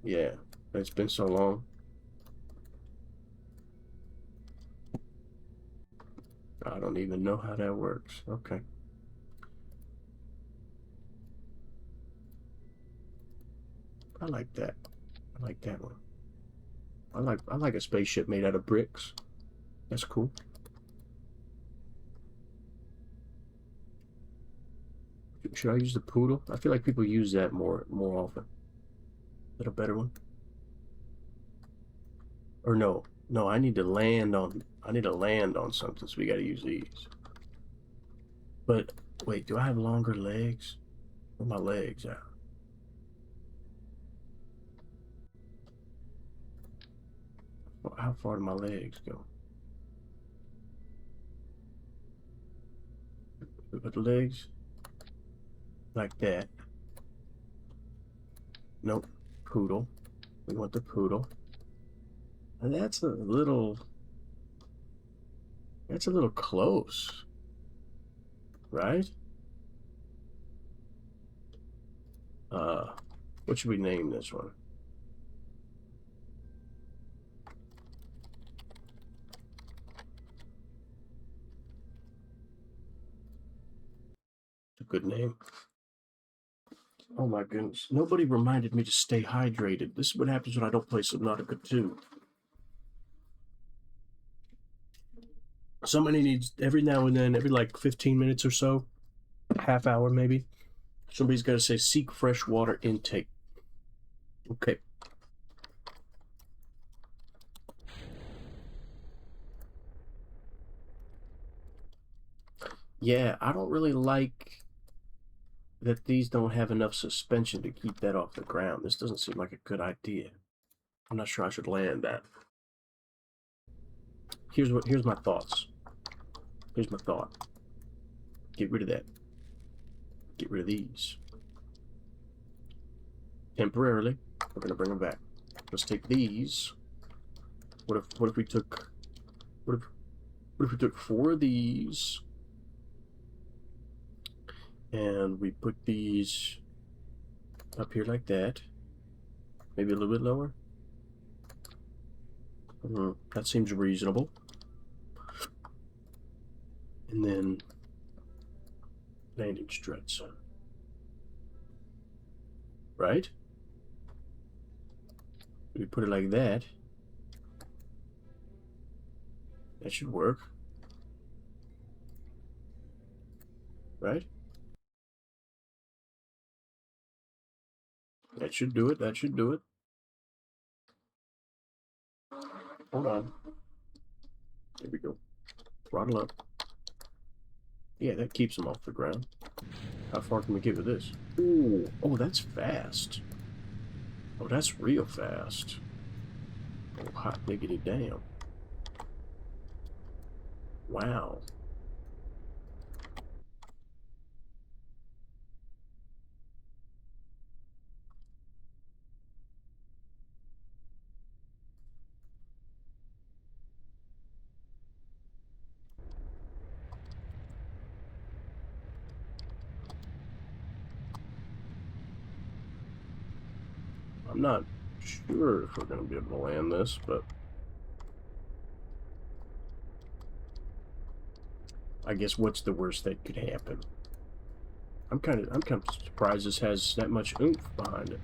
Yeah. It's been so long. I don't even know how that works. Okay. I like that. I like that one. I like a spaceship made out of bricks. That's cool. Should I use the poodle? I feel like people use that more often. Is that a better one? Or no, no, I need to land on something, so we got to use these. But wait, do I have longer legs? Where are my legs at? How far do my legs go? Put the legs like that. Nope. Poodle. We want the poodle. And that's a little close, right? What should we name this one? It's a good name. Oh my goodness. Nobody reminded me to stay hydrated. This is what happens when I don't play Subnautica 2. Somebody needs, every now and then, every like 15 minutes or so, half hour maybe, somebody's got to say, seek fresh water intake. Okay. Yeah, I don't really like that these don't have enough suspension to keep that off the ground. This doesn't seem like a good idea. I'm not sure I should land that. Here's my thoughts. Here's my thought. Get rid of that. Get rid of these. Temporarily, we're gonna bring them back. Let's take these. What if we took what if we took 4 of these and we put these up here like that? Maybe a little bit lower. That seems reasonable. And then landing struts. Right? We put it like that. That should work. Right? That should do it. That should do it. Hold on. There we go. Throttle up. Yeah, that keeps them off the ground. How far can we get with this? Ooh. Oh, that's fast. Oh, that's real fast. Oh, hot diggity damn. Wow. I'm not sure if we're going to be able to land this, but I guess what's the worst that could happen? I'm kind of surprised this has that much oomph behind it.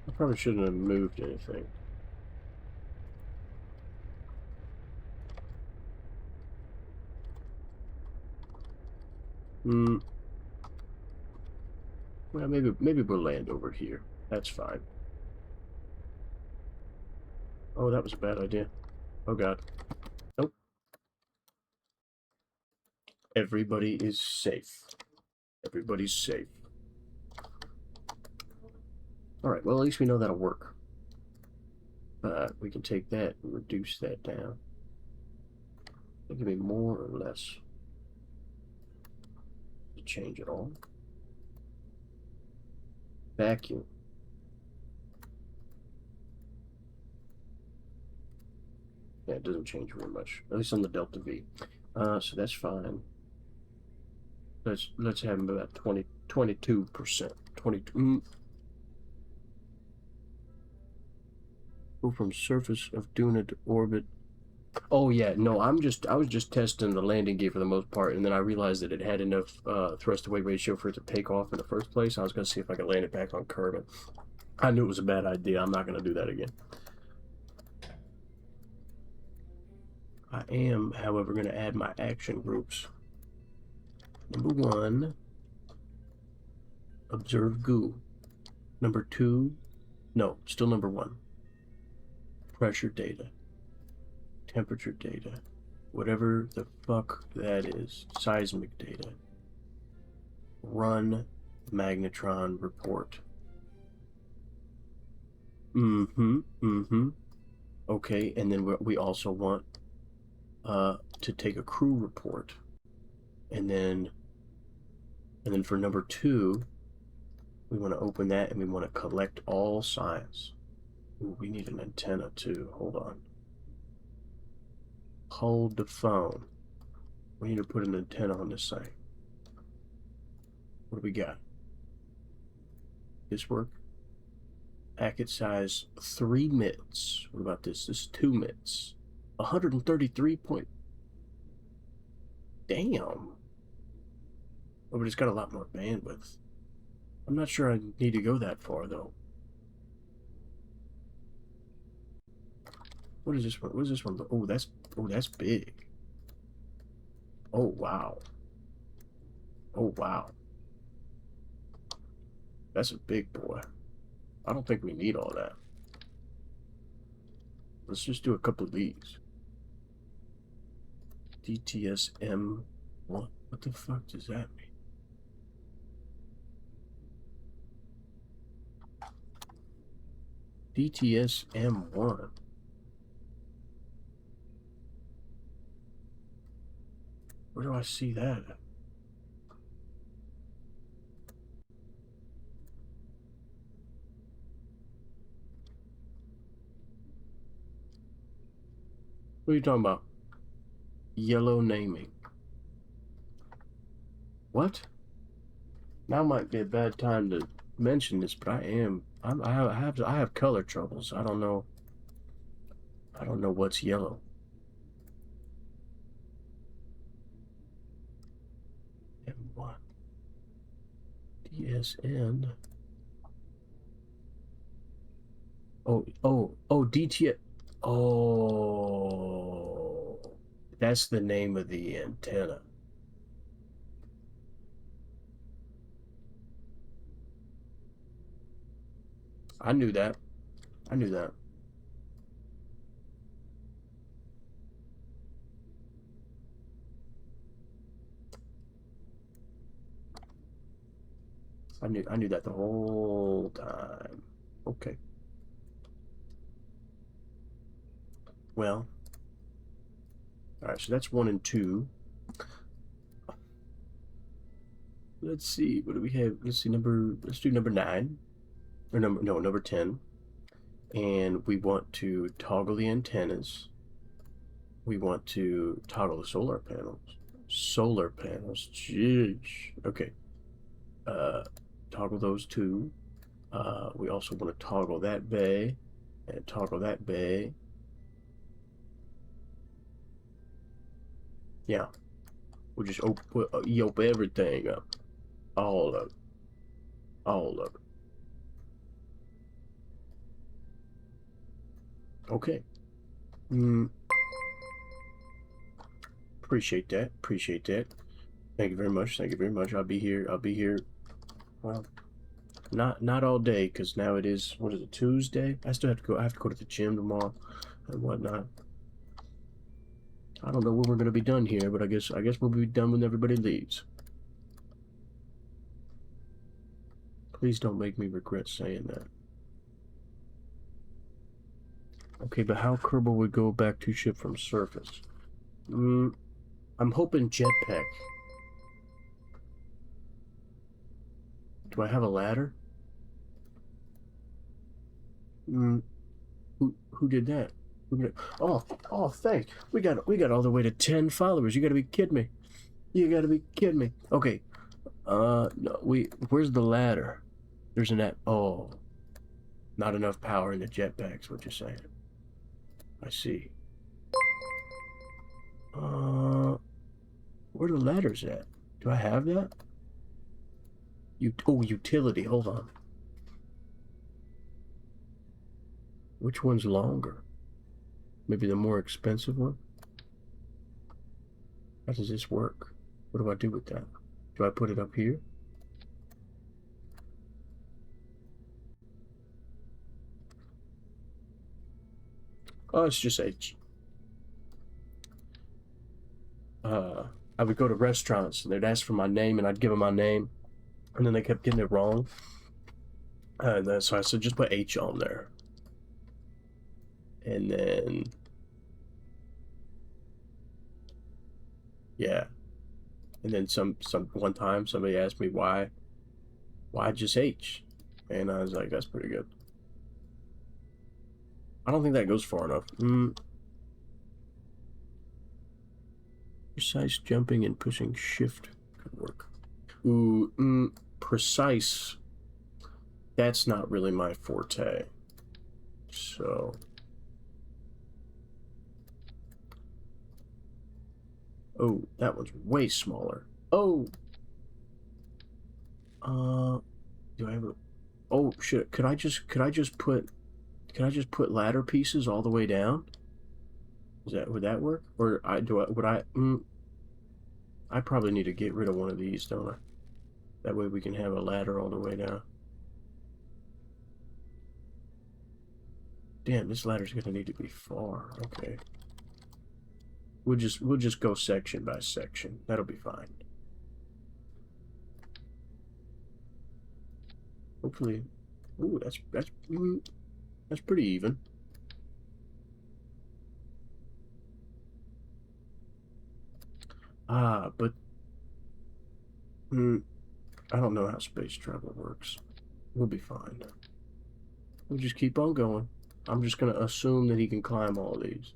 I probably shouldn't have moved anything. Well, maybe we'll land over here. That's fine. Oh, that was a bad idea. Oh god. Nope. Everybody is safe. Everybody's safe. Alright, well at least we know that'll work. We can take that and reduce that down. Give me more or less. Change it all. Vacuum. Yeah, it doesn't change very much. At least on the Delta V. So that's fine. Let's have them about 22%. 22. Go from surface of Duna to orbit Oh yeah, no, I was just testing the landing gear for the most part, and then I realized that it had enough thrust to weight ratio for it to take off in the first place. I was gonna see if I could land it back on Kerbin. I knew it was a bad idea. I'm not gonna do that again. I am, however, gonna add my action groups. Number 1, observe goo. Number 2, no, still number 1, pressure data, temperature data, whatever the fuck that is, seismic data. Run magnetron report. Okay, and then we also want to take a crew report, and then for number 2, we want to open that and we want to collect all science. Ooh, we need an antenna too. Hold on. Hold the phone. We need to put an antenna on this thing. What do we got? This work? Packet size 3 mits. What about this? This is 2 mits. 133 point. Damn. Oh, but it's got a lot more bandwidth. I'm not sure I need to go that far though. What is this one? What is this one? Oh, that's big. Oh wow. Oh wow. That's a big boy. I don't think we need all that. Let's just do a couple of these. DTSM. What the fuck does that mean? DTSM1. Where do I see that? What are you talking about? Yellow naming. What? Now might be a bad time to mention this, but I have color troubles. I don't know what's yellow. M1. DSN. DT. Oh, that's the name of the antenna. I knew that. I knew that. I knew that the whole time. Okay. Well. Alright, so that's 1 and 2. Let's see, what do we have? Let's do number 9. Or number 10. And we want to toggle the antennas. We want to toggle the solar panels. Solar panels, jeez. Okay. Toggle those 2. We also want to toggle that bay and toggle that bay. Yeah. We'll just open everything up. All of it. All of it. Okay. Appreciate that. Appreciate that. Thank you very much. Thank you very much. I'll be here. Well, not all day, because now it is, what is it, Tuesday? I still have to go. I have to go to the gym tomorrow and whatnot. I don't know when we're gonna be done here, but I guess we'll be done when everybody leaves. Please don't make me regret saying that. Okay, but how Kerbal would go back to ship from surface? I'm hoping jetpack. Do I have a ladder? Who did that? Oh, thanks. We got all the way to 10 followers. You gotta be kidding me. You gotta be kidding me. Okay. No, where's the ladder? There's an oh. Not enough power in the jetpacks, what you're saying. I see. Where are the ladders at? Do I have that? Oh, utility. Hold on. Which one's longer? Maybe the more expensive one? How does this work? What do I do with that? Do I put it up here? Oh, it's just H. I would go to restaurants and they'd ask for my name and I'd give them my name, and then they kept getting it wrong. So I said, just put H on there. And then, yeah. And then one time somebody asked me why just H? And I was like, that's pretty good. I don't think that goes far enough. Precise jumping and pushing shift could work. Ooh, precise. That's not really my forte. So. Oh, that one's way smaller. Oh. Do I have a... Oh, shit. Could I just put ladder pieces all the way down? Would that work? Or I probably need to get rid of one of these, don't I? That way we can have a ladder all the way down. Damn, this ladder's gonna need to be far. Okay. We'll just go section by section. That'll be fine. Hopefully. Ooh, that's pretty even. But I don't know how space travel works. We'll be fine. We'll just keep on going. I'm just gonna assume that he can climb all these.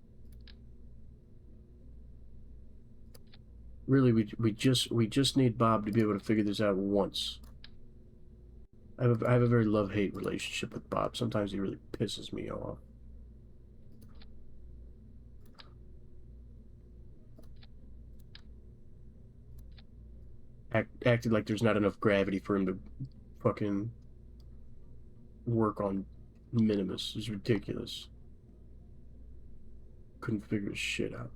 Really, we just need Bob to be able to figure this out once. I have a very love-hate relationship with Bob. Sometimes he really pisses me off. Acted like there's not enough gravity for him to fucking work on Minimus. It's ridiculous. Couldn't figure his shit out.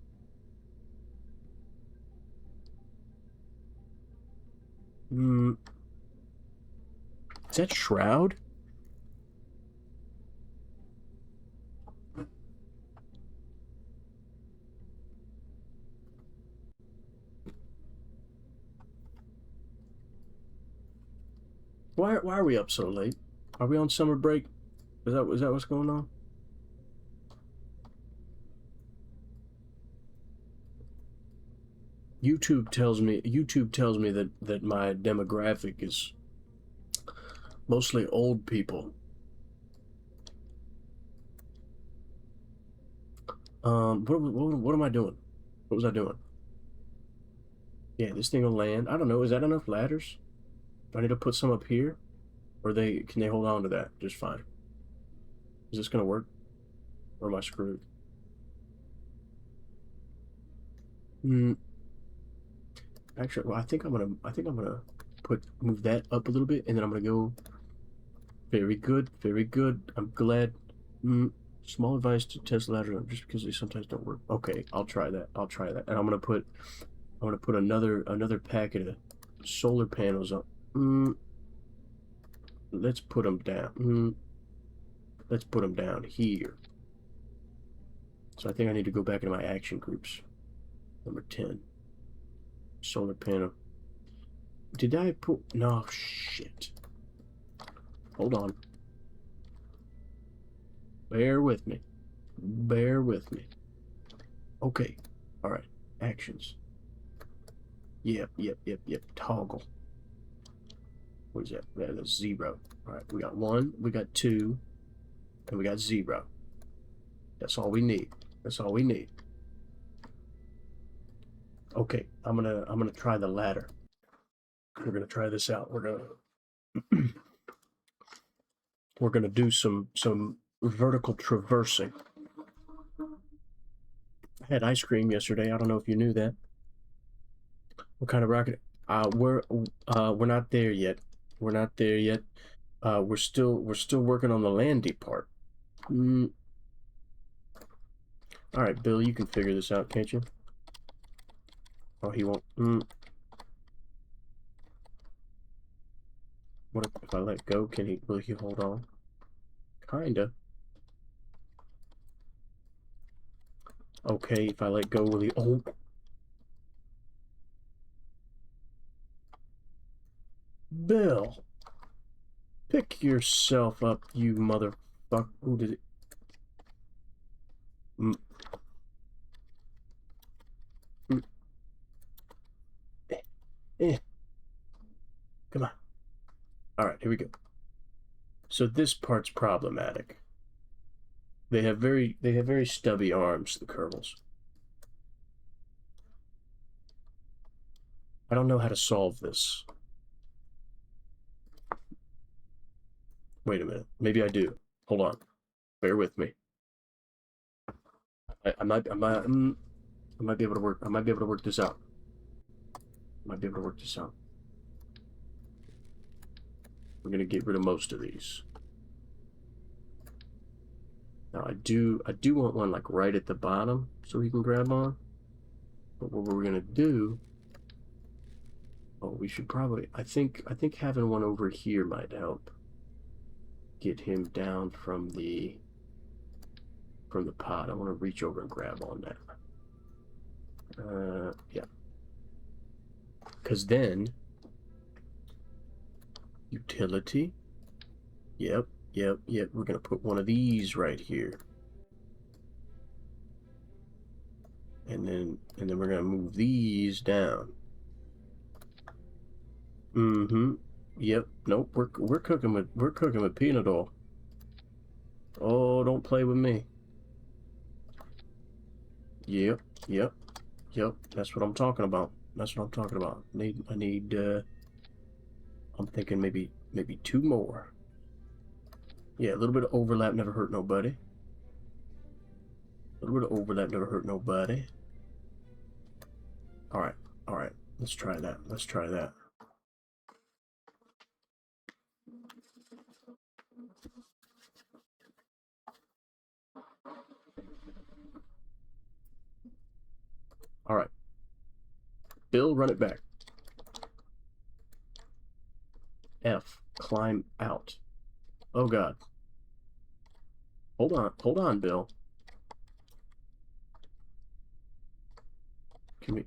Is that Shroud? Why are we up so late? Are we on summer break? Is that what's going on? YouTube tells me that my demographic is mostly old people. What am I doing? What was I doing? Yeah, this thing will land. I don't know. Is that enough ladders? Do I need to put some up here? Or can they hold on to that just fine? Is this gonna work? Or am I screwed? Actually, well, I think I'm gonna move that up a little bit, and then I'm gonna go. Very good, very good. I'm glad. Small advice to test ladders just because they sometimes don't work. Okay, I'll try that. And I'm gonna put another packet of solar panels up. Let's put them down. Let's put them down here. So I think I need to go back into my action groups. Number 10. Solar panel. Did I put... No, shit. Hold on. Bear with me. Okay. Alright. Actions. Yep. Toggle. What is that? That's 0. Alright, we got 1, we got 2, and we got 0. That's all we need. Okay, I'm gonna try the ladder. We're gonna try this out. We're gonna do some vertical traversing. I had ice cream yesterday. I don't know if you knew that. What kind of rocket? We're not there yet. We're not there yet. We're still working on the landy part. Mm. All right, Bill, you can figure this out, can't you? Oh, he won't. What if I let go? Will he hold on? Kinda. Okay, if I let go, will he? Oh, Bill, pick yourself up, you motherfucker. Who did it? Mm, mm, eh, eh. Come on. All right, here we go. So this part's problematic. They have very stubby arms, the Kerbals. I don't know how to solve this. Wait a minute. Maybe I do. Hold on. Bear with me. I might be able to work. I might be able to work this out. I might be able to work this out. We're gonna get rid of most of these. Now I do want one like right at the bottom so he can grab on. But what we're gonna do? Oh, we should probably. I think having one over here might help get him down from the pod. I want to reach over and grab on that. Yeah. Because then, utility. Yep, yep, yep. We're going to put one of these right here. And then we're going to move these down. Mm-hmm. Yep. Nope. We're cooking with peanut oil. Oh, don't play with me. Yep, yep, yep. That's what I'm talking about. That's what I'm talking about. I'm thinking maybe two more. Yeah, a little bit of overlap never hurt nobody. A little bit of overlap never hurt nobody. All right, all right. Let's try that. Let's try that. All right. Bill, run it back. F, climb out. Oh God. Hold on, Bill. Can we?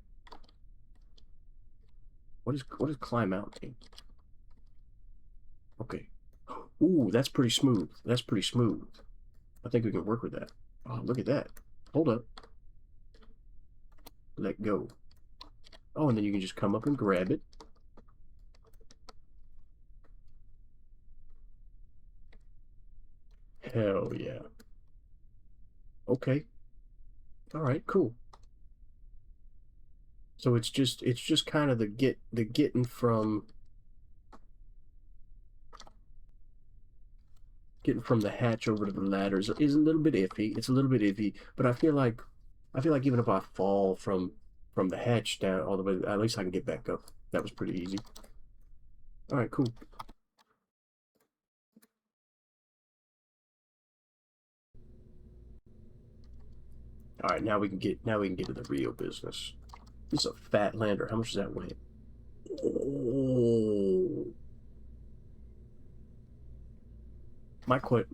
What does climb out mean? Okay. Ooh, that's pretty smooth. That's pretty smooth. I think we can work with that. Oh, look at that. Hold up. Let go. Oh, and then you can just come up and grab it. Hell yeah. Okay. All right, cool. So it's just kind of the getting from the hatch over to the ladders is a little bit iffy. It's a little bit iffy, but I feel like even if I fall from the hatch down all the way, at least I can get back up. That was pretty easy. All right, cool. All right, now we can get to the real business. This is a fat lander. How much does that weigh? Oh,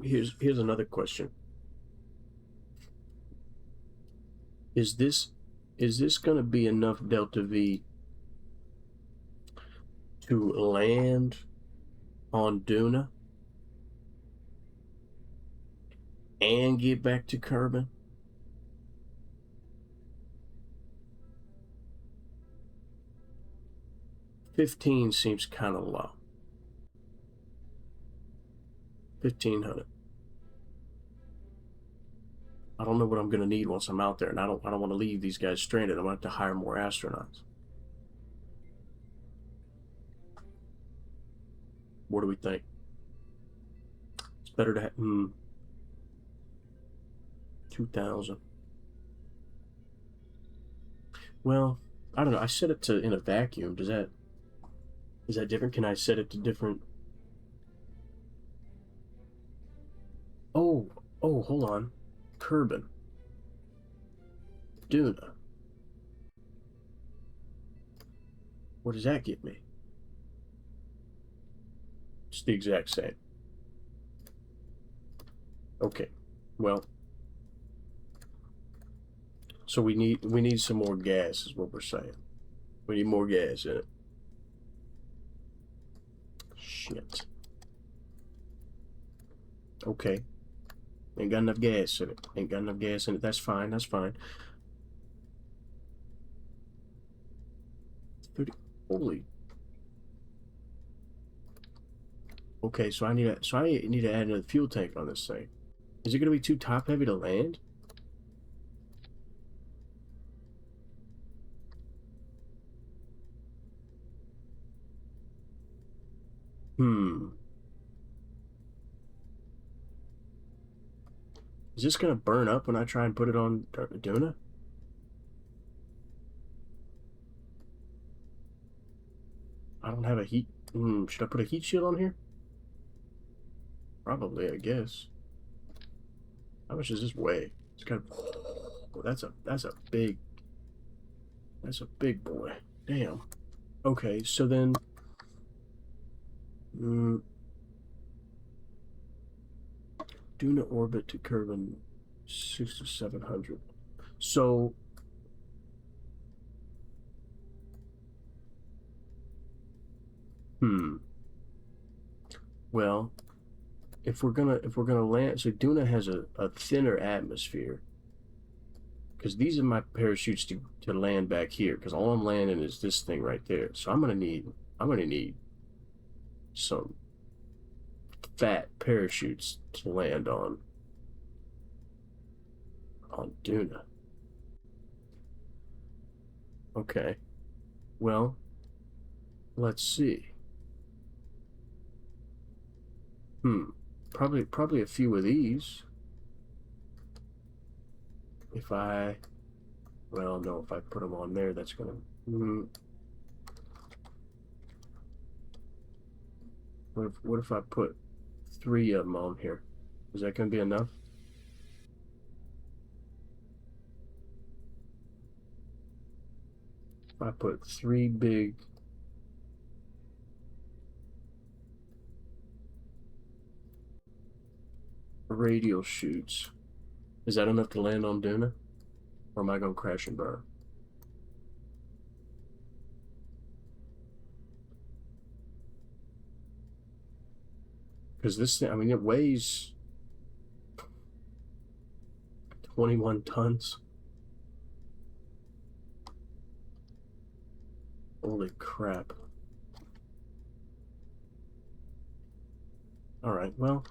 here's another question. Is this gonna be enough Delta V to land on Duna and get back to Kerbin? 15 seems kind of low. 1,500. I don't know what I'm gonna need once I'm out there, and I don't want to leave these guys stranded. I'm gonna have to hire more astronauts. What do we think? It's better to have 2,000. Well, I don't know. I set it to in a vacuum. Is that different? Can I set it to different? Oh, hold on. Kerbin. Duna. What does that give me? It's the exact same. Okay. Well, so we need some more gas, is what we're saying. We need more gas in it. Shit. Okay. Ain't got enough gas in it. Ain't got enough gas in it. That's fine. That's fine. 30. Holy. Okay, so I need to add another fuel tank on this thing. Is it gonna be too top heavy to land? Hmm. Is this gonna burn up when I try and put it on Duna? I don't have a heat. Should I put a heat shield on here? Probably, I guess. How much does this weigh? It's got. Oh, that's a big boy. Damn. Okay, so then. Duna orbit to Kerbin 6 to 700. So. Well, if we're gonna land, so Duna has a thinner atmosphere, because these are my parachutes to land back here, because all I'm landing is this thing right there. So I'm gonna need some fat parachutes to land on Duna. Okay. Well, let's see. Probably a few of these. If I, well, no, if I put them on there, that's gonna. What if I put 3 of them on here? Is that gonna be enough? If I put 3 big. Radial chutes. Is that enough to land on Duna? Or am I going to crash and burn? Because this thing, I mean, it weighs 21 tons. Holy crap. All right, well.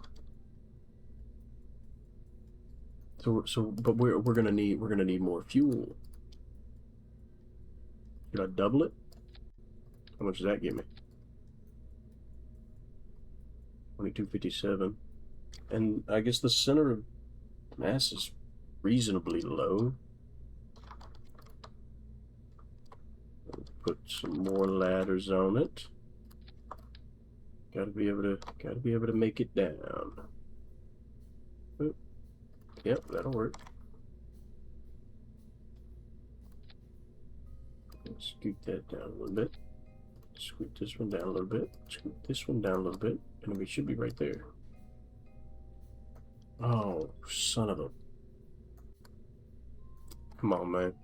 But we're gonna need more fuel. Should I double it? How much does that give me? 2257. And I guess the center of mass is reasonably low. Put some more ladders on it. Gotta be able to make it down. Oop. Yep, that'll work. Scoot that down a little bit. Scoot this one down a little bit. Scoot this one down a little bit. And we should be right there. Oh, son of a... Come on, man.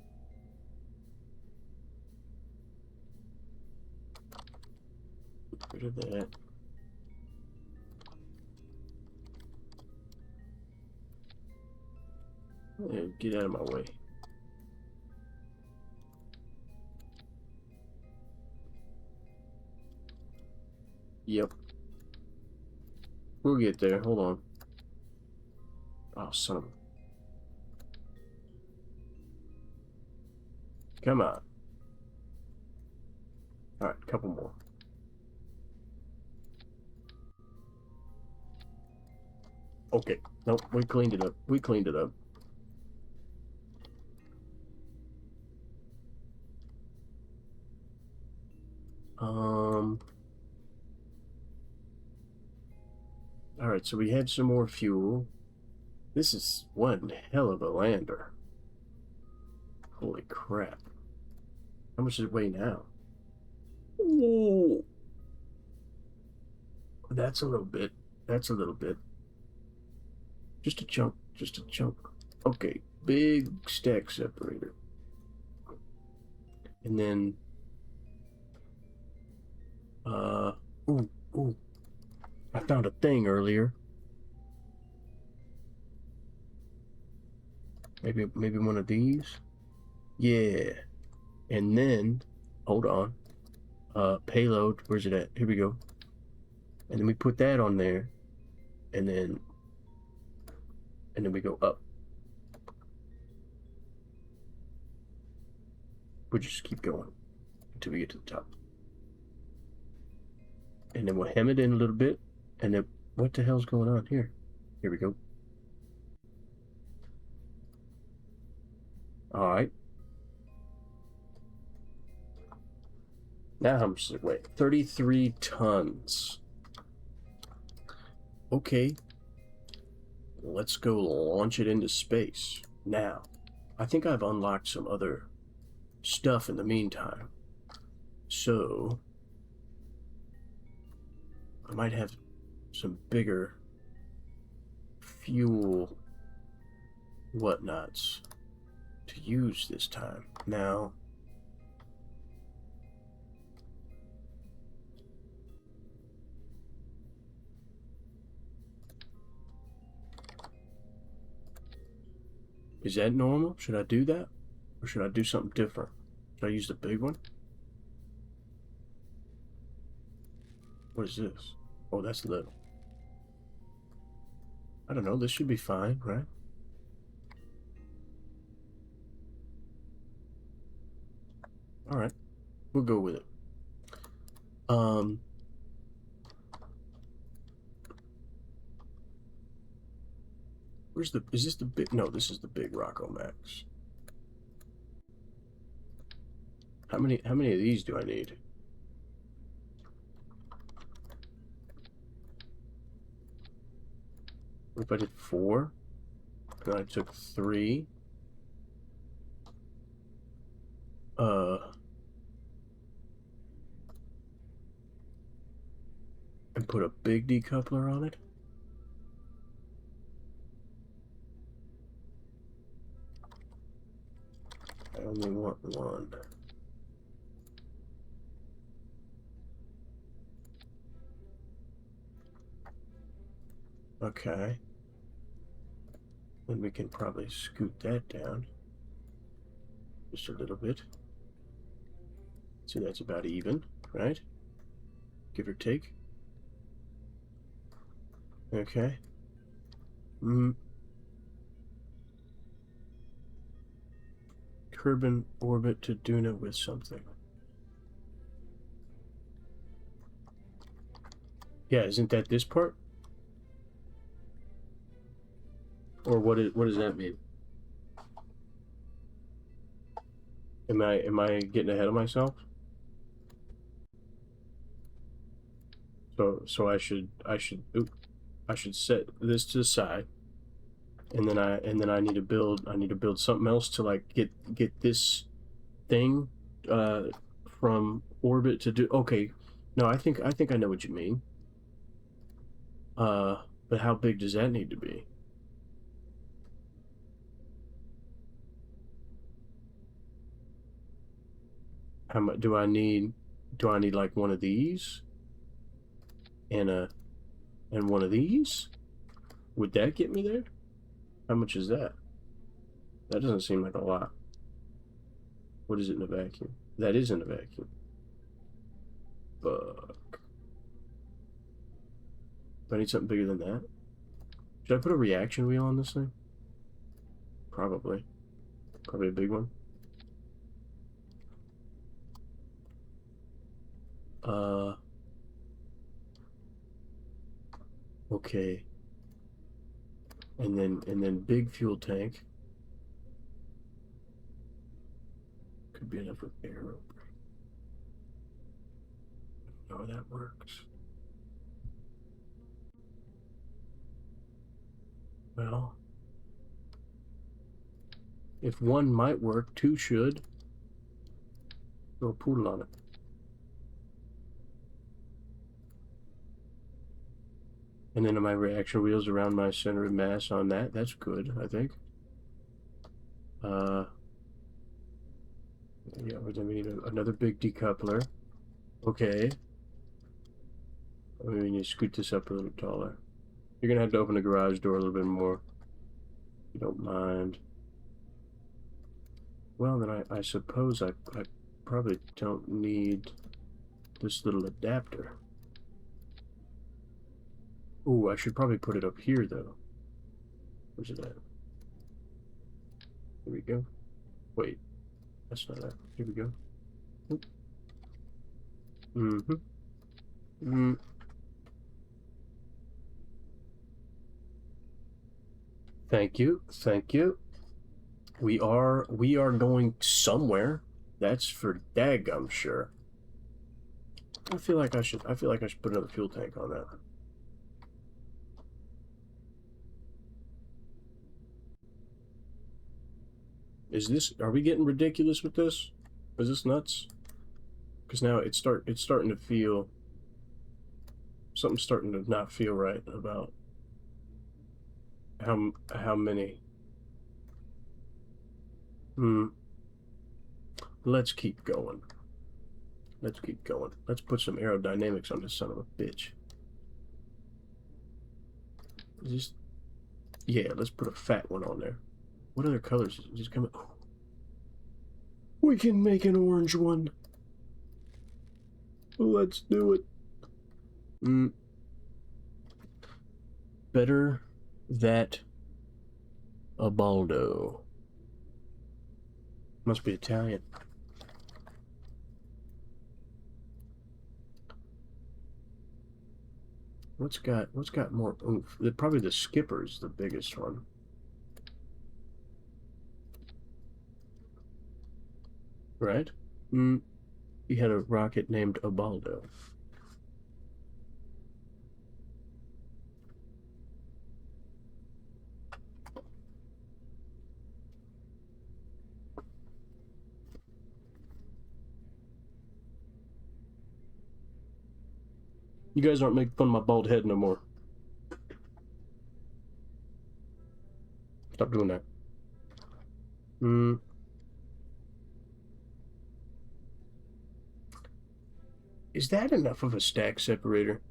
Get rid of that. Yeah, get out of my way. Yep. We'll get there. Hold on. Oh, son of a... Come on. Alright, a couple more. Okay. Nope, we cleaned it up. We cleaned it up. All right, so we had some more fuel. This is one hell of a lander. Holy crap. How much does it weigh now? Ooh. That's a little bit. That's a little bit. Just a chunk. Just a chunk. Okay, big stack separator. And then, ooh, ooh. I found a thing earlier. Maybe one of these. Yeah. And then, hold on. Payload. Where's it at? Here we go. And then we put that on there, and then we go up. We just keep going until we get to the top. And then we'll hem it in a little bit, and then what the hell's going on here? Here we go. All right. Now how much does it weigh? 33 tons. Okay. Let's go launch it into space. Now, I think I've unlocked some other stuff in the meantime. So, I might have some bigger fuel whatnots to use this time. Now, is that normal? Should I do that? Or should I do something different? Should I use the big one? What is this? Oh, that's little. I don't know. This should be fine, right? All right. We'll go with it. Is this the big, no, this is the big Rocco Max. How many of these do I need? What if I did 4? And I took 3. And put a big decoupler on it? I only want one. Okay. Then we can probably scoot that down just a little bit. So that's about even, right? Give or take. Okay. Kerbal orbit to Duna with something. Yeah, isn't that this part? Or what does that mean? Am I getting ahead of myself? So I should set this to the side, and then I need to build something else to like get this thing from orbit to do. Okay, no, I think I know what you mean. But how big does that need to be? How much do I need? Do I need like one of these and one of these? Would that get me there? How much is that? That doesn't seem like a lot. What is it in a vacuum? That is in a vacuum. Fuck. Do I need something bigger than that? Should I put a reaction wheel on this thing? Probably. Probably a big one. Okay. And then big fuel tank. Could be enough with air. how that works. Well, if one might work, two should. Throw a poodle on it. And then my reaction wheels around my center of mass on that. That's good, I think. Yeah, then we need another big decoupler. Okay. I mean, we need to scoot this up a little taller. You're gonna have to open the garage door a little bit more. If you don't mind. Well, then I suppose I probably don't need this little adapter. Ooh, I should probably put it up here, though. Where's it at? Here we go. Wait, that's not it. Here we go. Mm-hmm. Mm. Thank you. Thank you. We are going somewhere. That's for daggum sure. I feel like I should put another fuel tank on that. Are we getting ridiculous with this? Is this nuts? Because now it's starting to feel, something's starting to not feel right about how many. Let's keep going. Let's keep going. Let's put some aerodynamics on this son of a bitch. Yeah, let's put a fat one on there. What other colors? Just come. Oh. We can make an orange one. Let's do it. Better that a Baldo. Must be Italian. What's got more oomph? Probably the Skipper's the biggest one. Right? He had a rocket named Ubaldo. You guys aren't making fun of my bald head no more. Stop doing that. Is that enough of a stack separator?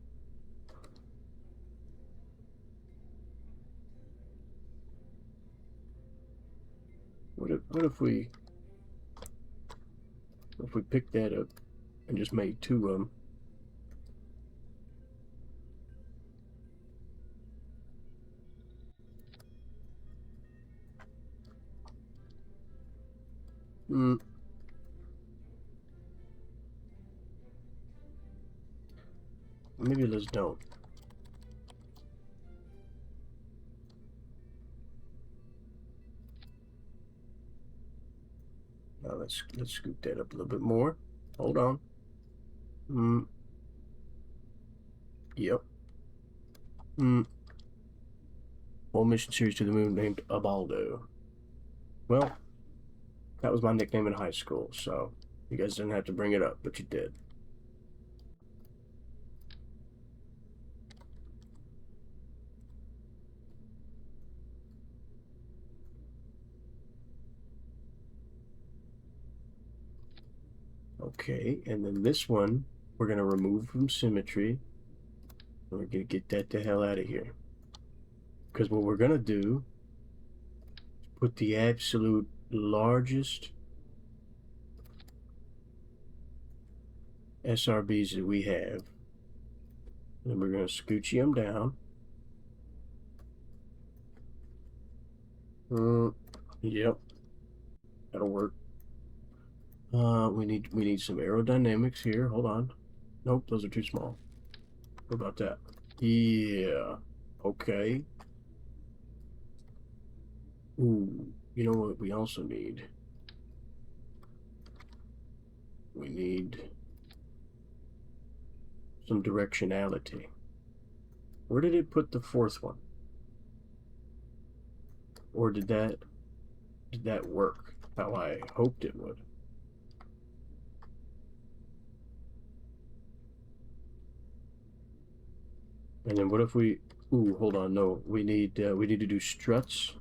What if we picked that up and just made two of them? Maybe let's don't. Now let's scoot that up a little bit more. Hold on. Yep. Whole mission series to the moon named Ubaldo. Well, that was my nickname in high school, so you guys didn't have to bring it up, but you did. Okay, and then this one we're gonna remove from symmetry. We're gonna get that the hell out of here. Because what we're gonna do is put the absolute largest SRBs that we have. And we're gonna scoochie them down. Yep. That'll work. We need some aerodynamics here. Hold on. Nope, those are too small. What about that? Yeah. Okay. Ooh, you know what we also need? We need some directionality. Where did it put the fourth one? Or did that work how I hoped it would? And then what if we, ooh, hold on, no, we need to do struts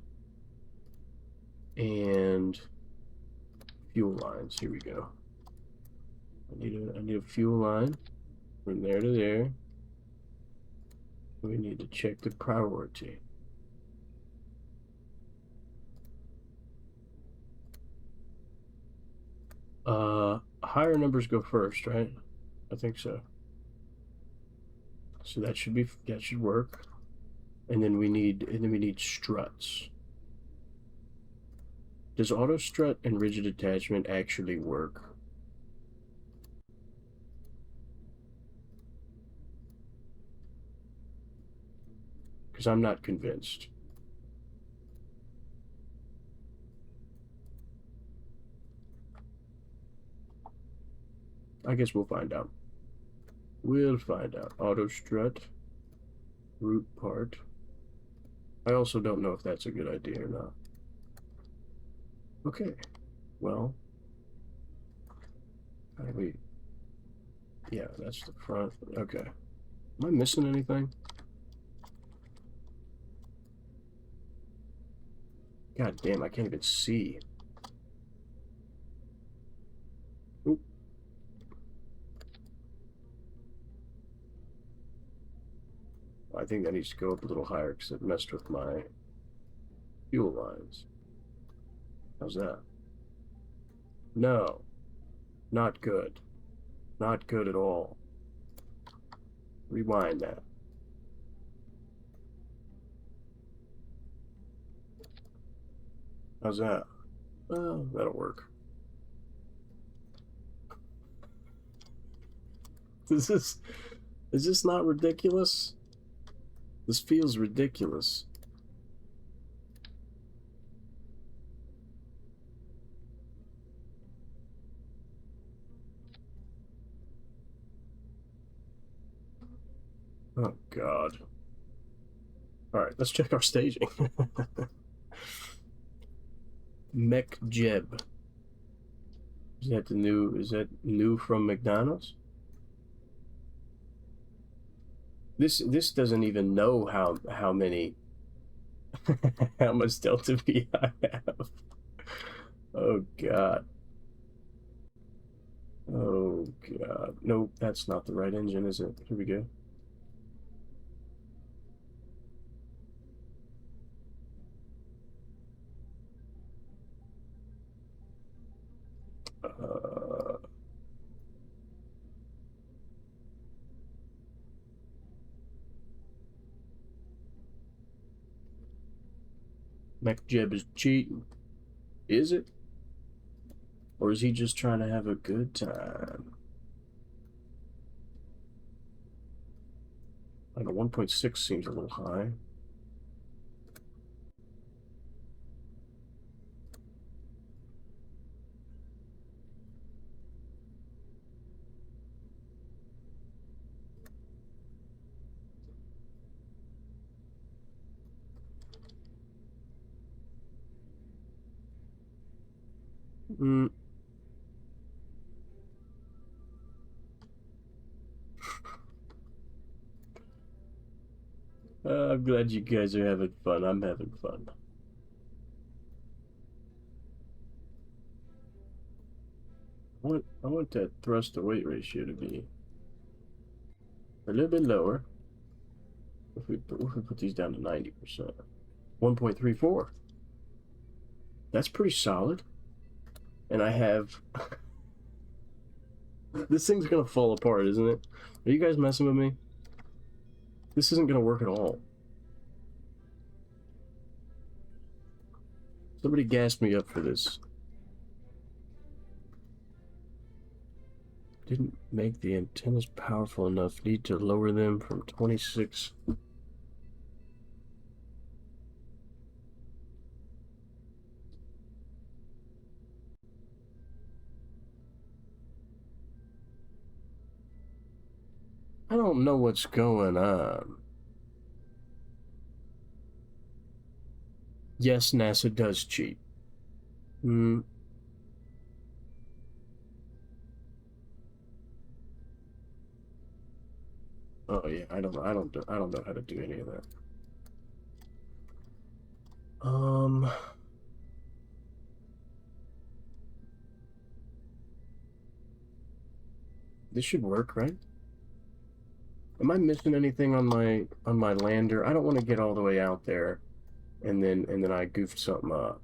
and fuel lines. Here we go. I need a fuel line from there to there. We need to check the priority. Higher numbers go first, right? I think so. So that should work. And then we need struts. Does auto strut and rigid attachment actually work? Because I'm not convinced. I guess we'll find out. We'll find out. Auto strut, root part. I also don't know if that's a good idea or not. Okay, well, how do we? Yeah, that's the front. Okay. Am I missing anything? God damn, I can't even see. Oop. I think that needs to go up a little higher because it messed with my fuel lines. How's that? No, not good. Not good at all. Rewind that. How's that? Oh, that'll work. Is this not ridiculous? This feels ridiculous. Oh, God. All right, let's check our staging. Mech Jeb. Is that new from McDonald's? This doesn't even know how many how much delta V I have. Oh God. Oh God. Nope, that's not the right engine, is it? Here we go. Uh, Mech Jeb is cheating. Is it? Or is he just trying to have a good time? I don't know, 1.6 seems a little high. Mm. I'm glad you guys are having fun. I'm having fun. I want that thrust to weight ratio to be a little bit lower. If we put these down to 90%. 1.34. That's pretty solid. And I have this thing's gonna fall apart, isn't it? Are you guys messing with me? This isn't gonna work at all. Somebody gassed me up for this. Didn't make the antennas powerful enough. Need to lower them from 26. I don't know what's going on. Yes, NASA does cheat. Hmm. Oh yeah, I don't know how to do any of that. Um, this should work, right? Am I missing anything on my lander? I don't want to get all the way out there and then I goofed something up.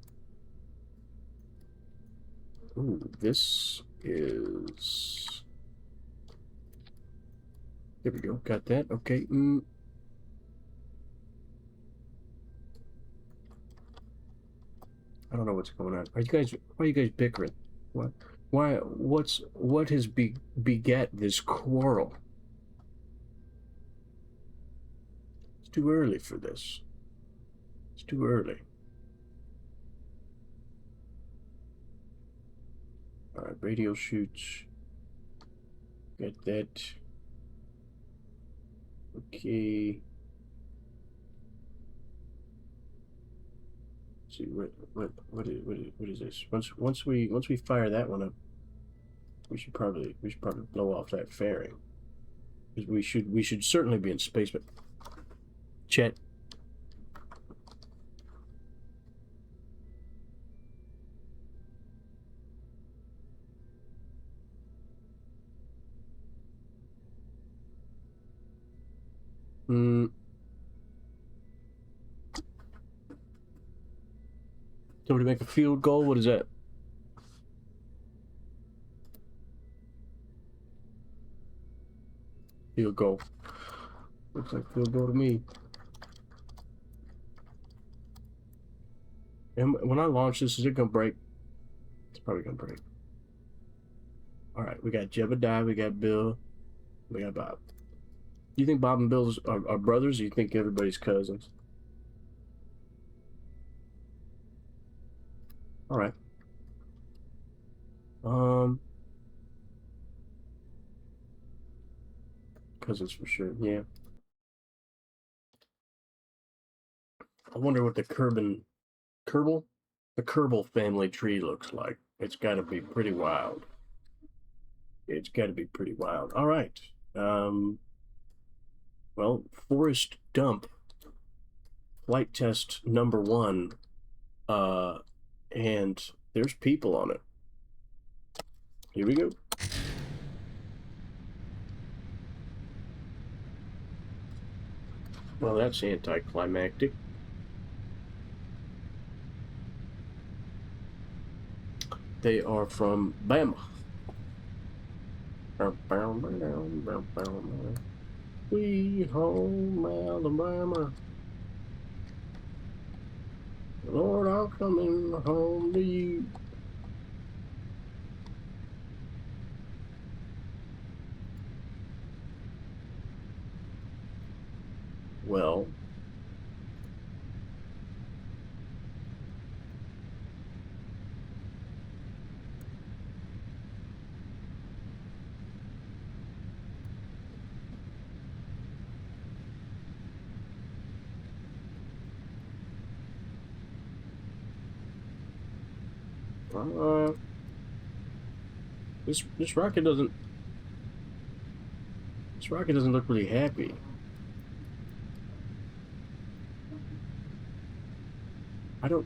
Ooh, this is there we go. Got that. Okay. I don't know what's going on. Why are you guys bickering? What? What has beget this quarrel? It's too early for this. It's too early. All right, radio shoots. Got that. Okay. Let's see what is this? Once we fire that one up, we should probably blow off that fairing. Because we should certainly be in space, but Chet. Hmm. Somebody make a field goal? What is that? Field goal. Looks like field goal to me. And when I launch this, is it gonna break? It's probably gonna break. All right, we got Jebediah, we got Bill, we got Bob. Do you think Bob and Bill are brothers, or you think everybody's cousins? All right. Um, cousins for sure. Yeah. I wonder what Kerbal, the Kerbal family tree looks like. It's got to be pretty wild. It's got to be pretty wild. All right. Um, well, Forest Dump flight test number one. Uh, and there's people on it. Here we go. Well, that's anticlimactic. They are from Bama. We home Alabama. Lord, I'll come in home to you. Well, uh, this rocket doesn't look really happy. I don't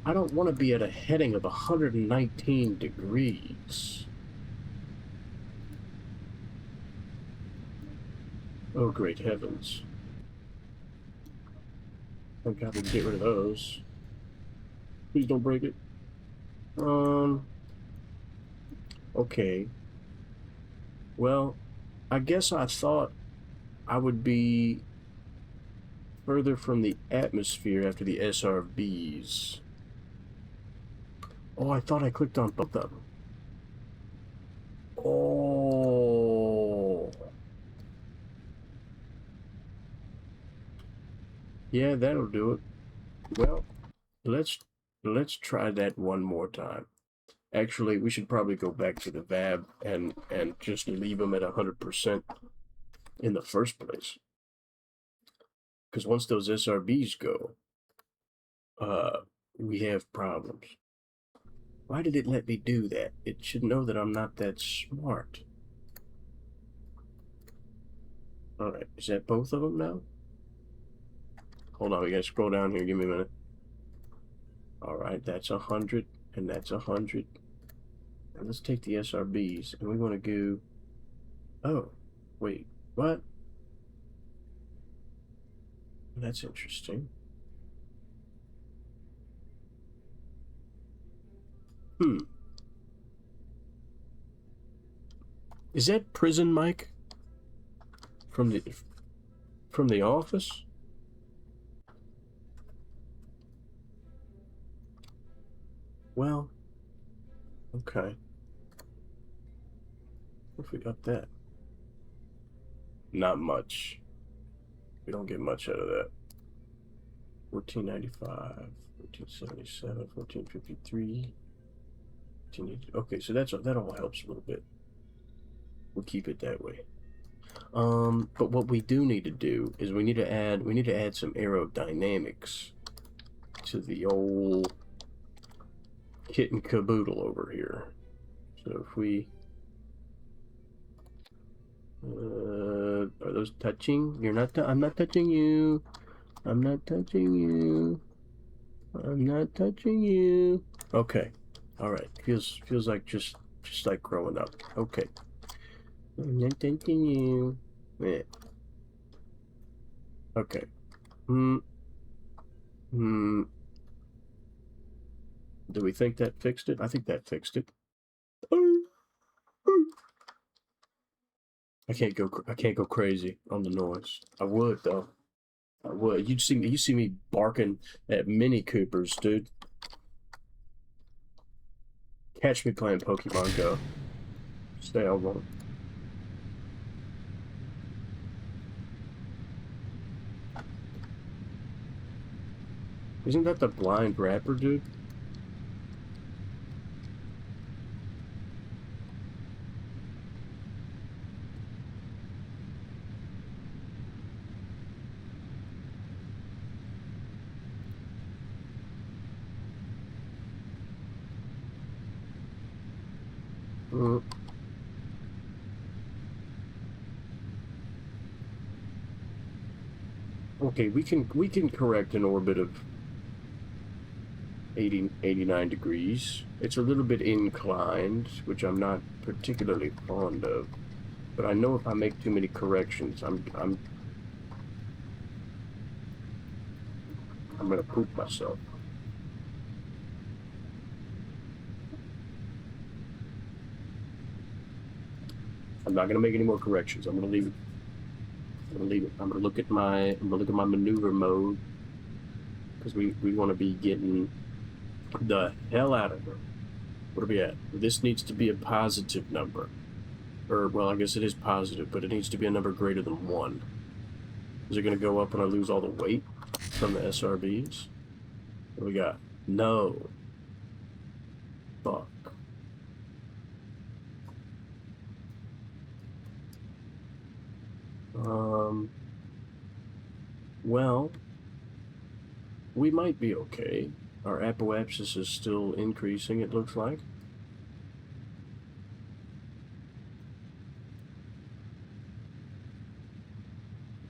I don't want to be at a heading of 119 degrees. Oh, great heavens. Thank God we can get rid of those. Please don't break it. Okay. Well, I guess I thought I would be further from the atmosphere after the SRBs. Oh, I thought I clicked on both of them. Oh. Yeah, that'll do it. Well, let's try that one more time. Actually, we should probably go back to the VAB and just leave them at 100% in the first place. Because once those SRBs go, we have problems. Why did it let me do that? It should know that I'm not that smart. All right, is that both of them now? Hold on, we gotta scroll down here. Give me a minute. All right, that's 100, and that's 100. And let's take the SRBs, and we want to go. Oh, wait, what? That's interesting. Is that prison Mike from the office? Well, okay. What if we got that? Not much. We don't get much out of that. 1495, 1477, 1453. Okay, so that all helps a little bit. We'll keep it that way. But what we do need to do is we need to add some aerodynamics to the old kit and caboodle over here. So if we are those touching? You're not. I'm not touching you. I'm not touching you. I'm not touching you. Okay. All right. Feels like just like growing up. Okay. I'm not touching you. Yeah. Okay. Do we think that fixed it? I think that fixed it. I can't go crazy on the noise. I would though. I would. You see me barking at Mini Coopers, dude. Catch me playing Pokemon Go. Stay on. Isn't that the blind rapper, dude? Okay, we can correct an orbit of 89 degrees. It's a little bit inclined, which I'm not particularly fond of. But I know if I make too many corrections, I'm gonna poop myself. I'm not gonna make any more corrections. I'm gonna leave it. I'm gonna look at my maneuver mode because we want to be getting the hell out of it. What are we at? This needs to be a positive number. Or, well, I guess it is positive, but it needs to be a number greater than 1. Is it going to go up when I lose all the weight from the SRBs? What do we got? No. Fuck. Well, we might be okay. Our apoapsis is still increasing, it looks like.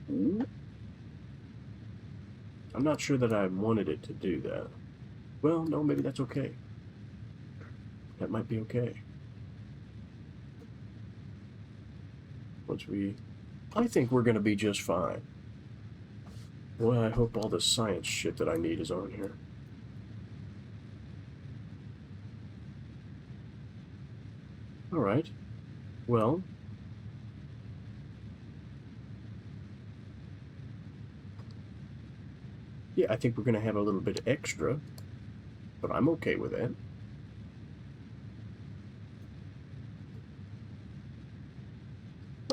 I'm not sure that I wanted it to do that. Well, no, maybe that's okay. That might be okay. I think we're going to be just fine. Well, I hope all the science shit that I need is on here. All right. Well, yeah, I think we're going to have a little bit extra, but I'm okay with that.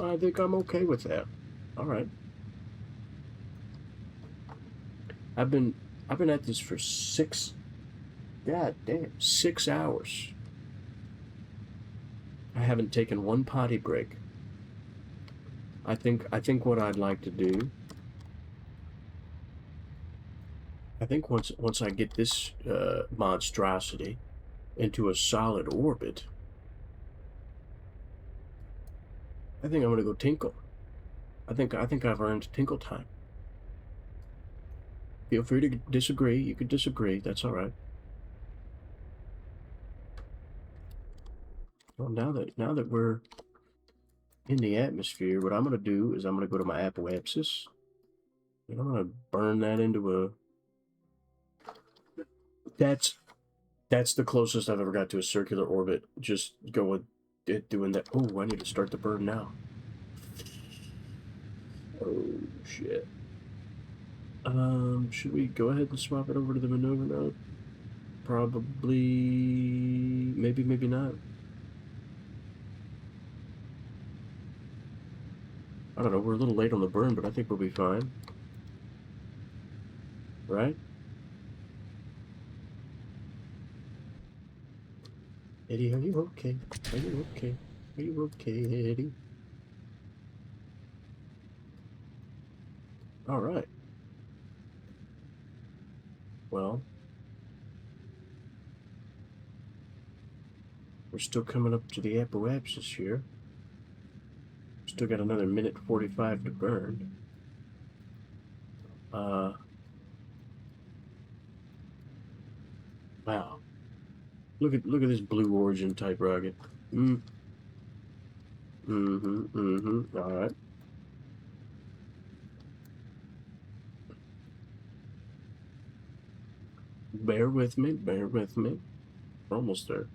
I think I'm okay with that. All right. I've been at this for 6 hours. I haven't taken one potty break. I think what I'd like to do, I think once I get this monstrosity into a solid orbit, I think I'm gonna go tinkle. I think I've earned tinkle time. Feel free to disagree. You could disagree. That's all right. Well, now that we're in the atmosphere, what I'm gonna do is I'm gonna go to my apoapsis, and I'm gonna burn that into a. That's the closest I've ever got to a circular orbit. Just go with it doing that. Oh, I need to start the burn now. Oh shit. Should we go ahead and swap it over to the maneuver node? Probably, maybe not. I don't know, we're a little late on the burn, but I think we'll be fine. Right? Eddie, are you okay? Are you okay? Are you okay, Eddie? Alright. Well, we're still coming up to the apoapsis here. Still got another minute 45 to burn. Wow. Look at this blue origin type rocket. Alright. Bear with me, bear with me. We're almost there.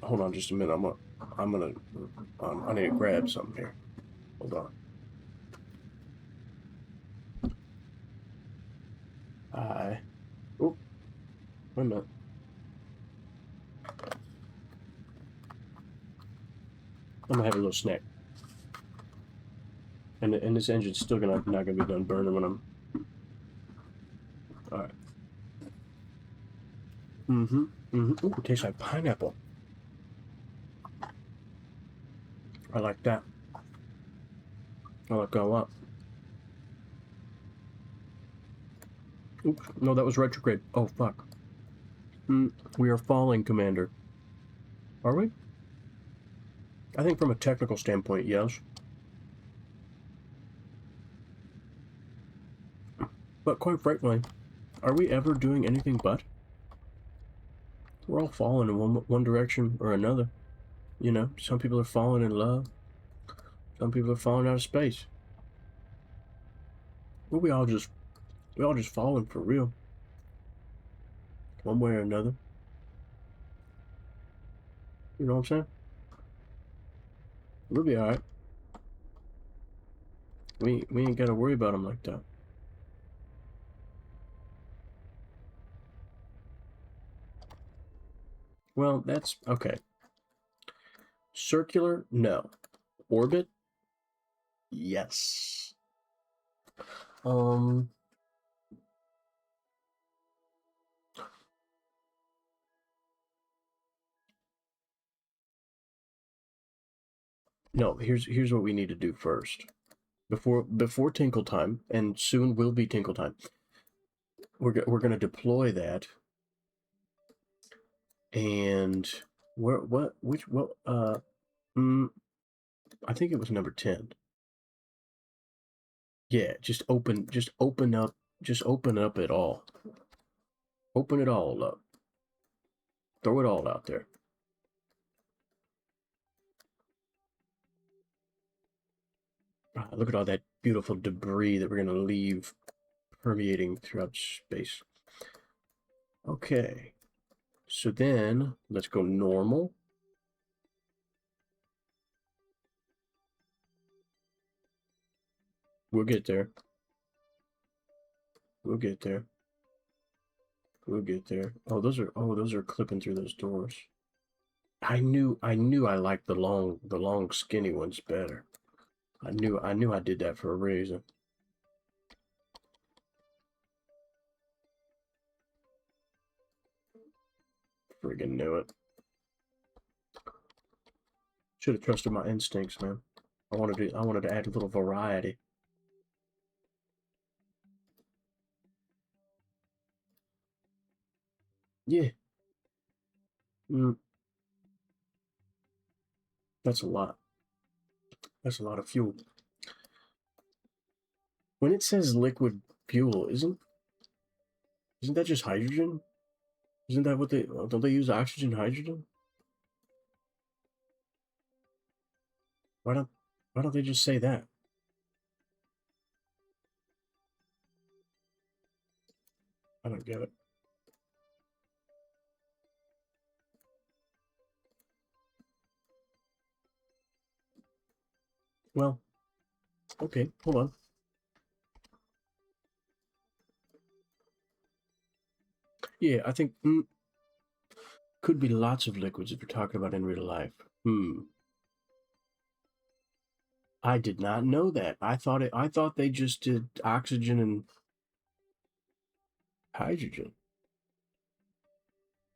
Hold on just a minute. I need to grab something here. Hold on. Oh, wait a minute. I'm gonna have a little snack. And this engine's still not gonna be done burning when I'm. All right. Ooh, it tastes like pineapple. I like that. I like that a lot. Oops, no, that was retrograde. Oh, fuck. We are falling, Commander. Are we? I think from a technical standpoint, yes. But quite frankly, are we ever doing anything but? We're all falling in one direction or another. You know, some people are falling in love. Some people are falling out of space. But we all just falling for real. One way or another. You know what I'm saying? We'll be alright. We ain't gotta worry about them like that. Well, that's okay. Circular, no. Orbit, yes. No, here's what we need to do first. Before Tinkle Time, and soon will be Tinkle Time. We're gonna deploy that. And I think it was number 10. Yeah, just open up it all. Open it all up. Throw it all out there. Look at all that beautiful debris that we're going to leave permeating throughout space. Okay. So then, let's go normal. We'll get there. We'll get there. We'll get there. Oh, those are clipping through those doors. I knew I liked the long skinny ones better. I knew I did that for a reason. Friggin' knew it. Should have trusted my instincts, man. I wanted to add a little variety. Yeah. Mm, that's a lot. That's a lot of fuel. When it says liquid fuel, isn't that just hydrogen? Isn't that what they don't they use oxygen, hydrogen? Why don't why don't they just say that? I don't get it. Well, okay, hold on. Yeah, I think could be lots of liquids if you're talking about in real life. I did not know that. I thought they just did oxygen and hydrogen.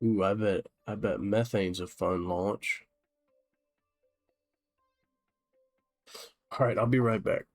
Ooh, I bet methane's a fun launch. All right, I'll be right back.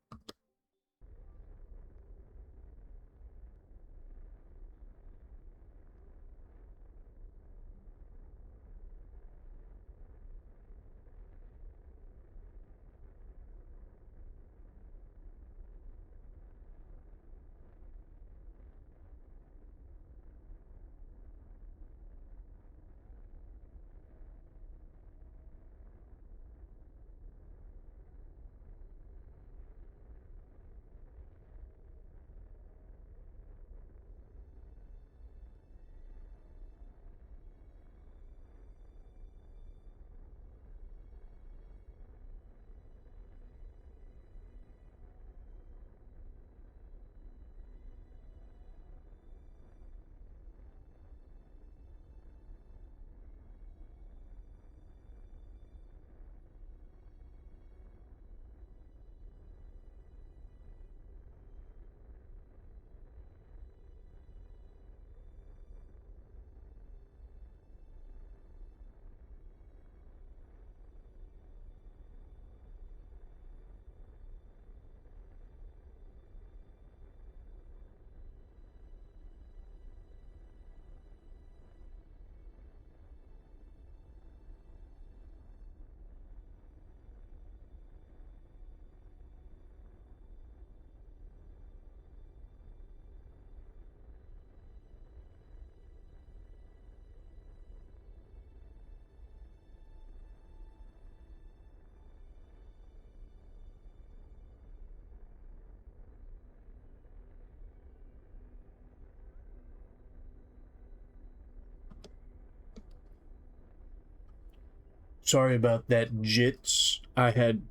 Sorry about that, Jits. I had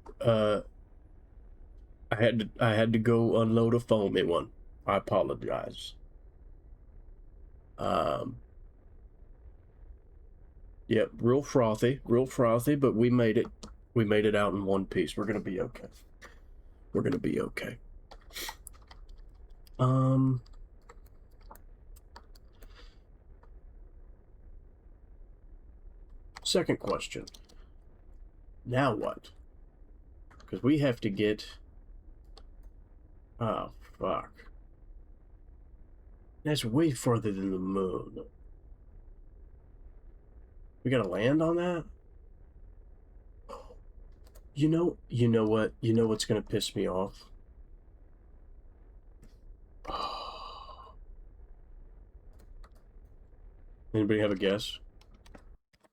to go unload a foamy one. I apologize. Um, yep, real frothy, but we made it. We made it out in one piece. We're gonna be okay. We're gonna be okay. Um, Second question. Now what? Because we have to get. Oh fuck. That's way further than the moon. We gotta land on that. You know what? You know what's gonna piss me off? Anybody have a guess?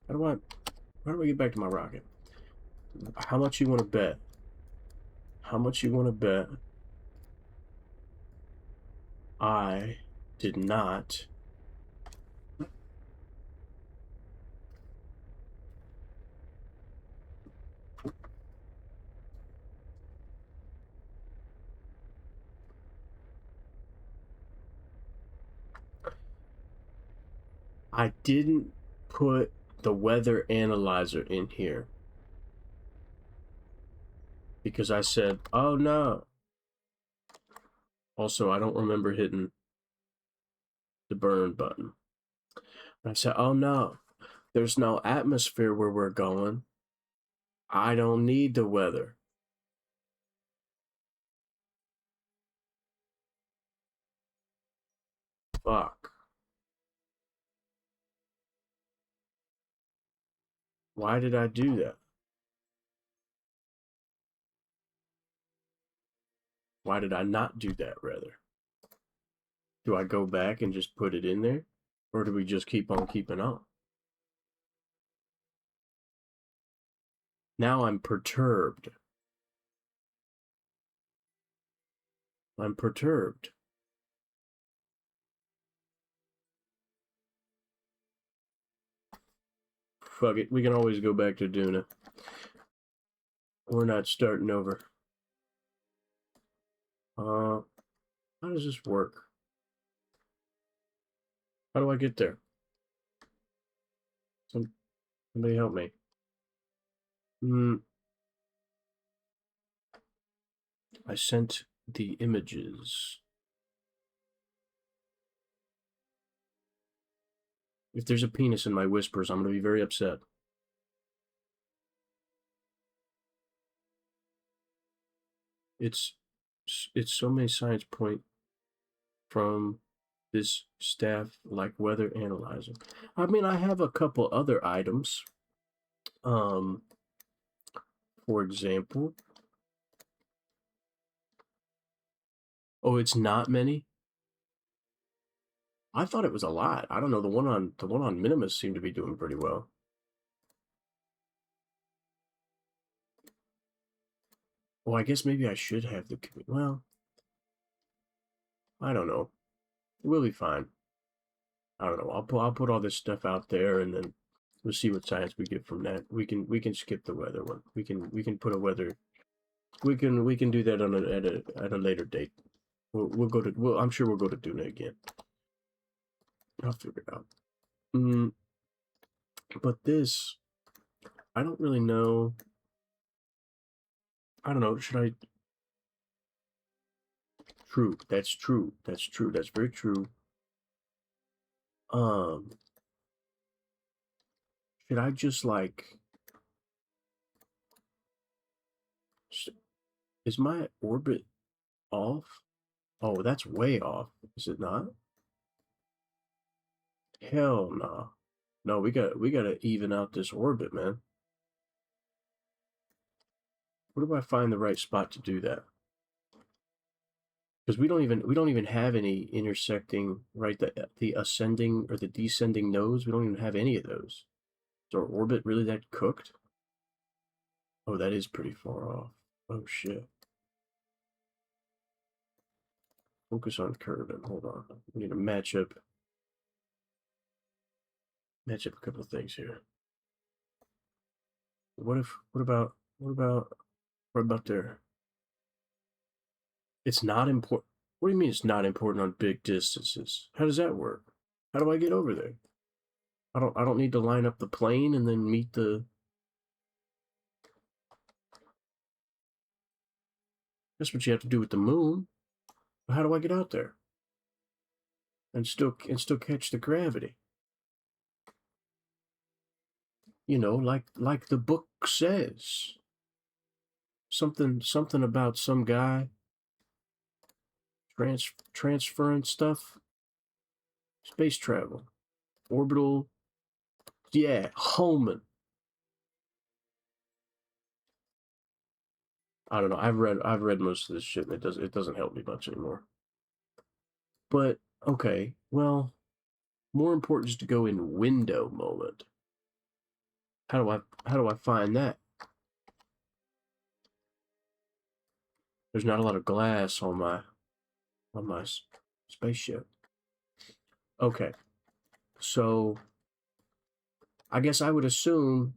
How do I? How do I get back to my rocket? How much you want to bet? How much you want to bet? I did not. I didn't put the weather analyzer in here. Because I said, oh no. Also, I don't remember hitting the burn button. I said, oh no, there's no atmosphere where we're going. I don't need the weather. Fuck. Why did I do that? Why did I not do that, rather? Do I go back and just put it in there? Or do we just keep on keeping on? Now I'm perturbed. I'm perturbed. Fuck it, we can always go back to Duna. We're not starting over. How does this work? How do I get there? Somebody help me. I sent the images. If there's a penis in my whispers, I'm going to be very upset. It's so many science point from this staff like weather analyzer. I mean, I have a couple other items. For example, oh, it's not many. I thought it was a lot. I don't know. The one on Minimus seemed to be doing pretty well. Well, I guess maybe I should have the. Well, I don't know. We'll be fine. I don't know. I'll put all this stuff out there, and then we'll see what science we get from that. We can skip the weather one. We can put a weather. We can do that on at a later date. We'll go to. Well, I'm sure we'll go to Duna again. I'll figure it out. But this, I don't really know. I don't know. Should I? True. That's true. That's true. That's very true. Should I just like? Is my orbit off? Oh, that's way off. Is it not? Hell no. No, we gotta even out this orbit, man. Where do I find the right spot to do that? Because we don't even have any intersecting, right? The ascending or the descending nodes. We don't even have any of those. Is our orbit really that cooked? Oh, that is pretty far off. Oh shit. Focus on Kerbin. Hold on. We need to match up a couple of things here. What about there? It's not important. What do you mean it's not important on big distances? How does that work? How do I get over there? I don't need to line up the plane and then meet the. That's what you have to do with the moon. But how do I get out there? And still catch the gravity. You know, like the book says. Something about some guy transferring stuff. Space travel. Orbital. Yeah, Homan. I don't know. I've read most of this shit and it doesn't help me much anymore. But okay, well, more important is to go in window moment. How do I find that? There's not a lot of glass on my spaceship. Okay. So I guess I would assume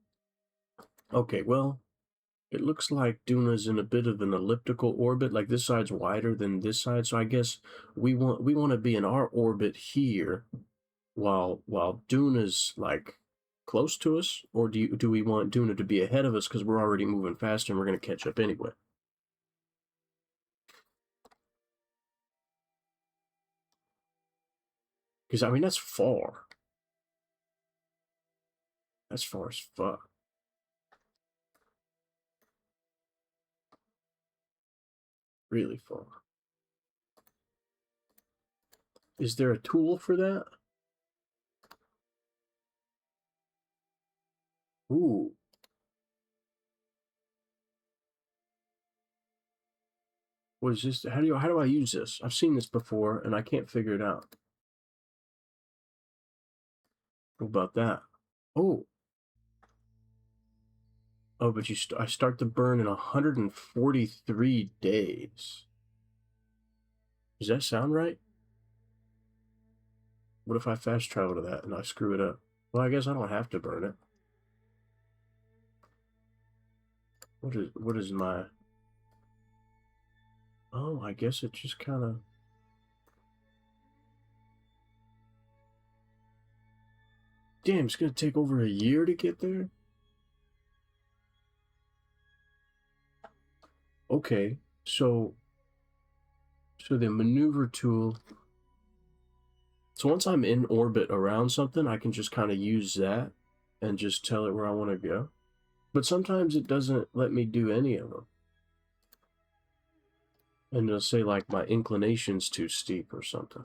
okay, well, it looks like Duna's in a bit of an elliptical orbit, like this side's wider than this side, so I guess we want to be in our orbit here while Duna's like close to us, or do we want Duna to be ahead of us because we're already moving faster and we're going to catch up anyway? Because I mean that's far. That's far as fuck. Really far. Is there a tool for that? Ooh. What is this? How do I use this? I've seen this before and I can't figure it out. What about that? Oh. Oh, but I start to burn in 143 days. Does that sound right? What if I fast travel to that and I screw it up? Well, I guess I don't have to burn it. What is my... Oh, I guess it just kind of... Damn, it's gonna take over a year to get there? Okay, so the maneuver tool... So once I'm in orbit around something, I can just kind of use that and just tell it where I want to go. But sometimes it doesn't let me do any of them. And it'll say like my inclination's too steep or something.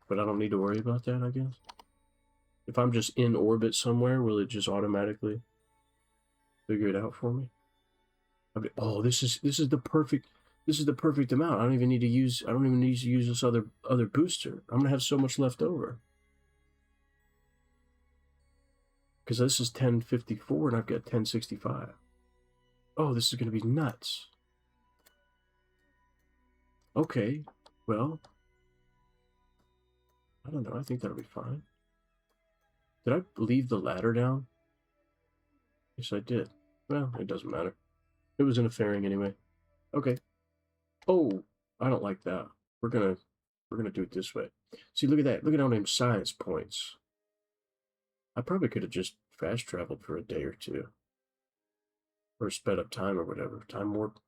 But I don't need to worry about that, I guess. If I'm just in orbit somewhere, will it just automatically figure it out for me? Oh, this is the perfect amount. I don't even need to use this other booster. I'm gonna have so much left over. Because this is 1054 and I've got 1065. Oh, this is gonna be nuts. Okay, well, I don't know. I think that'll be fine. Did I leave the ladder down? Yes, I did. Well, it doesn't matter. It was in a fairing anyway. Okay. Oh, I don't like that. We're gonna do it this way. See, look at that. Look at all them science points. I probably could have just fast traveled for a day or two. Or sped up time or whatever. Time warp.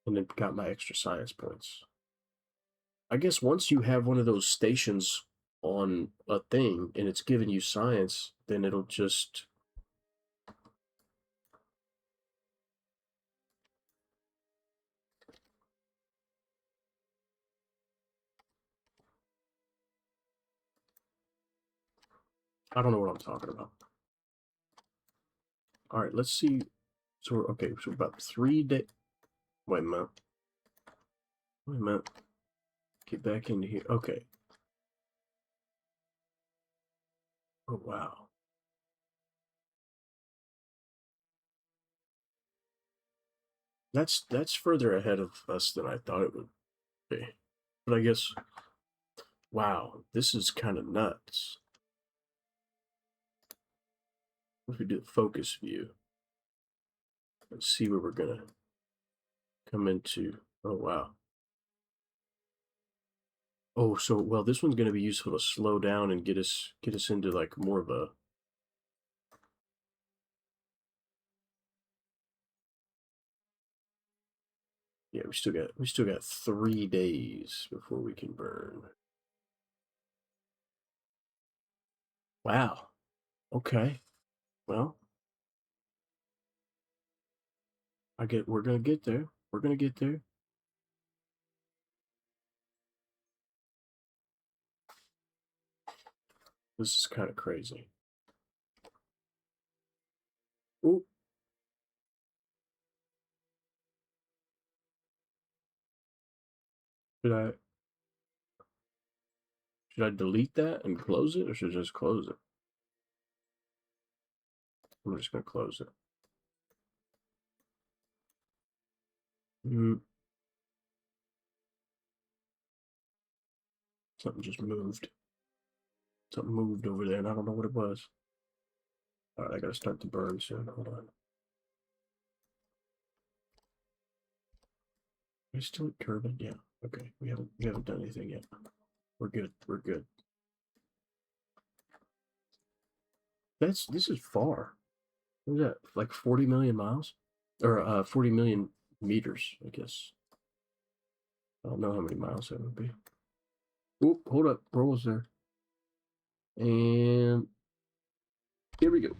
And then got my extra science points. I guess once you have one of those stations on a thing and it's giving you science, then it'll just... I don't know what I'm talking about. All right, let's see. So okay, so about 3 days. Wait a minute. Wait a minute. Get back into here. Okay. Oh wow. That's further ahead of us than I thought it would be. But I guess, wow, this is kind of nuts. If we do the focus view, let's see where we're gonna come into. Oh wow. Oh, so well, this one's gonna be useful to slow down and get us into like more of a... Yeah, we still got 3 days before we can burn. Wow. Okay. Well, we're gonna get there. We're gonna get there. This is kind of crazy. Ooh. Should I delete that and close it, or should I just close it? I'm just gonna close it. Something just moved. Something moved over there, and I don't know what it was. All right, I gotta start the burn soon. Hold on. Are we still at Kerbal? Yeah. Okay. We haven't done anything yet. We're good. We're good. This is far. What is that? Like 40 million miles? Or 40 million meters, I guess. I don't know how many miles that would be. Oh, hold up. We're almost there. And here we go.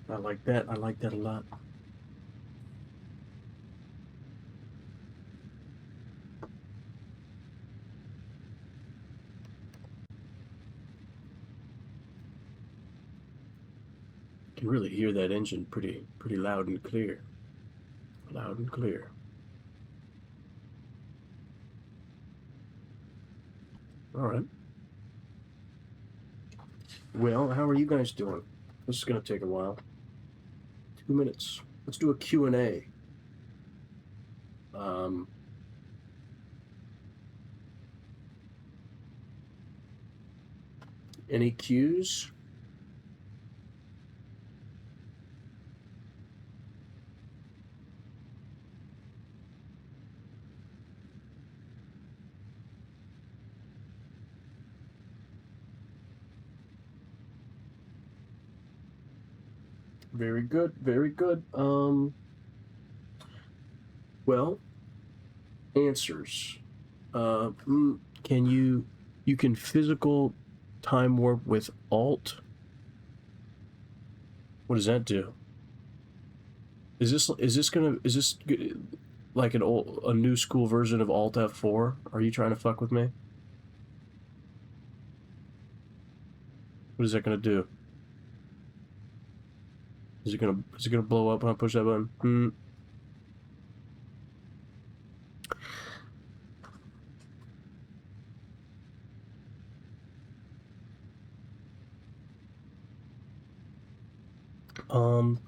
I like that. I like that a lot. You can really hear that engine pretty loud and clear. Loud and clear. All right. Well, how are you guys doing? This is going to take a while. 2 minutes. Let's do a Q&A. Any cues? Very good, very good. Well, answers. Can you can physical time warp with Alt? What does that do? Is this like a new school version of Alt F4? Are you trying to fuck with me? What is that gonna do? Is it gonna blow up when I push that button?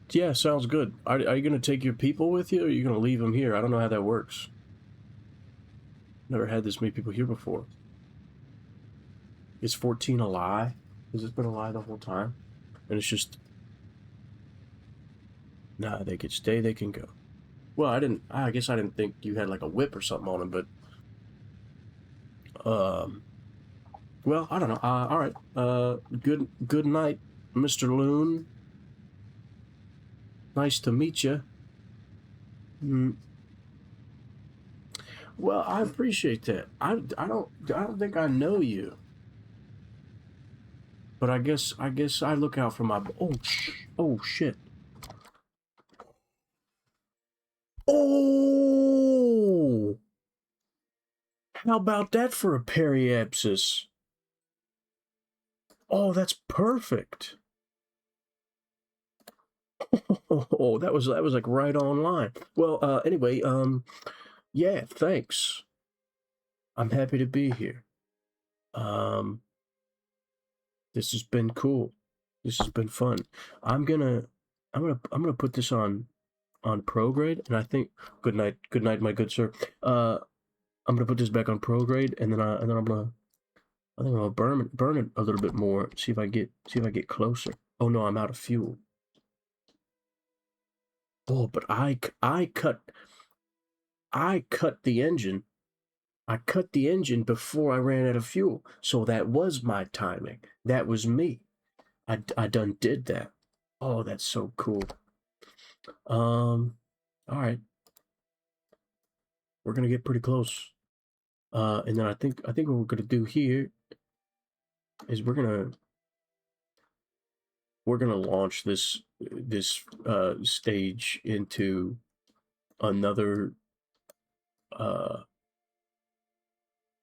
Yeah, sounds good. Are you gonna take your people with you, or are you gonna leave them here? I don't know how that works. Never had this many people here before. Is 14 a lie? Has this been a lie the whole time? And it's just... Nah, they could stay, they can go. Well, I guess I didn't think you had like a whip or something on them, but... Well, I don't know. Alright. Good night, Mr. Loon. Nice to meet you. Well, I appreciate that. I don't think I know you. But I guess I look out for my... Oh, shit. Oh! How about that for a periapsis? Oh, that's perfect. Oh, that was like right on line. Well, anyway, yeah, thanks. I'm happy to be here. This has been cool. This has been fun. I'm gonna put this on prograde, and I think good night, my good sir. I'm gonna put this back on prograde, and then I'm gonna I think I'm gonna burn it a little bit more. See if I get closer. Oh no, I'm out of fuel. Oh, but I cut the engine. I cut the engine before I ran out of fuel. So that was my timing. That was me. I done did that. Oh, that's so cool. All right. We're gonna get pretty close. And then I think what we're gonna do here is we're gonna launch this stage into another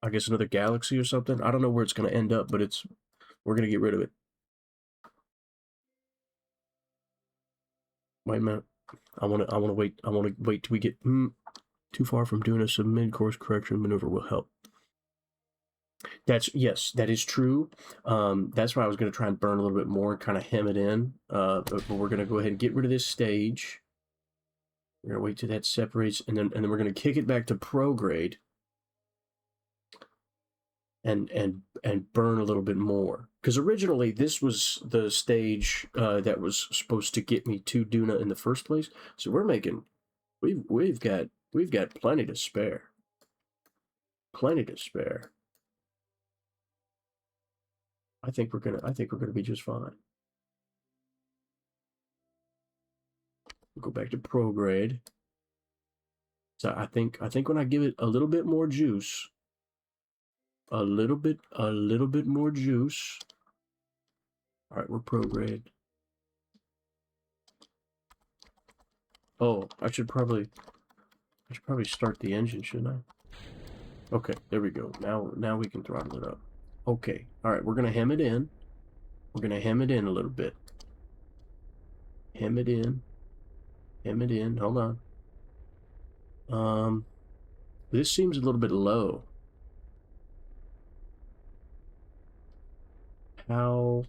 I guess another galaxy or something. I don't know where it's gonna end up, but we're gonna get rid of it. Wait a minute. I wanna wait till we get too far from Duna. Some mid-course correction maneuver will help. Yes, that is true. That's why I was gonna try and burn a little bit more, kind of hem it in. But we're gonna go ahead and get rid of this stage. We're gonna wait till that separates, and then we're gonna kick it back to prograde. And burn a little bit more, because originally this was the stage that was supposed to get me to Duna in the first place. So we've got plenty to spare. I think we're gonna be just fine. We'll go back to prograde. So I think when I give it a little bit more juice, a little bit more juice. All right, we're prograde. Oh, I should probably start the engine, shouldn't I? Okay, there we go. Now we can throttle it up. Okay, all right, we're gonna hem it in. We're gonna hem it in a little bit. Hem it in. Hem it in. Hold on. This seems a little bit low. How?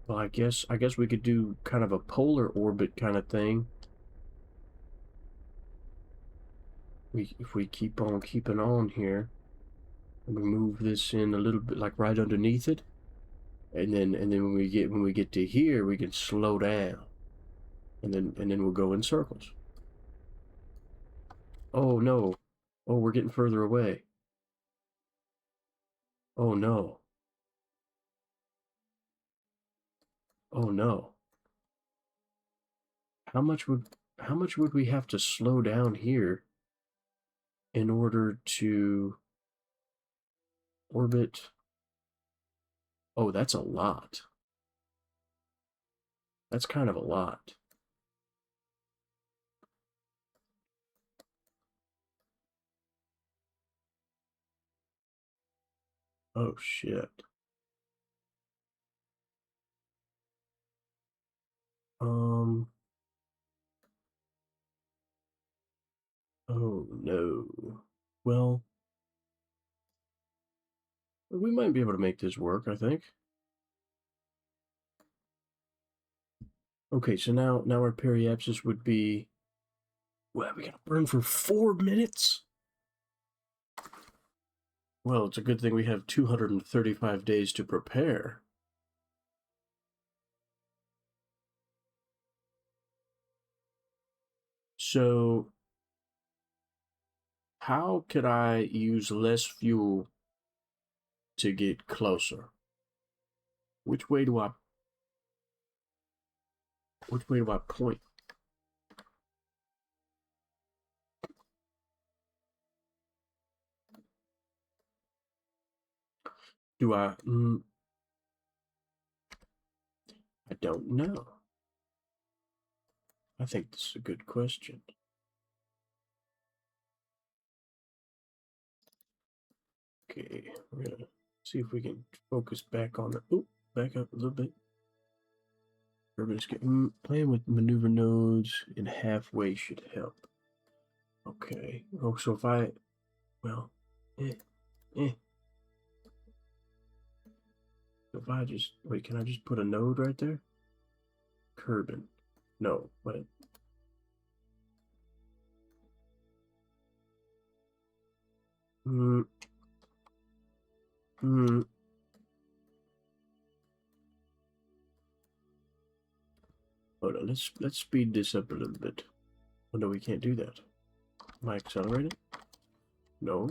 Well, I guess we could do kind of a polar orbit kind of thing. If we keep on keeping on here, and we move this in a little bit, like right underneath it, and then when we get to here, we can slow down, and then we'll go in circles. Oh no! Oh, we're getting further away. Oh no! Oh no! How much would we have to slow down here in order to orbit? Oh, that's a lot. That's kind of a lot. Oh shit. Um. Oh no. Well, we might be able to make this work, I think. Okay, so now our periapsis would be. Well, we gotta burn for 4 minutes? Well, it's a good thing we have 235 days to prepare. So, how could I use less fuel to get closer? Which way do I point? Do I? I don't know. I think this is a good question. Okay, we're gonna see if we can focus back on the. Oh, back up a little bit. Everybody's getting playing with maneuver nodes in halfway should help. Okay. Oh, so if I, well, eh, eh. If I just wait, can I just put a node right there? Kerbin. No, wait. Hmm. Hmm. Hold on. Let's speed this up a little bit. Oh no, we can't do that. Am I accelerating? No.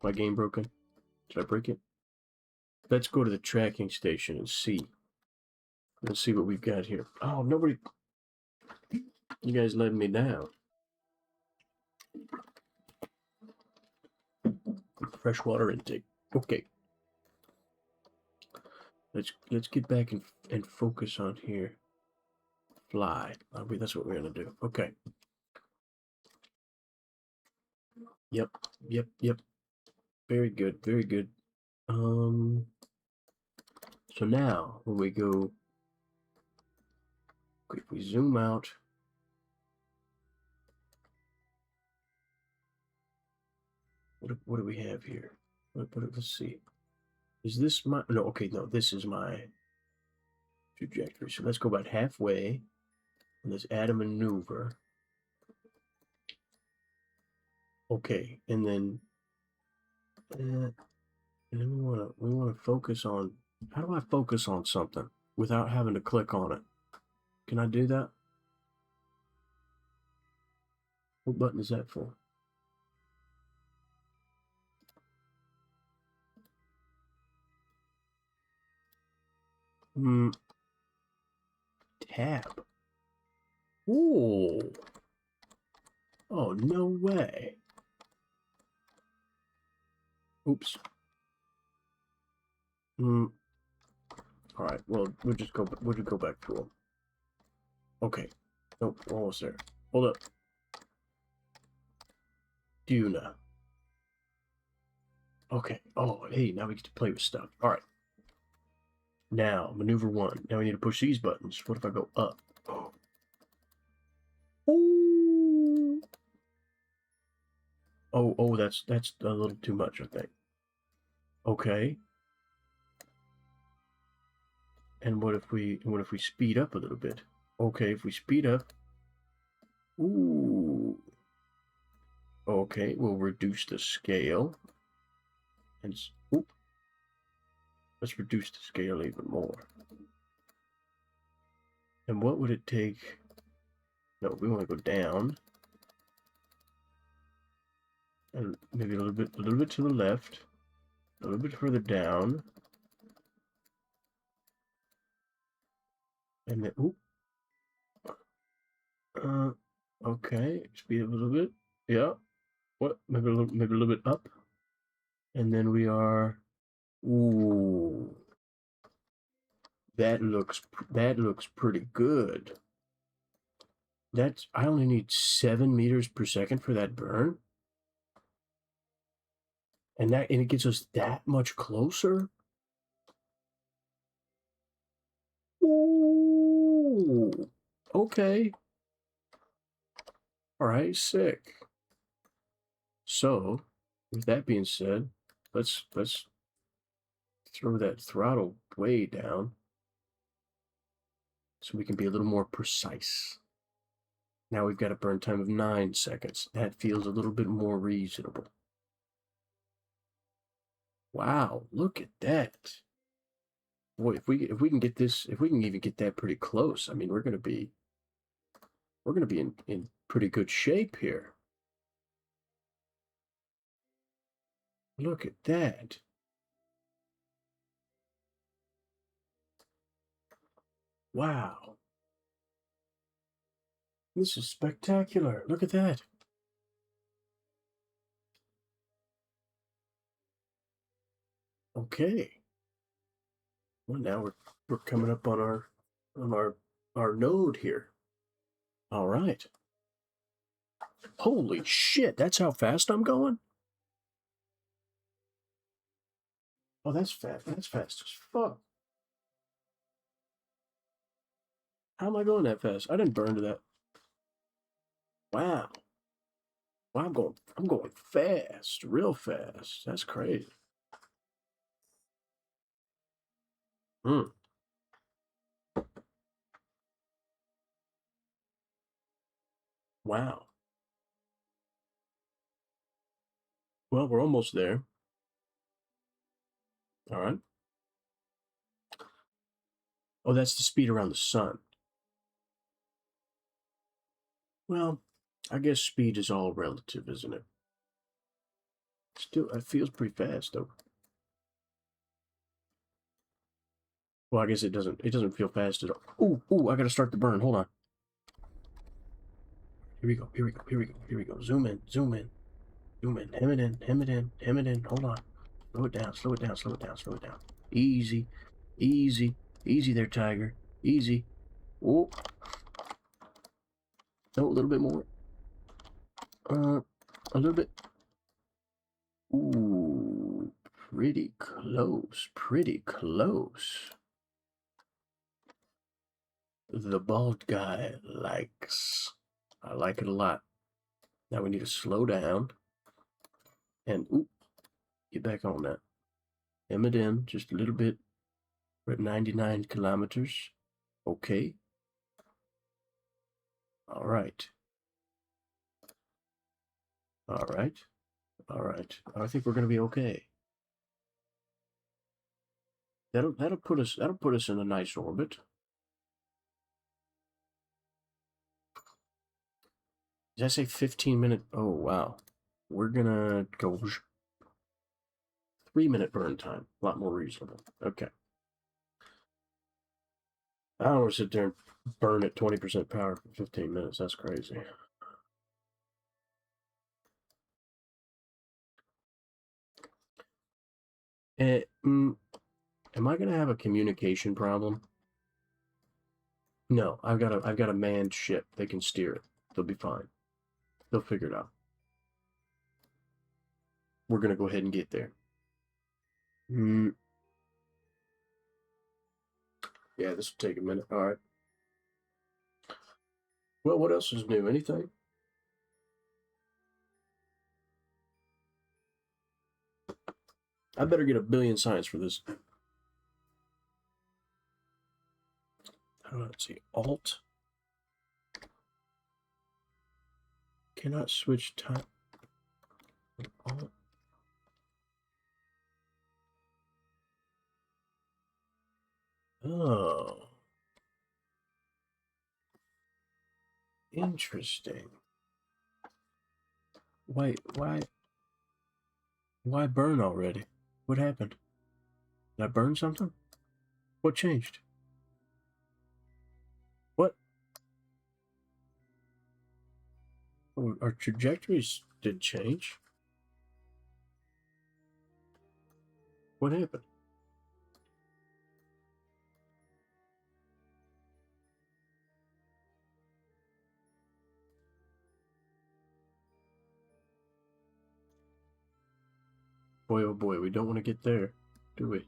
My game broken. Did I break it? Let's go to the tracking station and see. Let's see what we've got here. Oh, nobody. You guys letting me down. Freshwater intake. Okay. Let's get back and focus on here. Fly. That's what we're gonna do. Okay. Yep. Yep. Yep. Very good. Very good. So now when we go, if we zoom out, what do we have here? Let's see. Is this my? No. Okay. No. This is my trajectory. So let's go about halfway. And let's add a maneuver. Okay. And then we wanna focus on. How do I focus on something without having to click on it? Can I do that? What button is that for? Tab. Ooh. Oh, no way. Oops. All right. Well, we'll just go back to him. Okay. Nope. Almost there. Hold up. Duna. Okay. Oh, hey. Now we get to play with stuff. All right. Now, maneuver 1. Now we need to push these buttons. What if I go up? Ooh. Oh, that's a little too much, I think. Okay. And what if we speed up a little bit? Okay, if we speed up. Ooh. Okay, we'll reduce the scale. And oop. Let's reduce the scale even more. And what would it take? No, we want to go down. And maybe a little bit to the left. A little bit further down. And then oop. Okay, speed up a little bit. Yeah. What? Maybe a little bit up. And then we are. Ooh. That looks pretty good. I only need 7 meters per second for that burn. And it gets us that much closer. Ooh. Okay. All right, sick. So, with that being said, let's throw that throttle way down so we can be a little more precise. Now we've got a burn time of 9 seconds. That feels a little bit more reasonable. Wow, look at that. Boy, if we can get this, if we can even get that pretty close, I mean, we're gonna be in pretty good shape here. Look at that. Wow. This is spectacular. Look at that. Okay. Well, now we're coming up on our node here. All right. Holy shit, that's how fast I'm going? Oh, that's fast. That's fast as fuck. How am I going that fast? I didn't burn to that. Wow. Wow, I'm going fast, real fast. That's crazy. Hmm. Wow. Well, we're almost there. All right. Oh, that's the speed around the sun. Well, I guess speed is all relative, isn't it? Still, it feels pretty fast though. Well, I guess it doesn't feel fast at all. Ooh, I gotta start the burn. Hold on. Here we go. Here we go. Zoom in. Hem it in. Hold on. Slow it down. Slow it down. Easy. Easy there, Tiger. Easy. Oh. No, a little bit more. A little bit. Ooh, pretty close. The bald guy likes. I like it a lot. Now we need to slow down and get back on that. Hem it in just a little bit. We're at 99 kilometers. Okay. All right. I think we're gonna be okay. That'll put us in a nice orbit. Did I say 15-minute? Oh wow. We're gonna go 3-minute burn time. A lot more reasonable. Okay. I don't want to sit there and burn at 20% power for 15 minutes. That's crazy. Am I gonna have a communication problem? No, I've got a manned ship. They can steer it. They'll be fine. They'll figure it out. We're gonna go ahead and get there. Yeah, this will take a minute. All right. Well, what else is new? Anything? I better get 1,000,000,000 science for this. Let's see. Alt. Cannot switch time. Alt. Oh. Interesting. Wait, why burn already? What happened? Did I burn something? What changed? What? Oh, our trajectories did change. What happened? Boy, oh boy, we don't want to get there, do we?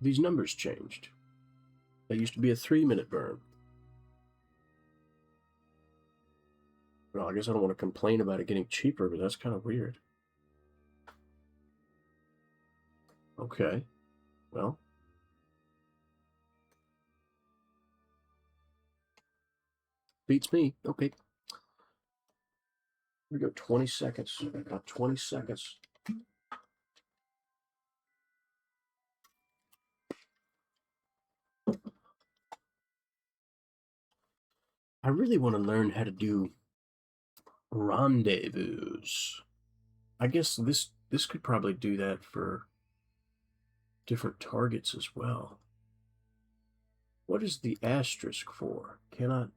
These numbers changed. That used to be a 3-minute burn. Well, I guess I don't want to complain about it getting cheaper, but that's kind of weird. Okay. Well. Beats me. Okay. Here we go. 20 seconds. I got 20 seconds. I really want to learn how to do rendezvous. I guess this could probably do that for different targets as well. What is the asterisk for? Cannot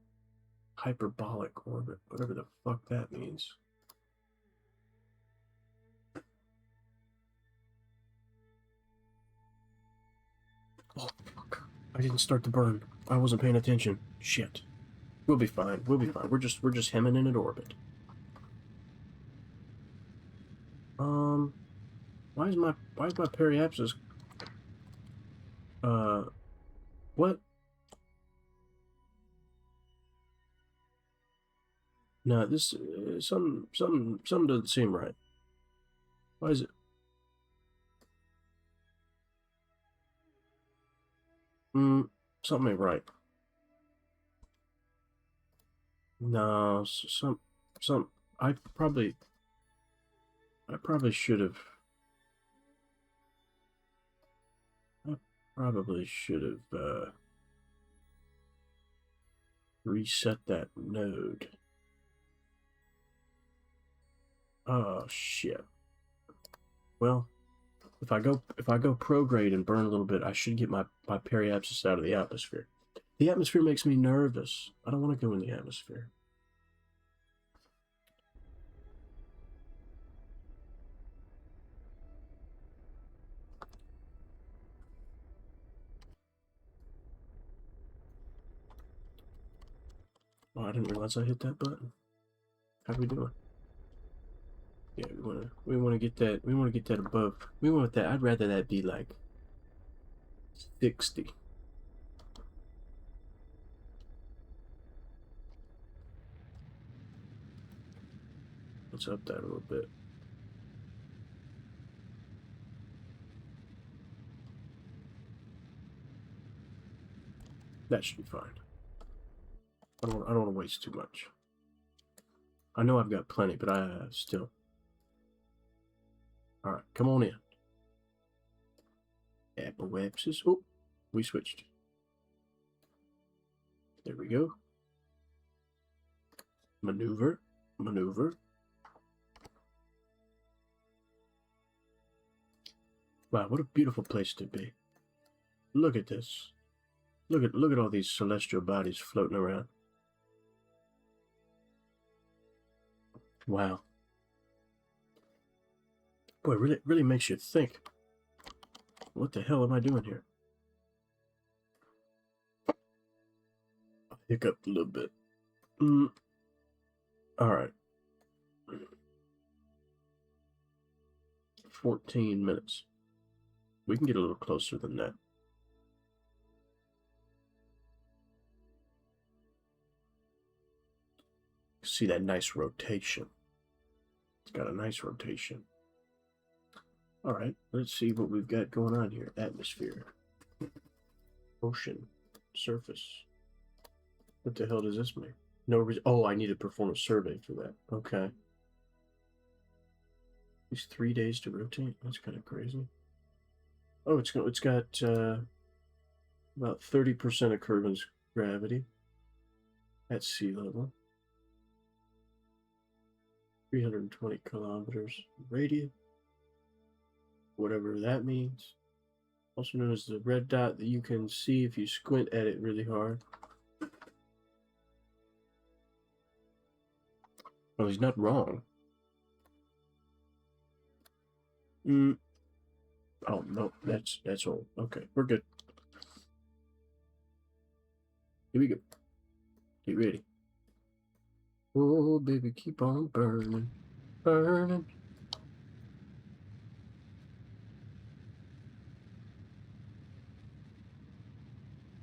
hyperbolic orbit, whatever the fuck that means. Oh, fuck. I didn't start the burn. I wasn't paying attention. Shit. We'll be fine. We'll be fine. We're just hemming in an orbit. Why is my periapsis? What? No, this some doesn't seem right. Why is it? Something ain't right. No, some. I probably should have. I probably should have reset that node. Oh shit. Well, if I go prograde and burn a little bit, I should get my periapsis out of the atmosphere. The atmosphere makes me nervous. I don't want to go in the atmosphere. Oh, I didn't realize I hit that button. How we doing? Yeah, we want to get that. We want to get that above. We want that. I'd rather that be like 60. Let's up that a little bit. That should be fine. I don't want to waste too much. I know I've got plenty, but I still. All right, come on in. Apophysis. Oh, we switched. There we go. Maneuver. Wow, what a beautiful place to be. Look at this. Look at all these celestial bodies floating around. Wow. Boy, it really makes you think. What the hell am I doing here? I hiccuped a little bit. All right. 14 minutes. We can get a little closer than that. See that nice rotation. It's got a nice rotation. All right, let's see what we've got going on here. Atmosphere. Ocean. Surface. What the hell does this mean? No reason. Oh, I need to perform a survey for that. Okay. These 3 days to rotate. That's kind of crazy. Oh, it's got about 30% of Kerbin's gravity at sea level. 320 kilometers radius. Whatever that means. Also known as the red dot that you can see if you squint at it really hard. Well, he's not wrong. Oh no, that's old. Okay, we're good. Here we go. Get ready. Oh baby, keep on burning, burning.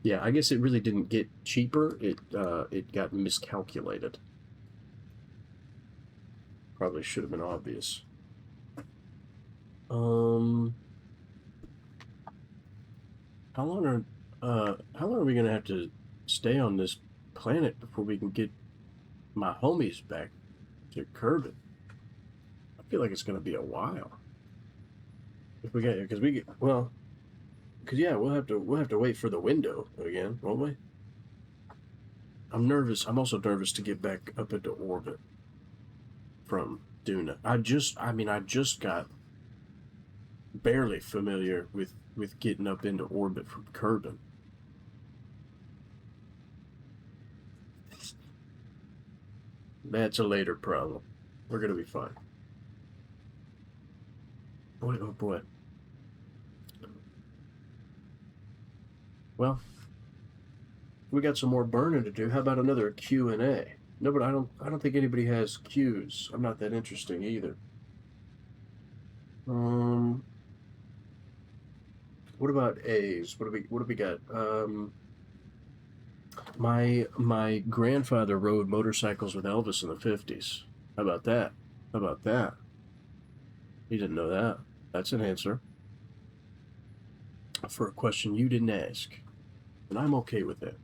Yeah, I guess it really didn't get cheaper. It got miscalculated. Probably should have been obvious. How long are we gonna have to stay on this planet before we can get my homies back to Kerbin? I feel like it's gonna be a while. If we get, because we get, well, because yeah, we'll have to wait for the window again, won't we? I'm nervous. I'm also nervous to get back up into orbit from Duna. I just got barely familiar with getting up into orbit from Kerbin. That's a later problem. We're gonna be fine. Boy, oh boy. Well, we got some more burning to do. How about another Q&A? No, but I don't think anybody has Q's. I'm not that interesting either. What about A's? What do we got? My grandfather rode motorcycles with Elvis in the 50s. How about that? How about that? He didn't know that. That's an answer for a question you didn't ask. And I'm okay with that.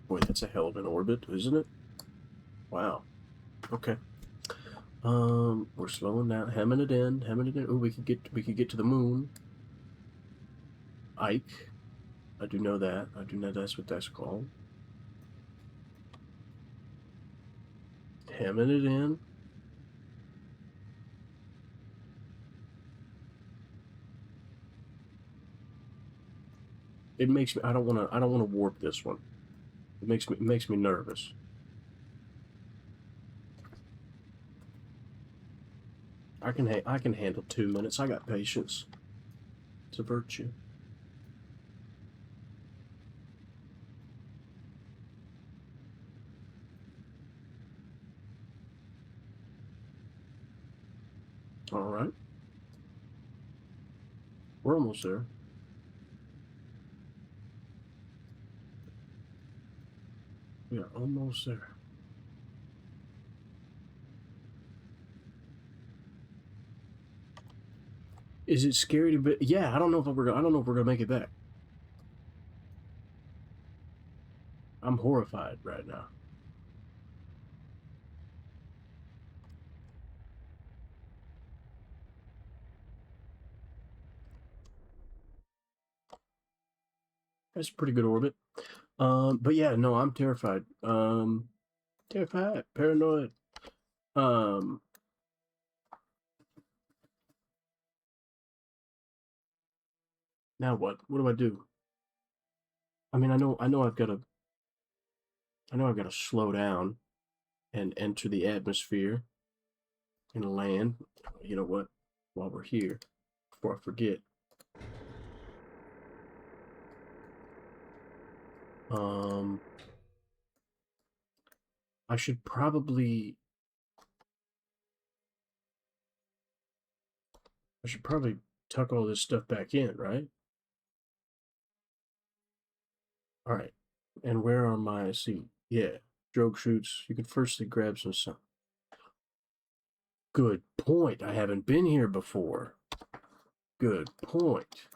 Boy, that's a hell of an orbit, isn't it? Wow. Okay. We're slowing down, hemming it in. Oh, we could get to the moon. Ike. I do know that. I do know that's what that's called. Hemming it in. It makes me. I don't want to warp this one. It makes me nervous. I can handle 2 minutes. I got patience. It's a virtue. All right. We're almost there. We are almost there. Is it scary to be? Yeah, I don't know if we're gonna make it back. I'm horrified right now. That's a pretty good orbit. But yeah, no, I'm terrified. Terrified, paranoid. Um, Now what? What do I do? I mean, I know I've got to slow down and enter the atmosphere and land. You know what? While we're here, before I forget, um, I should probably tuck all this stuff back in, right? All right. And where are my see? Yeah, drogue shoots. You could firstly grab some sun. Good point. I haven't been here before. Good point.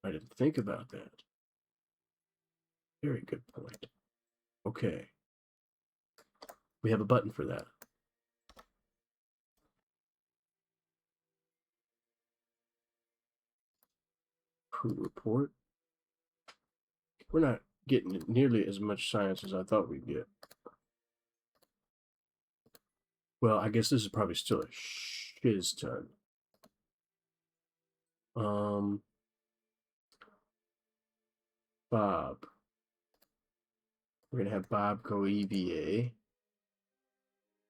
I didn't think about that. Very good point. Okay. We have a button for that. Crew report. We're not getting nearly as much science as I thought we'd get. Well, I guess this is probably still a shiz ton. Bob. We're gonna have Bob go EVA.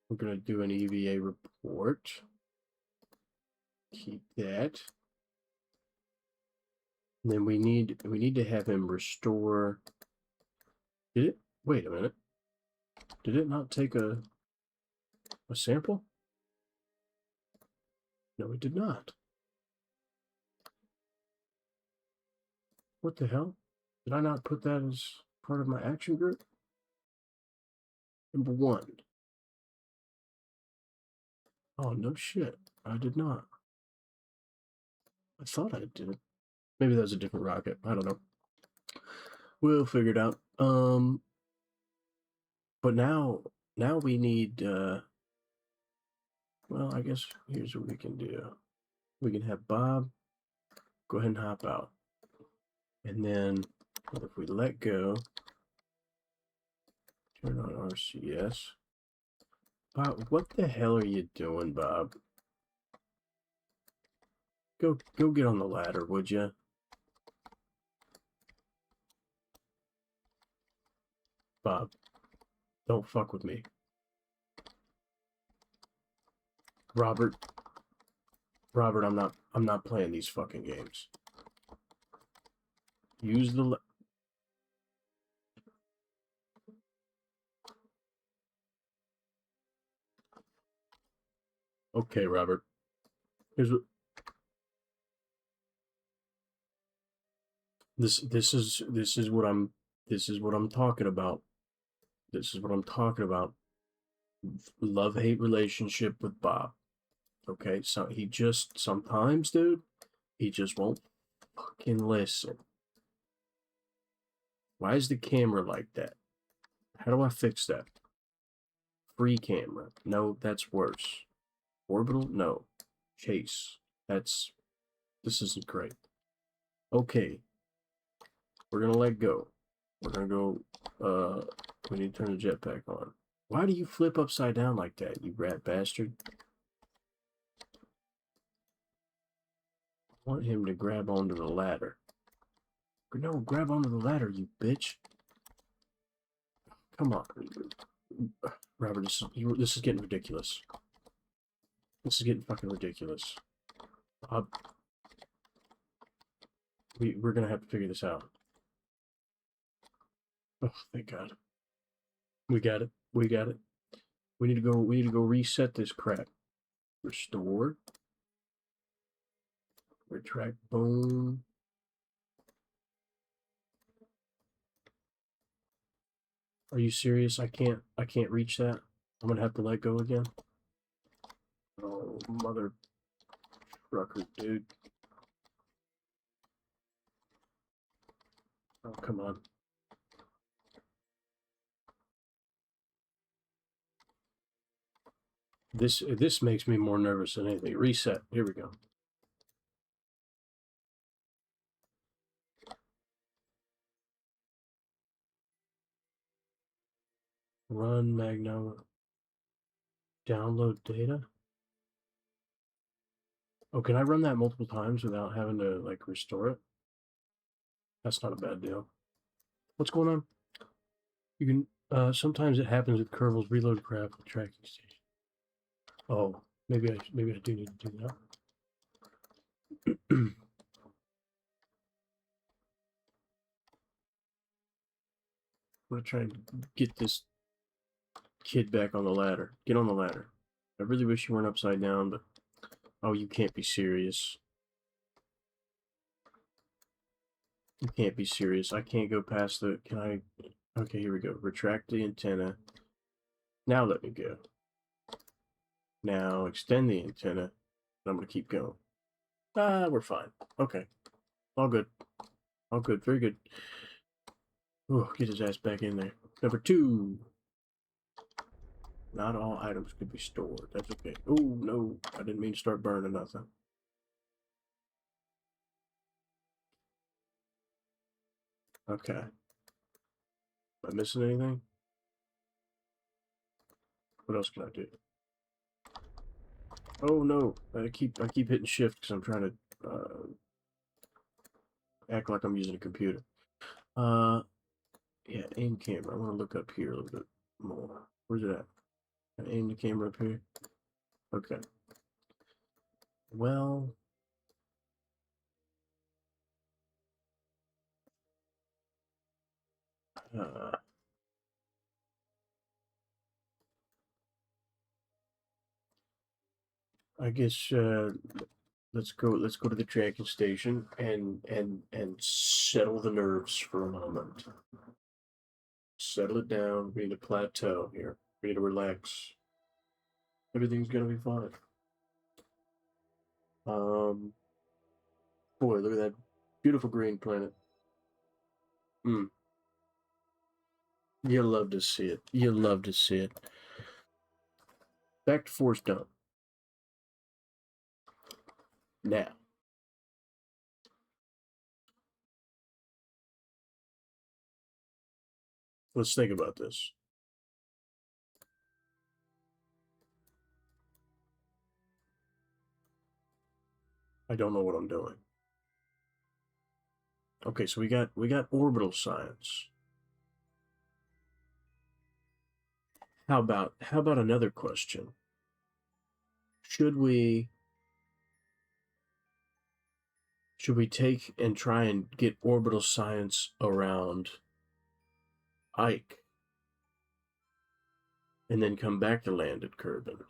We're gonna do an EVA report. Keep that. And then we need to have him restore. Did it? Wait a minute. Did it not take a sample? No, it did not. What the hell? Did I not put that as part of my action group? Number 1. Oh, no shit. I did not. I thought I did. Maybe that was a different rocket. I don't know. We'll figure it out. But now we need, well, I guess here's what we can do. We can have Bob go ahead and hop out. And then if we let go, turn on RCS. Bob, what the hell are you doing, Bob? Go get on the ladder, would you? Bob, don't fuck with me. Robert, I'm not playing these fucking games. Use the Okay, Robert. Here's what this is what I'm talking about. This is what I'm talking about. Love-hate relationship with Bob. Okay, so he just sometimes, dude, he just won't fucking listen. Why is the camera like that? How do I fix that? Free camera. No, that's worse. Orbital? No. Chase. This isn't great. Okay. We're gonna let go. We're gonna go, we need to turn the jetpack on. Why do you flip upside down like that, you rat bastard? I want him to grab onto the ladder. No, grab onto the ladder, you bitch. Come on. Robert, this is getting ridiculous. This is getting fucking ridiculous. We're gonna have to figure this out. Oh, thank God. We got it. We got it. We need to go reset this crap. Restore. Retract. Boom. Are you serious? I can't reach that. I'm gonna have to let go again. Oh, mother trucker, dude. Oh, come on. This makes me more nervous than anything. Reset. Here we go. Run Magno. Download data. Oh, can I run that multiple times without having to like restore it? That's not a bad deal. What's going on? You can sometimes it happens with Kerbal's reload craft with tracking station. Oh, maybe I do need to do that. I'm gonna try and get this kid back on the ladder. Get on the ladder. I really wish you weren't upside down, but oh, you can't be serious. You can't be serious. I can't go past the. Can I? Okay, here we go. Retract the antenna. Now let me go. Now extend the antenna. I'm gonna keep going. Ah, we're fine. Okay, all good. All good. Very good. Oh, get his ass back in there. Number 2. Not all items could be stored. That's okay. Oh, no. I didn't mean to start burning nothing. Okay. Am I missing anything? What else can I do? Oh, no. I keep hitting shift because I'm trying to act like I'm using a computer. Yeah, aim camera. I want to look up here a little bit more. Where's it at? Can I aim the camera up here? Okay. Well, uh, I guess let's go to the tracking station and settle the nerves for a moment. Settle it down. We need a plateau here. We need to relax. Everything's gonna be fine. Um, boy, look at that beautiful green planet. Mm, you'll love to see it. You'll love to see it. Back to force dump. Now, let's think about this. I don't know what I'm doing. Okay, so we got orbital science. How about another question? Should we take and try and get orbital science around Ike and then come back to land at Kerbin?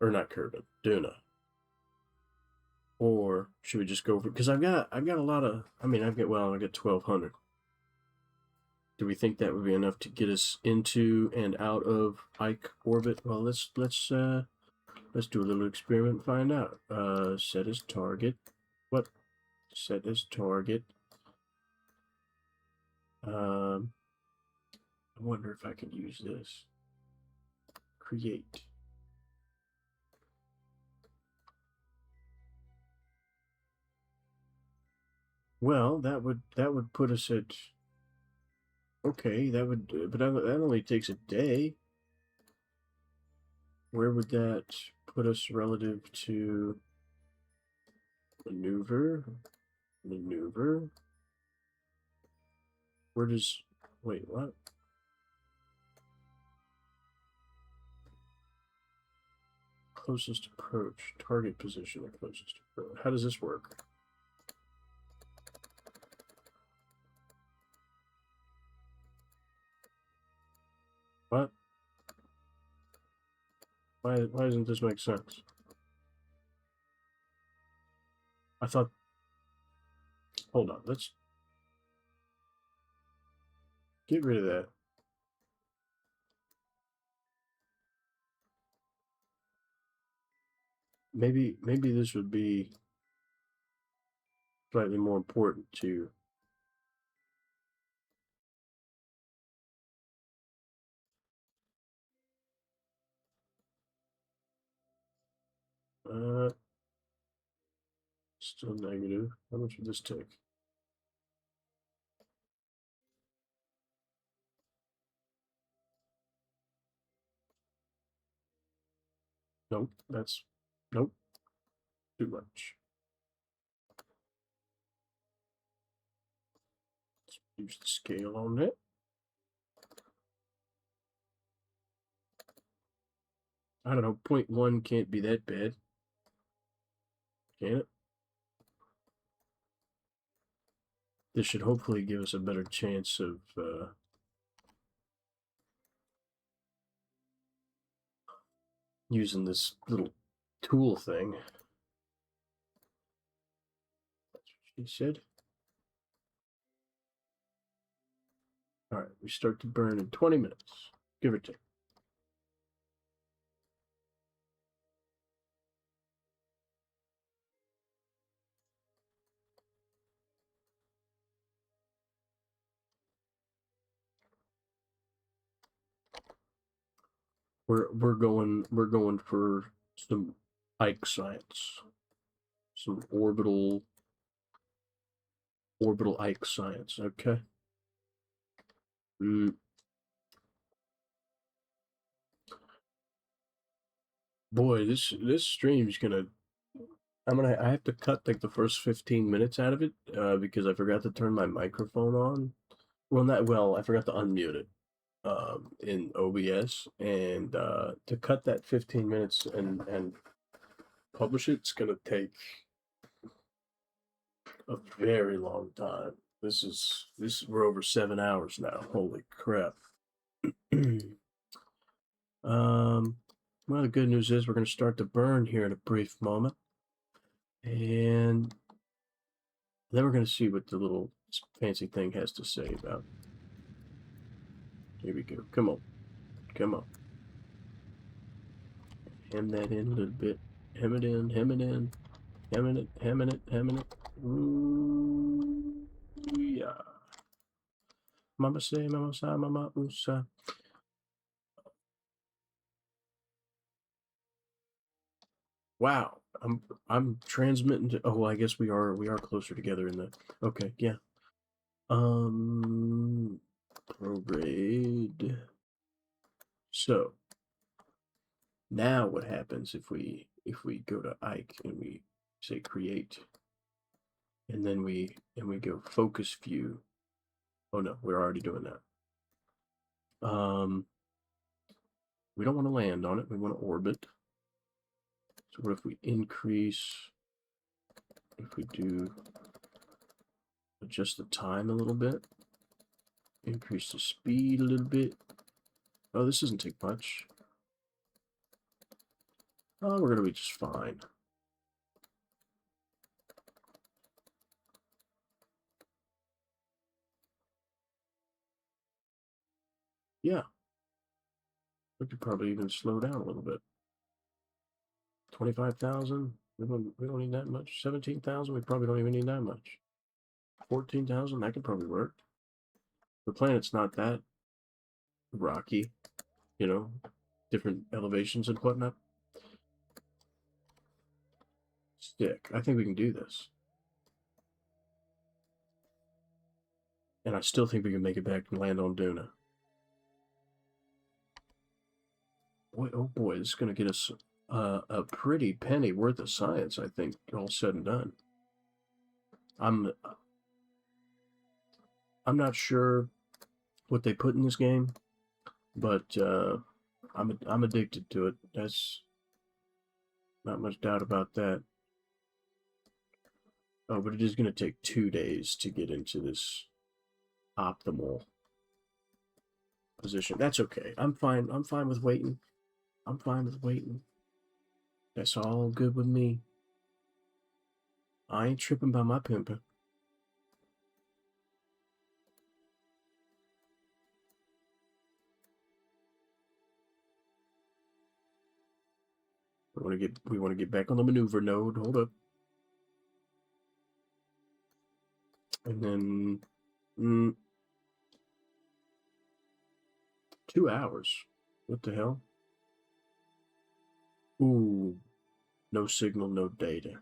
Or not Kerbin, Duna. Or should we just go for, because I've got a lot of, I mean, I got 1200. Do we think that would be enough to get us into and out of Ike orbit? Well, let's do a little experiment and find out. Set as target. What? Set as target. I wonder if I can use this. Create. Well, that would put us at. Okay, that would, but that only takes a day. Where would that put us relative to maneuver? Maneuver. Where does, wait, what? Closest approach, target position, or closest approach. How does this work? What? Why doesn't this make sense? I thought, hold on, let's get rid of that. Maybe this would be slightly more important to. Still negative. How much would this take? Nope, that's, nope, too much. Use the scale on it. I don't know, 0.1 can't be that bad. Can it? This should hopefully give us a better chance of using this little tool thing. That's what she said. All right, we start to burn in 20 minutes, give or take. We're going for some Ike science, some orbital Ike science. Okay. Boy, this stream's gonna. I have to cut like the first 15 minutes out of it because I forgot to turn my microphone on. Well, not well. I forgot to unmute it in OBS, and to cut that 15 minutes and publish it, it's gonna take a very long time. This we're over 7 hours now. Holy crap. Well, the good news is we're going to start to burn here in a brief moment, and then we're going to see what the little fancy thing has to say about. Here we go. Come on, come on. Hem that in a little bit. Hem it in. Hem it in. Hemming it. Hemming it. Hemming it. Ooh, yeah. Mama say, mama sa, mama usa. Wow, I'm transmitting to. Oh, well, I guess we are closer together in the. Okay, yeah. Prograde. So now what happens if we go to Ike and we say create, and then we go focus view. Oh no, we're already doing that. We don't want to land on it. We want to orbit. So what if we increase? If we do adjust the time a little bit, increase the speed a little bit. Oh, this doesn't take much. Oh, we're gonna be just fine. Yeah. We could probably even slow down a little bit. 25,000. We don't need that much. 17,000. We probably don't even need that much. 14,000. That could probably work. The planet's not that rocky, you know, different elevations and whatnot. Stick. I think we can do this. And I still think we can make it back and land on Duna. Boy, oh boy, this is going to get us a pretty penny worth of science, I think, all said and done. I'm not sure what they put in this game, but I'm addicted to it. That's not much doubt about that. Oh, but it is going to take 2 days to get into this optimal position. That's okay. I'm fine. I'm fine with waiting. I'm fine with waiting. That's all good with me. I ain't tripping by my pimping. We want to get back on the maneuver node. Hold up. And then 2 hours. What the hell? Ooh, no signal, no data.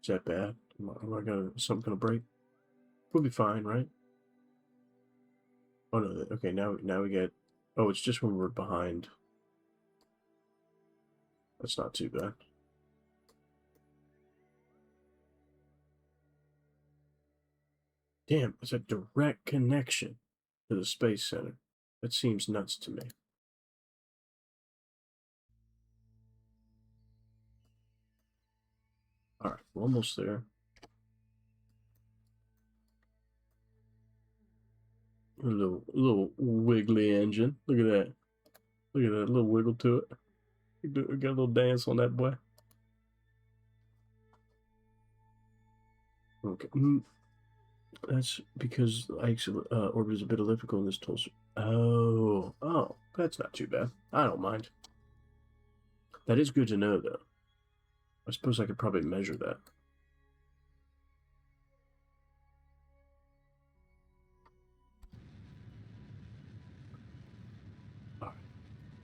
Is that bad? Is something gonna break? We'll be fine, right? Oh no, okay, now we get. Oh, it's just when we're behind. That's not too bad. Damn, it's a direct connection to the Space Center. That seems nuts to me. All right, we're almost there. A little wiggly engine. Look at that. Look at that little wiggle to it. We got a little dance on that boy. Okay. That's because Ike's orbit is a bit elliptical in this tool. Oh, that's not too bad. I don't mind. That is good to know, though. I suppose I could probably measure that. All right,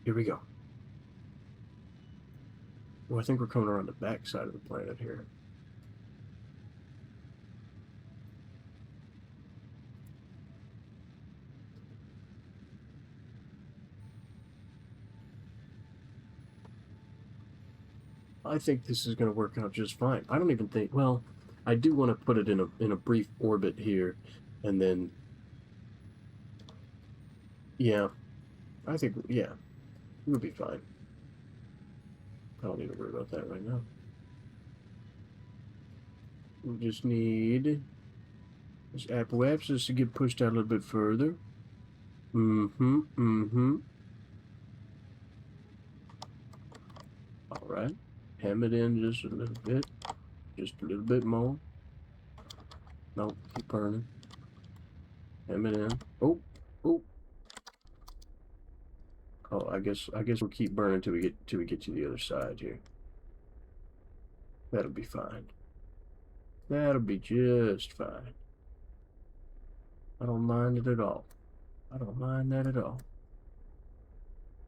here we go. Well, I think we're coming around the back side of the planet here. I think this is going to work out just fine. I don't even think. Well, I do want to put it in a brief orbit here, and then yeah, I think yeah, we'll be fine. I don't need to worry about that right now. We just need this apoapsis to get pushed out a little bit further. Mm-hmm. All right. Hem it in just a little bit. Just a little bit more. Nope, keep burning. Hem it in. Oh. Oh, I guess we'll keep burning till we get to the other side here. That'll be fine. That'll be just fine. I don't mind it at all. I don't mind that at all.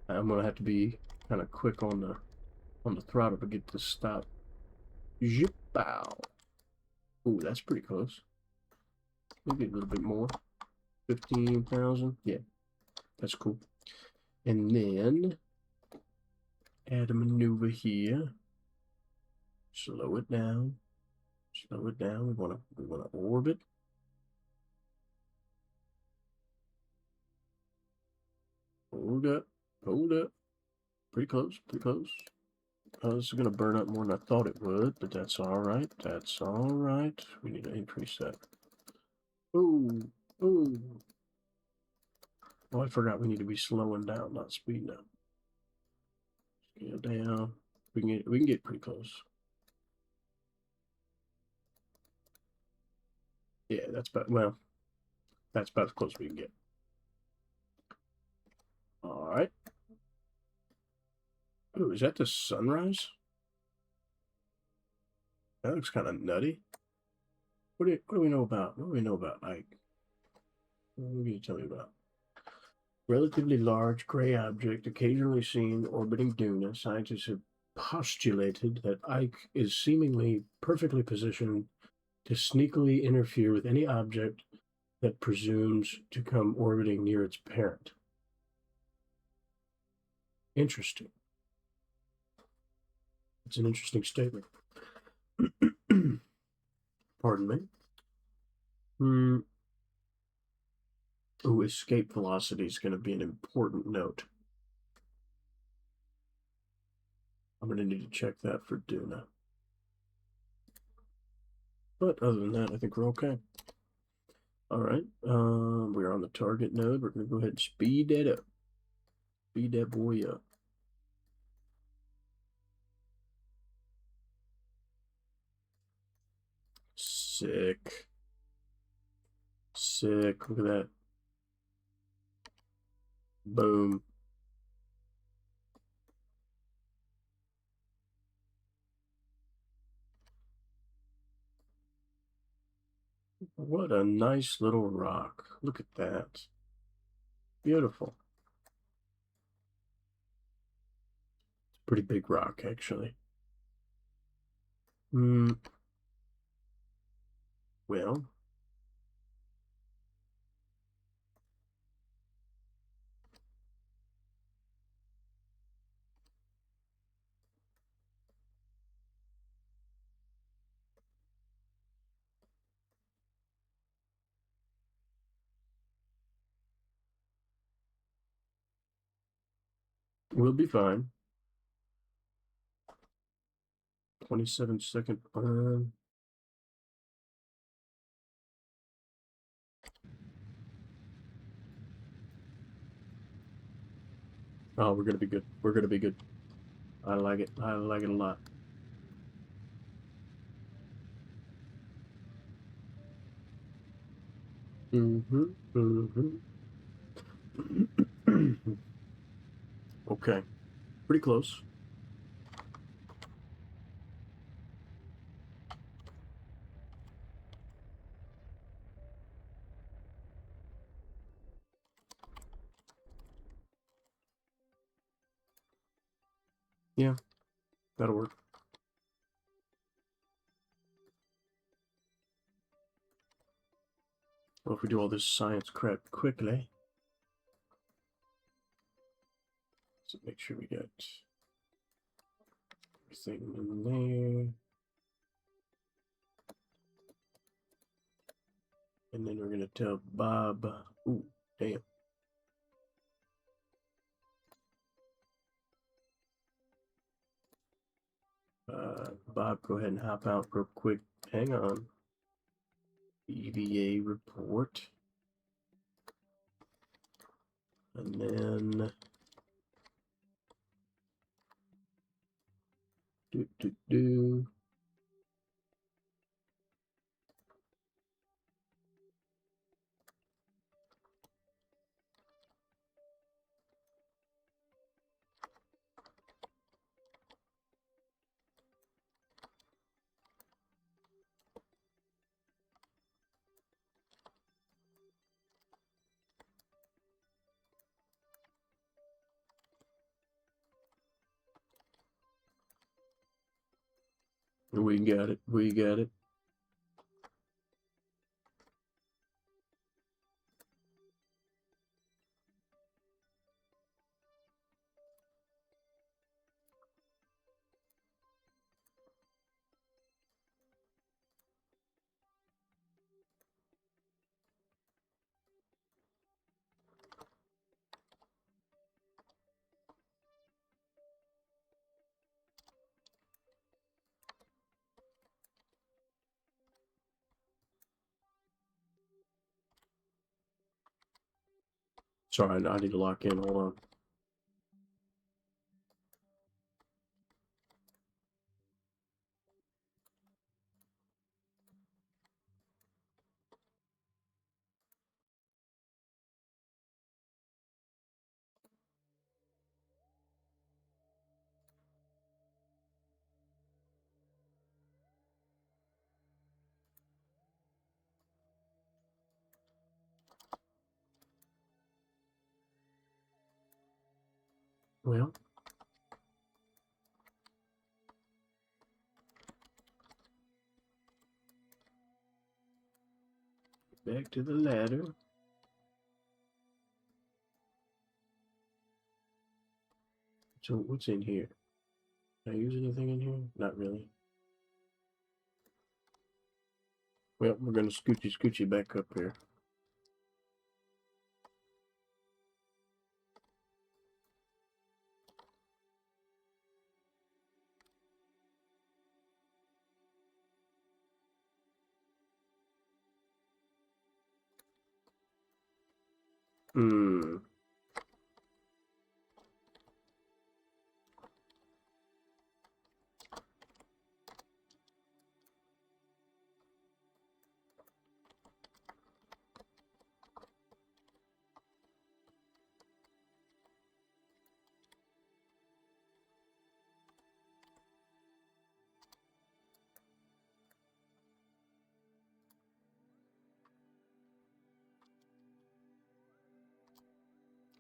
I'm gonna have to be kind of quick on the throttle to get this stop. Zip-bow. Ooh, that's pretty close. Maybe a little bit more. 15,000. Yeah, that's cool. And then add a maneuver here. Slow it down. Slow it down. We wanna orbit. Hold up. Hold up. Pretty close. Pretty close. This is gonna burn up more than I thought it would, but that's all right. That's all right. We need to increase that. Ooh. Ooh. Oh, I forgot we need to be slowing down, not speeding up. Scale down. We can get pretty close. Yeah, that's about that's about as close as we can get. All right. Ooh, is that the sunrise? That looks kind of nutty. What do we know about? What do we know about Ike? What can you tell me about? Relatively large gray object occasionally seen orbiting Duna. Scientists have postulated that Ike is seemingly perfectly positioned to sneakily interfere with any object that presumes to come orbiting near its parent. Interesting. It's an interesting statement. Pardon me. Oh, escape velocity is going to be an important note. I'm going to need to check that for Duna. But other than that, I think we're okay. All right. We're on the target node. We're going to go ahead and speed that up. Speed that boy up. Sick. Sick. Look at that. Boom. What a nice little rock. Look at that. Beautiful. It's a pretty big rock, actually. Well, We'll be fine. 27-second burn. Oh, we're gonna be good. We're gonna be good. I like it. I like it a lot. Okay. Pretty close. Yeah, that'll work. Well, if we do all this science crap quickly. So make sure we get everything in there. And then we're going to tell Bob. Ooh, damn. Bob, go ahead and hop out real quick. Hang on. EVA report. And then do. We got it. We got it. Sorry, I need to lock in. Hold on. Well, back to the ladder. So what's in here? Can I use anything in here? Not really. Well, we're gonna scoochie back up here. Hmm.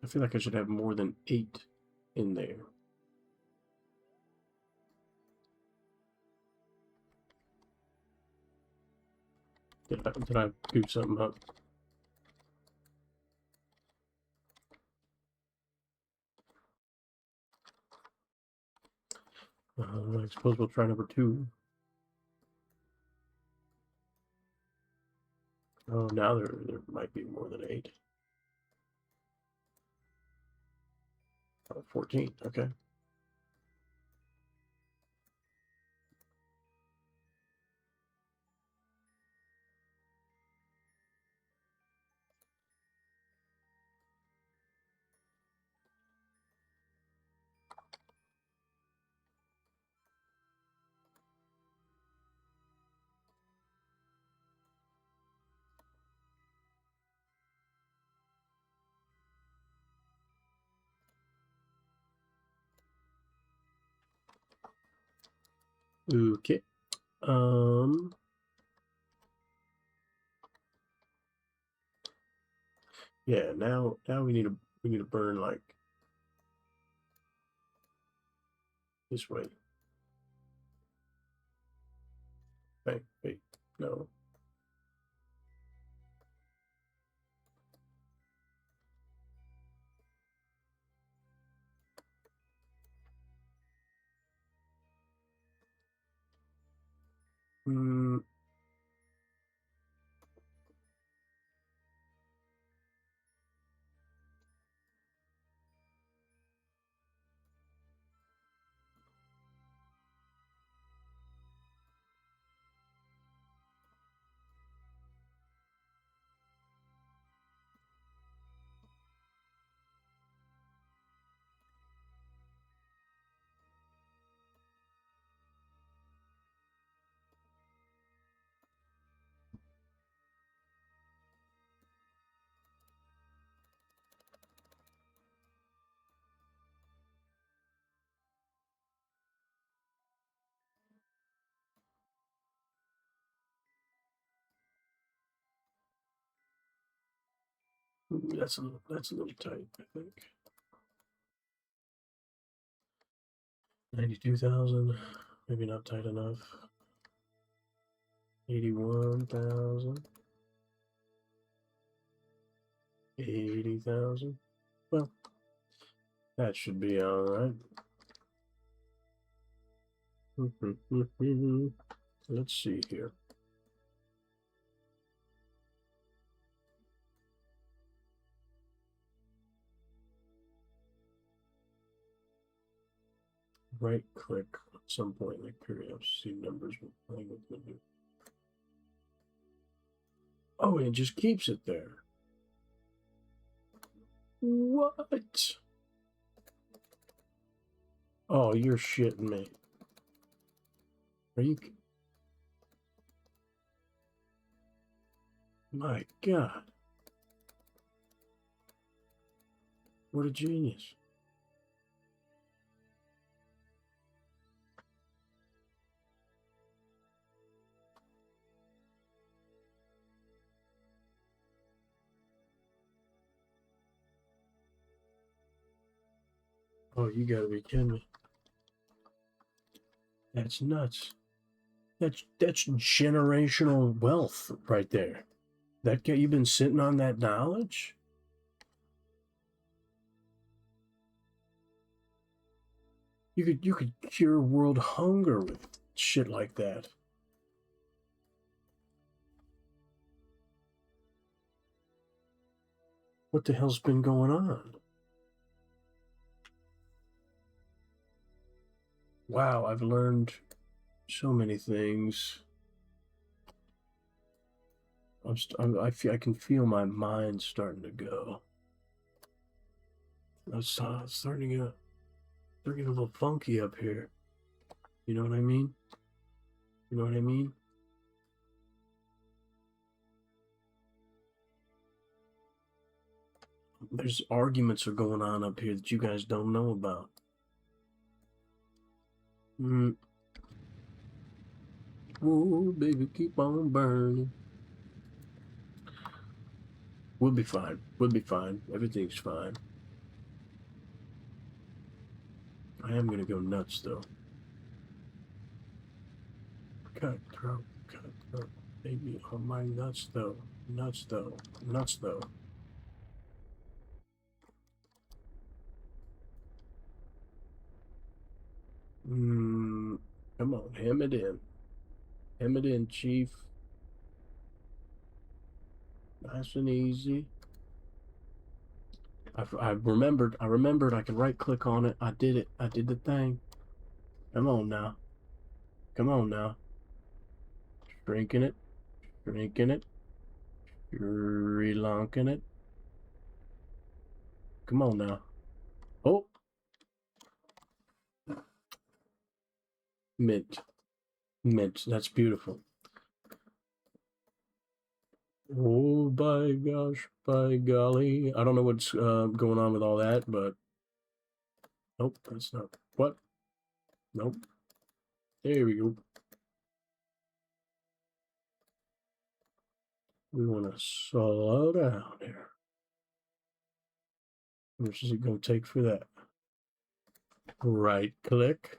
I feel like I should have more than 8 in there. Did I do something up? I suppose we'll try number 2. Oh, now there might be more than 8. 14. Okay. Okay. Yeah, now we need to burn like this way. Wait, no. Hmm. That's a little tight, I think. 92,000, maybe not tight enough. 81,000. 80,000. Well, that should be all right. Let's see here. Right click at some point in the period. See numbers. Oh, it just keeps it there. What? Oh, you're shitting me. Are you? My God. What a genius. Oh, you gotta be kidding me. That's nuts. That's generational wealth right there. That you've been sitting on that knowledge? You could cure world hunger with shit like that. What the hell's been going on? Wow, I've learned so many things. I can feel my mind starting to go. It's starting to get a little funky up here. You know what I mean? You know what I mean? There's arguments are going on up here that you guys don't know about. Mm. Whoa, baby, keep on burning. We'll be fine. We'll be fine. Everything's fine. I am gonna go nuts though. Cutthroat, cutthroat, baby, on my nuts though. Nuts though. Nuts though. Come on, hem it in. Hem it in, Chief. Nice and easy. I remembered. I can right click on it. I did it. I did the thing. Come on now. Come on now. Shrinking it. Shrinking it. Relonking it. Come on now. Oh. Mint. Mint. That's beautiful. Oh, by gosh, by golly. I don't know what's going on with all that, but... Nope, that's not... What? Nope. There we go. We want to slow down here. How much is it going to take for that? Right click.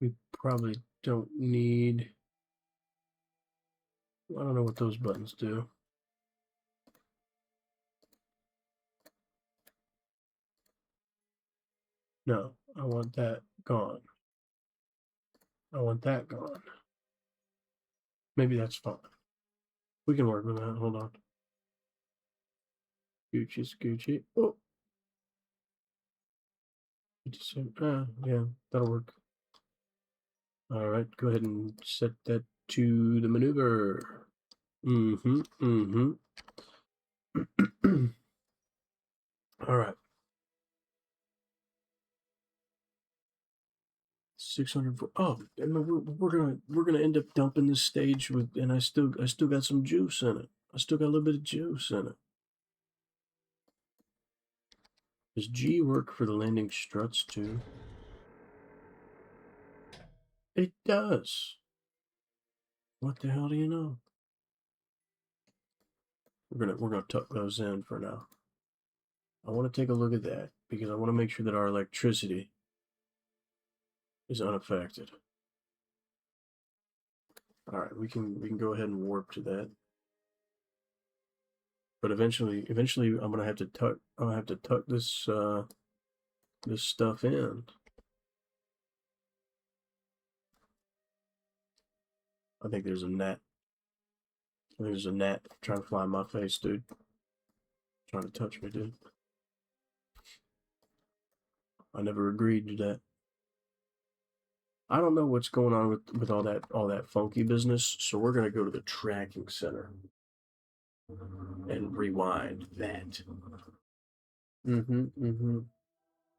We probably don't need... I don't know what those buttons do. No, I want that gone. I want that gone. Maybe that's fine. We can work with that. Hold on. Gucci, Gucci. Oh. Yeah, that'll work. All right, go ahead and set that to the maneuver. All right. 600. Oh, I mean, we're gonna end up dumping this stage with, and I still got some juice in it. I still got a little bit of juice in it. Does G work for the landing struts too? It does. What the hell do you know? We're gonna tuck those in for now. I want to take a look at that because I want to make sure that our electricity is unaffected. All right, we can go ahead and warp to that. But eventually, I'm gonna have to tuck this this stuff in. I think there's a gnat. I think there's a gnat trying to fly in my face, dude. Trying to touch me, dude. I never agreed to that. I don't know what's going on with all that funky business, so we're gonna go to the tracking center and rewind that.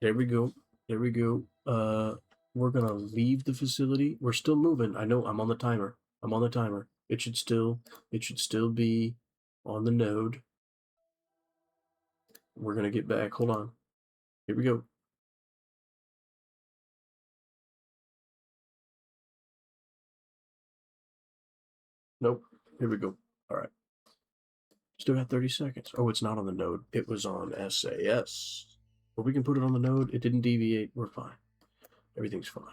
There we go. There we go. We're gonna leave the facility. We're still moving. I know. I'm on the timer. I'm on the timer. It should still be on the node. We're gonna get back. Hold on. Here we go. Nope. Here we go. All right. Still got 30 seconds. Oh, it's not on the node. It was on SAS. But we can put it on the node. It didn't deviate. We're fine. Everything's fine.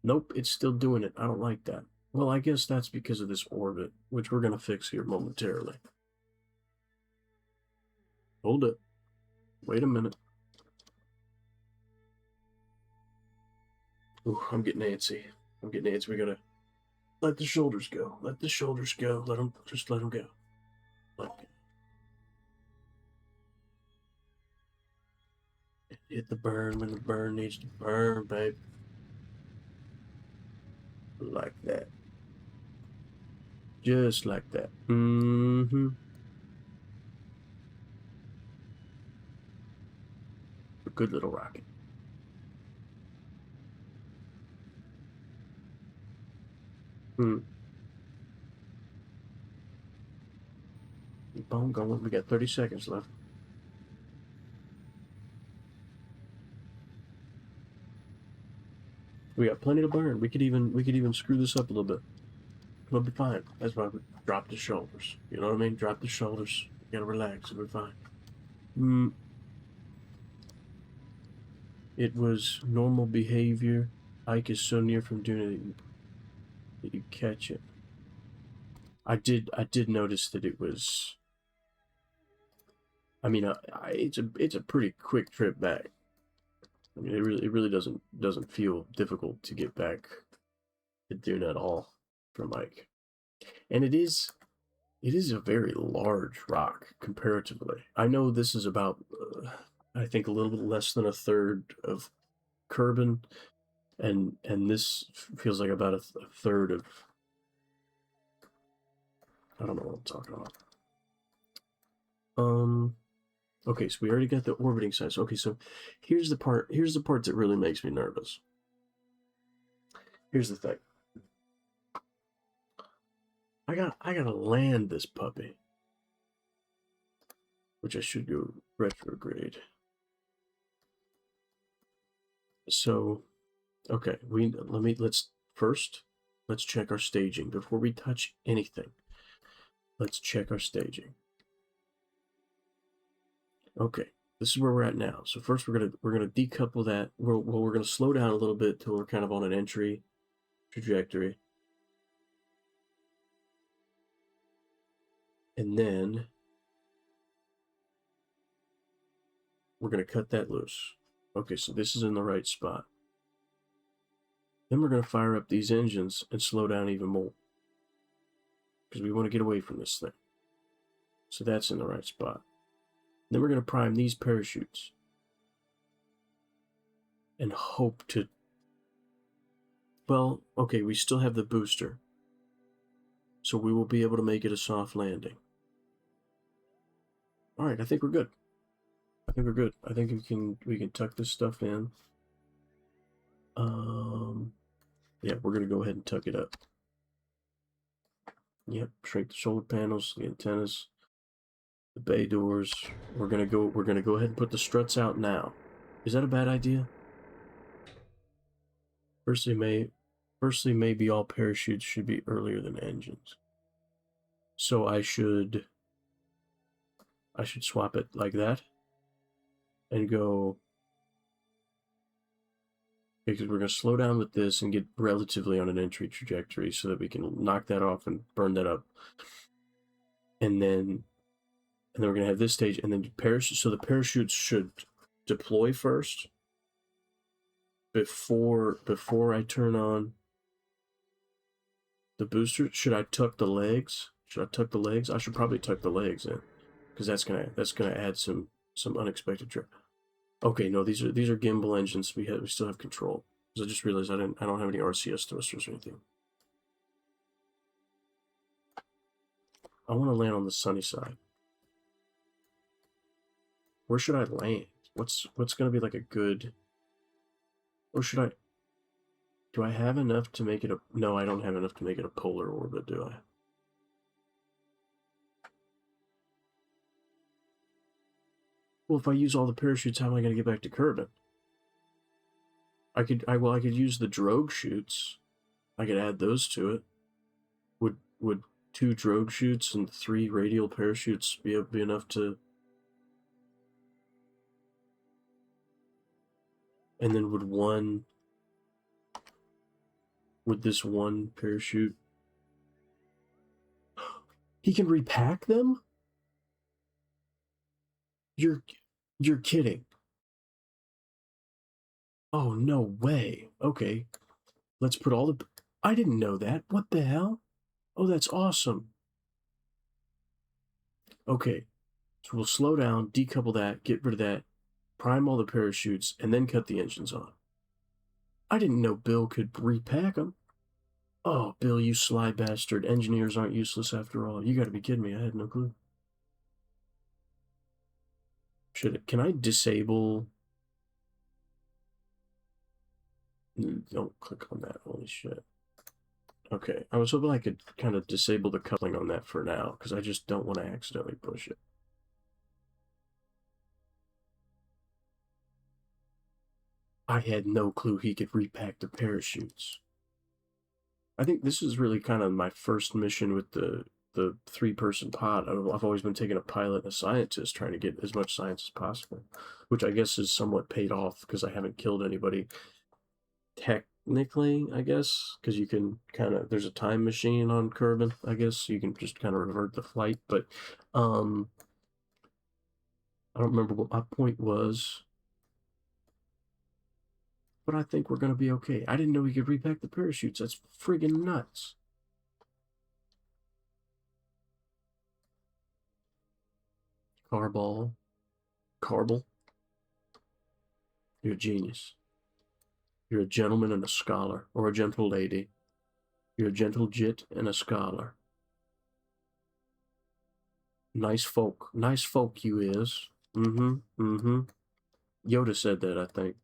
Nope, it's still doing it. I don't like that. Well, I guess that's because of this orbit, which we're going to fix here momentarily. Hold it. Wait a minute. Ooh, I'm getting antsy. We gotta let the shoulders go. Let the shoulders go. Let them go. Hit the burn when the burn needs to burn, babe. Like that. Just like that. A good little rocket. Keep on going. We got 30 seconds left. We got plenty to burn. We could even screw this up a little bit. We'll be fine. That's why we drop the shoulders. You know what I mean? Drop the shoulders. You gotta relax. We'll be fine. It was normal behavior. Ike is so near from Duna that you catch it. I did notice that it was. I mean, it's a pretty quick trip back. I mean, it really doesn't feel difficult to get back to Duna at all from Ike, and it is It is a very large rock comparatively. I know this is about, I think, a little bit less than a third of Kerbin, and this feels like about a third of. I don't know what I'm talking about. Okay, so we already got the orbiting size. Okay, so here's the part that really makes me nervous. Here's the thing. I gotta land this puppy. Which I should go retrograde. So okay, let's check our staging before we touch anything. Let's check our staging. Okay, this is where we're at now. So first we're gonna decouple that. We're gonna slow down a little bit till we're kind of on an entry trajectory, and then we're gonna cut that loose. Okay, so this is in the right spot. Then we're gonna fire up these engines and slow down even more because we want to get away from this thing. So that's in the right spot. Then we're going to prime these parachutes and hope to, well, okay, we still have the booster, so we will be able to make it a soft landing. All right, I think we're good. I think we're good. I think we can tuck this stuff in. Yeah, we're going to go ahead and tuck it up. Yep, shrink the shoulder panels, the antennas, the bay doors. We're gonna go ahead and put the struts out now. Is that a bad idea? Firstly, maybe all parachutes should be earlier than engines. So I should swap it like that and go, because we're going to slow down with this and get relatively on an entry trajectory so that we can knock that off and burn that up. And then we're going to have this stage, and then parachute. So the parachutes should deploy first before I turn on the booster. Should I tuck the legs? I should probably tuck the legs in, because that's gonna add some unexpected drag. Okay, no, these are gimbal engines. We still have control. Because I just realized I don't have any RCS thrusters or anything. I want to land on the sunny side. Where should I land? What's gonna be like a good? Or should I? Do I have enough to make it a? No, I don't have enough to make it a polar orbit, do I? Well, if I use all the parachutes, how am I going to get back to Kerbin? I could use the drogue chutes. I could add those to it. Would 2 drogue chutes and 3 radial parachutes be enough to? And then would this one parachute? He can repack them? You're kidding. Oh, no way. Okay. Let's put all the... I didn't know that. What the hell? Oh, that's awesome. Okay. So we'll slow down, decouple that, get rid of that, prime all the parachutes, and then cut the engines on. I didn't know Bill could repack them. Oh, Bill, you sly bastard. Engineers aren't useless after all. You gotta be kidding me. I had no clue. Can I disable? Don't click on that. Holy shit. Okay, I was hoping I could kind of disable the coupling on that for now, because I just don't want to accidentally push it. I had no clue he could repack the parachutes. I think this is really kind of my first mission with the 3-person pod. I've always been taking a pilot and a scientist, trying to get as much science as possible, which I guess is somewhat paid off because I haven't killed anybody technically, I guess, because you can kind of, there's a time machine on Kerbin, I guess, so you can just kind of revert the flight, but I don't remember what my point was, but I think we're going to be okay. I didn't know we could repack the parachutes. That's friggin' nuts. Carball. Carbal. You're a genius. You're a gentleman and a scholar, or a gentle lady. You're a gentle jit and a scholar. Nice folk. Nice folk you is. Mm-hmm. Mm-hmm. Yoda said that, I think.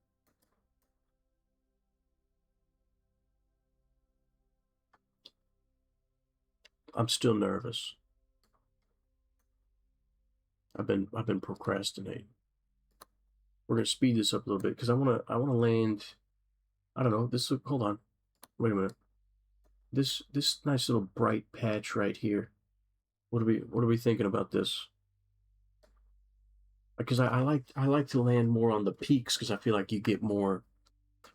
I'm still nervous. I've been procrastinating. We're gonna speed this up a little bit because I wanna land. I don't know. Hold on. Wait a minute. This nice little bright patch right here. What are we thinking about this? Because I like to land more on the peaks because I feel like you get more.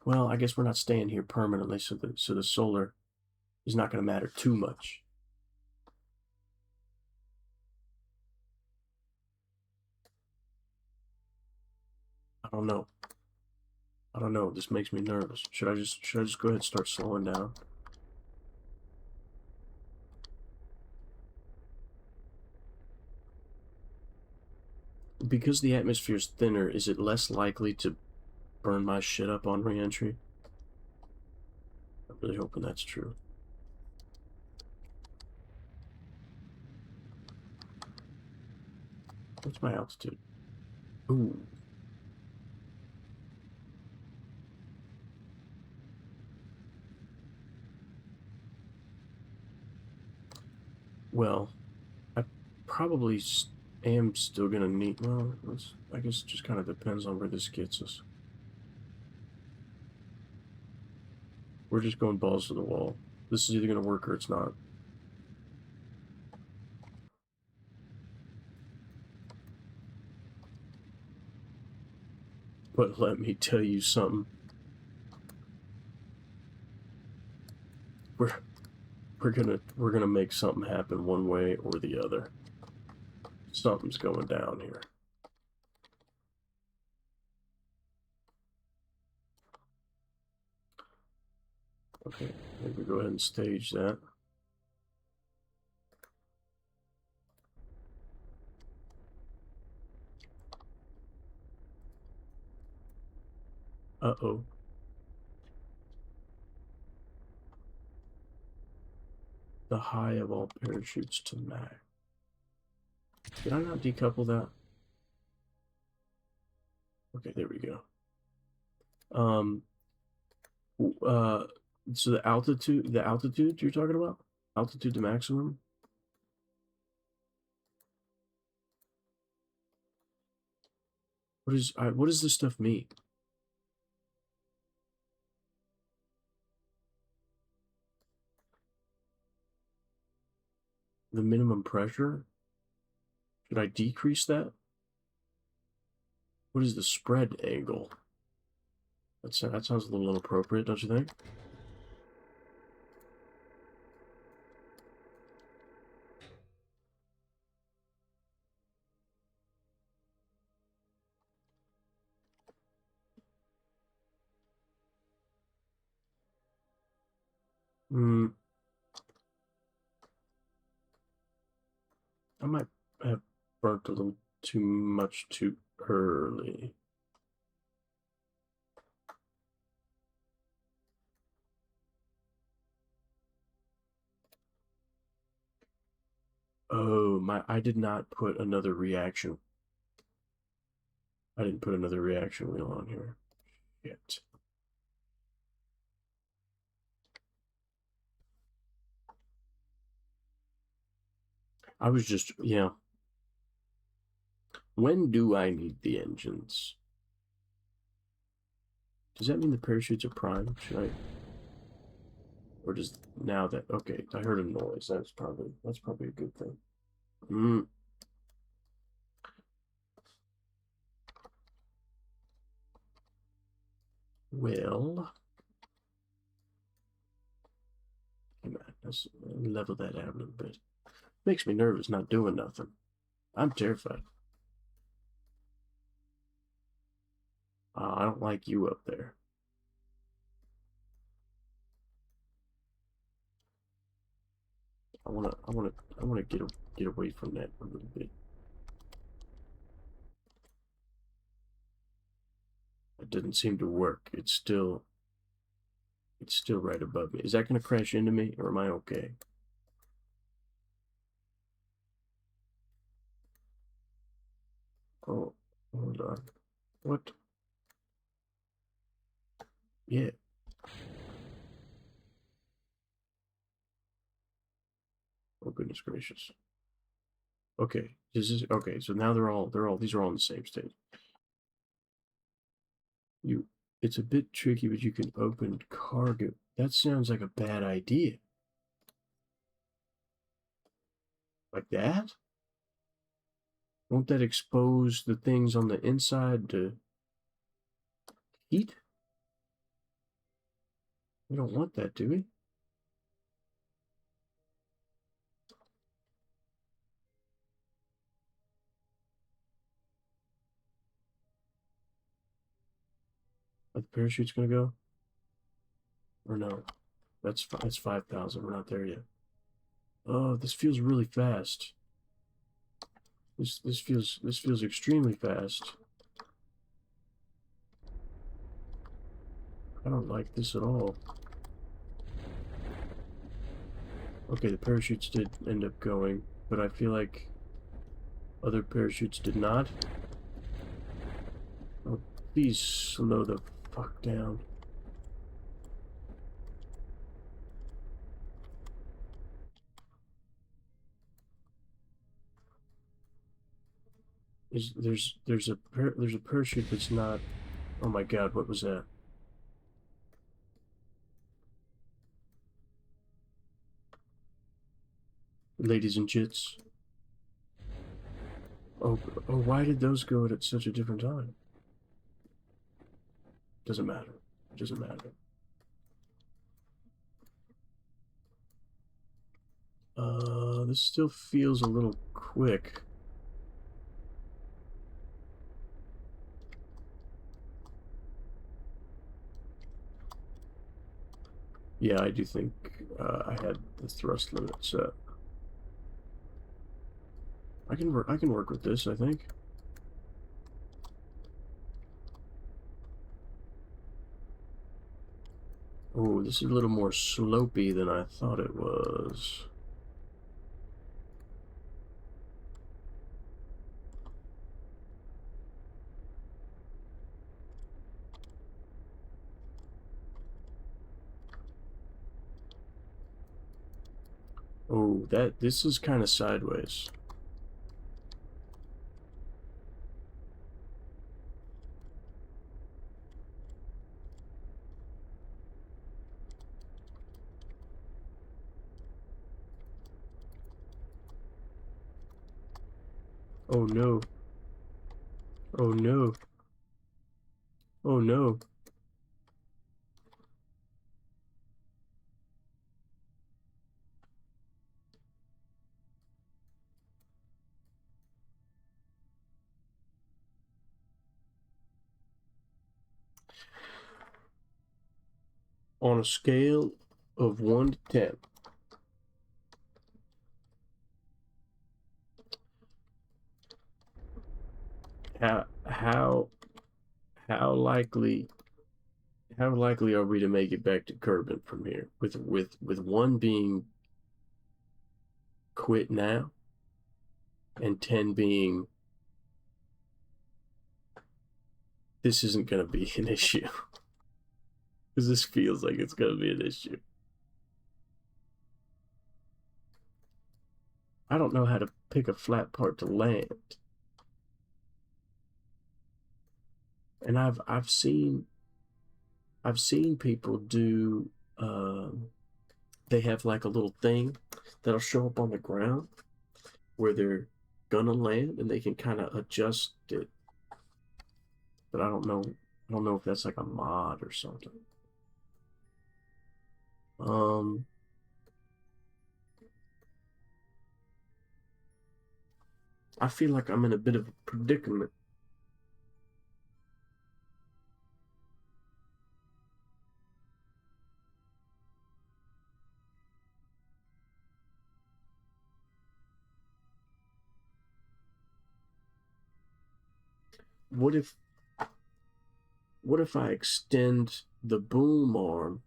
Well, I guess we're not staying here permanently, so the solar is not going to matter too much. I don't know. I don't know. This makes me nervous. Should I just go ahead and start slowing down? Because the atmosphere is thinner, is it less likely to burn my shit up on re-entry? I'm really hoping that's true. What's my altitude? Ooh. Well, I probably am still gonna need. Well, I guess it just kind of depends on where this gets us. We're just going balls to the wall. This is either gonna work or it's not. But let me tell you something. We're we're gonna make something happen one way or the other. Something's going down here. Okay, maybe go ahead and stage that. Uh-oh. The high of all parachutes to max. Did I not decouple that? Okay, there we go. Uh, so the altitude you're talking about? Altitude to maximum? What does this stuff mean? The minimum pressure? Should I decrease that? What is the spread angle? That sounds a little inappropriate, don't you think? Hmm. I might have burnt a little too much too early. Oh, I did not put another reaction. I didn't put another reaction wheel on here yet. I was just, yeah. When do I need the engines? Does that mean the parachutes are prime? Should I? Or does now that, okay, I heard a noise. That's probably a good thing. Mm. Well, come on, let's level that out a little bit. Makes me nervous not doing nothing. I'm terrified. I don't like you up there. I wanna get away from that a little bit. doesn't seem to work. It's still right above me. Is that going to crash into me, or am I okay? Oh, hold on. What? Yeah. Oh, goodness gracious. Okay. This is okay. So now these are all in the same state. It's a bit tricky, but you can open cargo. That sounds like a bad idea. Like that? Won't that expose the things on the inside to heat? We don't want that, do we? Are the parachutes gonna go? Or no? That's 5,000. We're not there yet. Oh, this feels really fast. This feels extremely fast. I don't like this at all. Okay, the parachutes did end up going, but I feel like other parachutes did not. Oh, please slow the fuck down. There's a parachute that's not. Oh my god, what was that? Ladies and jits. Oh, why did those go at such a different time? Doesn't matter. Doesn't matter. This still feels a little quick. Yeah, I do think I had the thrust limit set. I can work with this, I think. Oh, this is a little more slopey than I thought it was. Oh, this is kind of sideways. Oh no. Oh no. Oh no. On a scale of 1 to 10, how how how likely are we to make it back to Kerbin from here? With 1 being quit now and 10 being this isn't going to be an issue. Because this feels like it's going to be an issue. I don't know how to pick a flat part to land. And I've seen people do they have like a little thing that'll show up on the ground where they're gonna land and they can kind of adjust it. But I don't know if that's like a mod or something. Um I feel like I'm in a bit of a predicament. What if what if I extend the boom arm?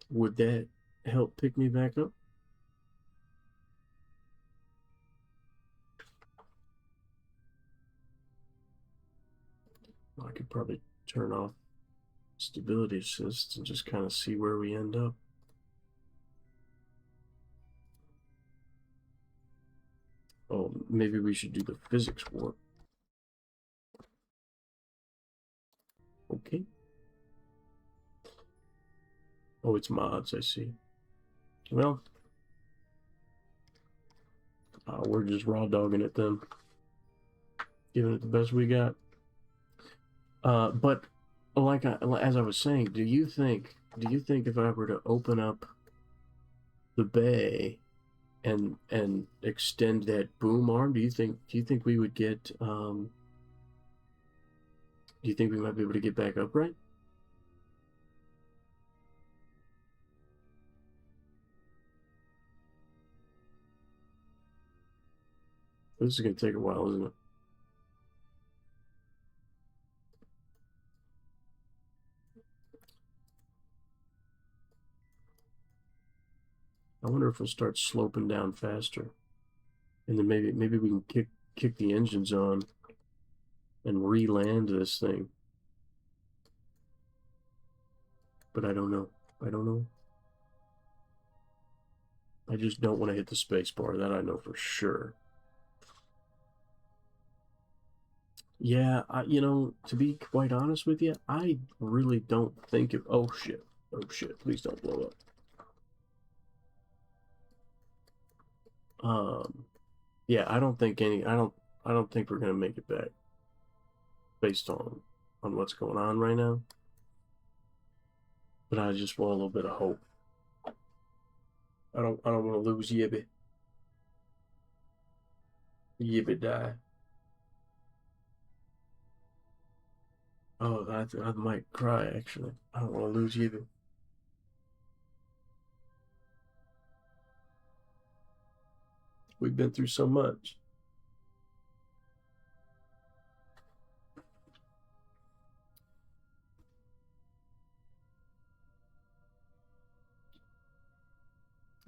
Would that help pick me back up? I could probably turn off stability assist and just kind of see where we end up. Oh, maybe we should do the physics warp. Okay. Oh, it's mods, I see. Well, we're just raw dogging it then. Giving it the best we got. But as I was saying, do you think if I were to open up the bay and extend that boom arm, do you think we would get do you think we might be able to get back upright? This is gonna take a while, isn't it? I wonder if we'll start sloping down faster, and then maybe we can kick the engines on and re-land this thing. But I don't know. I don't know. I just don't want to hit the space bar. That I know for sure. Yeah, to be quite honest with you, I really don't think it. Oh shit! Oh shit! Please don't blow up. Yeah, I don't think any. I don't think we're gonna make it back based on what's going on right now. But I just want a little bit of hope. I don't want to lose Yibby. Yibby die. Oh, I might cry actually. I don't want to lose Yibby. We've been through so much.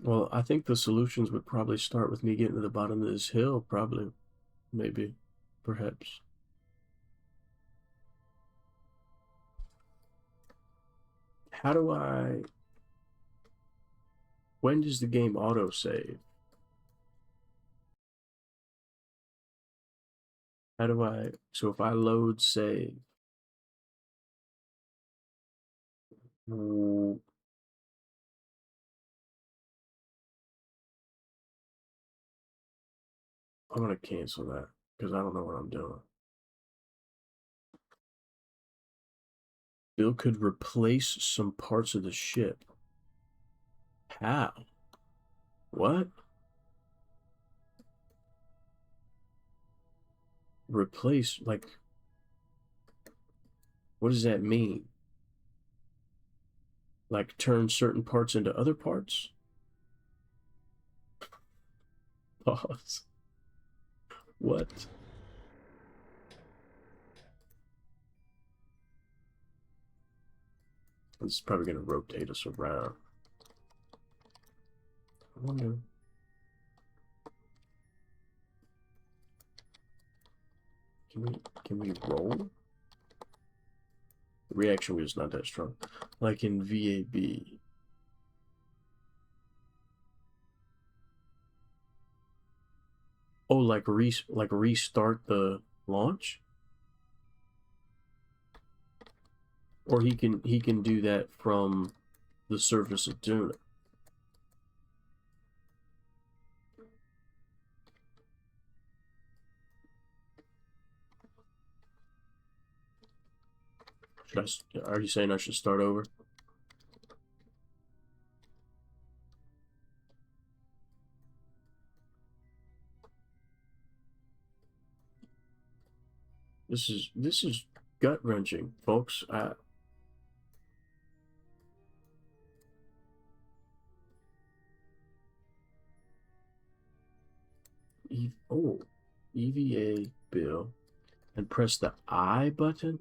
Well, I think the solutions would probably start with me getting to the bottom of this hill, probably, maybe, perhaps. How do I... When does the game auto-save? How do I... So if I load save... I'm gonna cancel that, because I don't know what I'm doing. Bill could replace some parts of the ship. How? What? Replace, like... What does that mean? Like turn certain parts into other parts? Pause. What? This is probably going to rotate us around. I wonder. Can we roll? The reaction wheel is not that strong. Like in VAB. Oh, like restart the launch? Or he can do that from the surface of Duna. Are you saying I should start over? This is gut wrenching, folks. Oh, EVA bill. and press the I button.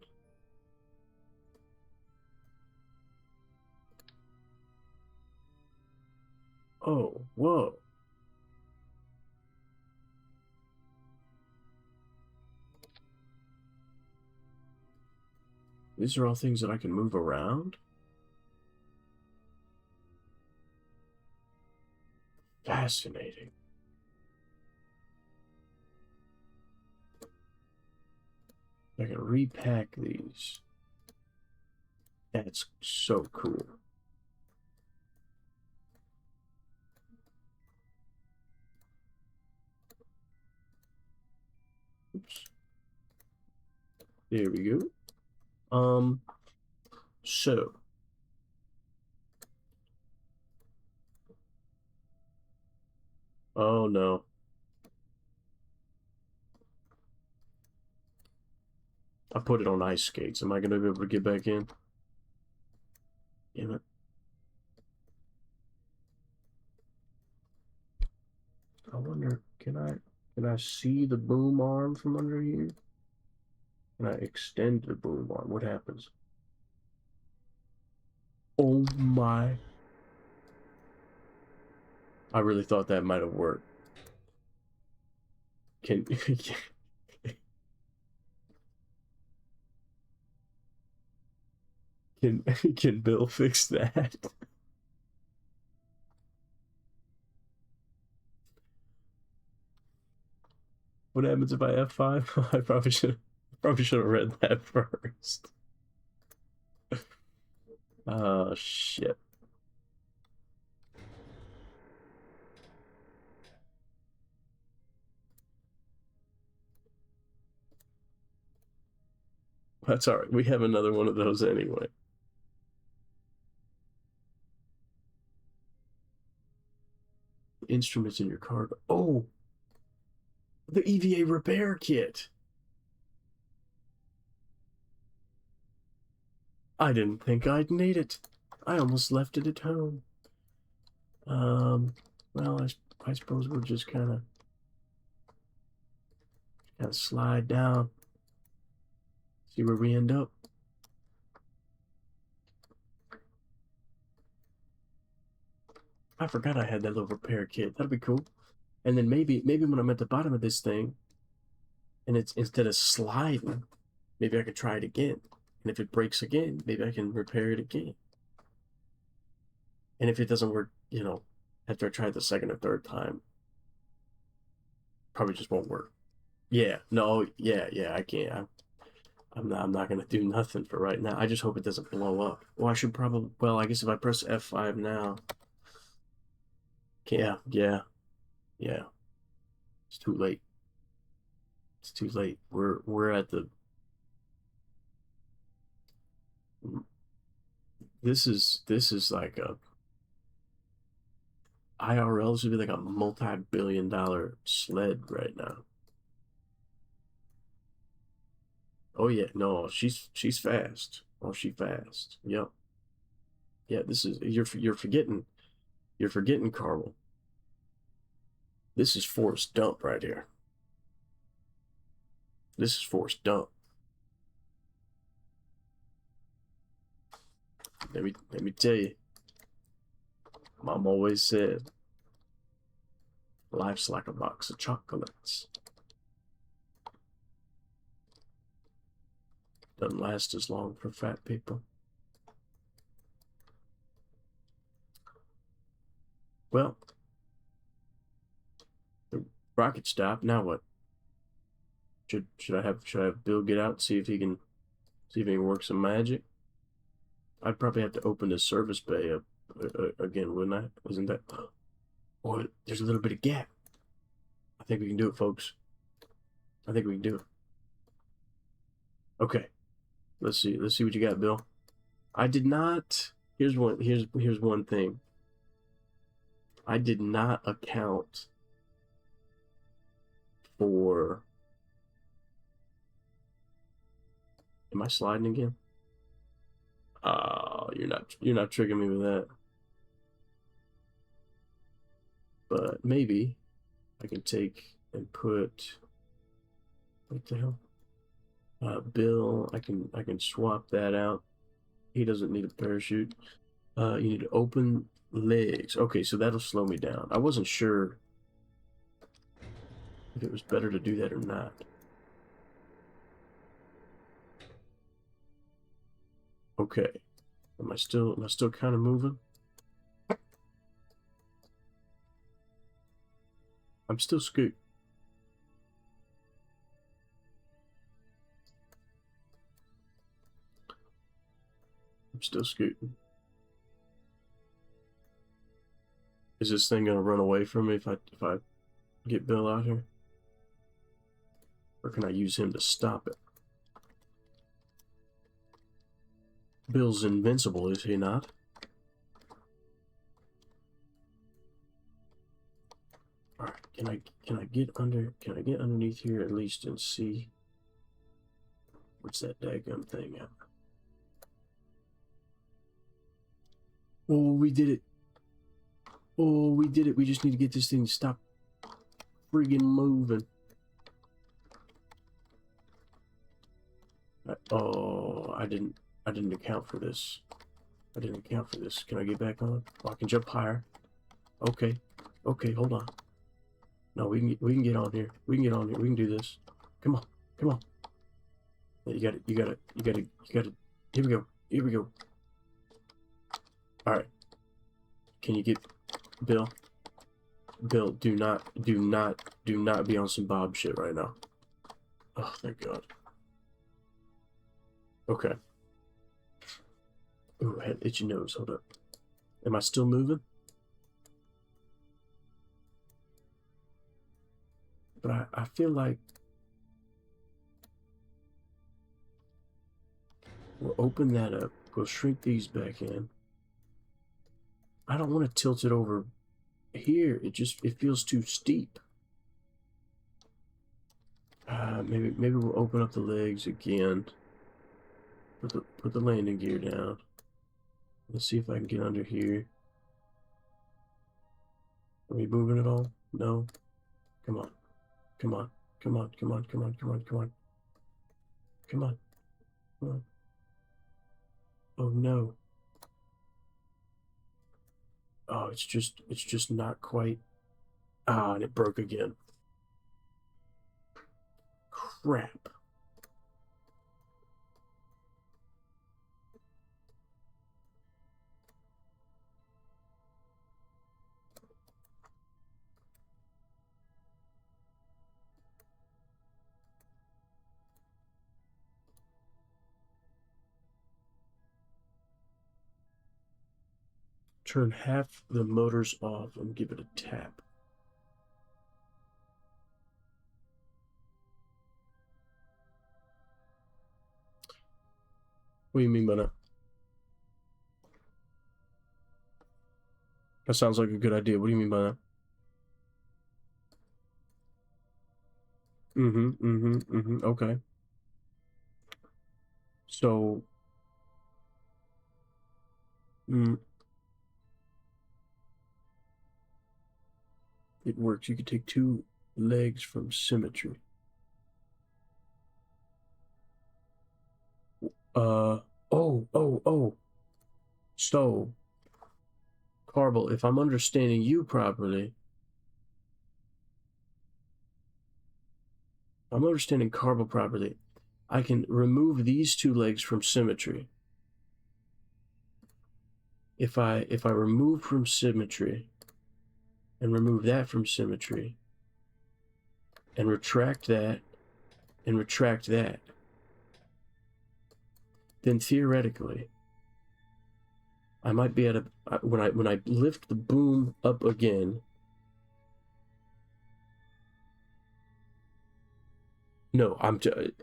Oh, whoa. These are all things that I can move around? Fascinating. I can repack these. That's so cool. Oops. There we go. So oh no. I put it on ice skates. Am I gonna be able to get back in? Damn it. I wonder, can I see the boom arm from under here? Can I extend the boom arm? What happens? Oh my. I really thought that might have worked. Can can can Bill fix that? What happens if I F5? I probably should have read that first. Oh shit. That's all right. We have another one of those anyway. Instruments in your cargo. Oh, the EVA repair kit. I didn't think I'd need it. I almost left it at home. Well, I suppose we'll just kind of slide down, see where we end up. I forgot I had that little repair kit. That'll be cool. And then maybe when I'm at the bottom of this thing, and it's instead of sliding, maybe I could try it again. And if it breaks again, maybe I can repair it again. And if it doesn't work, after I try it the second or third time, probably just won't work. Yeah, no, yeah, I can't. I'm not gonna do nothing for right now. I just hope it doesn't blow up. Well, I should probably. Well, I guess if I press F5 now, yeah. It's too late. It's too late. We're at the. This is like a IRL. This would be like a multi-billion-dollar sled right now. Oh yeah, no, she's fast. Oh, she fast. Yep. Yeah, this is you're forgetting Carmel. This is forced dump right here. This is forced dump. Let me tell you. Mom always said, life's like a box of chocolates. Doesn't last as long for fat people. Well, the rocket stopped. Now what? Should I have Bill get out and see if he can work some magic? I'd probably have to open the service bay up again, wouldn't I? Isn't that? Oh, there's a little bit of gap. I think we can do it, folks. I think we can do it. Okay, let's see. Let's see what you got, Bill. I did not. Here's one thing. I did not account for. Am I sliding again? You're not tricking me with that. But maybe I can take and put. What the hell? Bill, I can swap that out. He doesn't need a parachute. You need to open legs. Okay, so that'll slow me down. I wasn't sure if it was better to do that or not. Okay. Am I still kind of moving? I'm still scooting. I'm still scooting. Is this thing gonna run away from me if I get Bill out here? Or can I use him to stop it? Bill's invincible, is he not? Alright, can I get underneath here at least and see what's that daggum thing at? Oh, we did it. Oh, we did it. We just need to get this thing to stop friggin' moving. Oh, I didn't account for this. I didn't account for this. Can I get back on? Oh, I can jump higher. Okay. Okay, hold on. No, we can get on here. We can get on here. We can do this. Come on. Come on. You got it. You got it. You got it. You got it. Here we go. Here we go. All right. Can you get Bill? Bill, do not be on some Bob shit right now. Oh, thank God. Okay. Ooh, I had itchy nose. Hold up. Am I still moving? But I feel like we'll open that up. We'll shrink these back in. I don't want to tilt it over here. It feels too steep. Maybe we'll open up the legs again. Put the landing gear down. Let's see if I can get under here. Are we moving at all? No. Come on. Come on. Come on. Come on. Come on. Come on. Come on. Come on. Come on. Oh no. Oh, it's just not quite. Ah, and it broke again. Crap. Turn half the motors off and give it a tap. What do you mean by that? That sounds like a good idea. What do you mean by that? Okay. So, it works. You can take 2 legs from symmetry. Oh. So, Kerbal, if I'm understanding you properly, I can remove these 2 legs from symmetry. If I remove from symmetry and remove that from symmetry and retract that and retract that, then theoretically I might be at a when I lift the boom up again. No, I'm gonna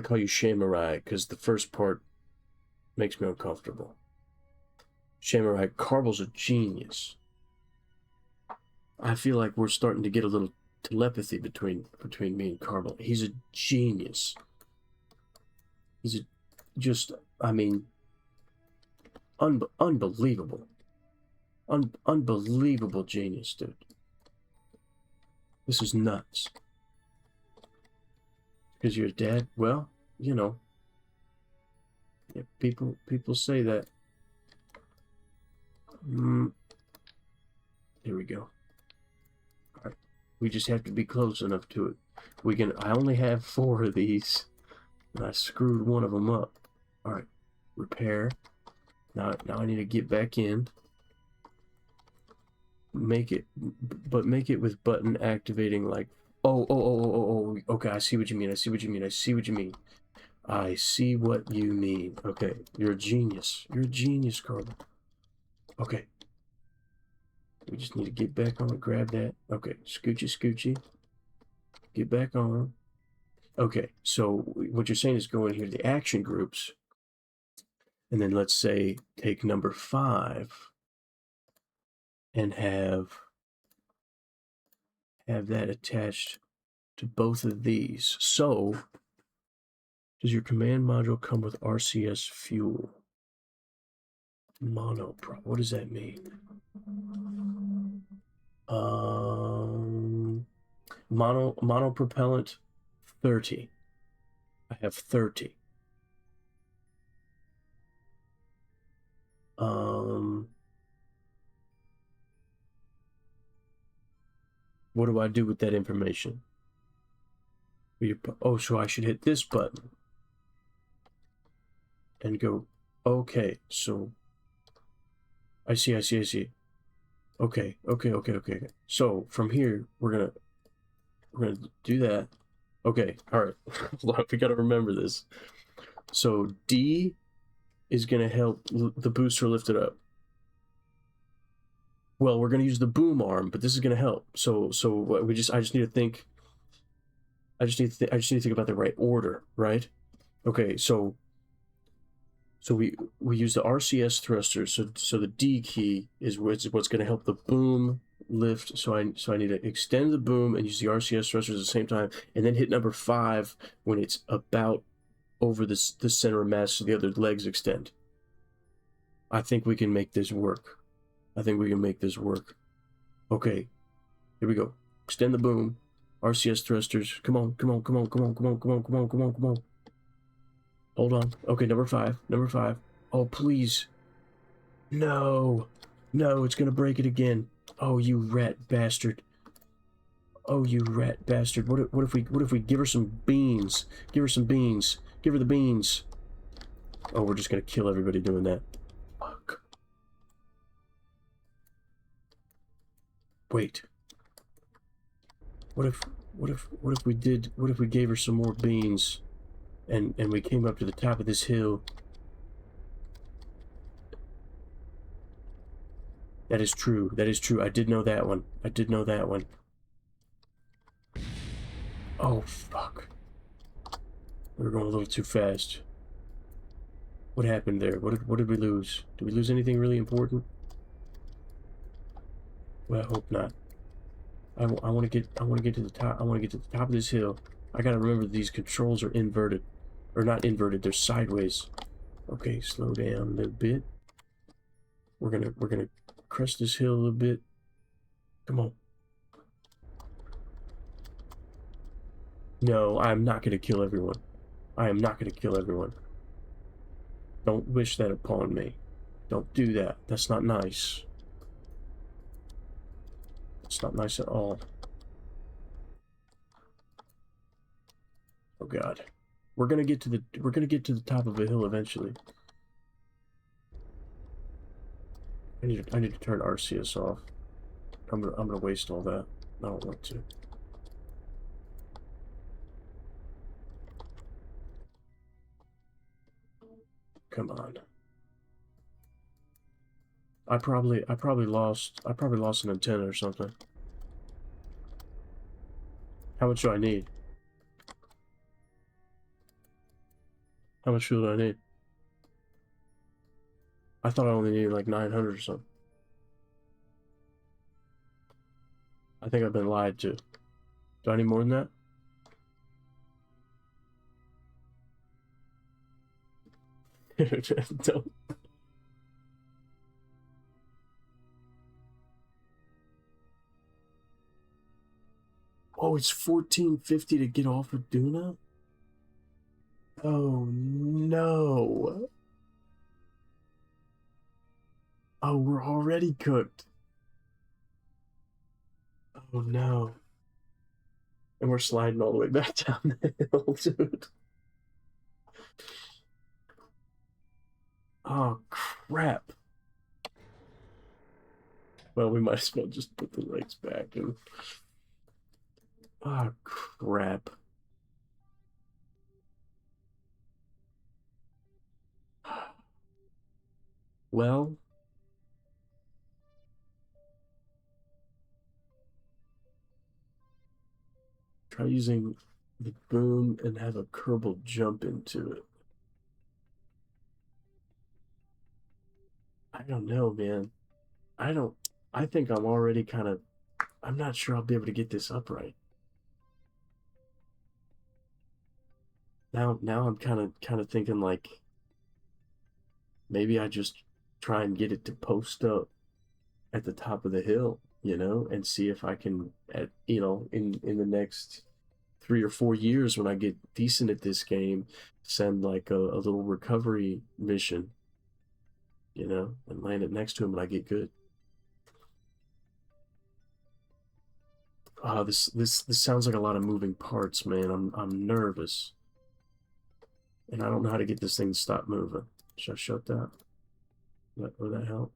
call you Shamurai because the first part makes me uncomfortable. Shamurai, Kerbal's a genius. I feel like we're starting to get a little telepathy between me and Kerbal. He's a genius. He's I mean, unbelievable. Unbelievable genius, dude. This is nuts. Because you're dead? Well, you know. Yeah, people say that. Here we go. All right. We just have to be close enough to it. I only have 4 of these. And I screwed one of them up. All right. Repair. Now I need to get back in. Make it with button activating like. Oh. Okay, I see what you mean. I see what you mean. Okay, you're a genius. Kerbal. Okay. We just need to get back on it, grab that. Okay, scoochy. Get back on. Okay, so what you're saying is go in here to the action groups, and then let's say take number 5 and have that attached to both of these. So, does your command module come with RCS fuel? What does that mean? Monopropellant 30. I have 30. What do I do with that information? Oh, so I should hit this button and go, okay, so I see. Okay. So from here, we're gonna do that. Okay, all right. We gotta remember this. So D is gonna help the booster lift it up. Well, we're gonna use the boom arm, but this is gonna help. So I just need to think. I just need to think about the right order, right? Okay, so we use the RCS thruster. So the D key is what's going to help the boom lift. So I need to extend the boom and use the RCS thrusters at the same time, and then hit number 5 when it's about over the center of mass, so the other legs extend. I think we can make this work. Okay, here we go. Extend the boom. RCS thrusters. Come on. Hold on. Okay, number 5. Oh, please. No, it's gonna break it again. Oh, you rat bastard. What if we give her some beans? Give her the beans. Oh, we're just gonna kill everybody doing that. Fuck. Wait. What if we gave her some more beans and we came up to the top of this hill? That is true. I did know that one. Oh, fuck. We were going a little too fast. What happened there? What did we lose? Did we lose anything really important? Well, I hope not. I want to get to the top. I want to get to the top of this hill. I gotta remember these controls are inverted. Or not inverted, they're sideways. Okay, slow down a little bit. We're gonna crest this hill a little bit. Come on. No, I'm not gonna kill everyone. Don't wish that upon me. Don't do that. That's not nice. It's not nice at all. Oh God. We're gonna get to the top of a hill eventually. I need to turn RCS off. I'm gonna waste all that. I don't want to. Come on. I probably lost an antenna or something. How much do I need? How much fuel do I need? I thought I only needed like 900 or something. I think I've been lied to. Do I need more than that? Don't. Oh, it's 1450 to get off of Duna? Oh no. Oh, we're already cooked. Oh no. And we're sliding all the way back down the hill, dude. Oh crap. Well, we might as well just put the legs back and oh crap. Well, try using the boom and have a Kerbal jump into it. I don't know, man. I don't. I think I'm already kind of. I'm not sure I'll be able to get this upright. Now I'm kind of thinking like maybe I just try and get it to post up at the top of the hill, and see if I can, in the next 3 or 4 years when I get decent at this game, send like a little recovery mission, and land it next to him and I get good. This sounds like a lot of moving parts, man. I'm nervous, and I don't know how to get this thing to stop moving. Should I shut that? Would that help?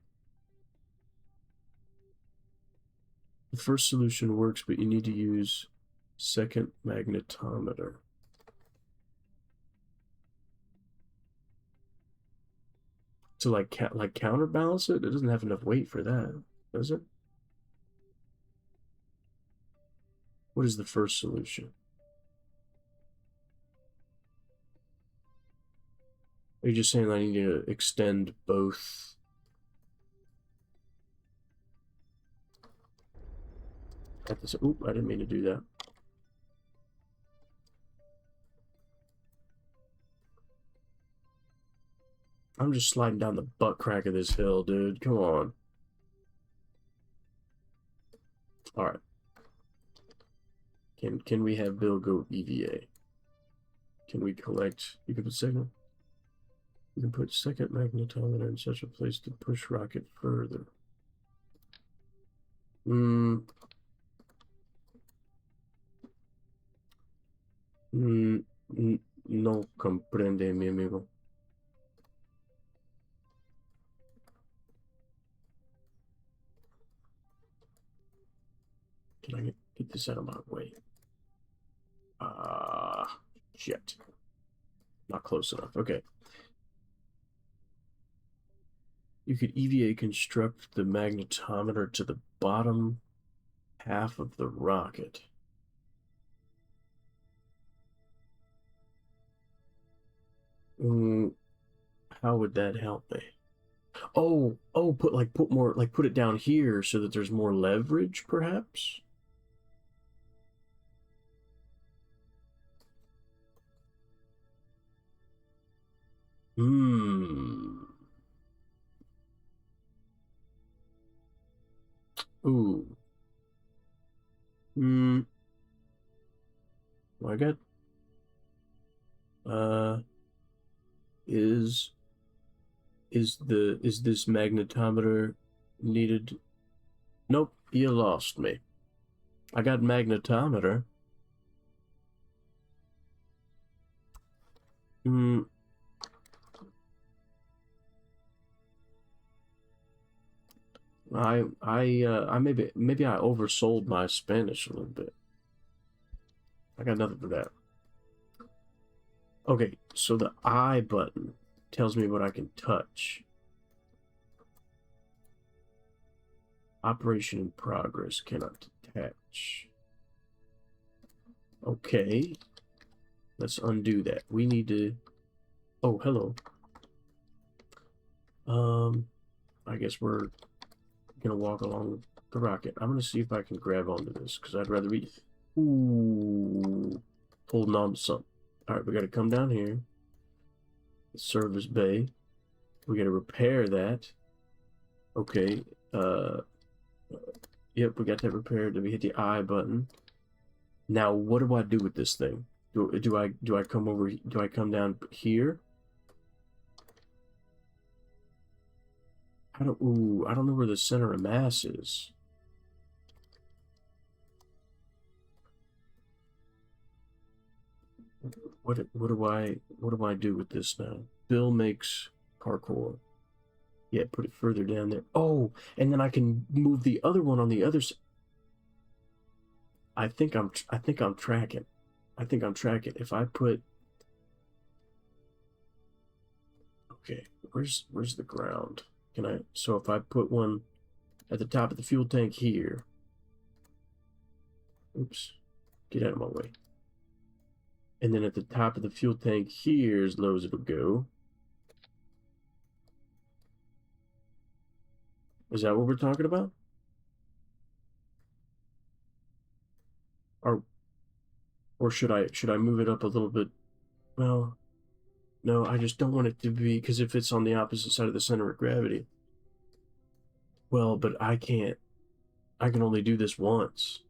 The first solution works, but you need to use second magnetometer. To like counterbalance it? It doesn't have enough weight for that, does it? What is the first solution? Are you just saying I need to extend both? At this, oop, I didn't mean to do that. I'm just sliding down the butt crack of this hill, dude. Come on. All right. Can we have Bill go EVA? Can we collect? You can put second. You can put second magnetometer in such a place to push rocket further. No comprende, mi amigo. Can I get this out of my way? Shit. Not close enough. Okay. You could EVA construct the magnetometer to the bottom half of the rocket. How would that help me? Oh, put it down here so that there's more leverage, perhaps? Hmm. Ooh. Hmm. I got uh is is this magnetometer needed? Nope, you lost me. I got magnetometer. Hmm. I maybe I oversold my Spanish a little bit. I got nothing for that. Okay, so the I button tells me what I can touch. Operation in progress, cannot detach. Okay, let's undo that. We need to. Oh, hello. I guess we're gonna walk along the rocket. I'm gonna see if I can grab onto this because I'd rather be. Ooh, holding on to something. All right, we got to come down here. Service bay. We got to repair that. Okay. Yep, we got that repaired. Then we hit the I button. Now, what do I do with this thing? Do I come over? Do I come down here? I don't know where the center of mass is. What do I do with this now? Bill makes parkour. Yeah, put it further down there. Oh, and then I can move the other one on the other side. I think I'm tracking. I think I'm tracking. If I put okay, where's the ground? So if I put one at the top of the fuel tank here. Oops. Get out of my way. And then at the top of the fuel tank here, as low as it'll go. Is that what we're talking about? Or should I move it up a little bit? Well, no, I just don't want it to be, because if it's on the opposite side of the center of gravity. Well, but I can't. I can only do this once.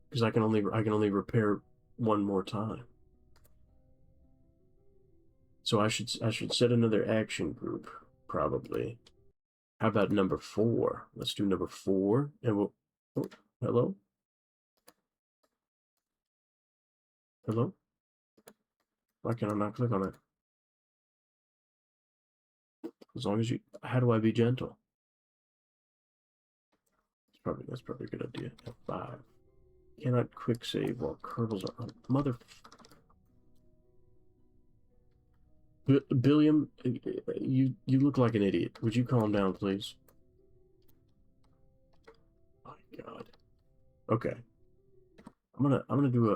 Because I can only repair one more time. So I should set another action group, probably. How about number 4? Let's do number 4, and we'll. Oh, hello. Hello. Why can I not click on it? As long as you. How do I be gentle? That's probably a good idea. F5. Cannot quick save while Kerbals are on. Mother. Billiam, you look like an idiot. Would you calm down, please? My God. Okay. I'm gonna do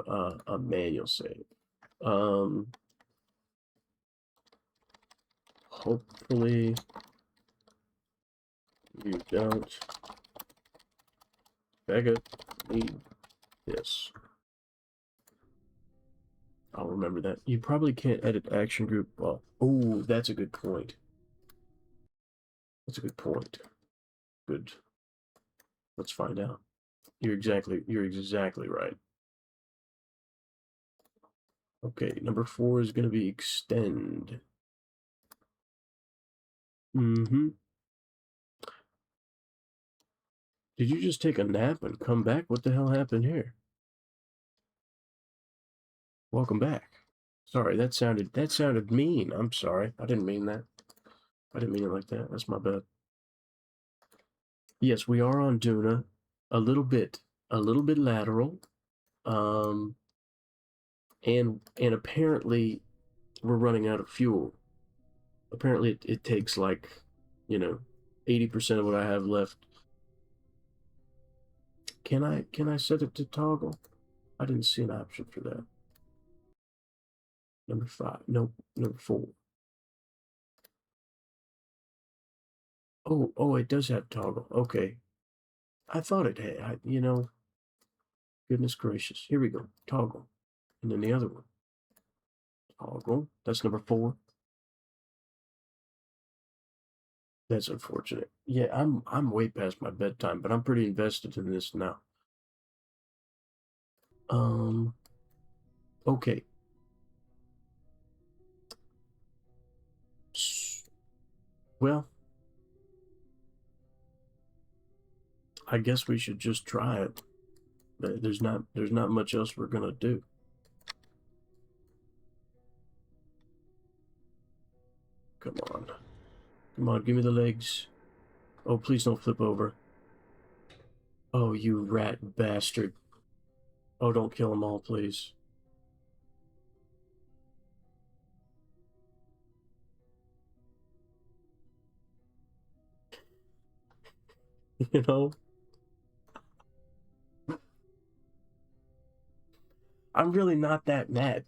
a manual save. Hopefully you don't need this. I'll remember that. You probably can't edit action group. Well, oh, that's a good point. That's a good point. Good. Let's find out. You're exactly right. Okay, number 4 is going to be extend. Mm-hmm. Did you just take a nap and come back? What the hell happened here? Welcome back. Sorry, that sounded mean. I'm sorry. I didn't mean that. I didn't mean it like that. That's my bad. Yes, we are on Duna. A little bit lateral. And apparently we're running out of fuel. Apparently it takes like, 80% of what I have left. Can I set it to toggle? I didn't see an option for that. Number 5. Nope, number 4. Oh, it does have toggle. Okay. I thought it had, goodness gracious. Here we go. Toggle. And then the other one. Toggle. That's number 4. That's unfortunate. Yeah, I'm way past my bedtime, but I'm pretty invested in this now. Okay. Well, I guess we should just try it. There's not much else we're gonna do. Come on. Come on, give me the legs. Oh, please don't flip over. Oh, you rat bastard. Oh, don't kill them all, please. You know? I'm really not that mad.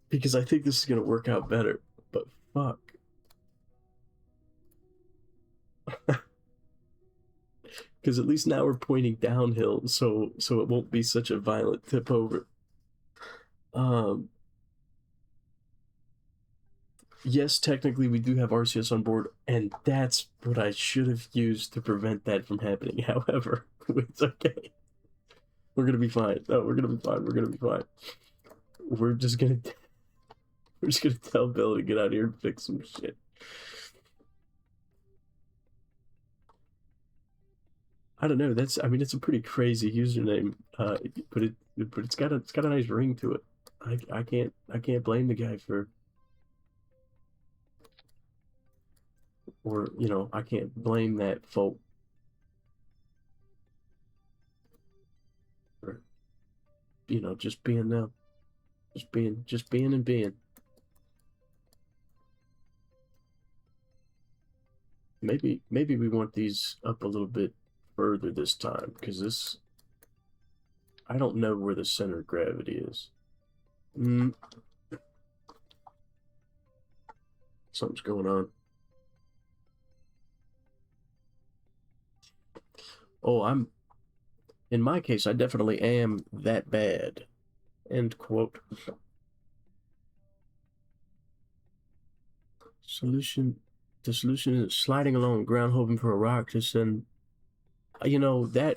Because I think this is gonna work out better. But fuck. Because at least now we're pointing downhill, so it won't be such a violent tip over. Yes, technically we do have RCS on board, and that's what I should have used to prevent that from happening. However, it's okay. We're gonna be fine. No, we're gonna be fine. We're gonna be fine. We're just gonna tell Bill to get out here and fix some shit. I don't know. I mean, it's a pretty crazy username. But it's got a nice ring to it. I can't blame the guy for, or I can't blame that folk for just being them, just being and being. Maybe we want these up a little bit further this time, because this, I don't know where the center of gravity is. Something's going on. Oh, in my case, I definitely am that bad. End quote. The solution is sliding along the ground, hoping for a rock to send. That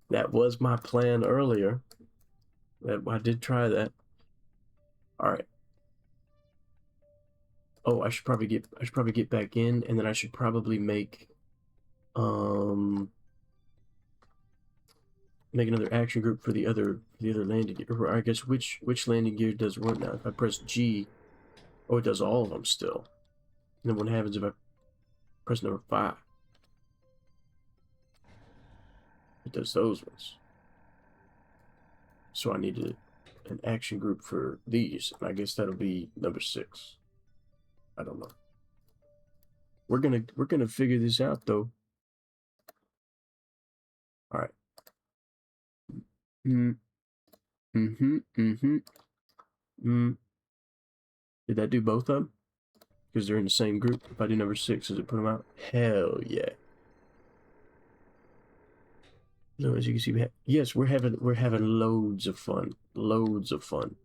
that was my plan earlier. That I did try that. All right. Oh, I should probably get back in, and then I should probably make another action group for the other landing gear. Or I guess which landing gear does what now? If I press G, oh, it does all of them still. And then what happens if I press number 5? It does those ones. So I need an action group for these, and I guess that'll be number 6. I don't know. We're gonna figure this out though. All right. Did that do both of them? Because they're in the same group. If I do number 6, does it put them out? Hell yeah. So as you can see, yes, we're having loads of fun. Loads of fun.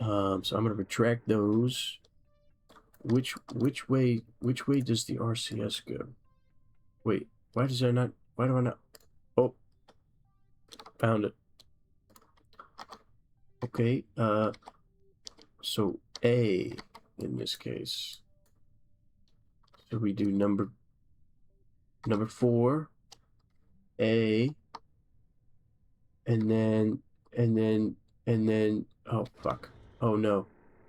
So I'm gonna retract those. Which way does the RCS go? Wait, why do I not? Oh, found it. Okay, so A in this case. So we do number 4, A, and then oh fuck. Oh no.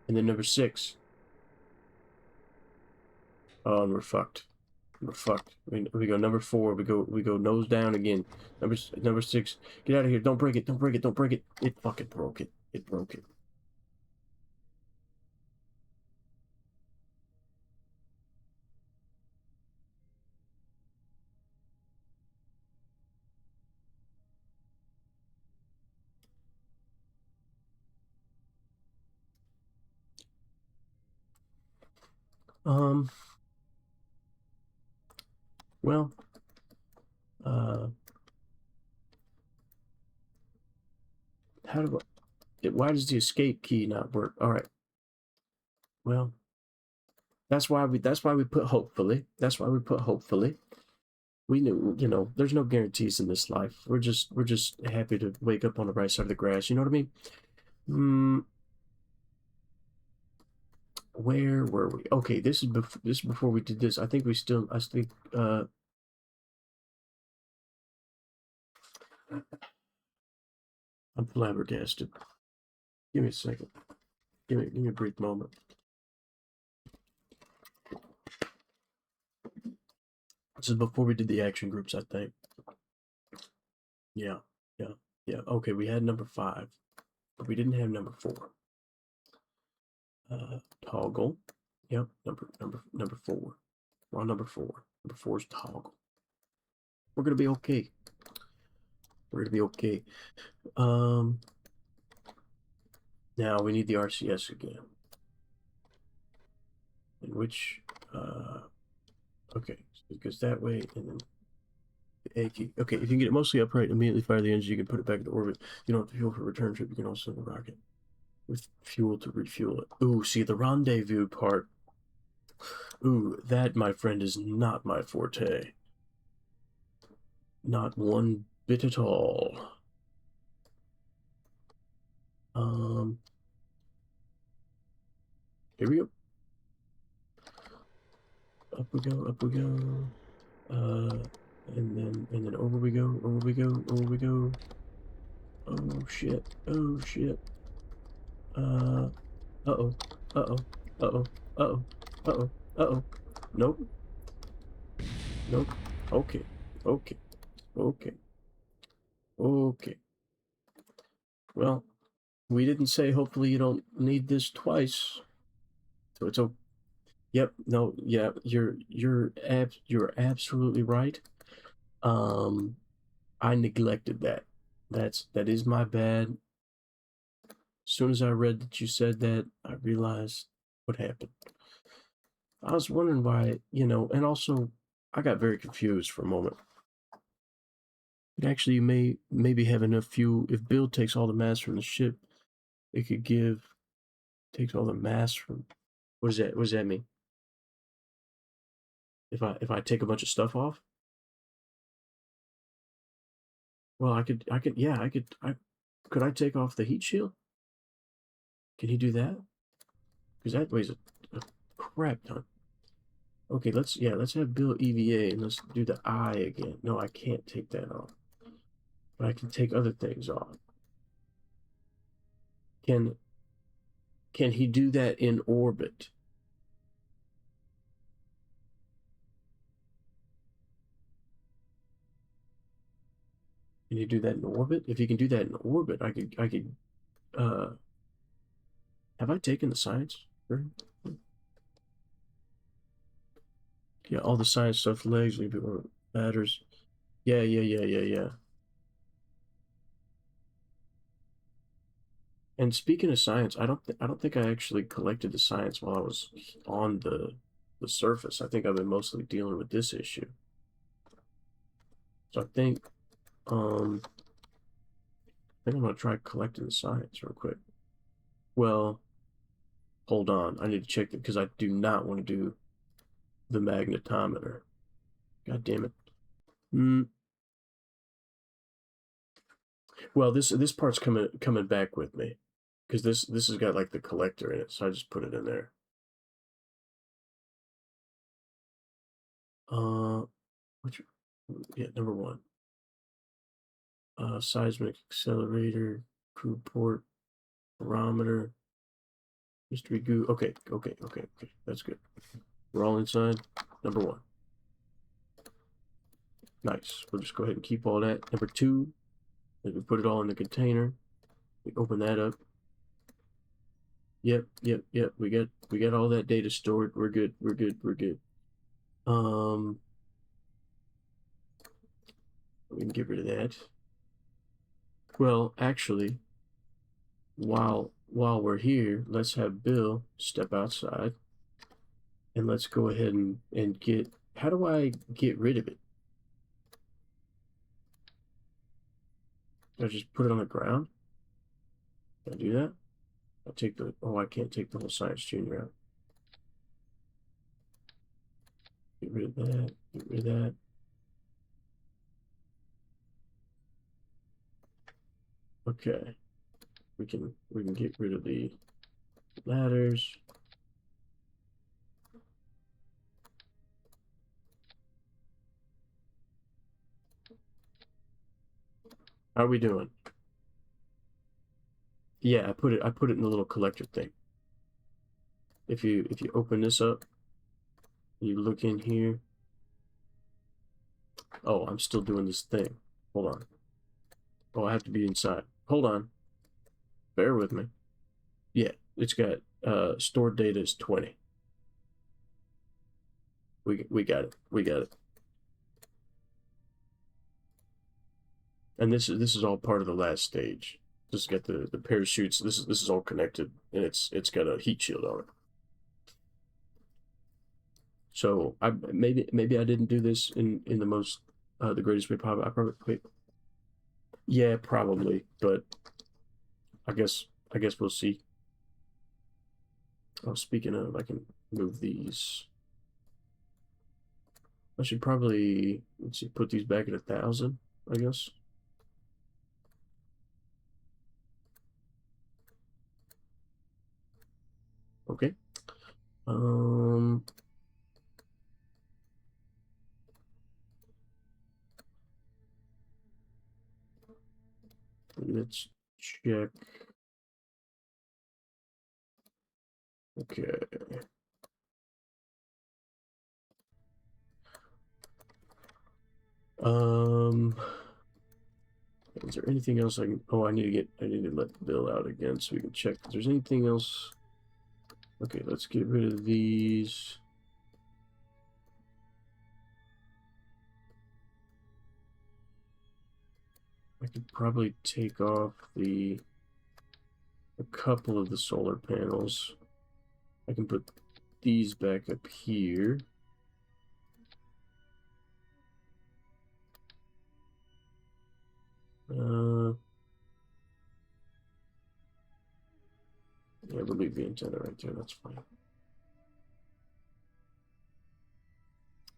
And then number 6. Oh, and we're fucked. We're fucked. We go number 4. We go nose down again. Number 6. Get out of here! Don't break it! Don't break it! Don't break it! It fucking broke it. It broke it. Well, how do why does the escape key not work? All right. Well, that's why we put hopefully. That's why we put hopefully. We knew, there's no guarantees in this life. We're just happy to wake up on the right side of the grass. You know what I mean? Where were we? Okay, this is before we did this. I think I'm flabbergasted. Give me a second. Give me a brief moment. This is before we did the action groups, I think. Yeah. Okay, we had number 5, but we didn't have number 4. Toggle. Yep, number 4. We're on number 4. Number 4 is toggle. We're gonna be okay. We're gonna be okay. Now we need the RCS again. In which, okay, so it goes that way, and then the A key. Okay, if you can get it mostly upright, immediately fire the engine, you can put it back into orbit. You don't have to fuel for return trip, you can also send the rocket with fuel to refuel it. Ooh, see, the rendezvous part. Ooh, that, my friend, is not my forte. Not one bit at all. Here we go. Up we go, up we go. And then over we go, over we go, over we go. Oh shit, oh shit. Uh-oh, uh-oh, uh-oh, uh-oh, uh-oh, uh-oh. Nope, nope. Okay, okay, okay, okay. Well, we didn't say hopefully you don't need this twice. So it's okay. Yep, no, yeah, you're absolutely right. Um, I neglected that. That is my bad. As soon as I read that you said that, I realized what happened. I was wondering why, and also I got very confused for a moment. But actually, you may maybe have enough fuel if Bill takes all the mass from the ship. It could takes all the mass from. What does that? What does that mean? If I take a bunch of stuff off, well, yeah, could I take off the heat shield? Can he do that? Because that weighs a crap ton. Okay, let's have Bill EVA and let's do the eye again. No, I can't take that off. But I can take other things off. Can can he do that in orbit? Can he do that in orbit? If he can do that in orbit, I could uh have I taken the science? Yeah, all the science stuff, legs, maybe more matters. Yeah, yeah, yeah, yeah, yeah. And speaking of science, I don't think I actually collected the science while I was on the surface. I think I've been mostly dealing with this issue. So I think I'm gonna try collecting the science real quick. Well, hold on. I need to check it because I do not want to do the magnetometer. God damn it. Mm. Well, this part's coming back with me because this has got like the collector in it, so I just put it in there. Uh, which yeah, number one. Seismic accelerator, crew port, barometer, mystery goo. Okay, okay, okay, okay. That's good. We're all inside. Number one. Nice. We'll just go ahead and keep all that. Number two, we put it all in the container. We open that up. Yep, yep, yep. We got all that data stored. We're good. We're good. We're good. Um, we can get rid of that. Well, actually, while we're here, let's have Bill step outside and let's go ahead and get. How do I get rid of it? Do I just put it on the ground? Can I do that? I take the. Oh, I can't take the whole Science Junior out. Get rid of that. Get rid of that. Okay. We can get rid of the ladders. How are we doing? Yeah, I put it in the little collector thing. If you open this up, you look in here. Oh, I'm still doing this thing. Hold on. Oh, I have to be inside. Hold on. Bear with me. Yeah, it's got stored data is 20. We got it. We got it. And this is all part of the last stage. This has got the parachutes. This is all connected, and it's got a heat shield on it. So I maybe I didn't do this in the most the greatest way possible. I probably wait. Yeah, probably, but I guess we'll see. Oh, speaking of, I can move these. I should probably let's see, put these back at 1,000. I guess. Okay. Let's check. Okay. Is there anything else I can? Oh, I need to let Bill out again so we can check if there's anything else. Okay, let's get rid of these. I could probably take off a couple of the solar panels. I can put these back up here. Yeah, we'll leave the antenna right there. That's fine.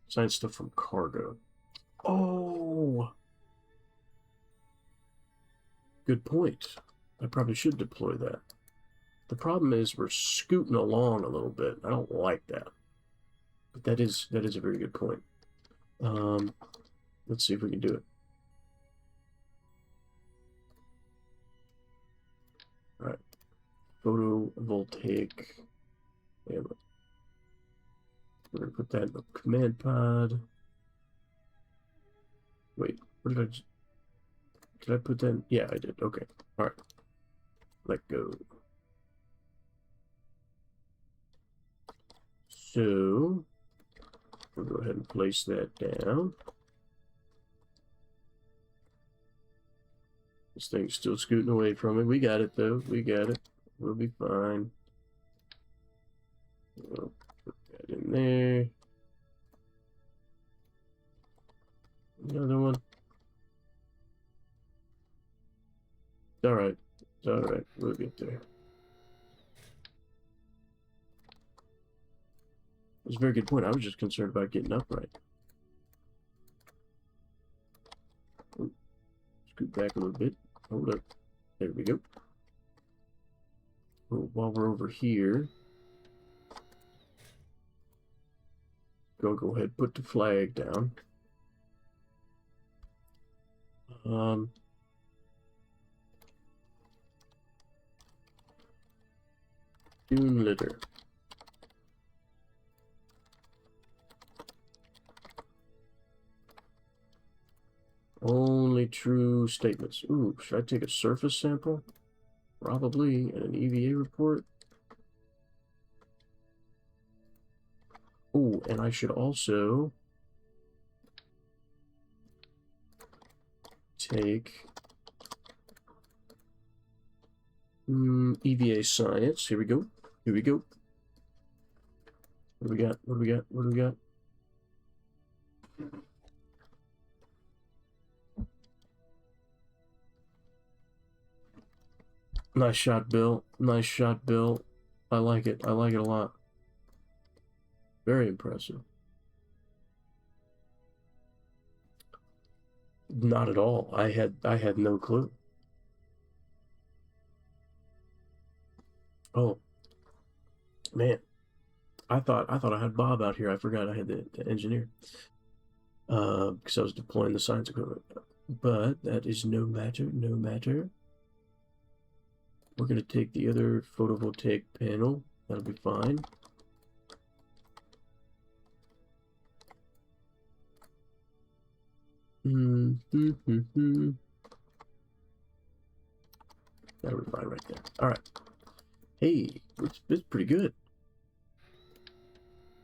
Science stuff from cargo. Oh, good point. I probably should deploy that. The problem is we're scooting along a little bit. I don't like that. But that is a very good point. Let's see if we can do it. All right. Photovoltaic. Yeah, we're gonna put that in the command pod. Wait, what did I put that in? Yeah, I did. Okay. All right. Let go. So we'll go ahead and place that down. This thing's still scooting away from it. We got it though. We got it. We'll be fine. We'll put that in there. Another one. It's all right. It's all right. We'll get there. That's a very good point. I was just concerned about getting upright. Scoot back a little bit. Hold up. There we go. Well, while we're over here, go ahead and put the flag down. Dune litter. Only true statements. Ooh, should I take a surface sample? Probably, and an EVA report. Oh, and I should also take EVA science. Here we go. Here we go. What do we got? What do we got? What do we got? Nice shot, Bill. Nice shot, Bill. I like it. I like it a lot. Very impressive. Not at all. I had no clue. Oh, man. I thought I had Bob out here. I forgot I had the engineer. Because I was deploying the science equipment. But that is no matter, no matter. We're going to take the other photovoltaic panel. That'll be fine. That'll be fine right there. All right. Hey, it's pretty good.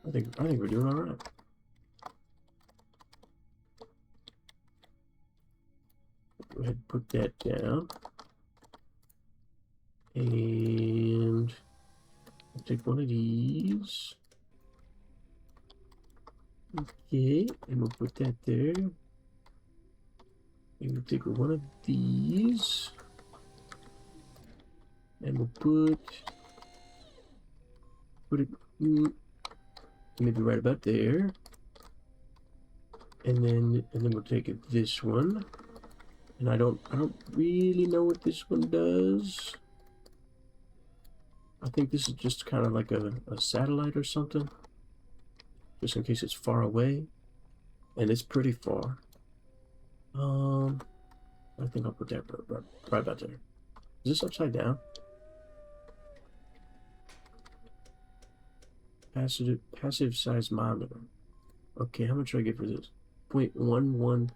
I think we're doing all right. Go ahead and put that down. And I'll take one of these. Okay, and we'll put that there. And we'll take one of these. And we'll put it maybe right about there. And then we'll take it this one. And I don't really know what this one does. I think this is just kind of like a satellite or something, just in case it's far away, and it's pretty far. I think I'll put that right about there. Is this upside down? Passive seismometer. Okay, how much do I get for this? 0.11.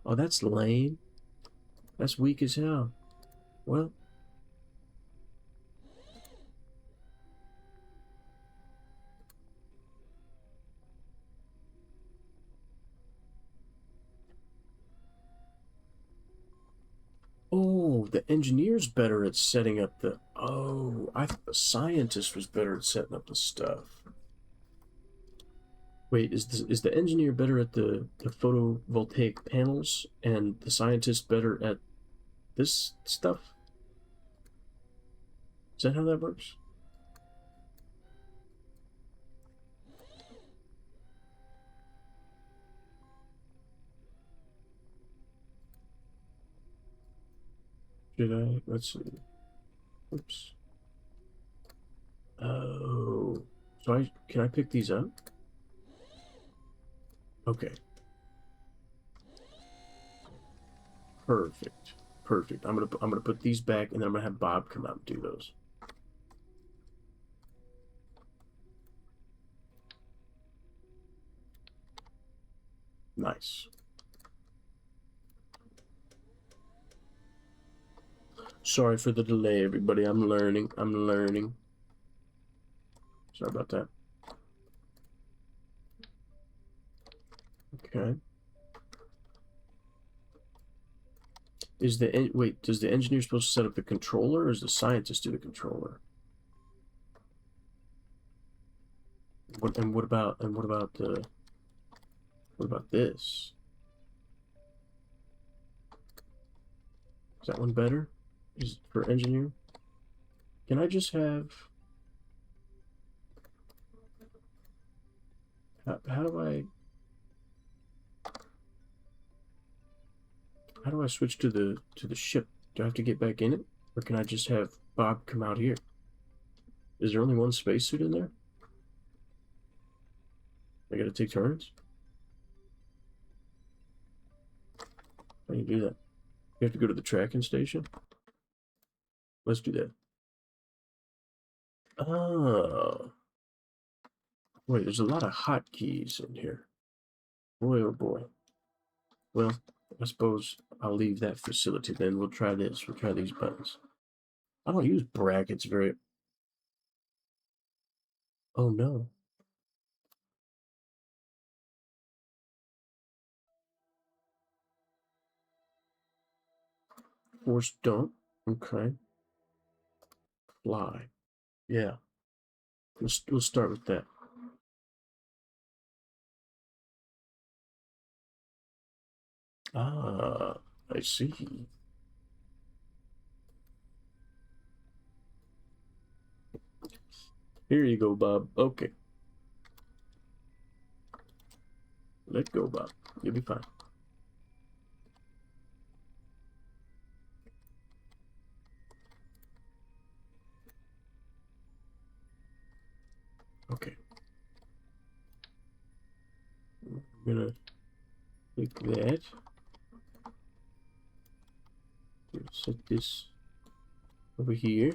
Oh, that's lame. That's weak as hell. Well, oh, the engineer's better at setting up the. Oh, I thought the scientist was better at setting up the stuff. Wait, is the engineer better at the photovoltaic panels and the scientist better at this stuff? Is that how that works? Should I? Let's see. Oops. Oh, so I can I pick these up? Okay, perfect, perfect. I'm gonna put these back, and then I'm gonna have Bob come out and do those. Nice. Sorry for the delay, everybody. I'm learning. I'm learning. Sorry about that. Okay. Wait, does the engineer supposed to set up the controller, or is the scientist do the controller? What about this? Is that one better? Is for engineer? Can I just have how do I switch to the ship? Do I have to get back in it? Or can I just have Bob come out here? Is there only one spacesuit in there? I gotta take turns? How do you do that? You have to go to the tracking station? Let's do that. Oh. Wait, there's a lot of hotkeys in here. Boy, oh boy. Well, I suppose I'll leave that facility then. We'll try this. We'll try these buttons. I don't use brackets very... Oh no. Force dump. Okay. Fly. Yeah. We'll start with that. Ah, I see. Here you go, Bob. Okay. Let go, Bob. You'll be fine. Okay. I'm gonna take that. Set this over here.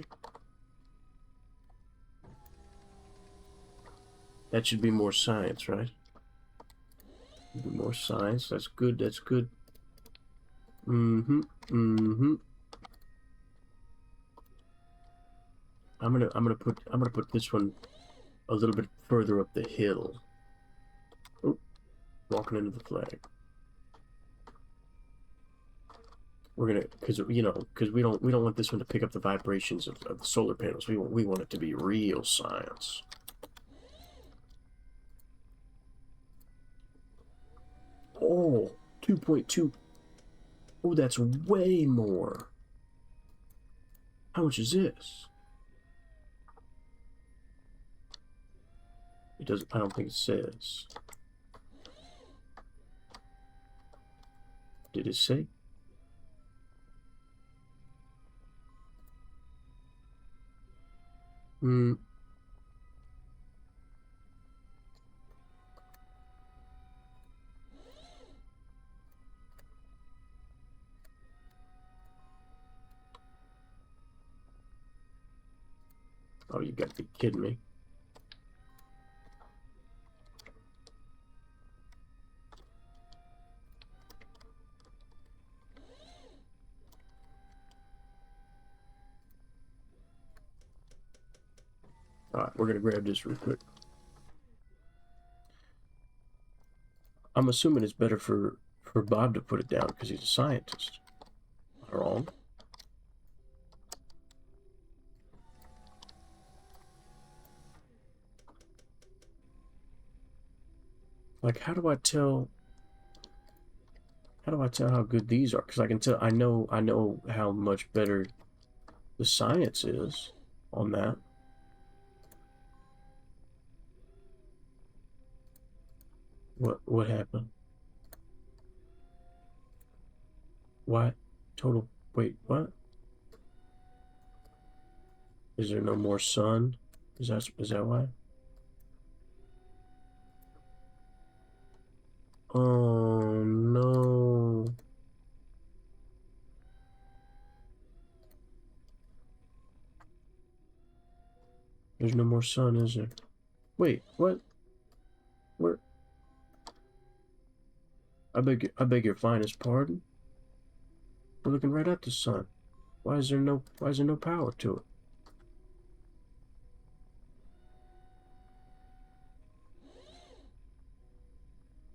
That should be more science, right? More science. That's good. That's good. Mm-hmm. Mm-hmm. I'm gonna put this one a little bit further up the hill. Oh, walking into the flag. We're gonna, because we don't want this one to pick up the vibrations of the solar panels. We want it to be real science. Oh, 2.2. Oh, that's way more. How much is this? It doesn't, I don't think it says. Did it say? Hmm. Oh, you gotta be kidding me. All right, we're gonna grab this real quick. I'm assuming it's better for Bob to put it down because he's a scientist. Am I wrong? Like, how do I tell? How do I tell how good these are? Because I can tell. I know how much better the science is on that. What happened? What? Total. Wait. What? Is there no more sun? Is that why? Oh no. There's no more sun, is there? Wait, what? Where? I beg your finest pardon? We're looking right at the sun. Why is there no power to it?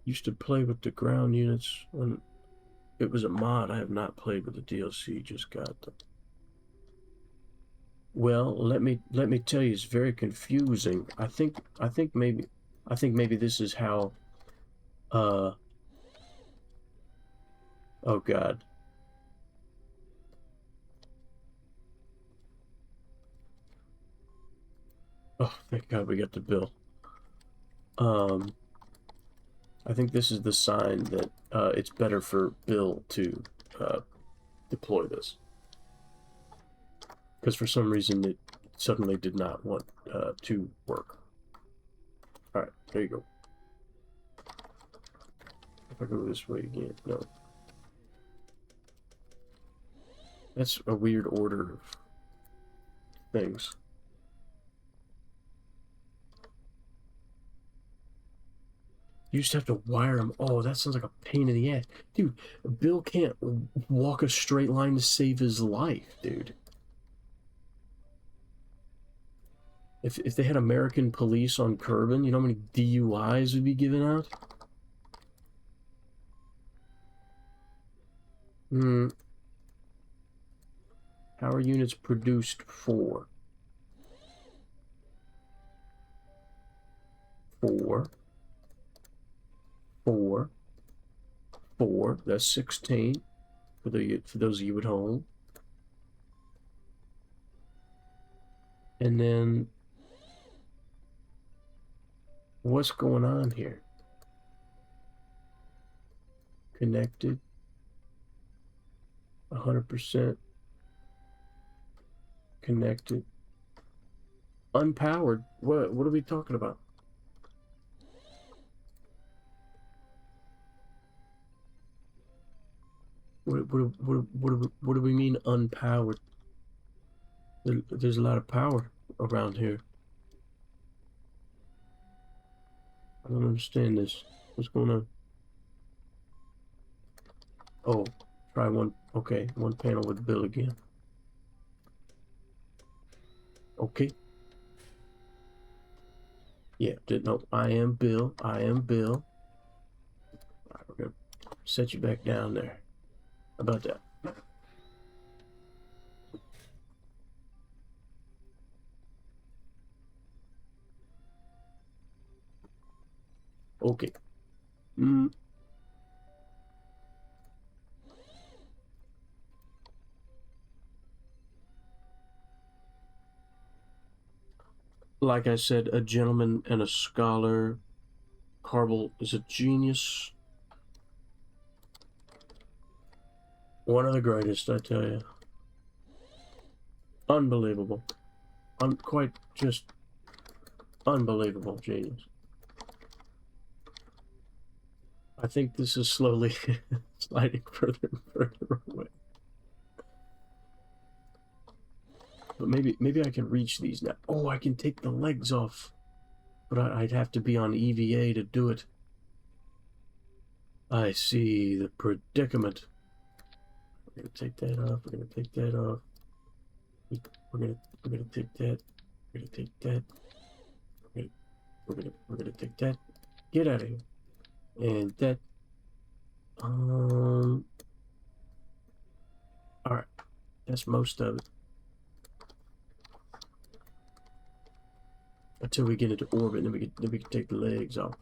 Used to play with the ground units when it was a mod. I have not played with the DLC, just got them. Well, let me tell you, it's very confusing. I think maybe this is how uh oh God. Oh, thank God we got the bill. Um I think this is the sign that it's better for Bill to uh, deploy this. Because for some reason it suddenly did not want to work. Alright, there you go. If I go this way again, no. That's a weird order of things. You just have to wire them. Oh, that sounds like a pain in the ass. Dude, Bill can't walk a straight line to save his life, dude. If they had American police on Kerbin, you know how many DUIs would be given out? Hmm. Power units produced 4. 4. 4. 4. That's 16 for those of you at home. And then what's going on here? Connected. 100% connected. Unpowered. What are we talking about? What do we mean unpowered? There's a lot of power around here. I don't understand this. What's going on? Oh, try one. Okay, one panel with Bill again. Okay. Yeah, no, I am Bill. I am Bill. All right, we're gonna set you back down there. How about that? Okay. Mm. Like I said, a gentleman and a scholar. Kerbal is a genius. One of the greatest, I tell you. Unbelievable. quite just unbelievable genius. I think this is slowly sliding further and further away. But maybe I can reach these now. Oh, I can take the legs off. But I'd have to be on EVA to do it. I see the predicament. We're gonna take that off. We're gonna take that off. We're gonna take that. We're gonna take that. We're gonna take that. Get out of here. And that. All right. That's most of it. Until we get into orbit, then we can take the legs off.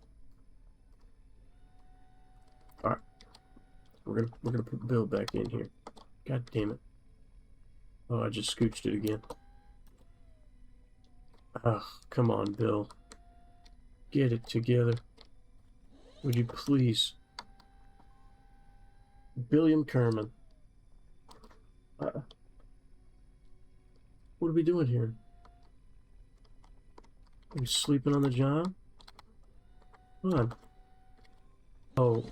All right. We're gonna put Bill back in here. God damn it. Oh, I just scooched it again. Ugh, come on, Bill. Get it together. Would you please? Billiam Kerman. What are we doing here? Are we sleeping on the job? Come on. Oh,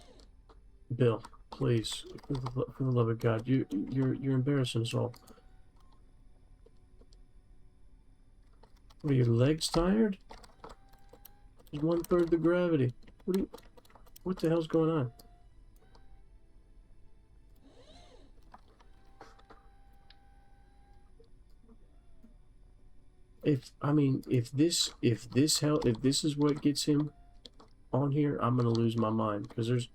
Bill, please, for the love of God, you're embarrassing us all. What are your legs tired? There's 1/3 the gravity. What the hell's going on? If this is what gets him on here, I'm gonna lose my mind because there's.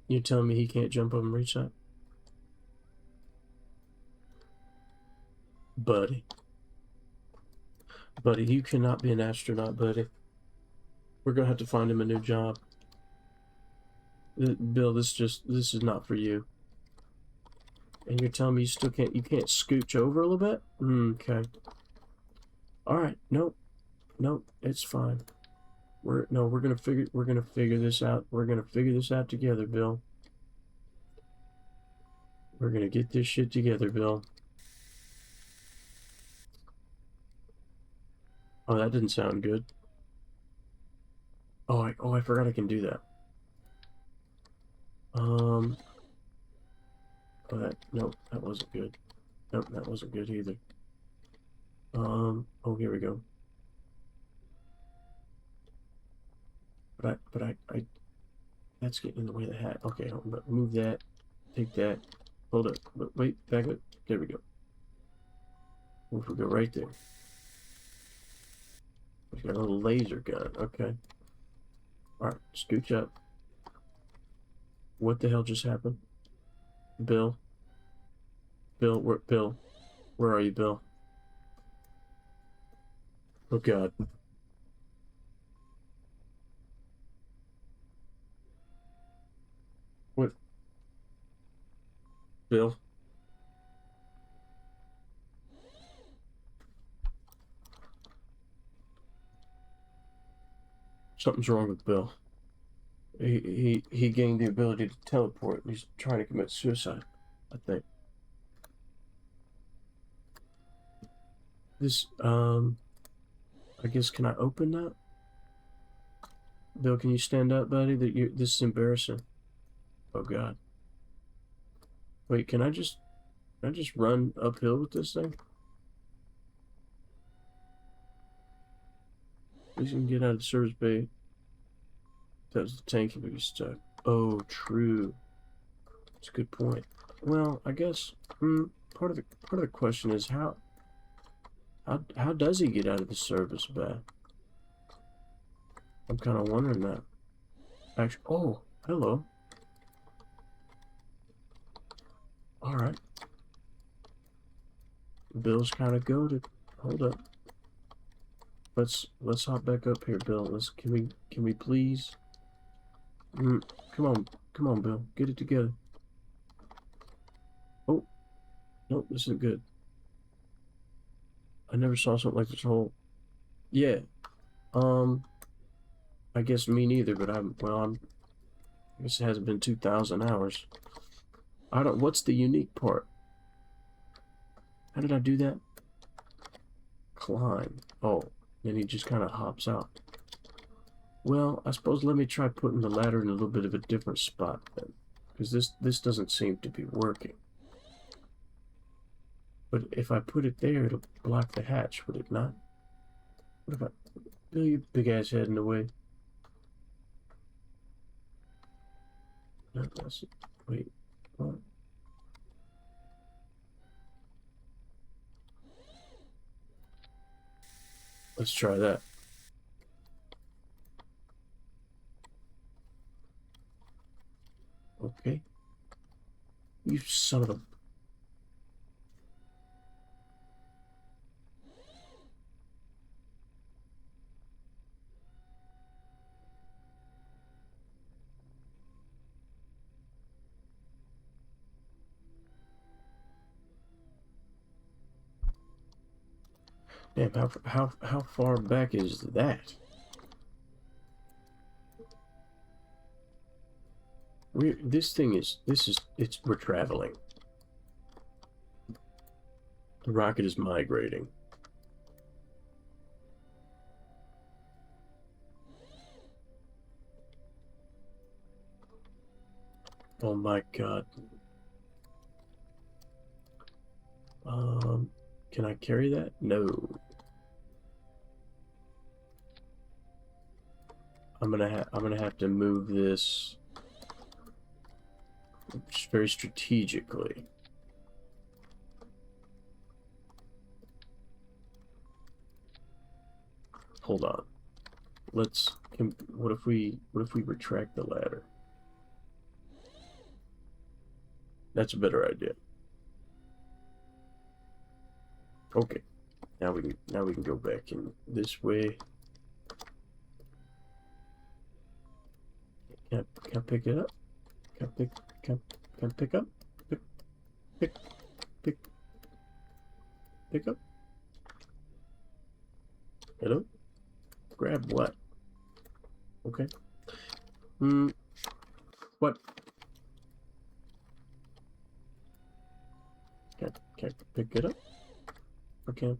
You telling me he can't jump up and reach that? Buddy. Buddy, you cannot be an astronaut, buddy. We're gonna have to find him a new job. Bill, this is not for you. And you're telling me you can't scooch over a little bit? Okay. Alright, nope. Nope, it's fine. We're gonna figure this out. We're gonna figure this out together, Bill. We're gonna get this shit together, Bill. Oh, that didn't sound good. Oh, I forgot I can do that. Oh, nope, that wasn't good. Nope, that wasn't good either. Oh, here we go. But I that's getting in the way of the hat. Okay, move that. Take that. Hold up. Wait, back up. There we go. We go right there. We got a little laser gun. Okay. Alright, scooch up. What the hell just happened? Bill? Bill, where are you, Bill? Oh, God. What? Bill? Something's wrong with Bill. He gained the ability to teleport. He's trying to commit suicide, I think. This, I guess, can I open that? Bill, can you stand up, buddy? This is embarrassing. Oh, God. Wait, can I just run uphill with this thing? Please can get out of the service bay. That's the tank if we stuck. Oh, true. That's a good point. Well, I guess part of the question is how does he get out of the service bay? I'm kind of wondering that. Actually, oh, hello. All right. Bill's kind of goated. Hold up. Let's hop back up here, Bill. Can we please? Come on, Bill. Get it together. Oh, nope, this isn't good. I never saw something like this whole. Yeah. I guess me neither, but I guess it hasn't been 2,000 hours. What's the unique part? How did I do that? Climb. Oh, then he just kind of hops out. Well, I suppose let me try putting the ladder in a little bit of a different spot then. Because this doesn't seem to be working. But if I put it there, it'll block the hatch, would it not? What if I... Bill, your big-ass head in the way. No, that's... Wait, what? Let's try that. Okay. You son of a... Damn, how far back is that? We're traveling. The rocket is migrating. Oh my God. Can I carry that? No. I'm gonna have to move this very strategically. Hold on. What if we retract the ladder? That's a better idea. Okay. Now we can go back in this way. Can I pick it up? Can I pick up? Pick up? Hello? Grab what? Okay. What? Can I pick it up? Or can I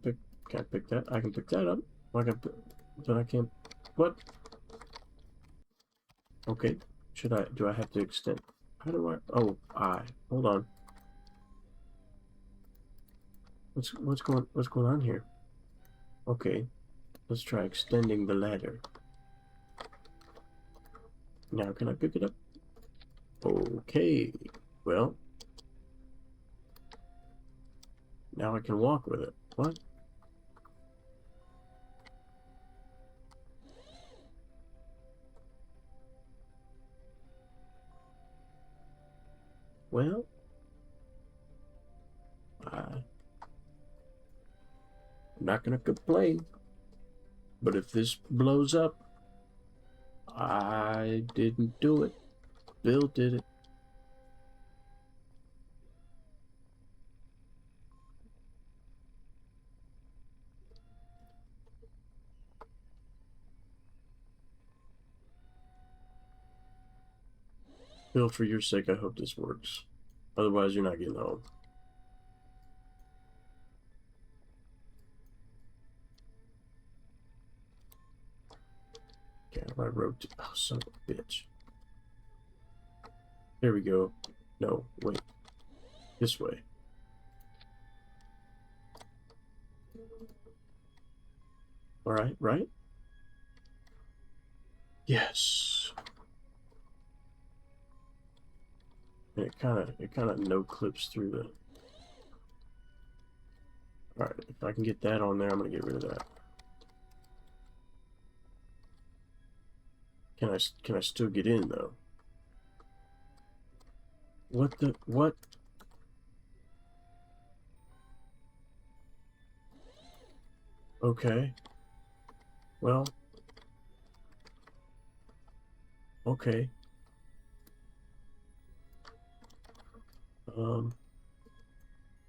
pick that? I can pick that up. But I can't. What? Okay. Do I have to extend? How do I? Oh, hold on. What's going on here? Okay. Let's try extending the ladder. Now can I pick it up? Okay. Well. Now I can walk with it. What? Well, I'm not gonna complain. But if this blows up, I didn't do it. Bill did it. Bill, for your sake, I hope this works. Otherwise, you're not getting home. Okay, I wrote. Oh, son of a bitch. There we go. No, wait. This way. All right, right? Yes. And it kind of no clips through the. All right, if I can get that on there, I'm gonna get rid of that. Can I still get in though? What? Okay. Well. Okay.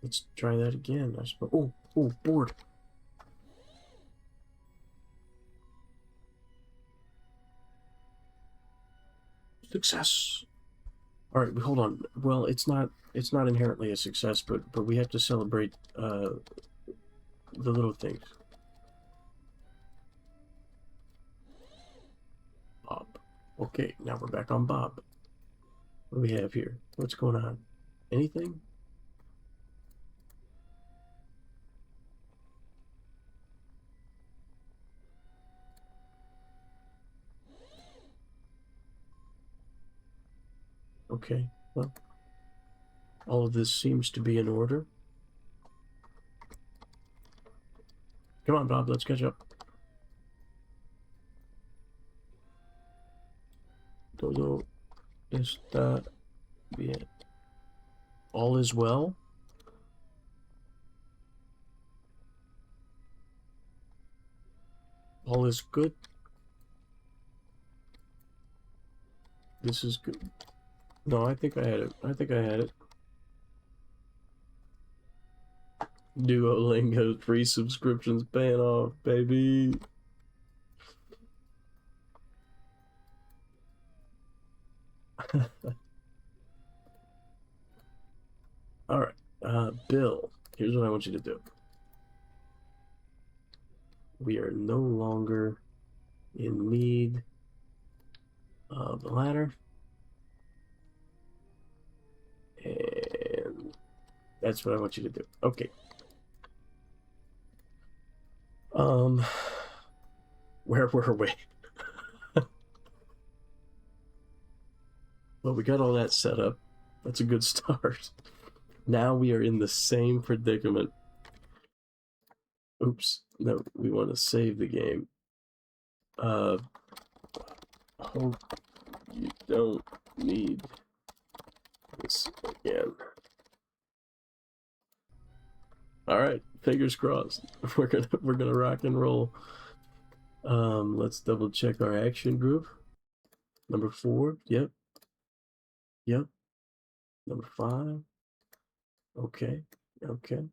Let's try that again, I suppose. Oh, board. Success. All right, hold on. Well, it's not inherently a success, but we have to celebrate the little things. Bob. Okay, now we're back on Bob. What do we have here? What's going on? Anything? Okay, well, all of this seems to be in order. Come on, Bob, let's catch up. Todo está bien. All is well? All is good? This is good. No, I think I had it. I think I had it. Duolingo free subscriptions paying off, baby. All right, Bill, here's what I want you to do. We are no longer in need of the ladder. And that's what I want you to do. Okay. Where were we? Well, we got all that set up. That's a good start. Now we are in the same predicament. Oops. No, we want to save the game. Hope you don't need this again. All right, fingers crossed. We're gonna rock and roll. Let's double check our action group. Number 4. Yep. Yep. Number 5. Okay. Okay.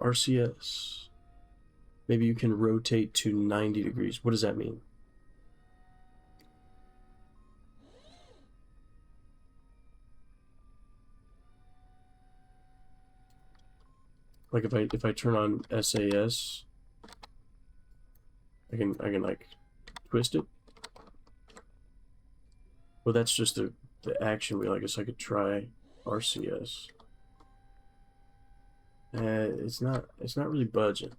RCS. Maybe you can rotate to 90 degrees. What does that mean? Like if I turn on SAS, I can like twist it. Well, that's just the action wheel. I guess I could try RCS. It's not really budging.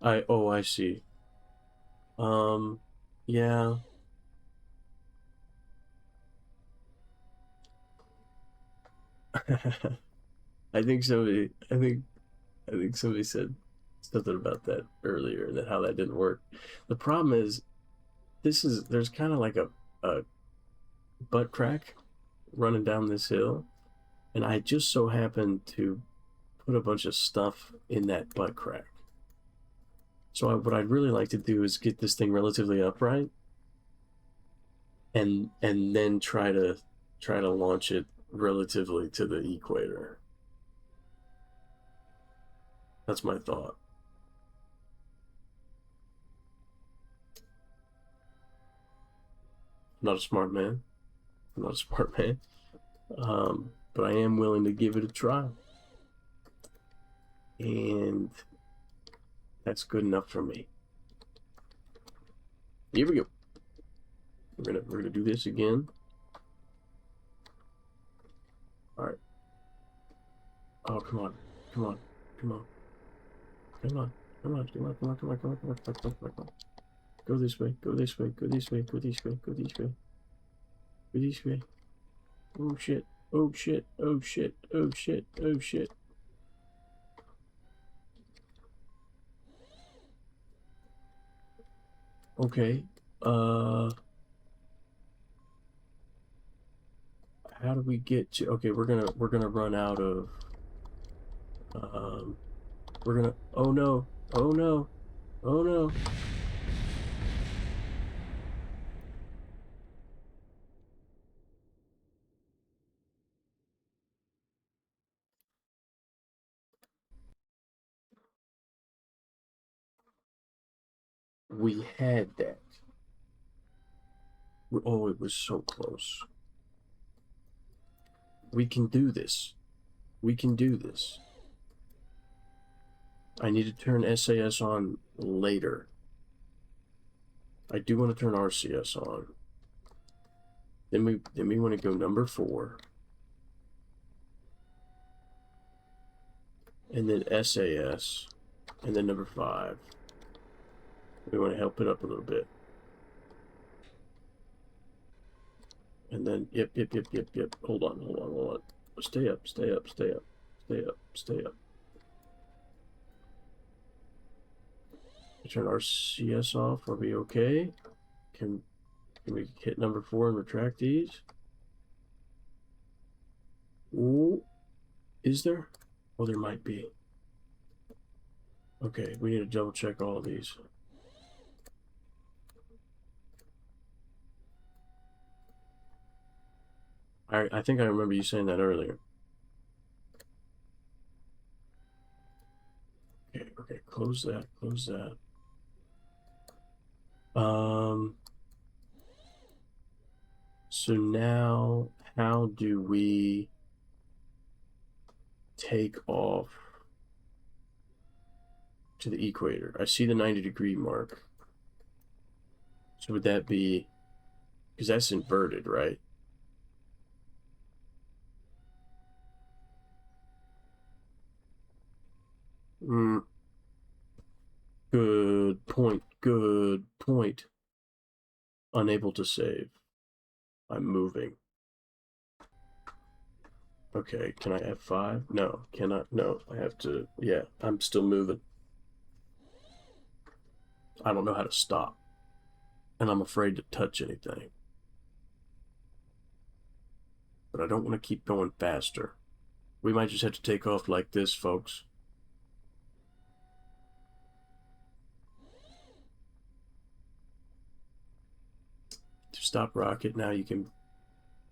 I see. Yeah. I think somebody said something about that earlier, and how that didn't work. The problem is there's kind of like a butt crack running down this hill, and I just so happened to put a bunch of stuff in that butt crack. So what I'd really like to do is get this thing relatively upright, and then try to launch it relatively to the equator. That's my thought. I'm not a smart man. I'm not a smart man. But I am willing to give it a try. And that's good enough for me. Here we go. We're gonna do this again. All right. Oh, come on, come on, come on, come on, come on, come on, come on, come on, come on, come on, come on, come on. Go this way. Go this way. Go this way. Go this way. Go this way. Go this way. Oh shit. Oh shit. Oh shit. Oh shit. Oh shit. Okay. How do we get to? Okay, we're gonna run out of. We're gonna. Oh no. Oh no. Oh no. We had that. Oh, it was so close. We can do this. We can do this. I need to turn SAS on later. I do want to turn RCS on. Then we want to go number 4. And then SAS. And then number 5. We want to help it up a little bit. And then, yep. Hold on. Stay up. Stay up. Turn RCS off. Are we okay? Can we hit number 4 and retract these? Ooh, is there? Oh, there might be. Okay, we need to double check all of these. I think I remember you saying that earlier. Okay, close that. So now, how do we take off to the equator? I see the 90-degree mark. So would that be, because that's inverted, right? Good point. Unable to save. I'm moving. Okay, can I F5? No, cannot. No, I have to. Yeah, I'm still moving. I don't know how to stop. And I'm afraid to touch anything. But I don't want to keep going faster. We might just have to take off like this, folks. To stop rocket, now you can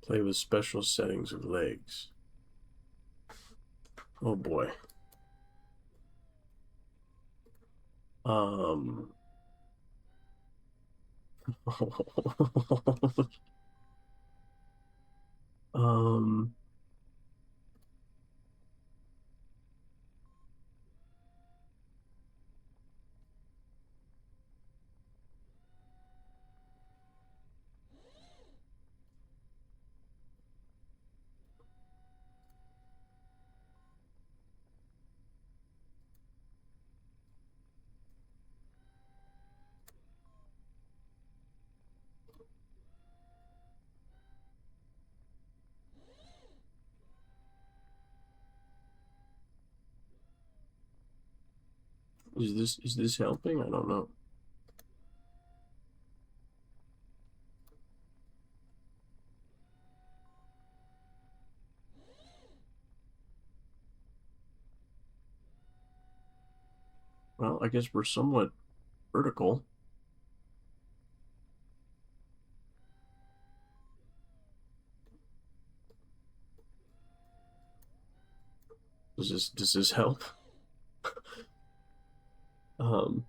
play with special settings of legs. Oh boy. um is this helping? I don't know. Well, I guess we're somewhat vertical. Does this help? Um,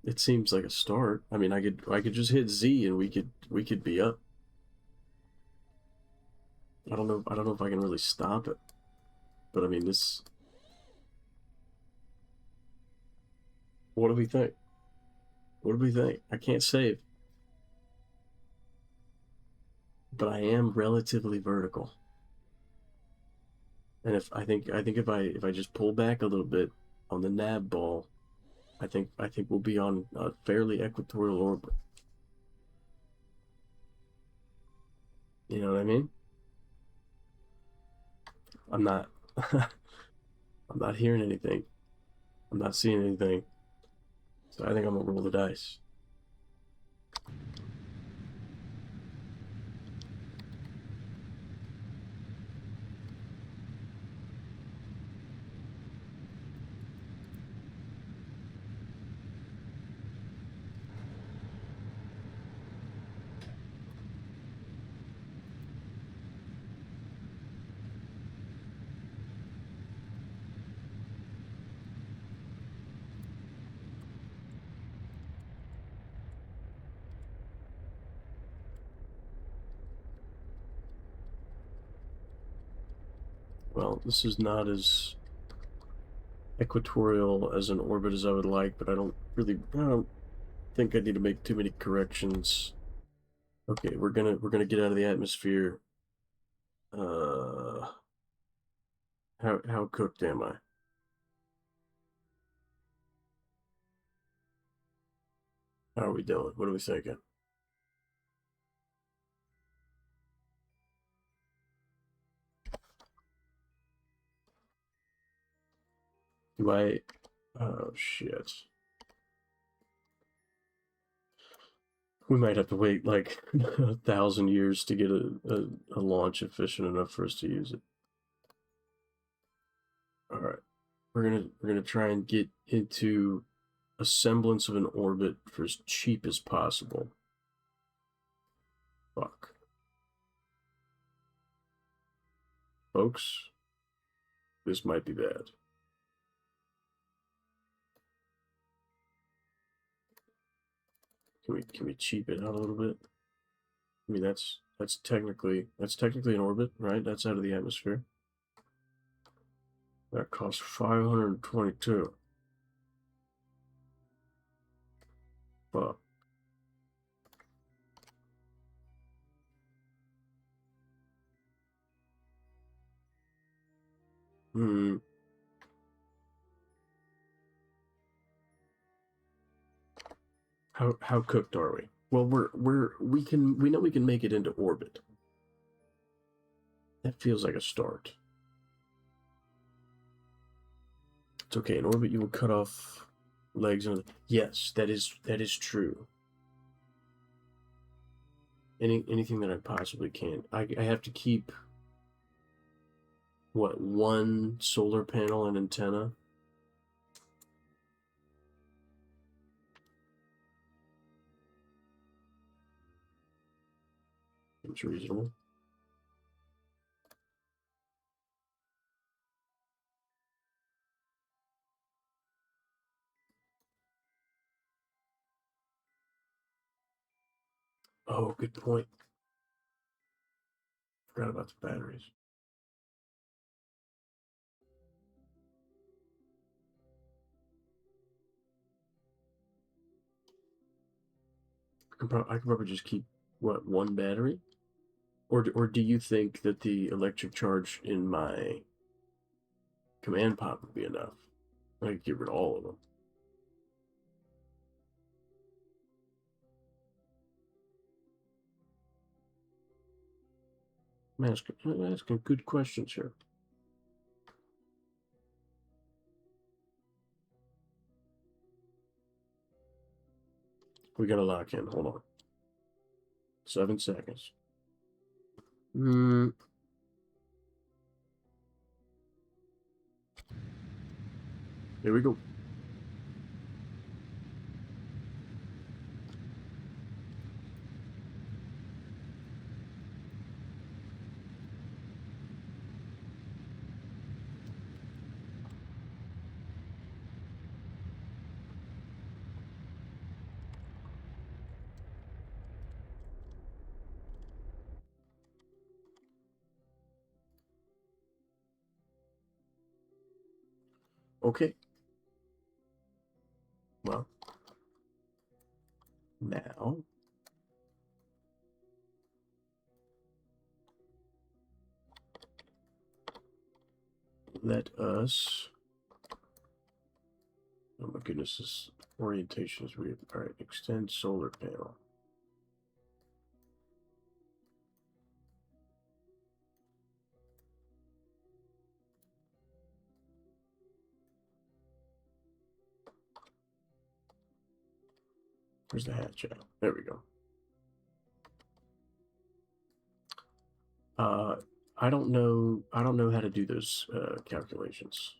it seems like a start. I mean, I could just hit Z and we could be up. I don't know if I can really stop it. But I mean, this. What do we think? What do we think? I can't save, but I am relatively vertical. And if if I just pull back a little bit on the nav ball, I think we'll be on a fairly equatorial orbit. You know what I mean? I'm not I'm not hearing anything. I'm not seeing anything. So I think I'm gonna roll the dice. Well, this is not as equatorial as an orbit as I would like, but I don't think I need to make too many corrections. Okay, we're gonna get out of the atmosphere. How cooked am I? How are we doing? What are we thinking? Do I? Oh shit. We might have to wait like 1,000 years to get a launch efficient enough for us to use it. All right, we're gonna try and get into a semblance of an orbit for as cheap as possible. Fuck, folks, this might be bad. Can we cheap it out a little bit? I mean that's technically an orbit, right? That's out of the atmosphere. That costs 522. Fuck. Hmm. How cooked are we? Well, we know we can make it into orbit. That feels like a start. It's okay. In orbit, you will cut off legs and yes, that is true. Anything that I possibly can. I have to keep what, one solar panel and antenna. Seems reasonable. Oh, good point. Forgot about the batteries. I could probably just keep what, one battery, or do you think that the electric charge in my command pod would be enough? I could get rid of all of them. I'm asking good questions here. We gotta lock in. Hold on. 7 seconds. Here we go. Okay. Well, now let us. Oh my goodness, this orientation is weird. All right, extend solar panel. Where's the hatch at? There we go. I don't know. I don't know how to do those calculations.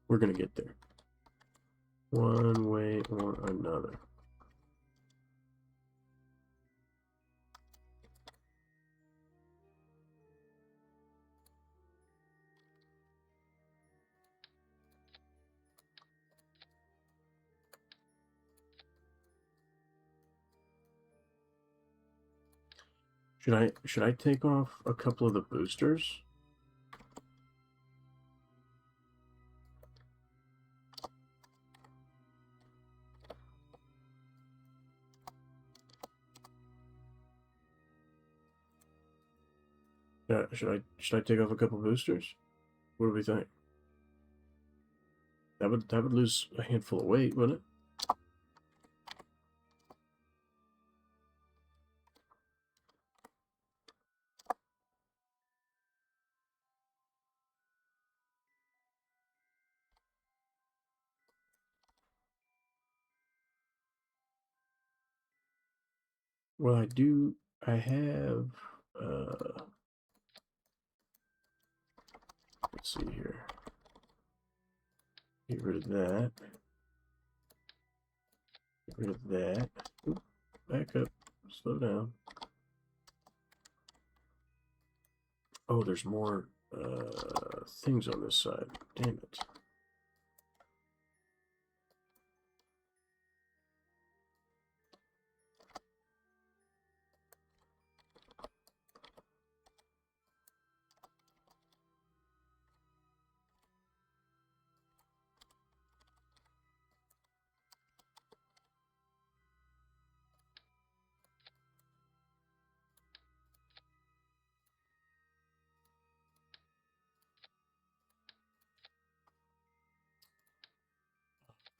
We're gonna get there. One way or another. Should I take off a couple of the boosters? Should I take off a couple boosters? What do we think? That would lose a handful of weight, wouldn't it? Well, I have, let's see here. Get rid of that. Get rid of that. Oop, back up. Slow down. Oh, there's more things on this side. Damn it.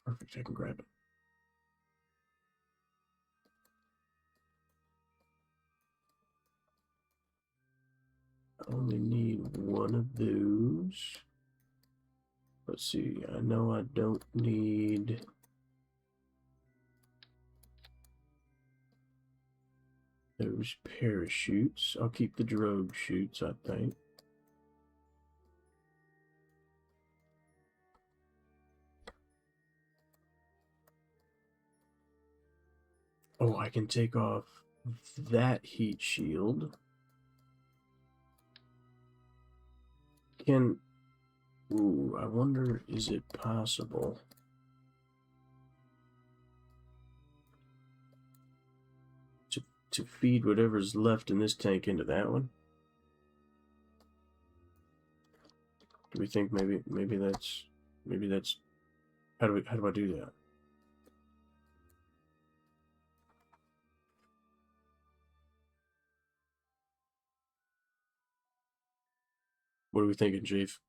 Perfect, I can grab it. I only need one of those. Let's see, I know I don't need those parachutes. I'll keep the drogue chutes, I think. Oh, I can take off that heat shield. Ooh, I wonder, is it possible to feed whatever's left in this tank into that one? Do we think maybe that's how do I do that? What are we thinking, Chief?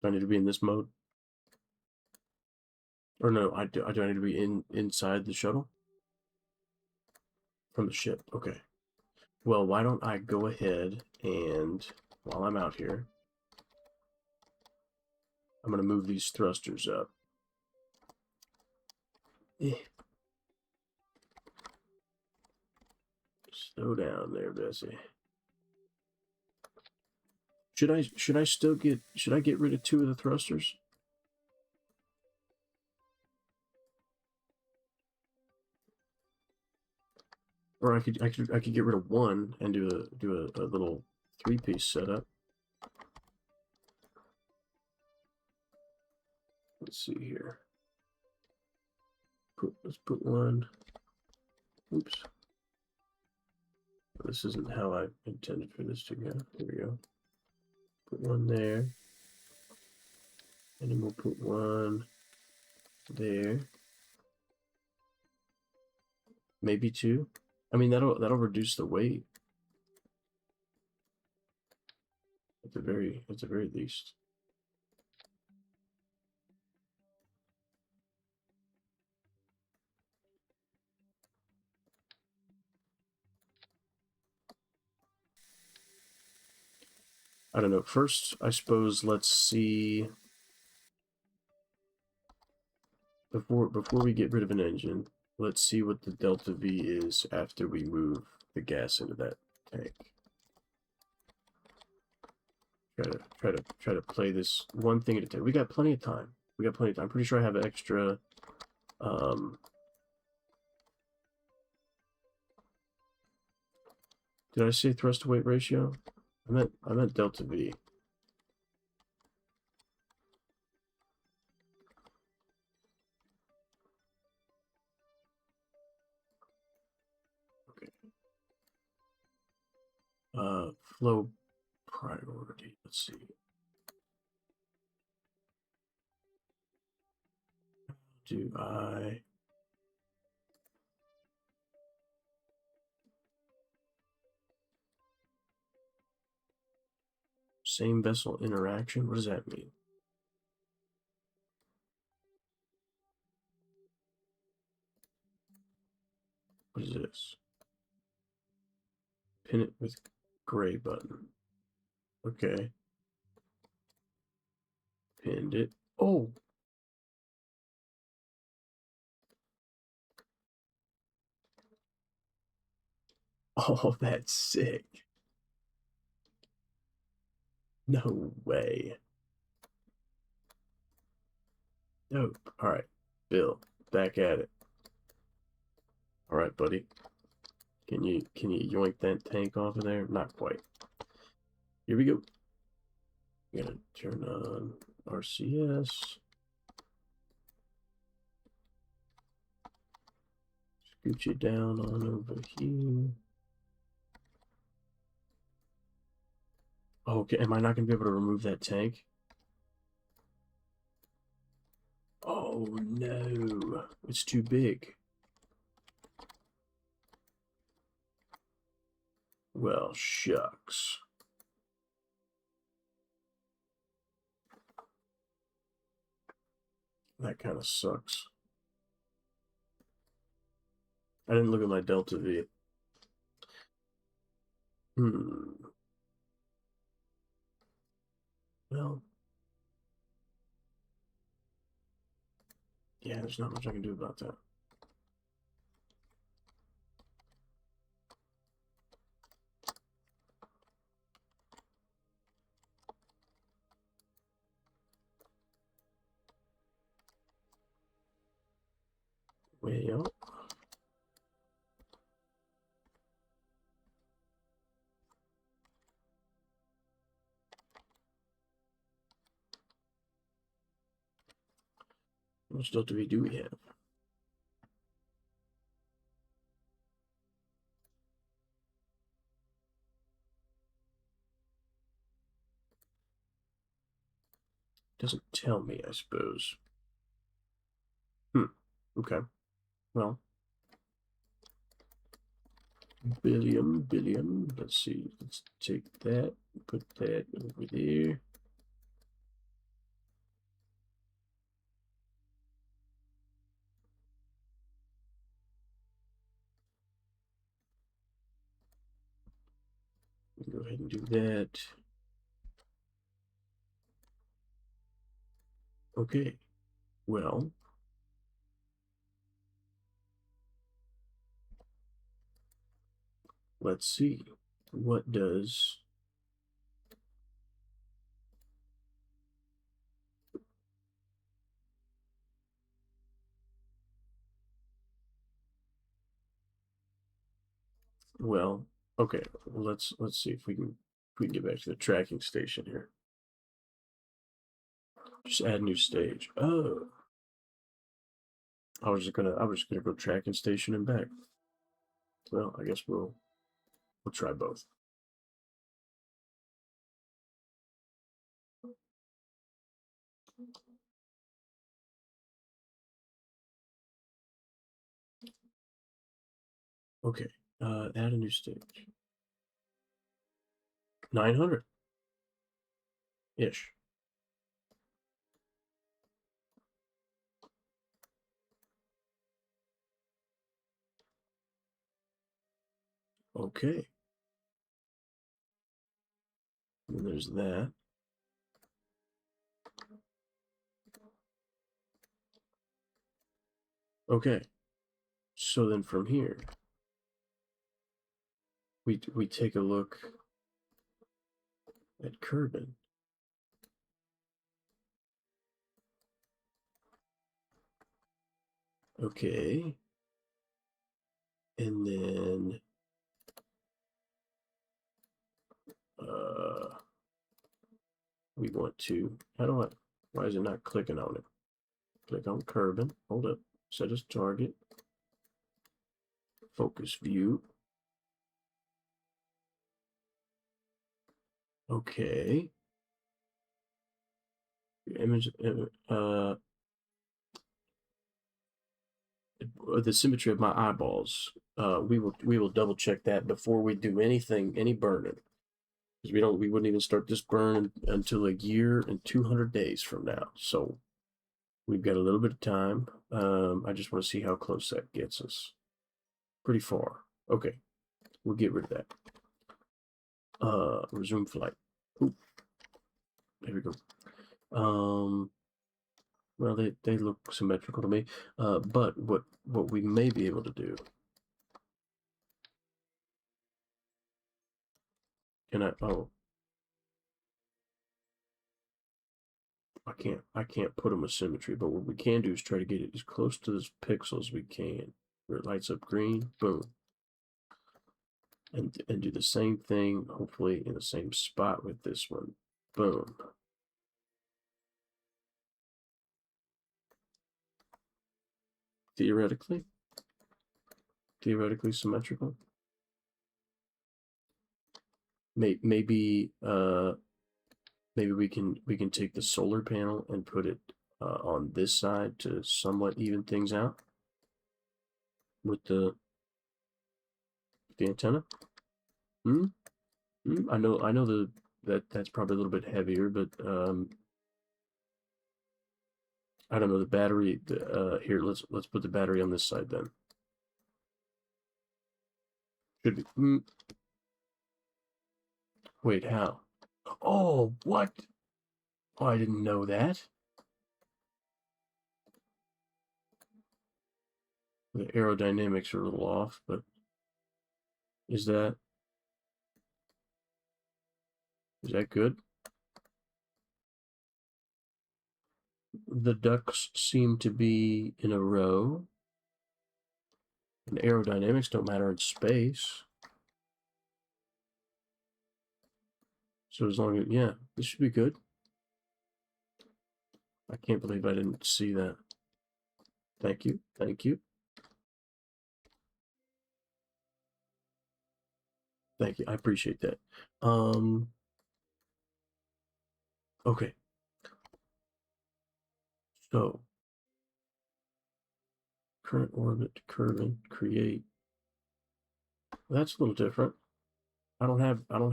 Do I need to be in this mode? Or no, I do I need to be inside the shuttle? From the ship, okay. Well, why don't I go ahead and, while I'm out here, I'm going to move these thrusters up. Slow down there, Bessie. Should I get rid of 2 of the thrusters? Or I could get rid of 1 and do a little 3-piece setup. Let's see here. Let's put 1. Oops. This isn't how I intended for this to go. Here we go. Put 1 there. And then we'll put 1 there. Maybe 2. I mean, that'll reduce the weight. At the very least. I don't know. First, I suppose let's see before we get rid of an engine. let's see what the delta V is after we move the gas into that tank. Try to play this one thing at a time. We got plenty of time. I'm pretty sure I have an extra. Did I say thrust to weight ratio? I meant delta V. Okay. Flow priority. Let's see. Do I? Same vessel interaction? What does that mean? What is this? Pin it with gray button. Okay. Pinned it. Oh! Oh, that's sick. No way. Nope. Alright. Bill, back at it. Alright, buddy. Can you yoink that tank off of there? Not quite. Here we go. I'm gonna turn on RCS. Scoot you down on over here. Okay, am I not gonna be able to remove that tank? Oh no, it's too big. Well, shucks. That kind of sucks. I didn't look at my delta V. Well, yeah, there's not much I can do about that. Well, how much delta V do we have? Doesn't tell me, I suppose. Okay. Well, billion. Let's see. Let's take that, put that over there. Go ahead and do that. Okay. Well, let's see. What does well, okay, let's see if we can get back to the tracking station here. Just add new stage. Oh. I was just gonna go tracking station and back. Well, I guess we'll try both. Okay. Add a new stage. 900 ish. Okay. And there's that. Okay. So then from here, we take a look at Kerbin. Okay. And then we want to, why is it not clicking on it? Click on Kerbin. Hold up. Set as target. Focus view. Okay. Image, the symmetry of my eyeballs. We will double check that before we do anything, any burning, because we wouldn't even start this burn until a year and 200 days from now. So we've got a little bit of time. I just want to see how close that gets us. Pretty far. Okay, we'll get rid of that. Resume flight. Oop. There we go. Well, they look symmetrical to me. But what we may be able to do. Can I? Oh, I can't put them with symmetry. But what we can do is try to get it as close to this pixel as we can, where it lights up green. Boom. And do the same thing, hopefully in the same spot with this one. Boom. Theoretically symmetrical. Maybe we can take the solar panel and put it on this side to somewhat even things out with the antenna. I know that's probably a little bit heavier, but I don't know the battery. Here, let's put the battery on this side then. Should be. Wait, how? Oh, what? Oh, I didn't know that. The aerodynamics are a little off, but is that good? The ducks seem to be in a row. And aerodynamics don't matter in space. So as long as, yeah, this should be good. I can't believe I didn't see that. Thank you. Thank you. Thank you. I appreciate that. Okay. So current orbit, Kerbin, create. That's a little different. I don't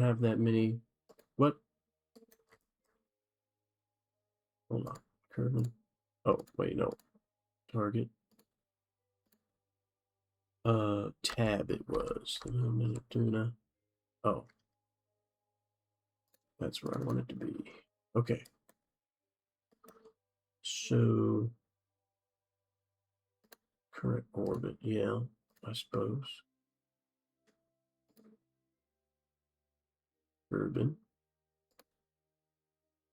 have that many. What? Hold on. Kerbin. Oh, wait, no. Target. Tab it was. Duna. Oh. That's where I want it to be. Okay. So current orbit, yeah, I suppose. Urban.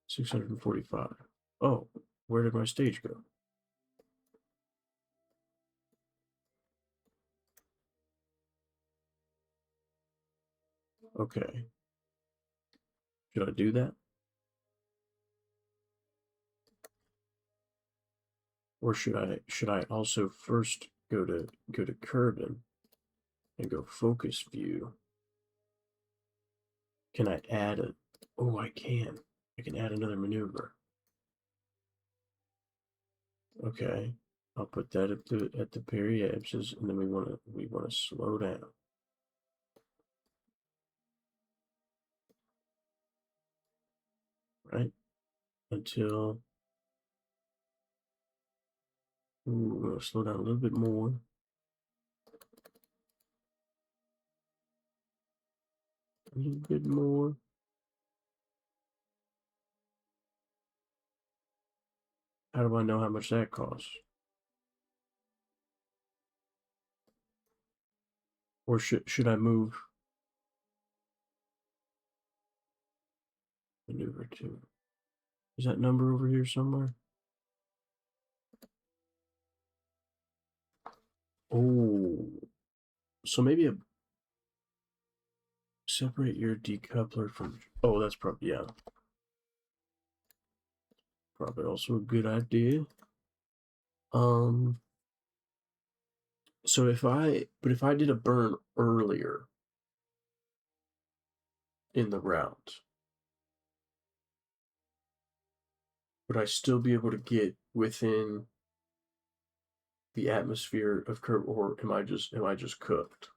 645. Oh, where did my stage go? Okay. Should I do that? Or should I also first go to Kerbin and go focus view? Can I add a oh I can. I can add another maneuver. Okay. I'll put that at the periapses, and then we wanna slow down. Right? Until we're gonna slow down a little bit more. A little bit more. How do I know how much that costs? Or should I move maneuver 2? Is that number over here somewhere? Oh, so maybe a separate your decoupler from. Oh, that's probably, yeah, probably also a good idea. Um, so if I did a burn earlier in the route, would I still be able to get within the atmosphere of Kerbal, or am I just cooked?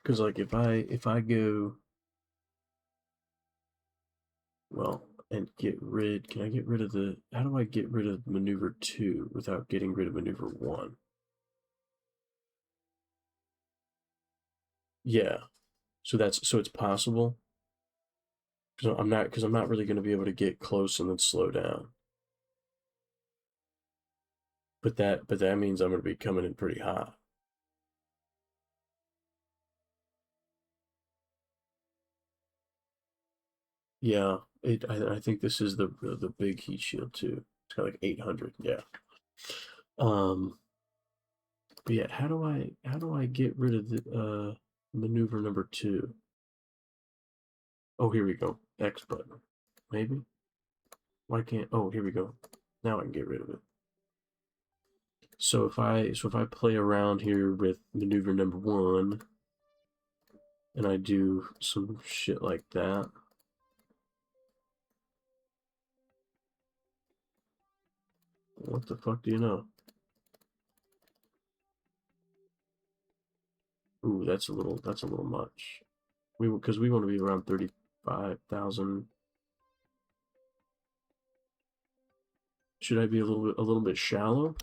Because like if I go well and get rid, can I get rid of the? How do I get rid of maneuver 2 without getting rid of maneuver 1? Yeah, so it's possible. Because I'm not really going to be able to get close and then slow down. But that means I'm going to be coming in pretty hot. Yeah, I think this is the big heat shield too. It's got like 800. Yeah. Um. But yeah, how do I get rid of the maneuver number 2? Oh, here we go. X button. Maybe. Why can't? Oh, here we go. Now I can get rid of it. So if I play around here with maneuver number 1 and I do some shit like that. What the fuck do you know? Ooh, that's a little much. Because we want to be around 35,000. Should I be a little bit shallow?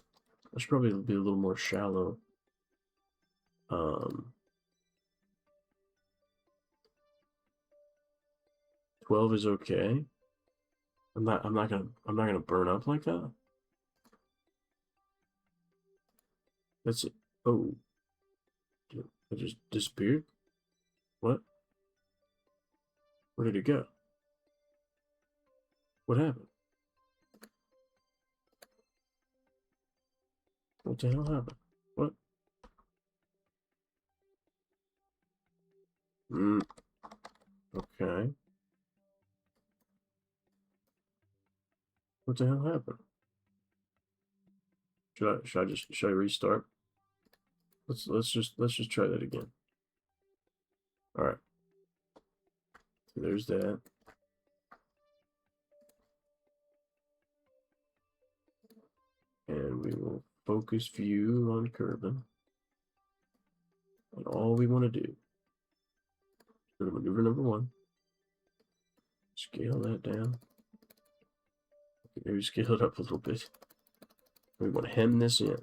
I should probably be a little more shallow. Um, 12 is okay. I'm not gonna burn up like that. That's it. Oh, I just disappeared. What? Where did it go? What happened? What the hell happened? What? Mm, okay. What the hell happened? Should I restart? Let's just try that again. All right. So there's that. And we will focus view on Kerbin. And all we want to do is go to maneuver number 1. Scale that down. Maybe scale it up a little bit. We want to hem this in.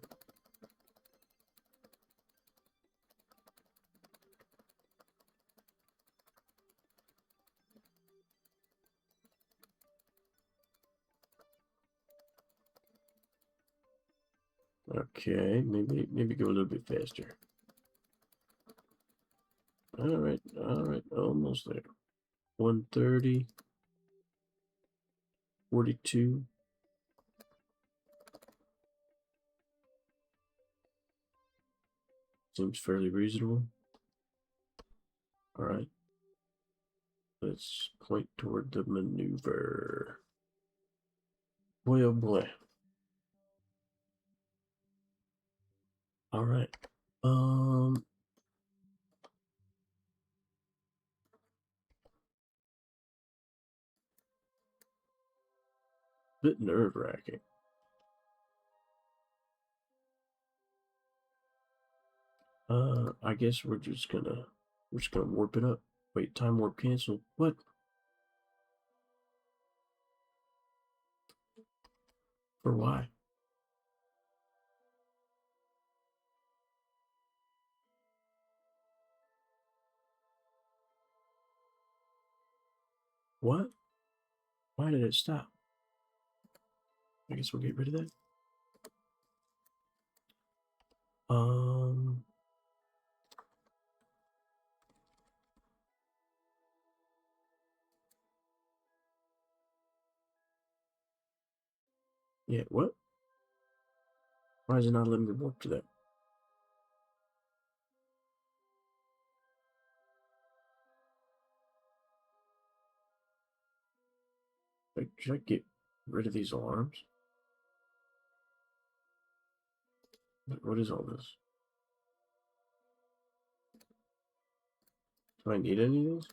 Okay, maybe go a little bit faster. All right, almost there. 130, 42. Seems fairly reasonable. All right, let's point toward the maneuver. Boy, oh boy. All right. Um, bit nerve-wracking. I guess we're just gonna warp it up. Wait, time warp cancel. What? For why? What? Why did it stop? I guess we'll get rid of that. Yeah, what? Why is it not letting me warp to that? Like, should I get rid of these alarms? What is all this? Do I need any of these?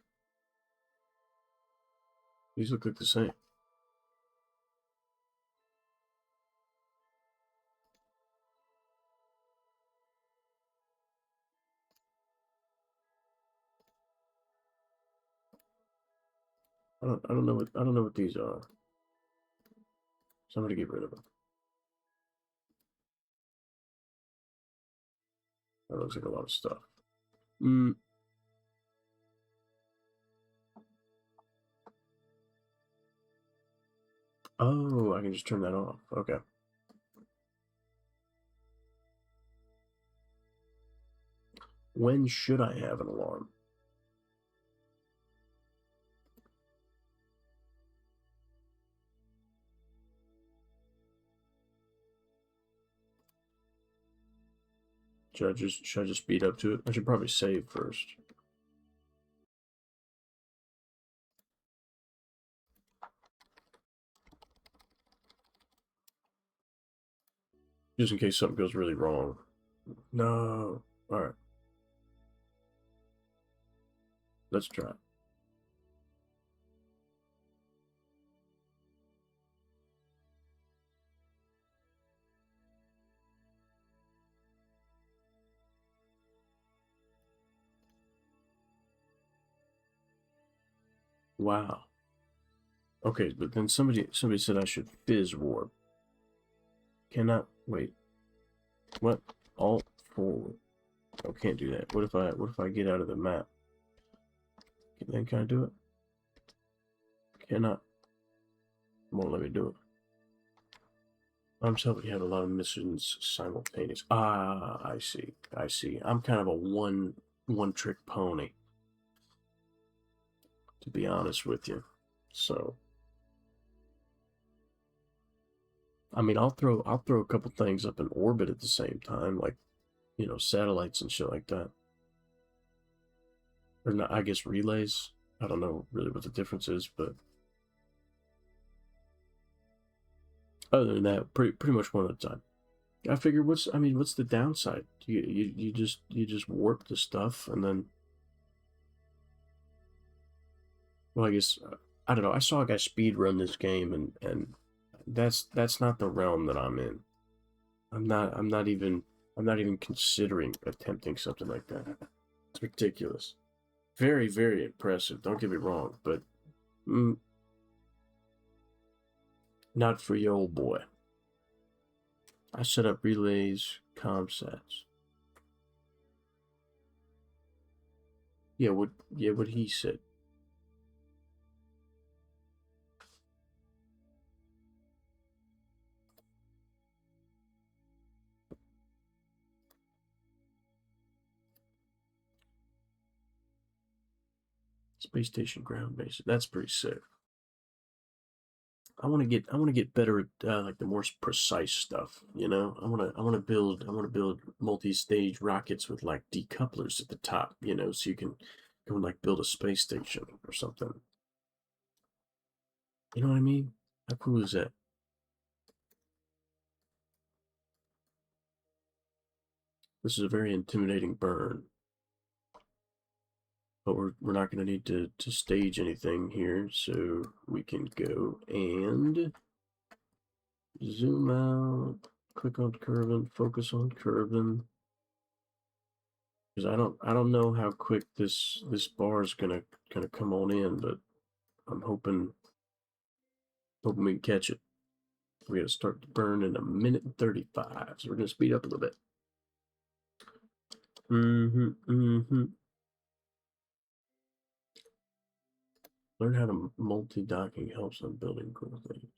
These look like the same. I don't know what these are. So I'm gonna get rid of them. That looks like a lot of stuff. Oh, I can just turn that off. Okay. When should I have an alarm? Should I just speed up to it? I should probably save first. Just in case something goes really wrong. No. Alright. Let's try. Wow. Okay, but then somebody said I should fizz warp. Cannot wait. What? Alt forward. Oh, can't do that. What if I get out of the map? Then can I do it? Cannot. Won't let me do it. I'm telling you, have a lot of missions simultaneous. Ah, I see. I see. I'm kind of a one trick pony, to be honest with you. So, I mean, I'll throw a couple things up in orbit at the same time, like, you know, satellites and shit like that. Or not, I guess relays. I don't know really what the difference is, but other than that, pretty much one at a time. I figure what's the downside? You just warp the stuff and then, well, I guess I don't know. I saw a guy speed run this game, and that's not the realm that I'm in. I'm not even considering attempting something like that. It's ridiculous. Very, very impressive. Don't get me wrong, but mm, not for your old boy. I set up relays, comsats. What he said. Space station ground base. That's pretty sick. I want to get better at like the more precise stuff. You know, I want to build multi-stage rockets with like decouplers at the top. You know, so you can go and like build a space station or something. You know what I mean? How cool is that? This is a very intimidating burn, but we're not going to need to stage anything here, so we can go and zoom out, click on Kerbin, focus on Kerbin. Because I don't know how quick this bar is gonna come on in, but I'm hoping we can catch it. We gotta start the burn in 1:35, so we're gonna speed up a little bit. Learn how to multi-docking helps on building cool things.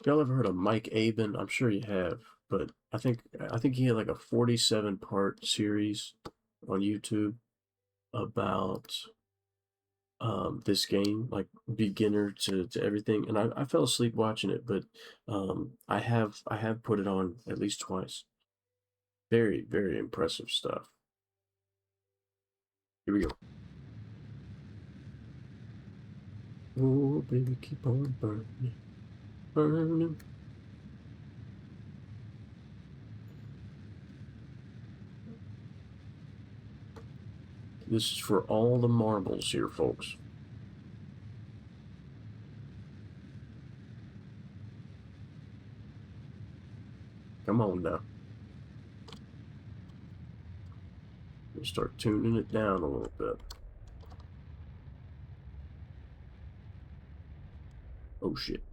Y'all ever heard of Mike Aben? I'm sure you have, but I think he had like a 47 part series on YouTube about this game, like beginner to everything. And I fell asleep watching it, but I have put it on at least twice. Very, very impressive stuff. Here we go. Oh, baby, keep on burning, burning. This is for all the marbles here, folks. Come on now. We'll start tuning it down a little bit. Oh shit.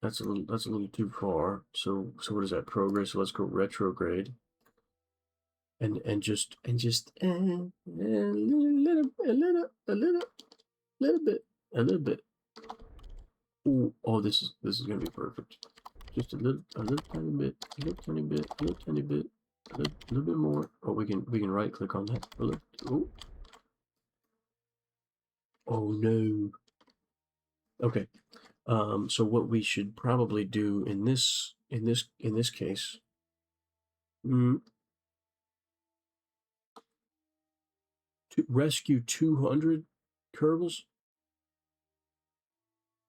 That's a little too far. So what is that? Progress. So let's go retrograde. And just a little bit. Ooh, oh, this is gonna be perfect. Just a little tiny bit, a little tiny bit, a little tiny bit, a little bit more. Oh, we can right click on that. Oh, oh no. Okay. So what we should probably do in this case, mm, to rescue 200 Kerbals.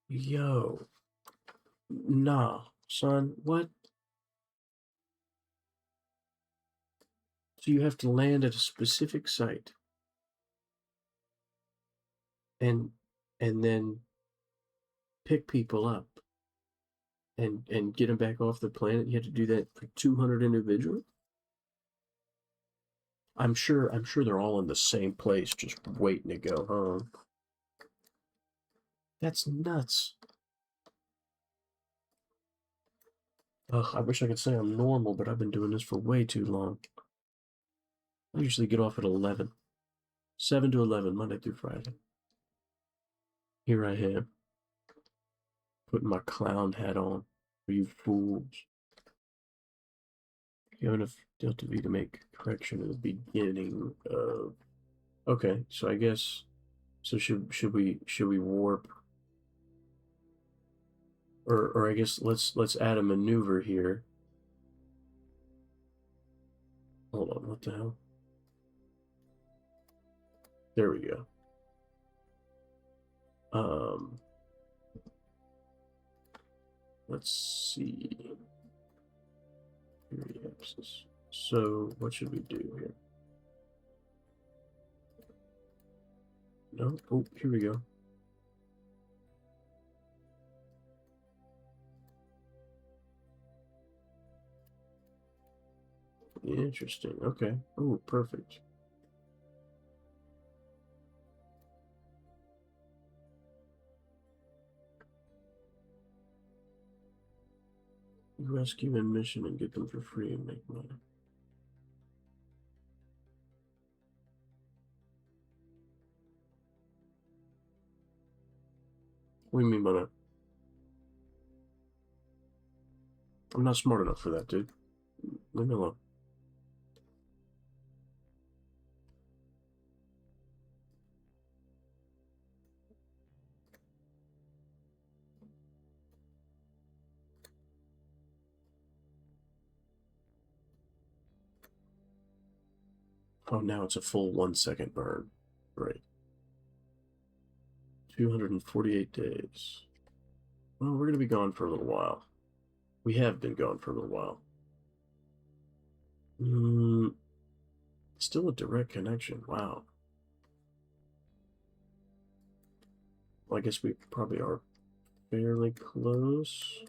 Yo, nah, son. What? So you have to land at a specific site and and then pick people up and get them back off the planet. You have to do that for 200 individuals. I'm sure they're all in the same place, just waiting to go home. That's nuts. Ugh, I wish I could say I'm normal, but I've been doing this for way too long. I usually get off at 11. 7 to 11, Monday through Friday. Here I am, putting my clown hat on for you fools. You have enough Delta V to make correction at the beginning of. Okay, so I guess. So should we warp, or I guess let's add a maneuver here. Hold on, what the hell? There we go. Um, let's see. So what should we do here? No. Oh, here we go. Interesting. Okay. Oh, perfect. Rescue and mission and get them for free and make money. What do you mean by that? I'm not smart enough for that, dude. Leave me alone. Oh, now it's a full 1 second burn. Great. 248 days. Well, we're going to be gone for a little while. We have been gone for a little while. Still a direct connection. Wow. Well, I guess we probably are fairly close.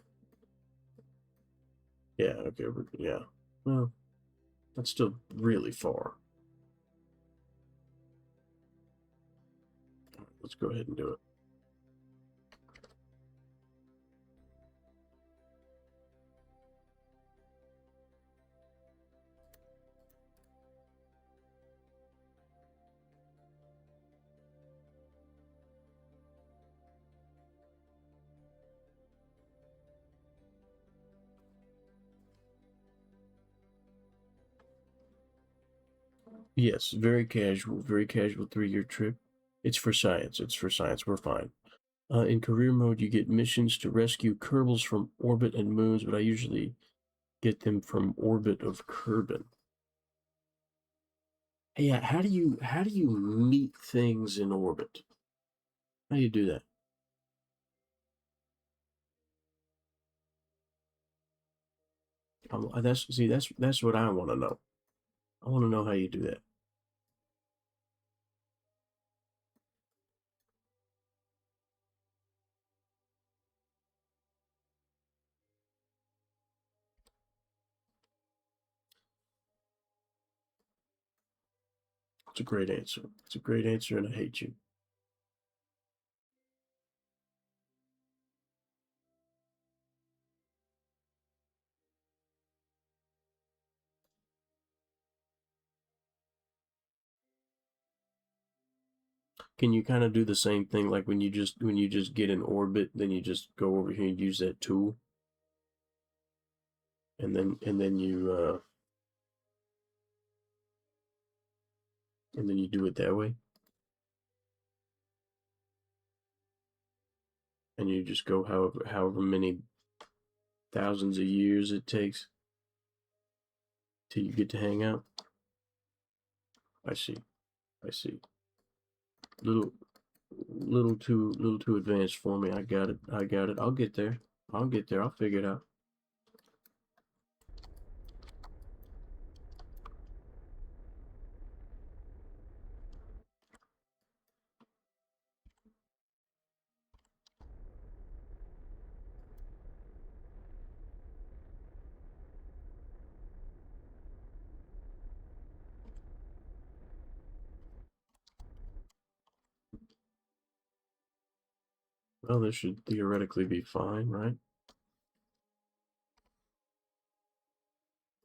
Yeah, okay. Yeah. Well, that's still really far. Let's go ahead and do it. Yes, very casual 3-year trip. It's for science. It's for science. We're fine. In career mode, you get missions to rescue Kerbals from orbit and moons, but I usually get them from orbit of Kerbin. Hey, yeah, how do you meet things in orbit? How do you do that? That's what I want to know. I want to know how you do that. It's a great answer. It's a great answer, and I hate you. Can you kind of do the same thing like when you just get in orbit, then you just go over here and use that tool, and then you do it that way, and you just go however many thousands of years it takes till you get to hang out. I see. I see. Little little too advanced for me. I got it. I got it. I'll get there. I'll get there. I'll figure it out. Well, this should theoretically be fine, right?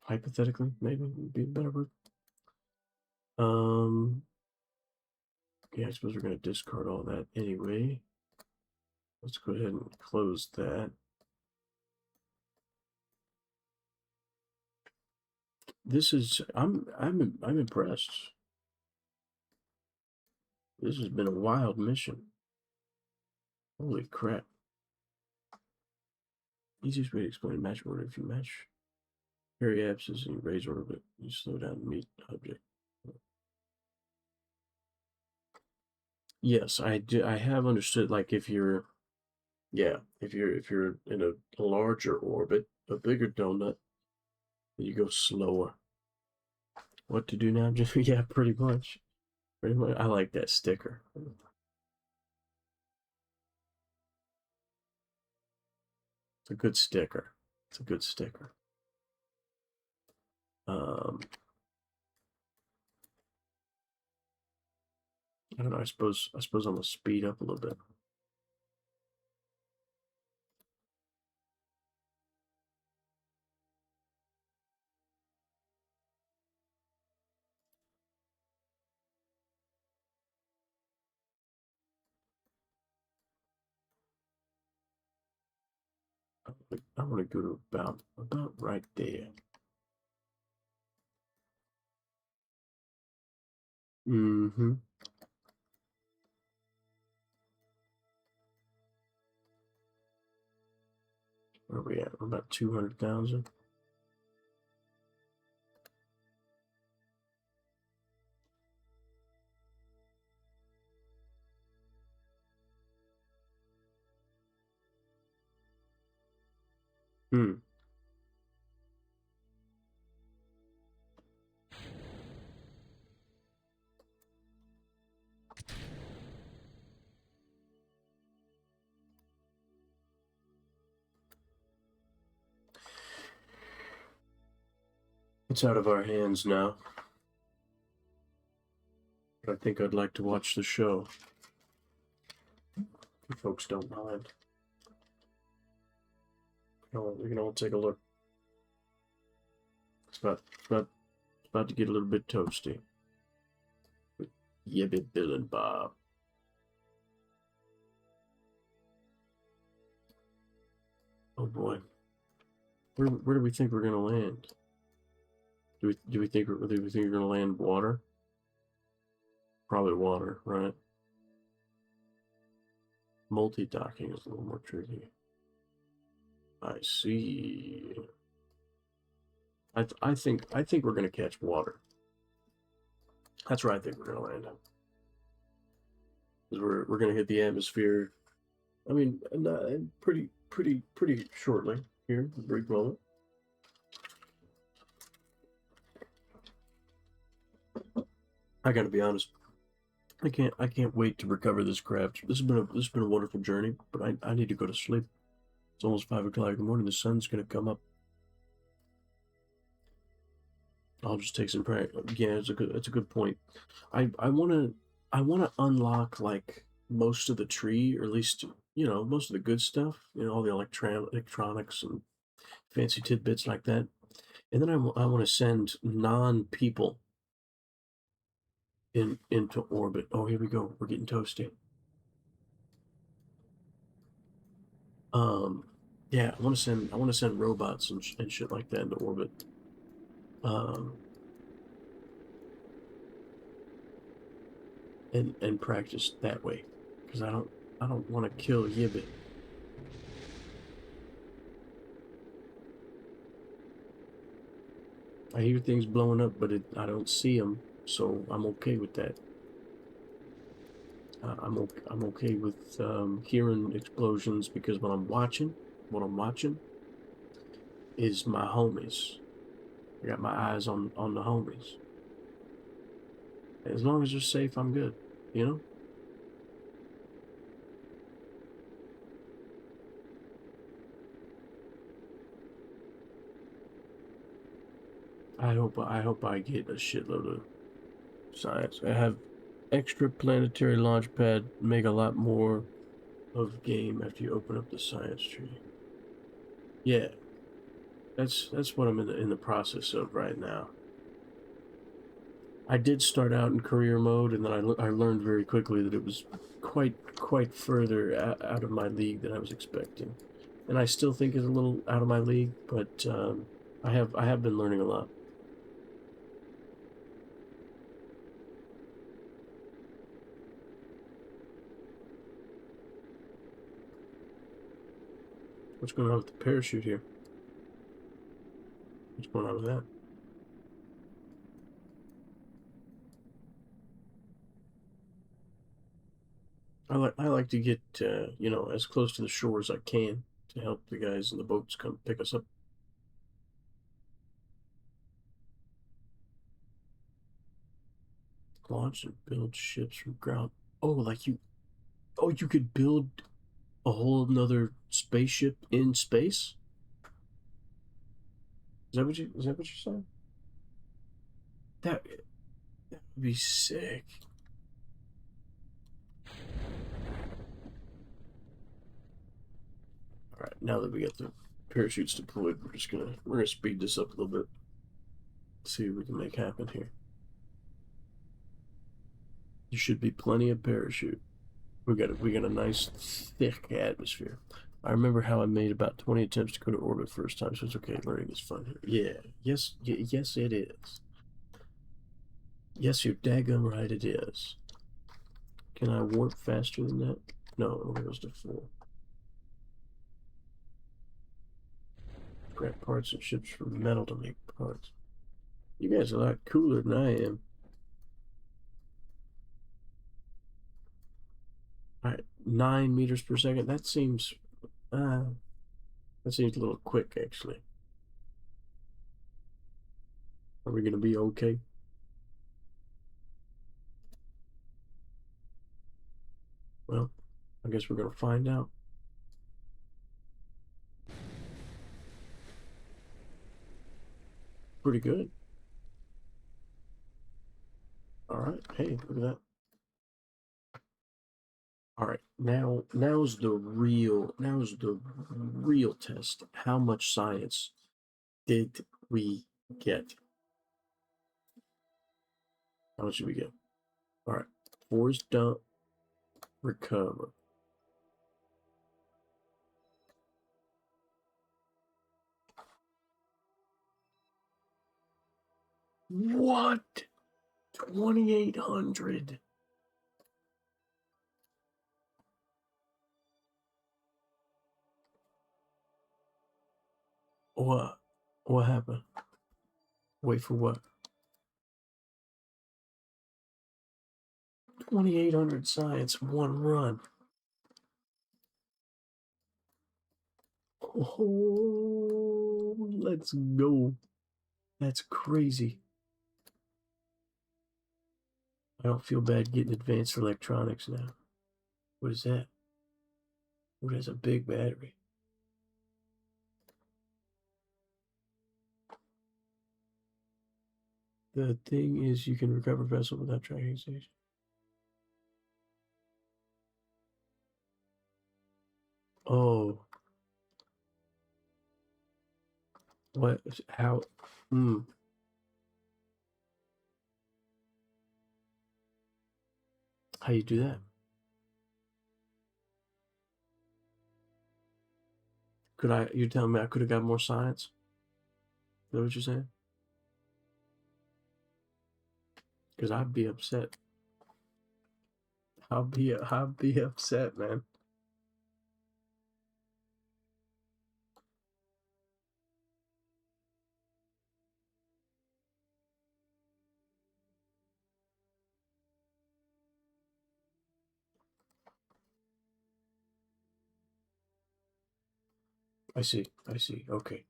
Hypothetically, maybe would be a better word. Um, yeah, I suppose we're gonna discard all that anyway. Let's go ahead and close that. I'm impressed. This has been a wild mission. Holy crap. Easiest way to explain match order: if you match carry abscess and you raise orbit, you slow down the meet object. Yes, I do. I have understood. Like if you're, yeah, if you're in a larger orbit, a bigger donut, you go slower. What to do now? Just yeah, pretty much. Pretty much. I like that sticker. It's a good sticker. It's a good sticker. Um, I don't know. I suppose I'm gonna speed up a little bit. I'm gonna go to about right there. Mm-hmm. Where are we at? We're about 200,000. Hmm. It's out of our hands now. But I think I'd like to watch the show. If folks don't mind. We can all take a look. It's about to get a little bit toasty. Yibbit Bill and Bob. Oh boy. Where do we think we're gonna land? Do we think we're gonna land water? Probably water, right? Multi-docking is a little more tricky. I see. I think we're gonna catch water. That's where I think we're gonna land. Because we're gonna hit the atmosphere. I mean, pretty shortly here. Brief moment. I gotta be honest. I can't wait to recover this craft. This has been a wonderful journey, but I need to go to sleep. It's almost 5 o'clock in the morning. The sun's gonna come up. I'll just take some practice. Yeah, it's a good point. I wanna unlock like most of the tree, or at least most of the good stuff. All the electronics and fancy tidbits like that. And then I want to send non-people into orbit. Oh, here we go. We're getting toasty. Um, yeah, I want to send robots and shit like that into orbit. Um, and practice that way, because I don't want to kill Yibbit. I hear things blowing up, but I don't see them, so I'm okay with that. I'm okay with hearing explosions, because what I'm watching is my homies. I got my eyes on the homies. As long as they're safe, I'm good. You know. I hope I get a shitload of science. I have extra planetary launch pad. Make a lot more of game after you open up the science tree. Yeah, that's what I'm in the process of right now. I did start out in career mode, and then I learned very quickly that it was quite further out of my league than I was expecting, and I still think it's a little out of my league, but I have been learning a lot. What's going on with the parachute here? What's going on with that? I like to get as close to the shore as I can to help the guys in the boats come pick us up. Launch and build ships from ground. Oh, you could build a whole another spaceship in space? Is that what you're saying? That would be sick. All right, now that we got the parachutes deployed, we're gonna speed this up a little bit. See what we can make happen here. There should be plenty of parachute. We got a nice thick atmosphere. I remember how I made about 20 attempts to go to orbit first time, so it's okay. Learning is fun here. Yeah, yes, it is. Yes, you're daggum right, it is. Can I warp faster than that? No, it only goes to 4. Scrap parts and ships from metal to make parts. You guys are a lot cooler than I am. Alright, 9 meters per second. That seems a little quick, actually. Are we gonna be okay? Well, I guess we're gonna find out. Pretty good. Alright, hey, look at that. Alright, now's the real test. How much science did we get? How much did we get? Alright. Force dump, recover. What? 2,800. What? What happened? Wait for what? 2,800 science, one run. Oh, let's go. That's crazy. I don't feel bad getting advanced electronics now. What is that? Oh, that's a big battery. The thing is, you can recover vessel without tracking station. Oh. What? How? Hmm. How you do that? Could I? You're telling me I could have got more science? Is that what you're saying? Because I'd be upset. I'll be upset, man. I see. I see. Okay.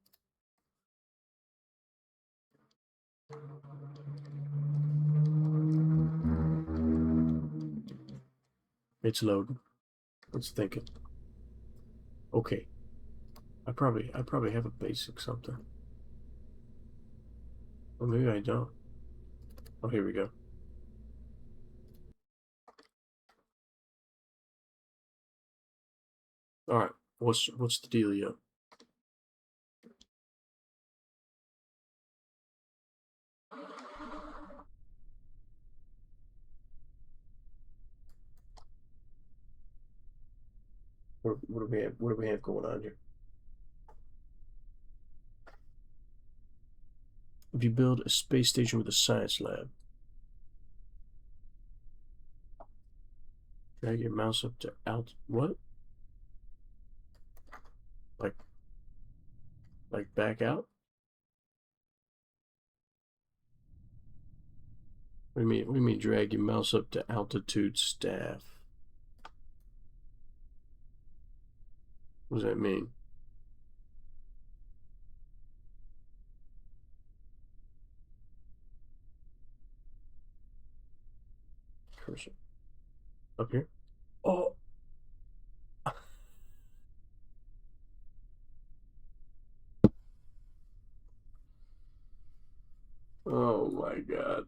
It's loading. It's thinking. Okay. I probably have a basic something. Or maybe I don't. Oh, here we go. All right. What's the dealio? What do we have? What do we have going on here? If you build a space station with a science lab, drag your mouse up to out. What? Like back out? What do you mean? What do you mean? Drag your mouse up to altitude staff? What does that mean? Cursor up here. Oh. Oh my god.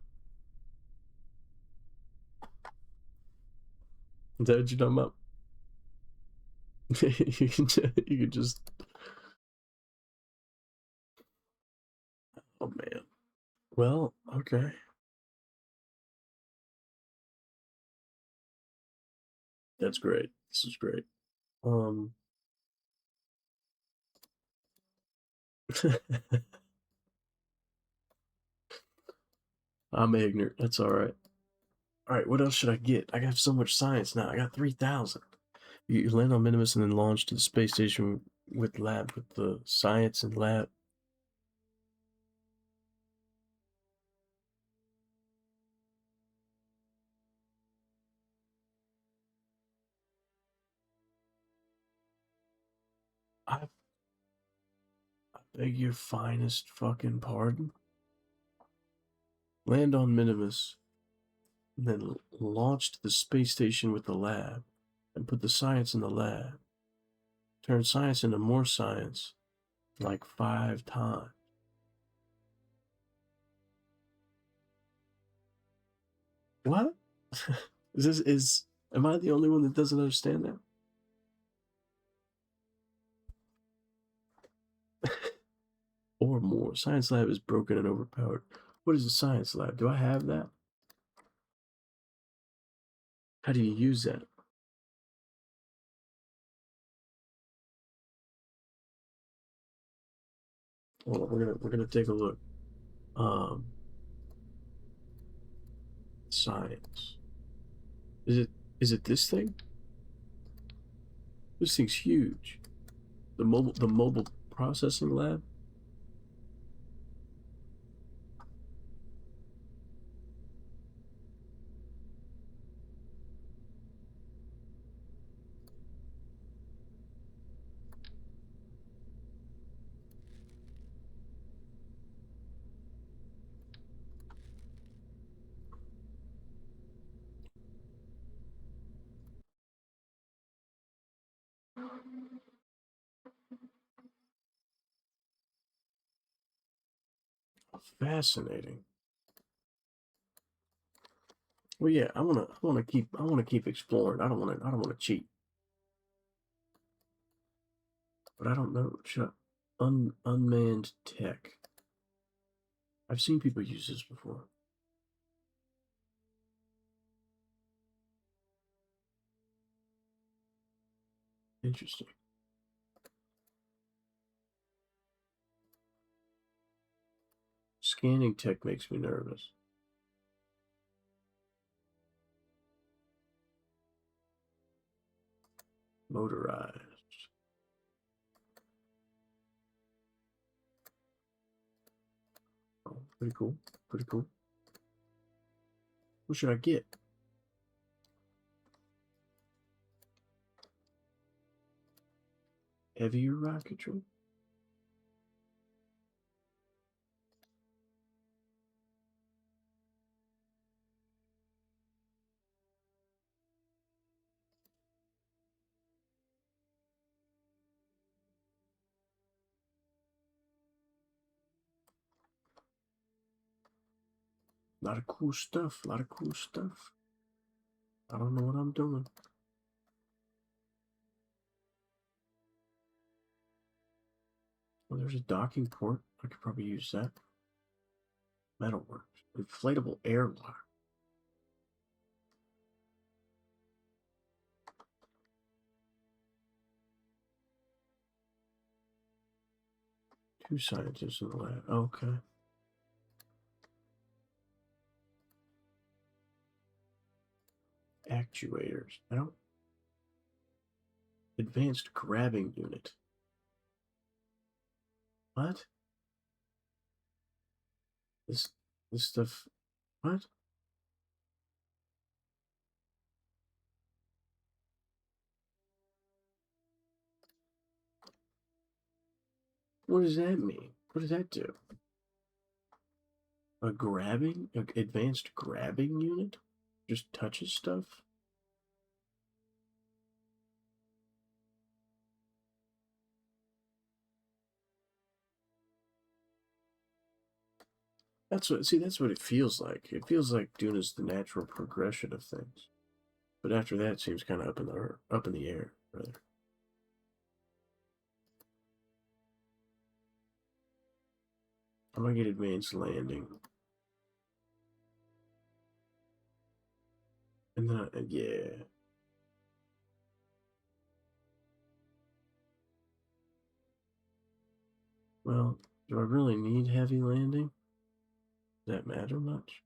Is that what you're talking about? You can just. Oh man. Well, okay. That's great. This is great. Um. I'm ignorant. That's all right. All right. What else should I get? I got so much science now. I got 3,000. You land on Minimus and then launch to the space station with the science and lab. I beg your finest fucking pardon. Land on Minimus and then launch to the space station with the lab and put the science in the lab. Turn science into more science like 5 times. What? Am I the only one that doesn't understand that? Or more. Science lab is broken and overpowered. What is a science lab? Do I have that? How do you use that? Hold on, we're gonna take a look. Um, Science. Is it this thing? This thing's huge. The mobile processing lab. Fascinating. Well, yeah, I wanna keep exploring. I don't wanna cheat. But I don't know. Unmanned tech. I've seen people use this before. Interesting. Scanning tech makes me nervous. Motorized. Oh, pretty cool. Pretty cool. What should I get? Heavier rocketry? A lot of cool stuff. A lot of cool stuff. I don't know what I'm doing. Well, there's a docking port. I could probably use that. Metalworks. Inflatable airlock. Two scientists in the lab. Okay. Actuators. I don't. Advanced grabbing unit. What? This stuff. What? What does that mean? What does that do? Advanced grabbing unit? Just touches stuff? That's what it feels like. It feels like Duna's the natural progression of things. But after that, it seems kind of up in the air, rather. I'm gonna get advanced landing. And then, yeah. Well, do I really need heavy landing? Does that matter much?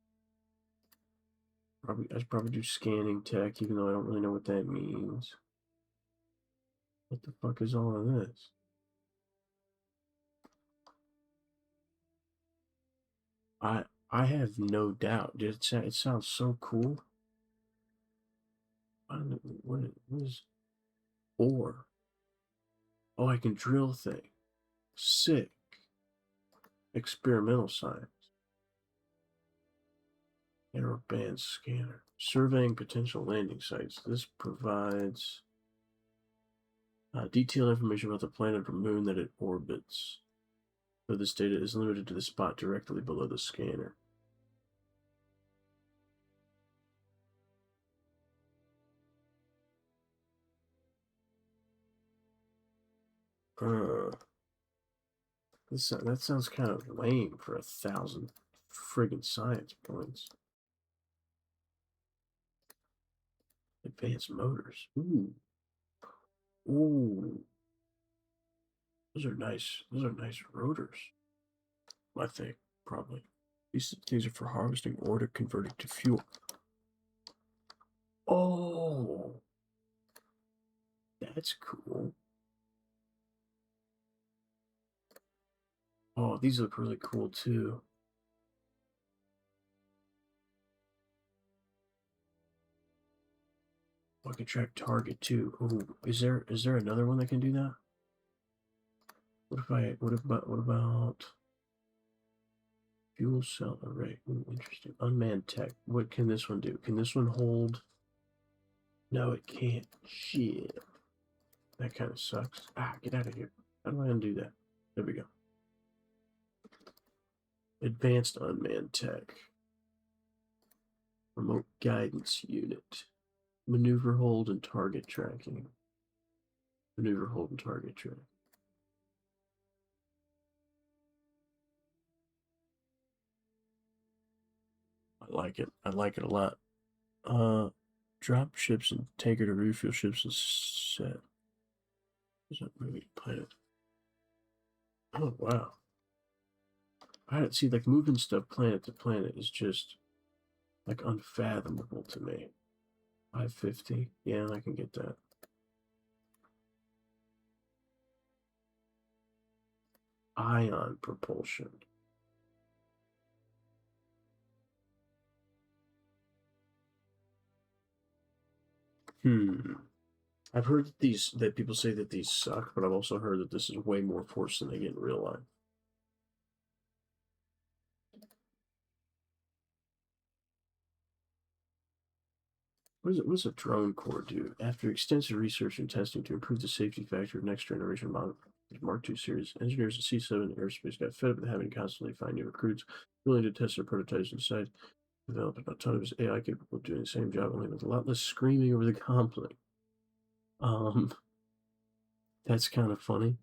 I should probably do scanning tech, even though I don't really know what that means. What the fuck is all of this? I have no doubt. It sounds so cool. I don't know what is ore. Oh, I can drill things. Sick. Experimental science. Narrowband scanner. Surveying potential landing sites. This provides detailed information about the planet or moon that it orbits. But this data is limited to the spot directly below the scanner. That sounds kind of lame for 1,000 friggin' science points. Advanced motors. Ooh. Ooh. Those are nice. Those are nice rotors. I think, probably. These things are for harvesting ore to convert it to fuel. Oh, that's cool. Oh, these look really cool too. I can track target too. Oh, is there another one that can do that? What about fuel cell array? Ooh, interesting. Unmanned tech. What can this one do? Can this one hold? No, it can't. Shit. That kind of sucks. Ah, get out of here. How do I undo that? There we go. Advanced unmanned tech. Remote guidance unit. Maneuver hold and target tracking. Maneuver hold and target tracking. I like it. I like it a lot. Drop ships and tanker to refuel ships and set. Is that moving planet? Oh wow. I don't see, like, moving stuff planet to planet is just like unfathomable to me. 550. Yeah, I can get that. Ion propulsion. I've heard that people say that these suck, but I've also heard that this is way more force than they get in real life. What does a drone core do? After extensive research and testing to improve the safety factor of next generation Mark II series, engineers at C7 Aerospace got fed up with having to constantly find new recruits willing to test their prototypes and decide to develop an autonomous AI capable of doing the same job, only with a lot less screaming over the conflict. That's kind of funny.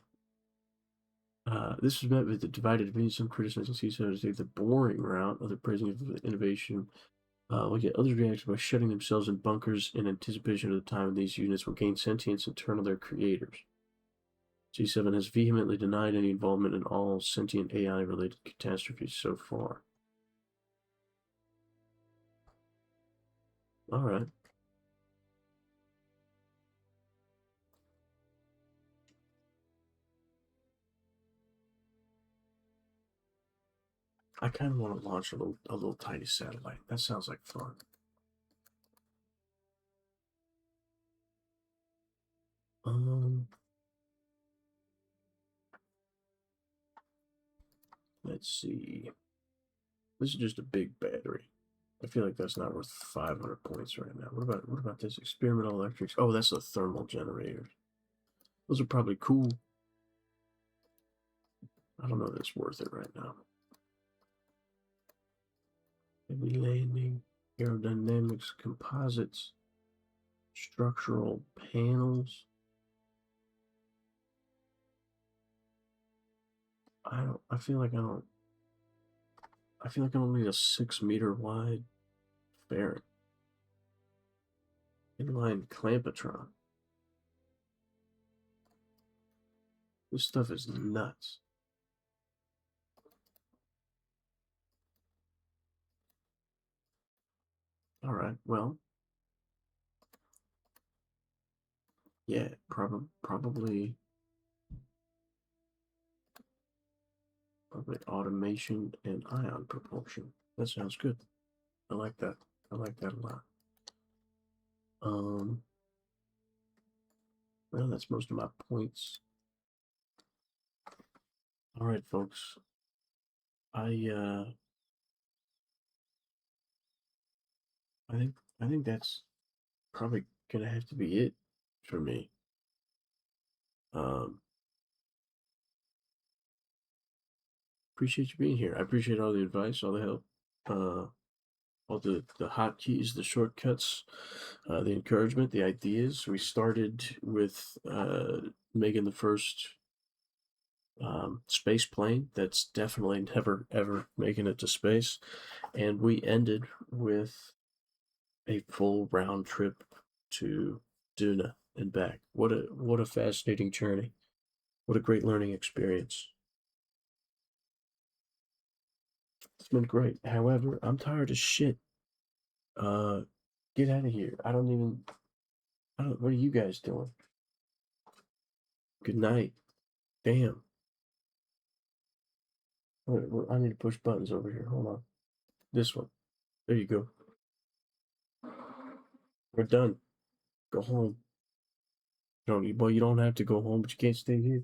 This was met with the divided opinion, some criticizing C7 as the boring route, other praising of innovation. While yet others reacted by shutting themselves in bunkers in anticipation of the time when these units will gain sentience and turn on their creators. C7 has vehemently denied any involvement in all sentient AI-related catastrophes so far. All right. I kind of want to launch a little tiny satellite. That sounds like fun. Let's see. This is just a big battery. I feel like that's not worth 500 points right now. What about this experimental electrics? Oh, that's a thermal generator. Those are probably cool. I don't know if it's worth it right now. Heavy landing, aerodynamics, composites, structural panels. I feel like I don't. I feel like I don't need a 6 meter wide fairing. Inline clampetron. This stuff is nuts. All right, well, yeah, probably automation and ion propulsion. That sounds good. I like that. I like that a lot. Well, that's most of my points. All right, folks. I I think that's probably gonna have to be it for me. Um, appreciate you being here. I appreciate all the advice, all the help, all the hotkeys, the shortcuts, the encouragement, the ideas. We started with making the first space plane that's definitely never ever making it to space, and we ended with a full round trip to Duna and back. What a fascinating journey. What a great learning experience. It's been great. However, I'm tired as shit. Uh, get out of here. What are you guys doing? Good night. Damn. I need to push buttons over here. Hold on. This one. There you go. We're done. Go home. You don't have to go home, but you can't stay here.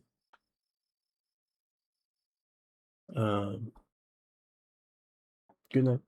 Um, good night.